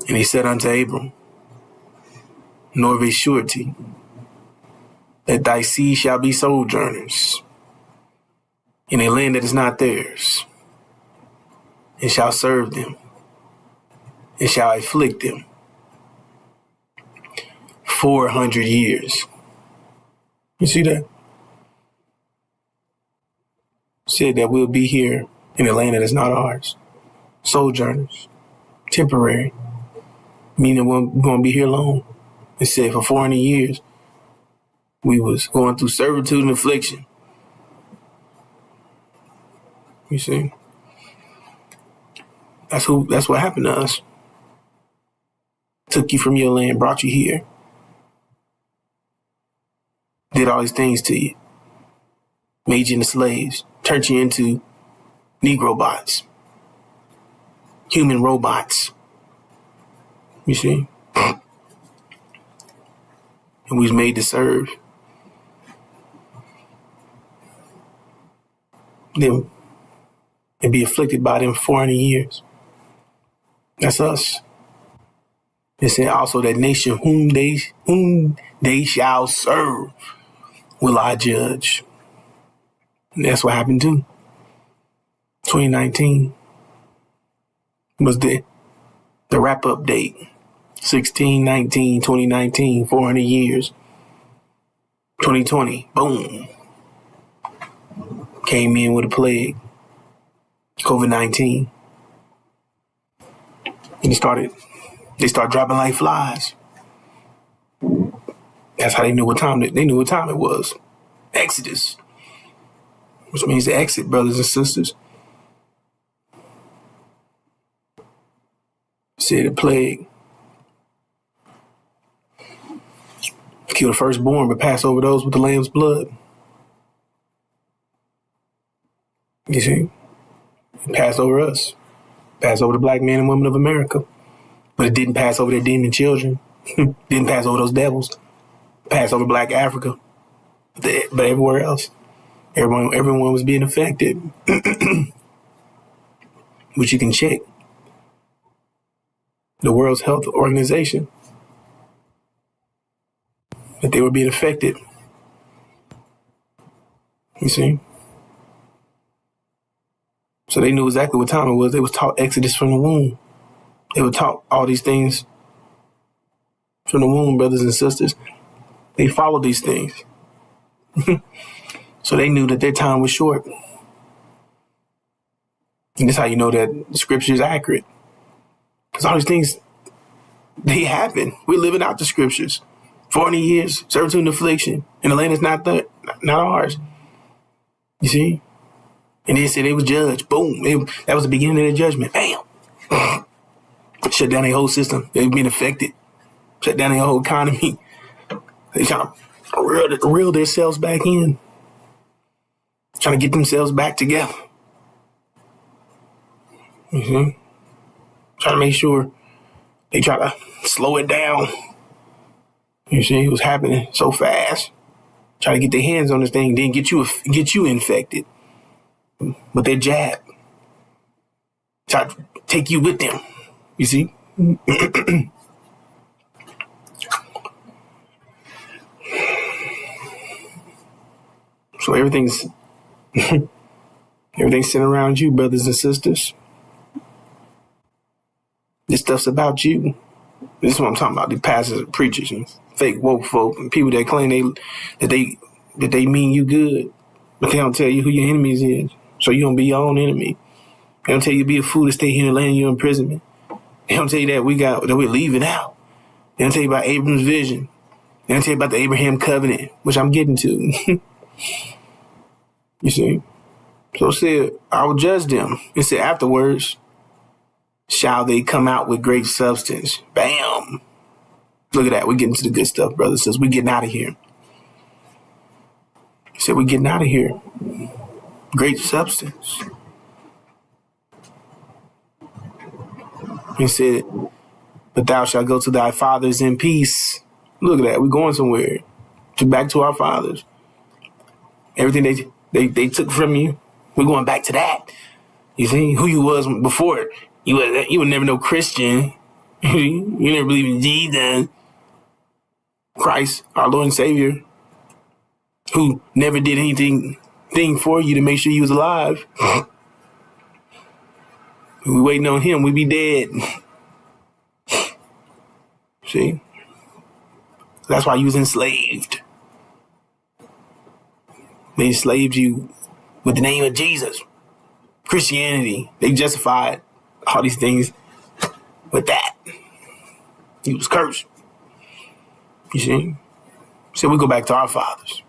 And he said unto Abram, nor of a surety that thy seed shall be sojourners in a land that is not theirs, and shall serve them, and shall afflict them 400 years. You see that? Said that we'll be here in a land that is not ours. Sojourners. Temporary. Meaning we're going to be here long. It said for 400 years, we was going through servitude and affliction. You see? That's what happened to us. Took you from your land, brought you here. Did all these things to you. Made you into slaves. Turned you into Negro bots. Human robots. You see? And we was made to serve them and be afflicted by them 400 years. That's us. It said also that nation whom they shall serve will I judge. And that's what happened too. 2019 was the wrap-up date. 2019, 400 years. 2020, boom. Came in with a plague. COVID-19. And they started dropping like flies. That's how they knew what time it was. Exodus. Which means the exit, brothers and sisters. Said the plague. Kill the firstborn, but pass over those with the lamb's blood. You see? It passed over us. Passed over the black men and women of America. But it didn't pass over their demon children. Didn't pass over those devils. Passed over black Africa. But everywhere else. Everyone was being affected. Which you can check. The World Health Organization. That they were being affected. You see? So they knew exactly what time it was. They was taught Exodus from the womb. They were taught all these things from the womb, brothers and sisters. They followed these things. So they knew that their time was short. And that's how you know that the scripture is accurate. Because all these things, they happen. We're living out the scriptures. 40 years, servitude and affliction. And the land is not ours. You see? And they said they was judged. Boom. That was the beginning of their judgment. Bam. Shut down their whole system. They were being affected. Shut down their whole economy. They trying to reel themselves back in. Trying to get themselves back together. You see? Trying to make sure they try to slow it down. You see, it was happening so fast. Try to get their hands on this thing, then get you infected. But their jab. Try to take you with them. You see? So So everything's everything's centered around you, brothers and sisters. This stuff's about you. This is what I'm talking about. The pastors and preachers and fake woke folk and people that claim that they mean you good, but they don't tell you who your enemies is. So you don't be your own enemy. They don't tell you to be a fool to stay here and land your imprisonment. They don't tell you that we're leaving out. They don't tell you about Abram's vision. They don't tell you about the Abraham covenant, which I'm getting to. You see? So it said, I will judge them. It said afterwards, shall they come out with great substance. Bam. Look at that. We're getting to the good stuff, brothers. Says we're getting out of here. He said, we're getting out of here. Great substance. He said, but thou shalt go to thy fathers in peace. Look at that. We're going somewhere. Back to our fathers. Everything they took from you, we're going back to that. You see who you was before. You would never know Christian. You never believe in Jesus. Christ, our Lord and Savior, who never did anything for you to make sure you was alive. We waiting on him, we be dead. See? That's why you was enslaved. They enslaved you with the name of Jesus. Christianity. They justified all these things with that. He was cursed. You see? So we go back to our fathers.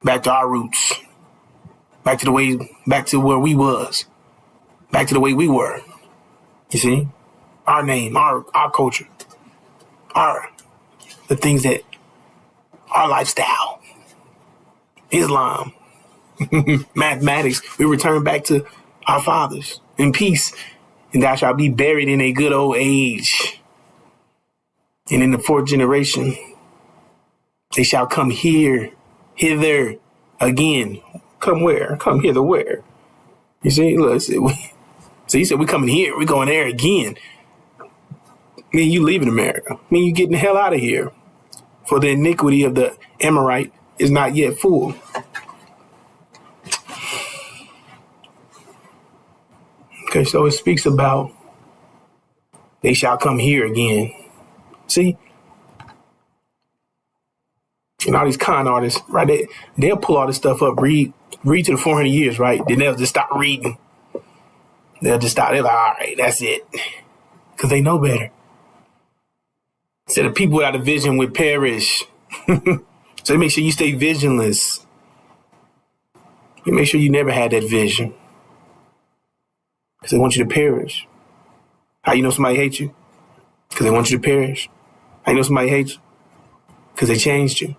Back to our roots. Back to where we was. Back to the way we were. You see? Our name, our culture. The things that, our lifestyle. Islam. Mathematics. We return back to our fathers in peace. And thou shalt be buried in a good old age. And in the fourth generation, they shall come hither again. Come where? Come hither where? You see, look, so he said, we coming here, we going there again. I mean, you leaving America. I mean, you getting the hell out of here. For the iniquity of the Amorite is not yet full. Okay, so it speaks about they shall come here again. See? And all these con artists, right? They'll pull all this stuff up, read to the 400 years, right? Then they'll just stop reading. They'll just stop. They're like, all right, that's it. Because they know better. So the people without a vision would perish. So make sure you stay visionless. You make sure you never had that vision. Because they want you to perish. How you know somebody hates you? Because they want you to perish. How you know somebody hates you? Because they changed you.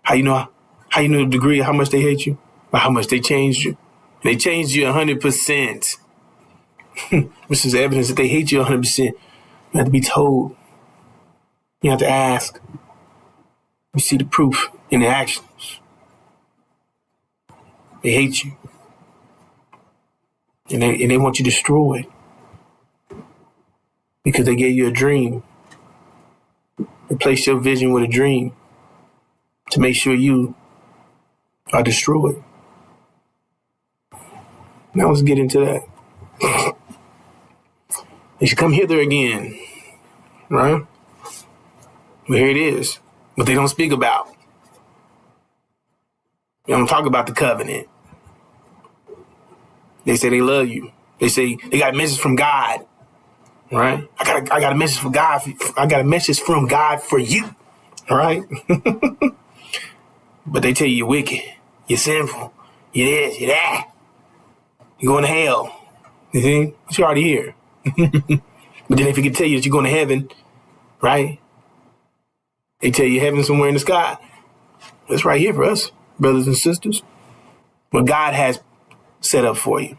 How you know the degree of how much they hate you? By how much they changed you. They changed you 100%. This is evidence that they hate you 100%. You have to be told. You have to ask. You see the proof in the actions. They hate you. And they want you destroyed. Because they gave you a dream. Replace your vision with a dream to make sure you are destroyed. Now let's get into that. They should come hither again, right? But here it is. What they don't speak about. They don't talk about the covenant. They say they love you. They say they got a message from God. Right? I got a message from God. I got a message from God for you. All right? But they tell you you're wicked. You're sinful. You're this, you're that. You're going to hell. You see? But you're already here. But then if they can tell you that you're going to heaven, right? They tell you heaven's somewhere in the sky. That's right here for us, brothers and sisters. What God has set up for you.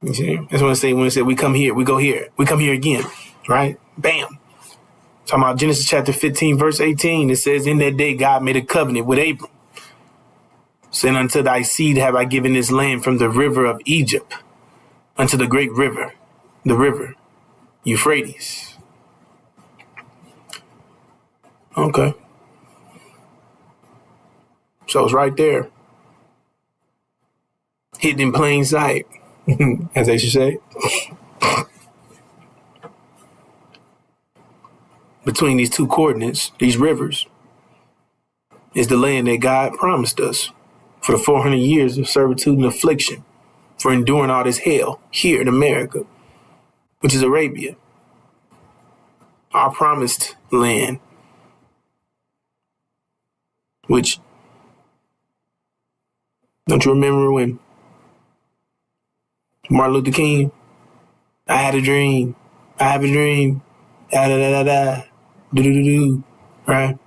You see? That's what I say when I say we come here, we go here. We come here again, right? Bam. Talking about Genesis chapter 15, verse 18. It says, in that day, God made a covenant with Abram. Saying, unto thy seed have I given this land from the river of Egypt unto the great river, the river Euphrates. Okay. So it's right there. Hidden in plain sight, as they should say. Between these two coordinates, these rivers, is the land that God promised us for the 400 years of servitude and affliction, for enduring all this hell here in America, which is Arabia, our promised land, which, don't you remember when Martin Luther King, I had a dream, I have a dream, da da da da da, do do do do, right?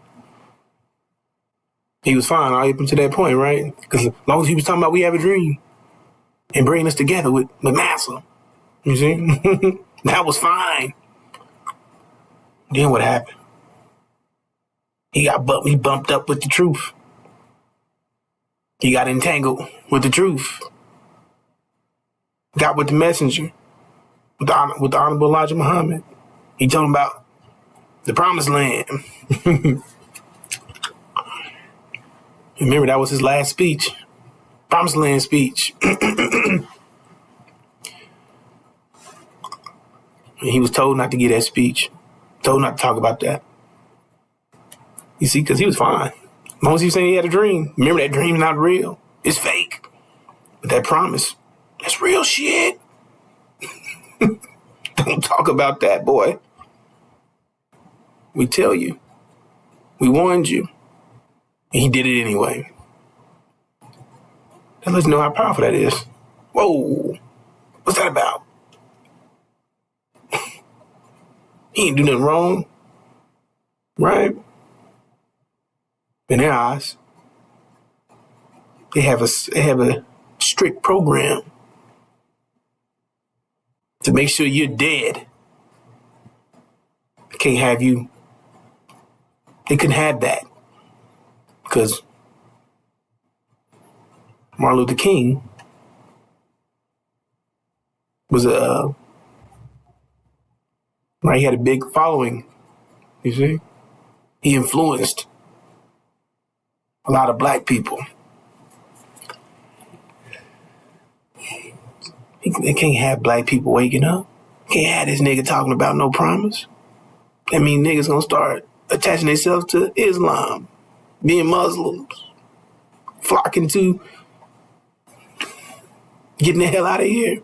He was fine all up to that point, right? Because as long as he was talking about we have a dream and bringing us together with massa, you see, that was fine. Then what happened? He bumped up with the truth. He got entangled with the truth. Got with the messenger, with the Honorable Elijah Muhammad. He told him about the promised land. Remember, that was his last speech. Promised land speech. And he was told not to give that speech. Told not to talk about that. You see, because he was fine. As long as he was saying he had a dream. Remember, that dream's not real. It's fake. But that promise, that's real shit. Don't talk about that, boy. We tell you. We warned you. And he did it anyway. That lets you know how powerful that is. Whoa. What's that about? He ain't do nothing wrong. Right? In their eyes, they have a strict program to make sure you're dead. They can't have you. They couldn't have that because Martin Luther King was right. He had a big following. You see, he influenced a lot of black people. They can't have black people waking up. Can't have this nigga talking about no promise. That mean niggas gonna start attaching themselves to Islam, being Muslims, flocking to getting the hell out of here,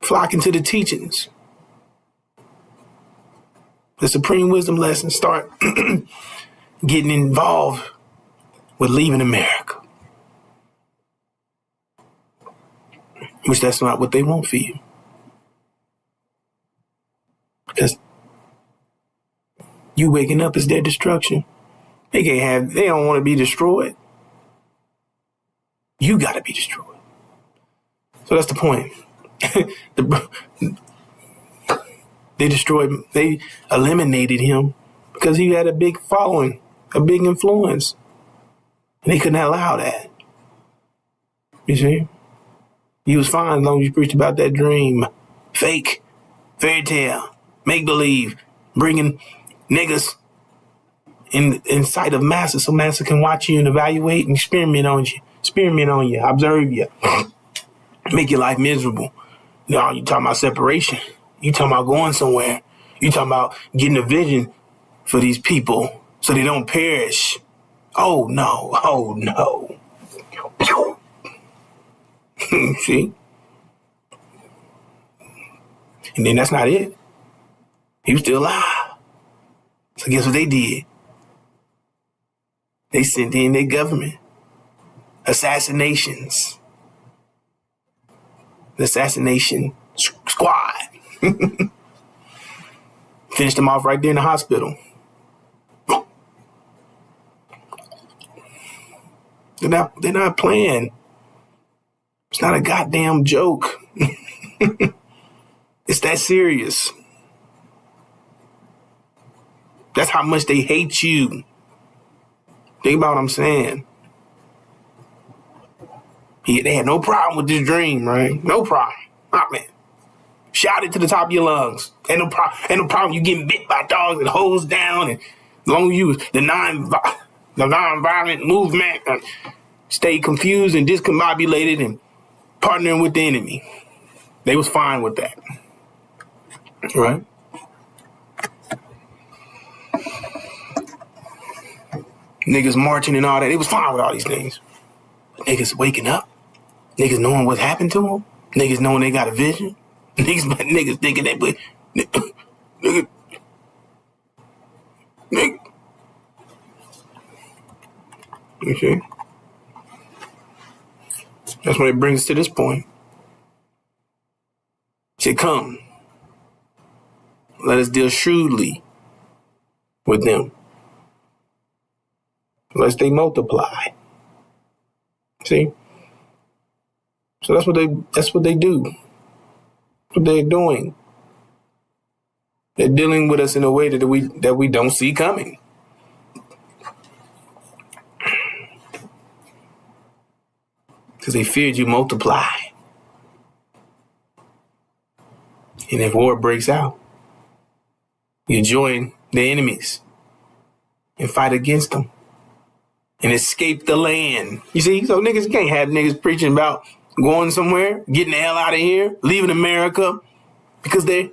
flocking to the teachings. The supreme wisdom lessons start getting involved with leaving America. Which that's not what they want for you. Because you waking up is their destruction. They don't want to be destroyed. You got to be destroyed. So that's the point. They eliminated him because he had a big following, a big influence. And they couldn't allow that. You see? He was fine as long as you preached about that dream. Fake, fairy tale, make believe, bringing niggas in sight of massa so massa can watch you and evaluate and experiment on you, observe you, make your life miserable. You know, you talking about separation. You talking about going somewhere. You talking about getting a vision for these people so they don't perish. Oh no. See? And then that's not it. He was still alive. So guess what they did? They sent in their government. Assassinations. The assassination squad. Finished them off right there in the hospital. They're not playing. It's not a goddamn joke. It's that serious. That's how much they hate you. Think about what I'm saying. They had no problem with this dream, right? No problem. Oh, man. Shout it to the top of your lungs. Ain't no problem you getting bit by dogs and hosed down. And as long as you was the the nonviolent movement, stay confused and discombobulated and partnering with the enemy. They was fine with that. Right? Niggas marching and all that. They was fine with all these things. But niggas waking up. Niggas knowing what happened to them. Niggas knowing they got a vision. Niggas thinking that, but nigga. You see? That's when it brings us to this point. Say, come. Let us deal shrewdly with them, lest they multiply. See? So that's what they do. That's what they're doing. They're dealing with us in a way that we don't see coming. Because they feared you multiply. And if war breaks out, you join the enemies and fight against them and escape the land. You see, so niggas, you can't have niggas preaching about going somewhere, getting the hell out of here, leaving America, because they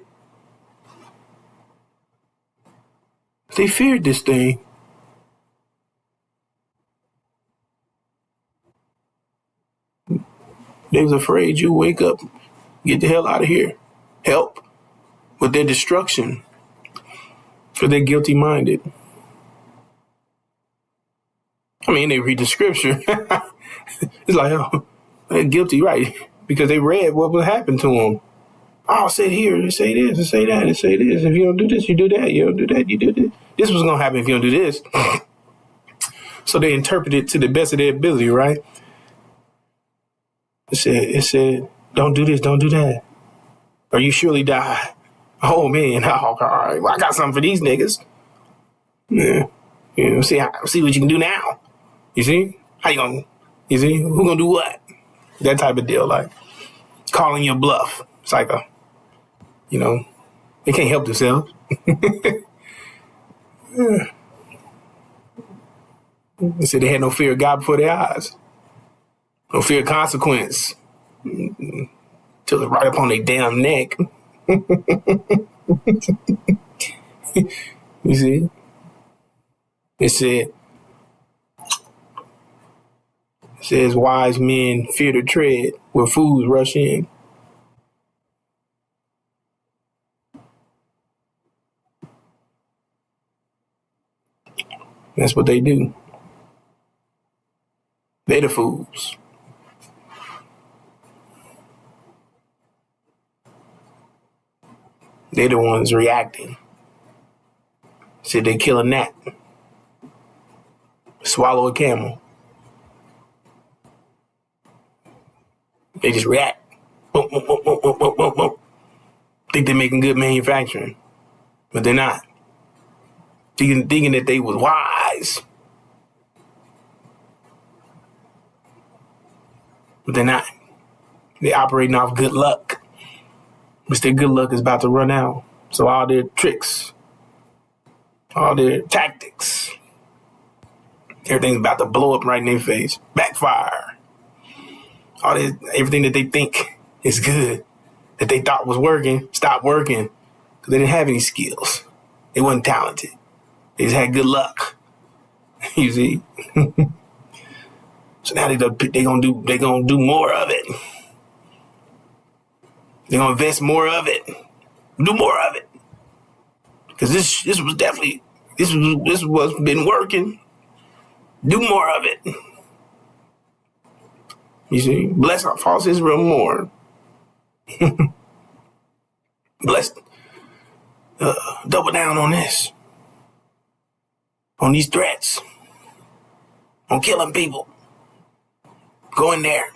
feared this thing. They was afraid you wake up, get the hell out of here, help with their destruction, because they're guilty minded. I mean, they read the scripture. It's like, oh, they're guilty, right? Because they read what would happen to them. Oh, say here, and say this, and say that, and say this. If you don't do this, you do that. You don't do that, you do this. This was going to happen if you don't do this. So they interpret it to the best of their ability, right? It said, don't do this, don't do that, or you surely die. Oh, man, all right. Well, I got something for these niggas. Yeah. You know, see what you can do now. You see? How you gonna, you see? Who gonna do what? That type of deal, like calling your bluff. It's like a, you know, they can't help themselves. Yeah. They said they had no fear of God before their eyes. No fear of consequence. Till it's right up on their damn neck. You see? It says wise men fear to tread where fools rush in. That's what they do. They're the fools. They're the ones reacting. Said they kill a gnat. Swallow a camel. They just react. Boom, boom, boom, boom, boom, boom, boom, boom. Think they're making good manufacturing, but they're not. Thinking that they was wise, but they're not. They're operating off good luck, which their good luck is about to run out. So all their tricks, all their tactics, everything's about to blow up right in their face. Backfire. All this, everything that they think is good, that they thought was working, stopped working, because they didn't have any skills. They wasn't talented. They just had good luck. You see? So now they gonna do more of it. They're gonna invest more of it. Do more of it. Because this was definitely, this was been working. Do more of it. You see, bless our false Israel more. Bless, double down on this. On these threats. On killing people. Go in there.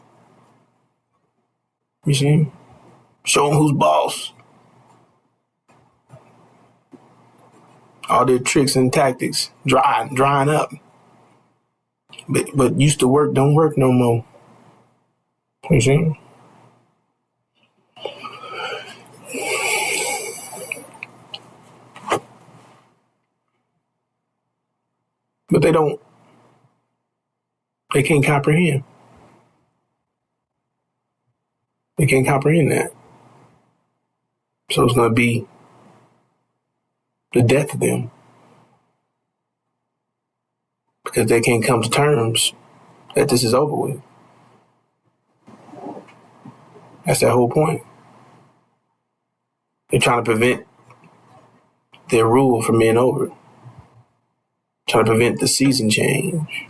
You see? Show them who's boss. All their tricks and tactics drying up. But used to work don't work no more. You see? But they don't They can't comprehend. They can't comprehend that. So it's going to be the death of them. Because they can't come to terms that this is over with. That's that whole point. They're trying to prevent their rule from being over. Trying to prevent the season change.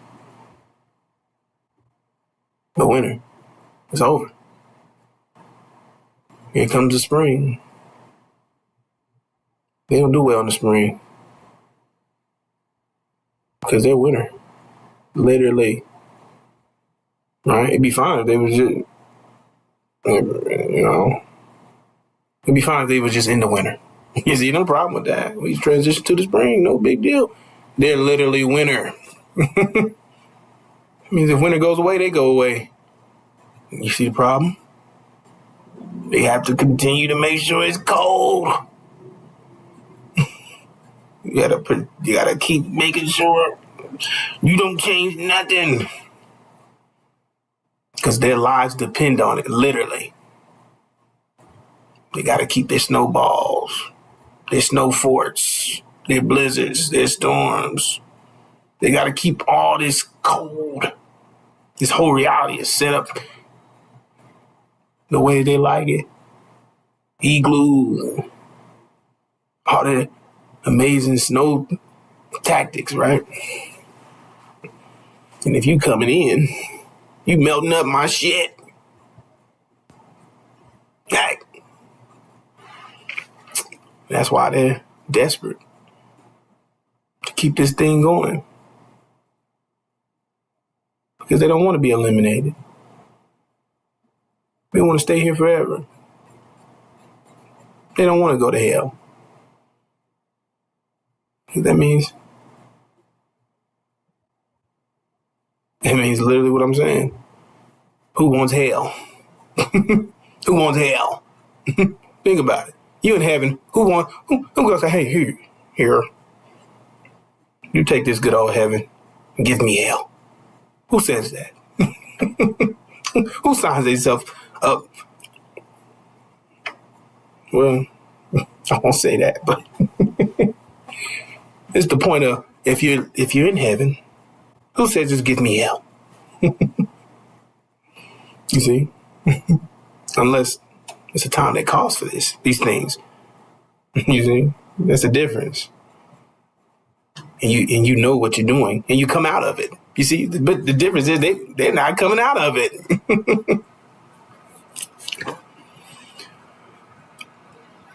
The winter is over. Here comes the spring. They don't do well in the spring. Because they're winter. Literally. Right? It'd be fine if they was just, it'd be fine if they was just in the winter. You see, no problem with that. We transition to the spring, no big deal. They're literally winter. It means if winter goes away, they go away. You see the problem? They have to continue to make sure it's cold. You gotta keep making sure you don't change nothing. Because their lives depend on it, literally. They gotta keep their snowballs, their snow forts, their blizzards, their storms. They gotta keep all this cold. This whole reality is set up the way they like it. Igloo, all the amazing snow tactics, right? And if you coming in, you melting up my shit. Hey. That's why they're desperate to keep this thing going. Because they don't want to be eliminated. They want to stay here forever. They don't want to go to hell. That means literally what I'm saying. Who wants hell? Who wants hell? Think about it. You in heaven. Who gonna say, hey, here. You take this good old heaven and give me hell. Who says that? Who signs themselves up? Well, I won't say that, but it's the point of if you're in heaven, who says just give me hell? You see? Unless it's a time that calls for these things. You see? That's the difference. And you know what you're doing, and you come out of it. You see? But the difference is they're not coming out of it.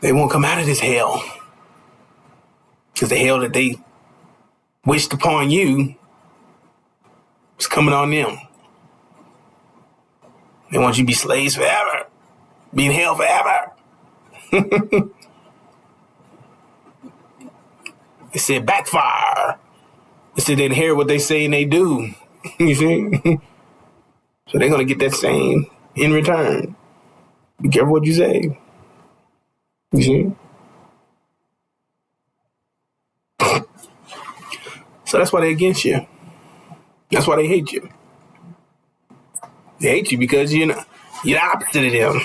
They won't come out of this hell. Because the hell that they wished upon you is coming on them. They want you to be slaves forever. Be in hell forever. They said backfire. They said they inherit what they say and they do. You see? So they're going to get that same in return. Be careful what you say. You see? So that's why they're against you. That's why they hate you. They hate you because you're the opposite of them.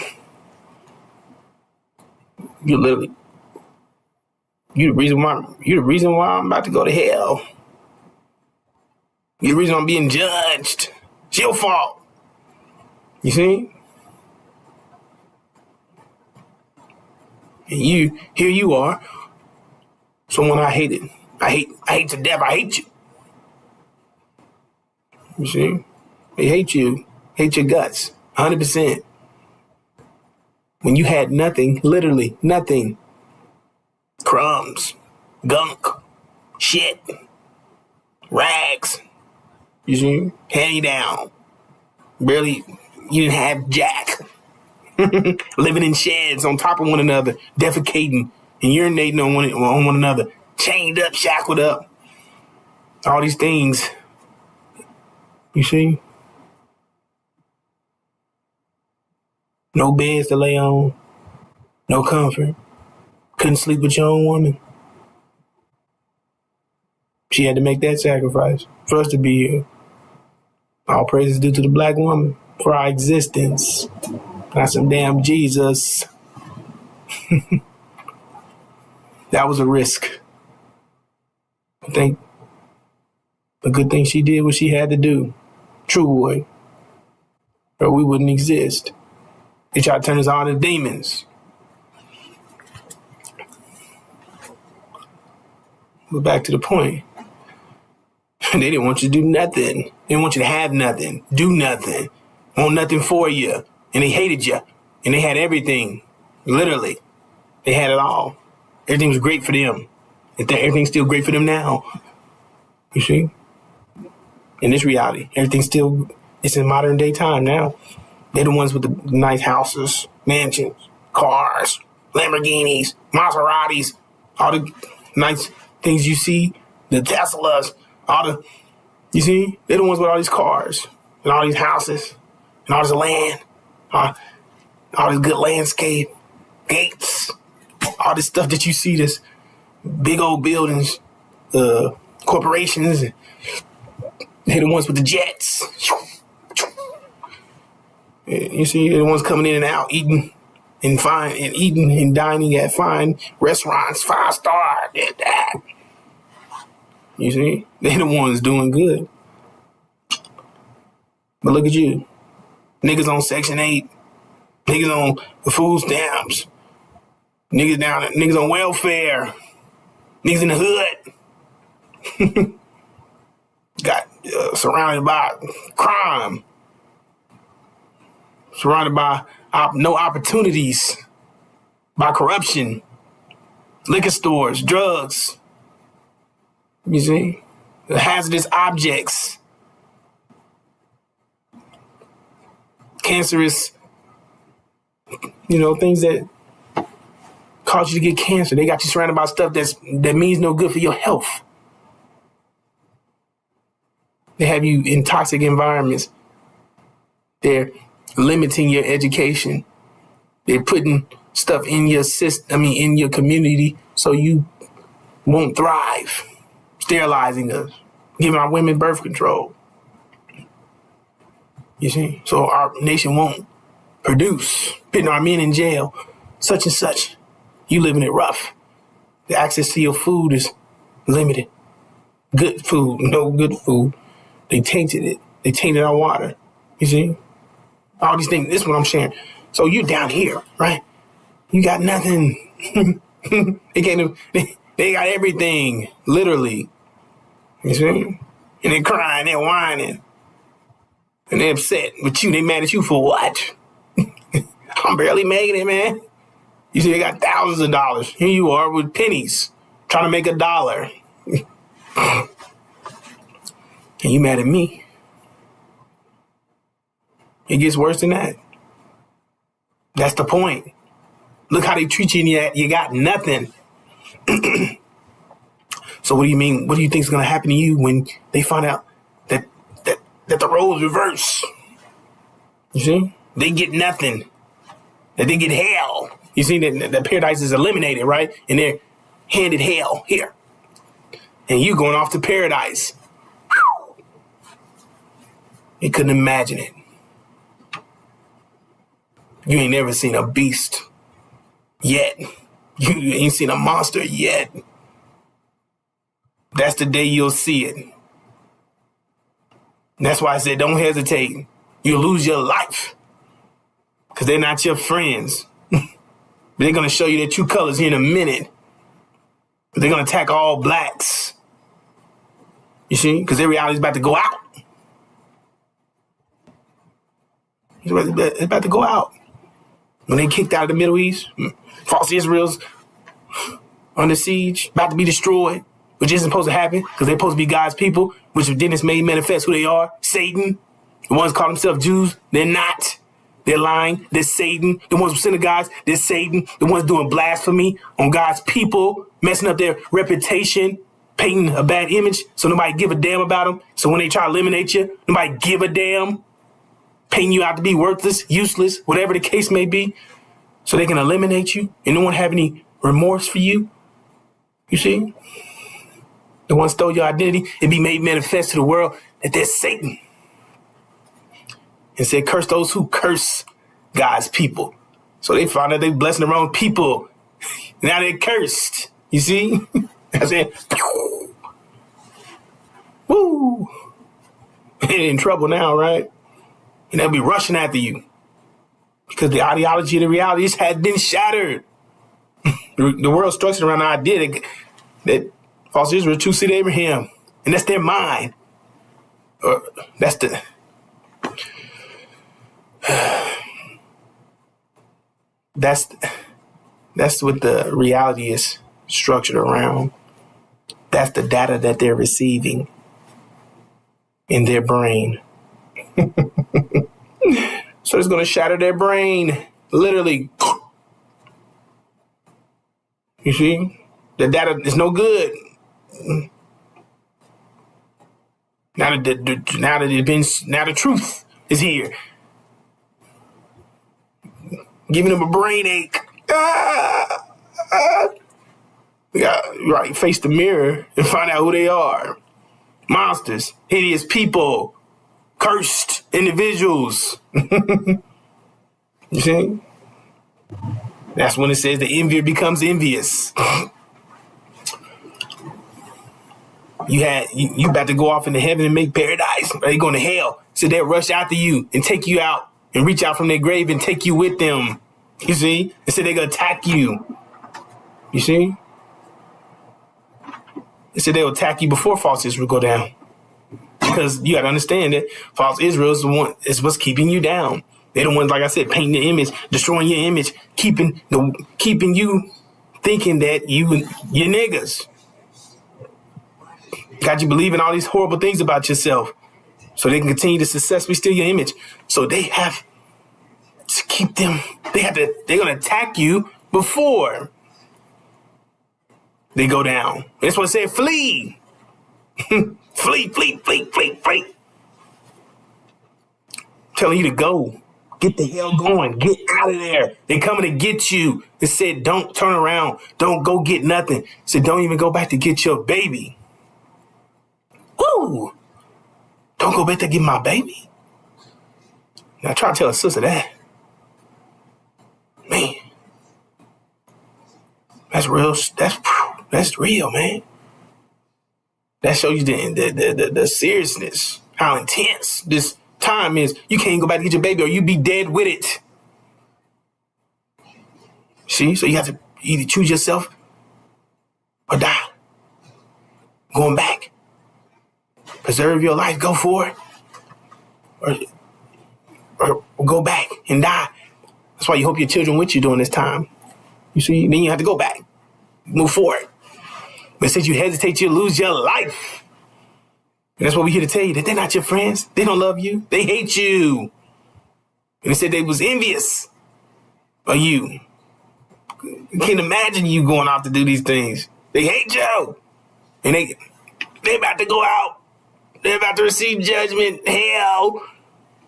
You're the reason why I'm about to go to hell. You're the reason I'm being judged. It's your fault. You see? And here you are, someone I hated. I hate to death. I hate you. You see? They hate you. Hate your guts. 100%. When you had nothing, literally nothing. Crumbs, gunk, shit, rags. You see? Hand you down. Barely, you didn't have jack. Living in sheds on top of one another, defecating and urinating on one another, chained up, shackled up. All these things. You see? No beds to lay on. No comfort. Couldn't sleep with your own woman. She had to make that sacrifice for us to be here. All praise is due to the black woman for our existence. Not some damn Jesus. That was a risk. I think the good thing she did what she had to do. True boy. Or we wouldn't exist. They tried to turn us all into demons. But back to the point. They didn't want you to do nothing. They didn't want you to have nothing, do nothing, want nothing for you. And they hated you. And they had everything. Literally. They had it all. Everything was great for them. Everything's still great for them now. You see? In this reality, everything's still, it's in modern day time now. They're the ones with the nice houses, mansions, cars, Lamborghinis, Maseratis, all the nice things you see, the Teslas, you see? They're the ones with all these cars and all these houses and all this land, all this good landscape, gates, all this stuff that you see, this big old buildings, corporations. They're the ones with the jets. You see, they're the ones coming in and out, eating and dining at fine restaurants, 5-star, that. You see, they're the ones doing good. But look at you, niggas on Section 8, niggas on the food stamps, niggas on welfare, niggas in the hood. Got surrounded by crime, surrounded by no opportunities, by corruption, liquor stores, drugs, you see, hazardous objects, cancerous, things that cause you to get cancer. They got you surrounded by stuff that means no good for your health. They have you in toxic environments. They're limiting your education. They're putting stuff in your in your community so you won't thrive. Sterilizing us, giving our women birth control. You see? So our nation won't produce, putting our men in jail, such and such. You living it rough. The access to your food is limited. Good food, no good food. They tainted it. They tainted our water. You see? All these things. This is what I'm sharing. So you're down here, right? You got nothing. They got everything, literally. You see? And they're crying, they're whining. And they're upset with you. They mad at you for what? I'm barely making it, man. You see, they got thousands of dollars. Here you are with pennies, trying to make $1. And you mad at me? It gets worse than that. That's the point. Look how they treat you and yet you got nothing. So what do you mean? What do you think is going to happen to you when they find out that the roles reverse? You see? They get nothing. That they get hell. You see that paradise is eliminated, right? And they're handed hell here. And you going off to paradise. Whew. You couldn't imagine it. You ain't never seen a beast yet. You ain't seen a monster yet. That's the day you'll see it. And that's why I said don't hesitate. You'll lose your life. Because they're not your friends. They're going to show you their true colors here in a minute. They're going to attack all blacks. You see? Because their reality is about to go out. It's about to go out. When they kicked out of the Middle East, false Israel's under siege, about to be destroyed, which isn't supposed to happen because they're supposed to be God's people, which Dennis made manifest who they are. Satan. The ones call themselves Jews, they're not. They're lying. They're Satan. The ones with synagogues, they're Satan. The ones doing blasphemy on God's people, messing up their reputation, painting a bad image so nobody give a damn about them. So when they try to eliminate you, nobody give a damn. Painting you out to be worthless, useless, whatever the case may be, so they can eliminate you and no one have any remorse for you. You see? The one stole your identity and be made manifest to the world that they're Satan. and said, curse those who curse God's people. So they found out they blessing the wrong people. Now they're cursed. You see? I said, woo. They're in trouble now, right? And they'll be rushing after you because the ideology of the realities has been shattered. The world's structured around the idea that false Israel, true seed of Abraham, and that's their mind. That's what the reality is structured around. That's the data that they're receiving in their brain. So it's going to shatter their brain, literally. You see, the data is no good. Now the truth is here, giving them a brain ache. Right, face the mirror and find out who they are. Monsters, hideous people, cursed individuals. You see? That's when it says the envier becomes envious. You about to go off into heaven and make paradise. Or they going to hell. So they'll rush after you and take you out and reach out from their grave and take you with them. You see? They said they're going to attack you. You see? They said they'll attack you before false Israel go down. Because you got to understand that false Israel is what's keeping you down. They're the ones, like I said, painting your image, destroying your image, keeping you thinking that you're niggas. Got you believing all these horrible things about yourself so they can continue to successfully steal your image. So they have to keep them, they're going to attack you before they go down. That's what it said, flee. Flee. Telling you to go. Get the hell going. Get out of there. They're coming to get you. It said, don't turn around. Don't go get nothing. It said, don't even go back to get your baby. Woo! Don't go back to get my baby. Now try to tell a sister that. Man. That's real. That's real, man. That shows you the seriousness, how intense this time is. You can't go back to get your baby or you be dead with it. See? So you have to either choose yourself or die. Going back. Preserve your life, go for it. Or go back and die. That's why you hope your children with you during this time. You see, then you have to go back. Move forward. But since you hesitate, you'll lose your life. And that's what we're here to tell you, that they're not your friends. They don't love you. They hate you. And they said they was envious of you. You can't imagine you going off to do these things. They hate you. And they about to go out. They're about to receive judgment, hell.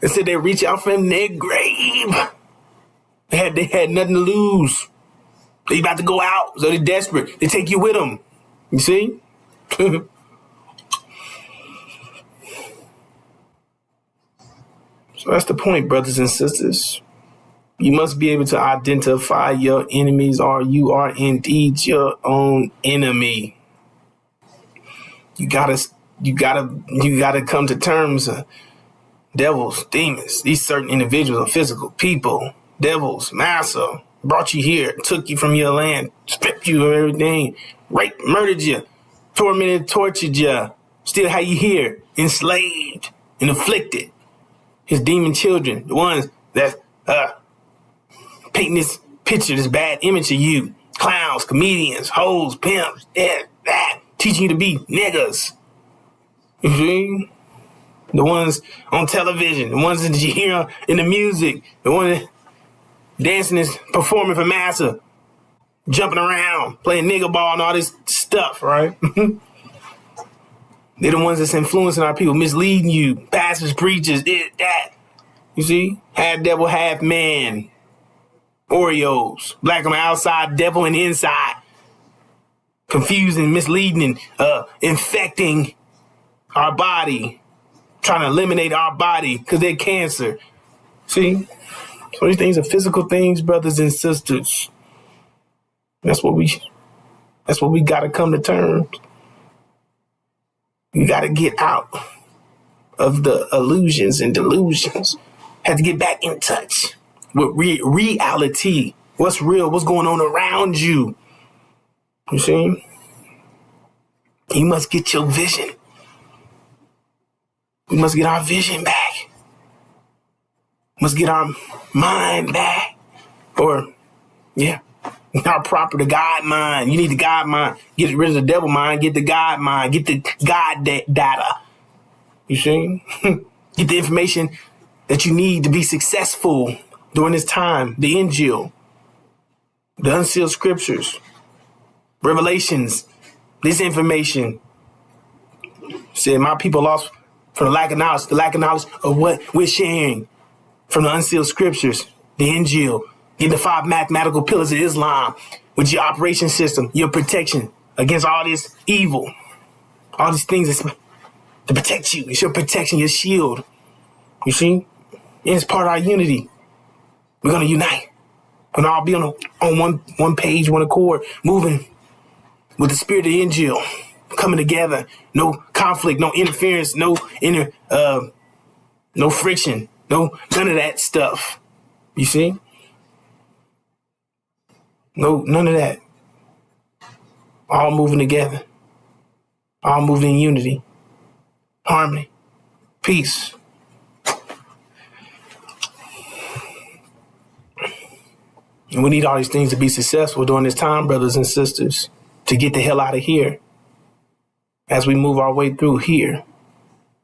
They said they reach out from their grave. They had nothing to lose. They about to go out, so they're desperate. They take you with them. You see? So that's the point, brothers and sisters. You must be able to identify your enemies, or you are indeed your own enemy. You gotta come to terms. Devils, demons, these certain individuals are physical people. Devils, massa, brought you here, took you from your land, stripped you of everything, raped, murdered you, tormented, tortured you, still had you here, enslaved and afflicted. His demon children, the ones that painting this picture, this bad image of you, clowns, comedians, hoes, pimps, that, teaching you to be niggas. You see? The ones on television, the ones that you hear in the music, the ones that dancing and performing for massa, jumping around, playing nigga ball and all this stuff, right? They're the ones that's influencing our people, misleading you, pastors, preachers, this, that. You see? Half devil, half man. Oreos. Black on the outside, devil on the inside. Confusing, misleading, and infecting our body. Trying to eliminate our body because they're cancer. See? So these things are physical things, brothers and sisters. That's what we got to come to terms. We got to get out of the illusions and delusions. Have to get back in touch with reality. What's real? What's going on around you? You see? You must get your vision. We must get our vision back. Must get our mind back. Or, yeah, our proper, the God mind. You need the God mind. Get rid of the devil mind. Get the God mind. Get the God data. You see? Get the information that you need to be successful during this time. The Injil, the unsealed scriptures, revelations, this information. Said my people lost from the lack of knowledge of what we're sharing from the unsealed scriptures, the Injil, get the 5 mathematical pillars of Islam with your operation system, your protection against all this evil, all these things to protect you. It's your protection, your shield. You see? And it's part of our unity. We're going to unite. We're going to all be on one page, one accord, moving with the spirit of the Injil, coming together. No conflict, no interference, no friction, none of that stuff. You see? No, none of that. All moving together. All moving in unity, harmony, peace. And we need all these things to be successful during this time, brothers and sisters, to get the hell out of here as we move our way through here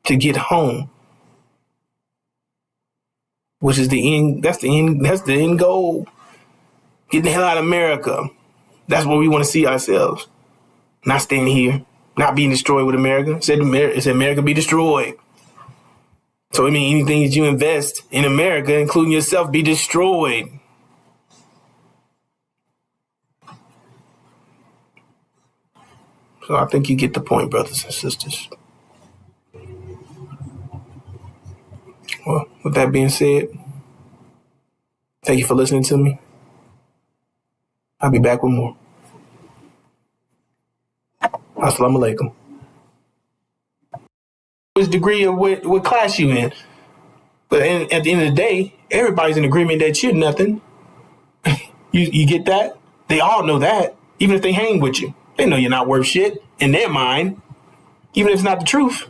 to get home, which is the end. That's the end goal. Getting the hell out of America. That's where we want to see ourselves. Not staying here, not being destroyed with America. It said America be destroyed. So it means anything that you invest in America, including yourself, be destroyed. So I think you get the point, brothers and sisters. Well, with that being said, thank you for listening to me. I'll be back with more. Assalamu alaikum. Which degree of what class you in? But at the end of the day, everybody's in agreement that you're nothing. You get that? They all know that, even if they hang with you. They know you're not worth shit in their mind, even if it's not the truth.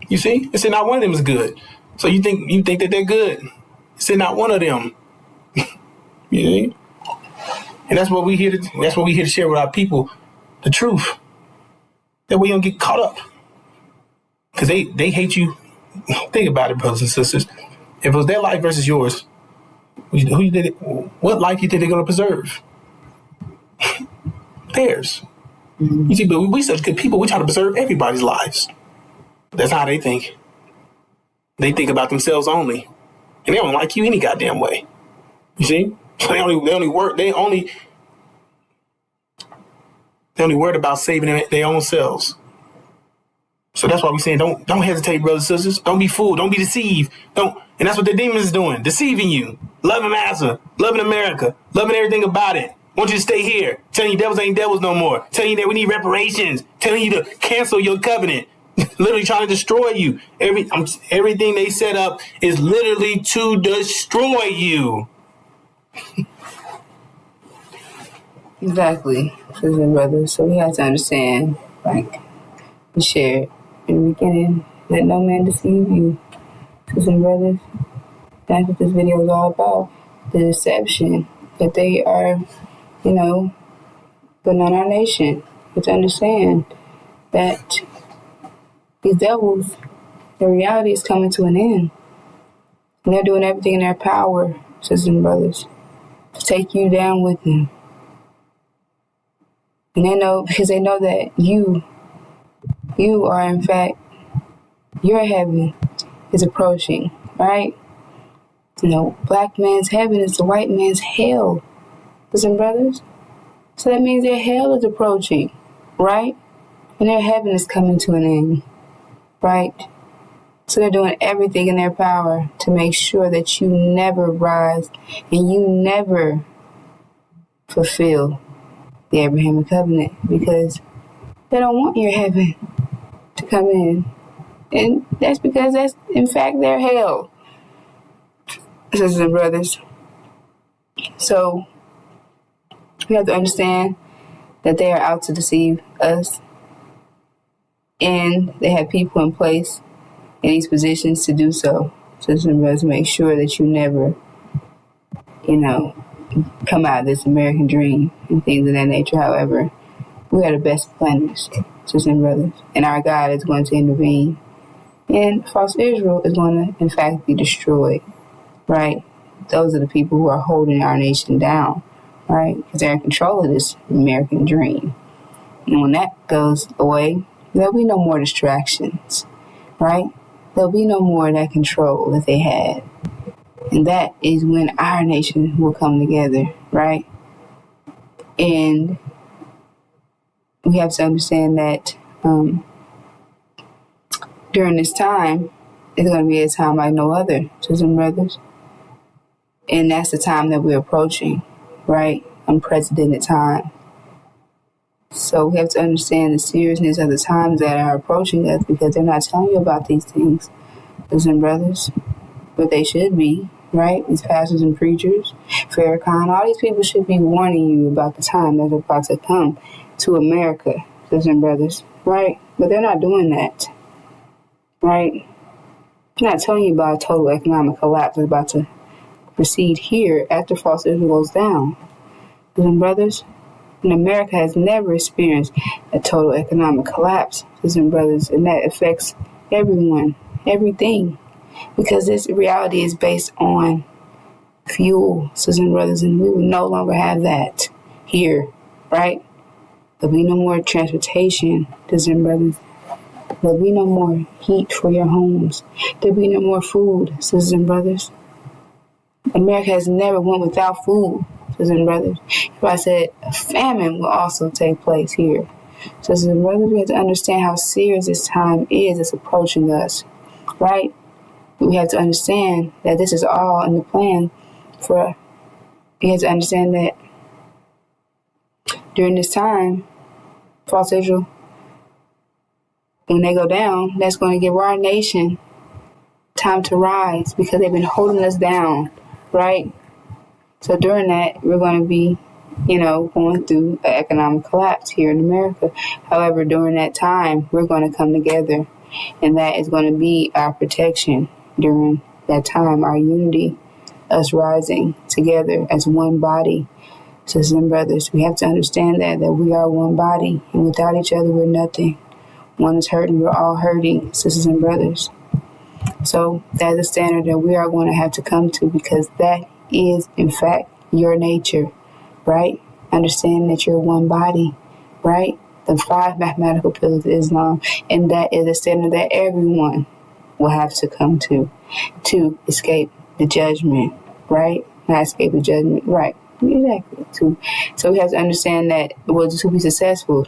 You see? They say not one of them is good. So you think that they're good. They say not one of them. You see? And that's what we here to share with our people, the truth. That we don't get caught up. Because they hate you. Think about it, brothers and sisters. If it was their life versus yours, what life you think they're going to preserve? Theirs. You see, but we such good people, we try to preserve everybody's lives. That's how they think. They think about themselves only. And they don't like you any goddamn way. You see? They only worried about saving their own selves. So that's why we're saying don't hesitate, brothers and sisters. Don't be fooled. Don't be deceived. And that's what the demons is doing, deceiving you. Loving Massa, loving America, loving everything about it. Want you to stay here. Telling you devils ain't devils no more. Telling you that we need reparations. Telling you to cancel your covenant. Literally trying to destroy you. Everything they set up is literally to destroy you. Exactly, sisters and brothers. So we have to understand, like we shared in the beginning, let no man deceive you. Sisters and brothers, that's what this video is all about. The deception that they are, putting on our nation. But to understand that these devils, the reality is coming to an end. And they're doing everything in their power, sisters and brothers, to take you down with them. And they know, because they know that you are, in fact, your heaven is approaching, right? Black man's heaven is the white man's hell, sisters and brothers. So that means their hell is approaching, right? And their heaven is coming to an end, right? So they're doing everything in their power to make sure that you never rise and you never fulfill the Abrahamic covenant, because they don't want your heaven to come in. And that's because that's, in fact, their hell, sisters and brothers. So we have to understand that they are out to deceive us. And they have people in place in these positions to do so. Sisters and brothers, make sure that you never, come out of this American dream and things of that nature. However, we are the best planners, sisters and brothers, and our God is going to intervene. And false Israel is going to, in fact, be destroyed, right? Those are the people who are holding our nation down, right? Because they're in control of this American dream. And when that goes away, there'll be no more distractions, right? There'll be no more of that control that they had. And that is when our nation will come together, right? And we have to understand that during this time, it's going to be a time like no other, sisters and brothers. And that's the time that we're approaching, right? Unprecedented time. So we have to understand the seriousness of the times that are approaching us, because they're not telling you about these things, sisters and brothers. But they should be, right? These pastors and preachers, FARRONKHAN, all these people should be warning you about the time that's about to come to America, sisters and brothers, right? But they're not doing that, right? They're not telling you about a total economic collapse that's about to proceed here after false Israel goes down. Sisters and brothers, and America has never experienced a total economic collapse, sisters and brothers, and that affects everyone, everything, because this reality is based on fuel, sisters and brothers, and we will no longer have that here, right? There'll be no more transportation, sisters and brothers. There'll be no more heat for your homes. There'll be no more food, sisters and brothers. America has never went without food, sisters and brothers. If I said a famine will also take place here. Sisters and brothers, we have to understand how serious this time is that's approaching us, right? We have to understand that this is all in the plan for, we have to understand that during this time, false Israel, when they go down, that's going to give our nation time to rise, because they've been holding us down, right? So during that, we're going to be, going through an economic collapse here in America. However, during that time, we're going to come together, and that is going to be our protection during that time, our unity, us rising together as one body. Sisters and brothers, we have to understand that we are one body, and without each other, we're nothing. One is hurting, we're all hurting, sisters and brothers. So that's a standard that we are going to have to come to, because that is, in fact, your nature, right? Understand that you're one body, right? The 5 mathematical pillars of Islam, and that is a standard that everyone will have to come to escape the judgment, right? Not escape the judgment, right? Exactly. So we have to understand that to be successful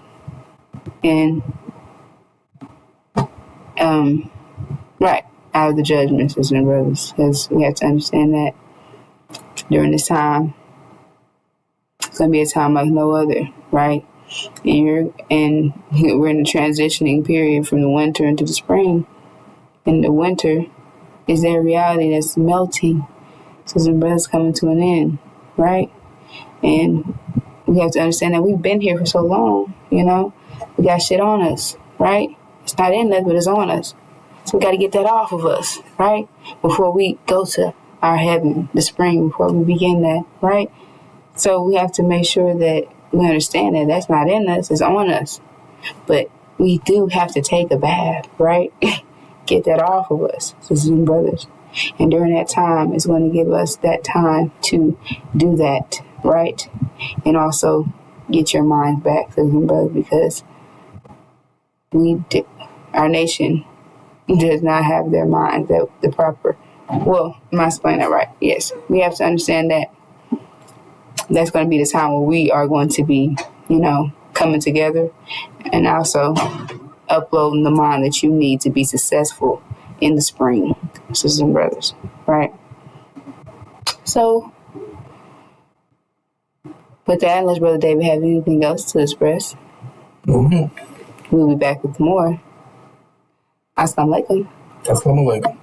in right out of the judgment, sisters and brothers, because we have to understand that during this time, it's going to be a time like no other, right? And we're in a transitioning period from the winter into the spring. And the winter is their reality that's melting. Sisters and brothers, coming to an end, right? And we have to understand that we've been here for so long, We got shit on us, right? It's not in us, but it's on us. So we got to get that off of us, right? Before we go to our heaven, the spring, before we begin that, right? So we have to make sure that we understand that that's not in us, it's on us. But we do have to take a bath, right? Get that off of us, sisters and brothers. And during that time, it's going to give us that time to do that, right? And also get your minds back, sisters and brothers, because our nation does not have their minds the proper. Well, am I explaining that right? Yes. We have to understand that that's going to be the time where we are going to be, coming together, and also uploading the mind that you need to be successful in the spring, sisters and brothers, right? So, with that, unless Brother David have anything else to express, we'll be back with more. Assalamu alaikum. Assalamu alaikum.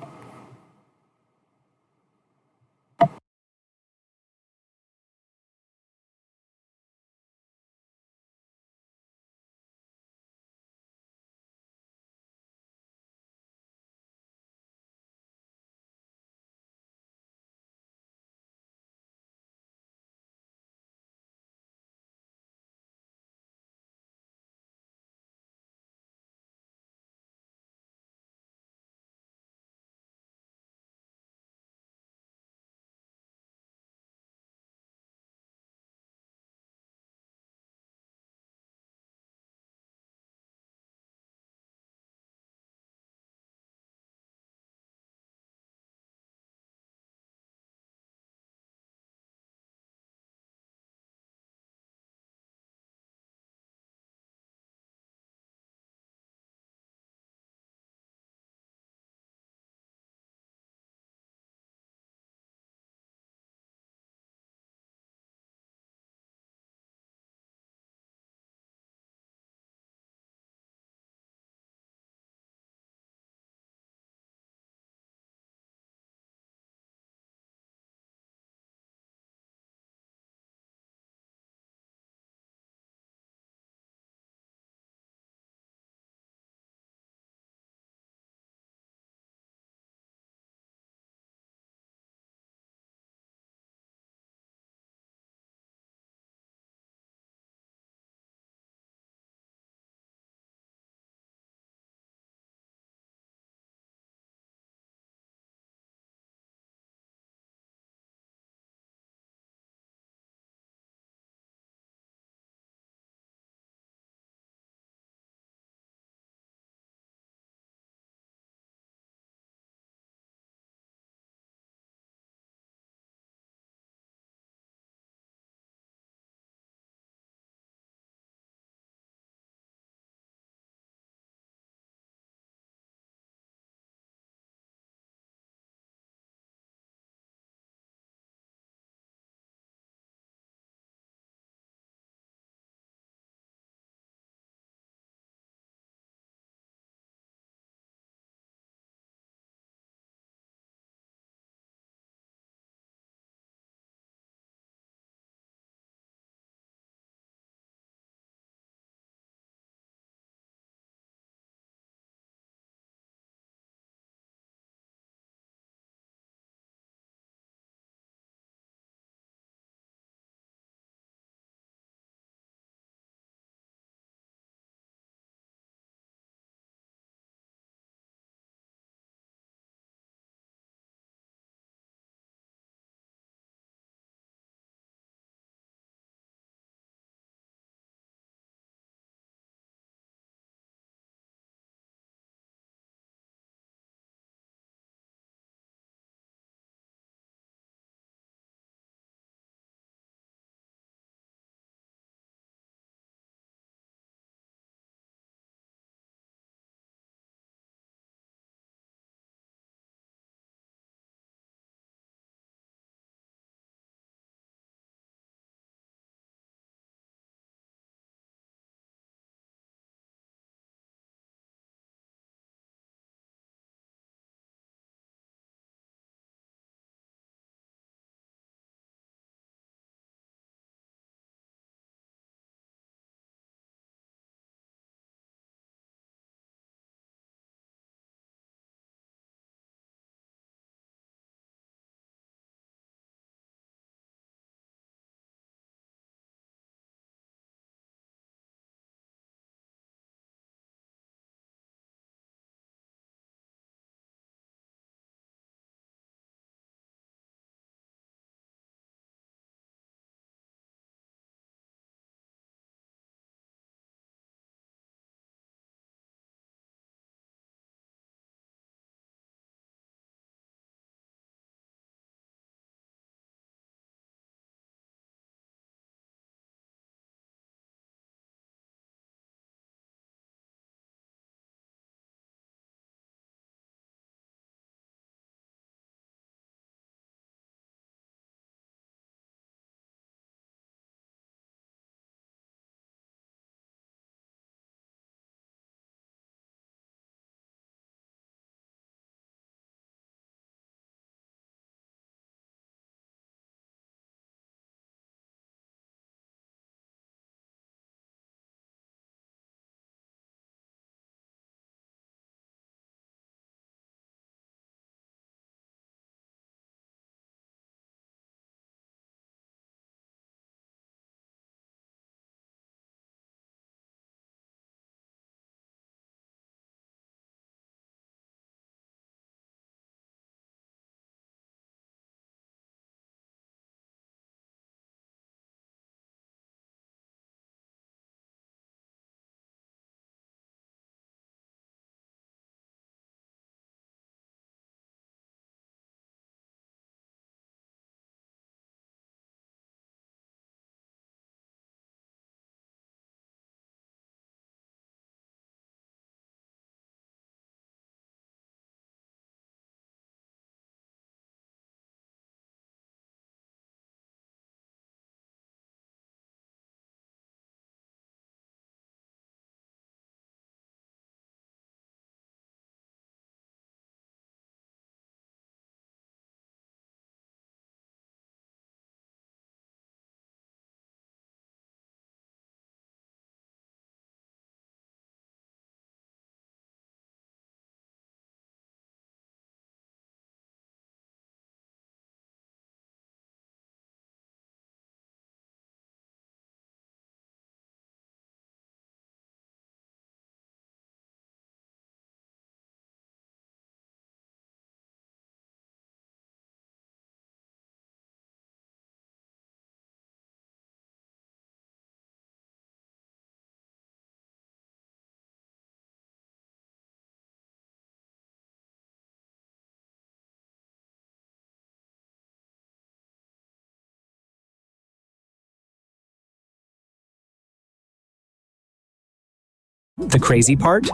The crazy part?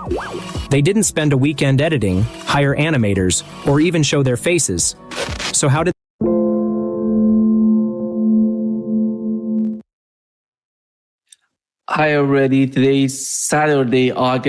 They didn't spend a weekend editing, hire animators, or even show their faces. So how did Hi already, today is Saturday, August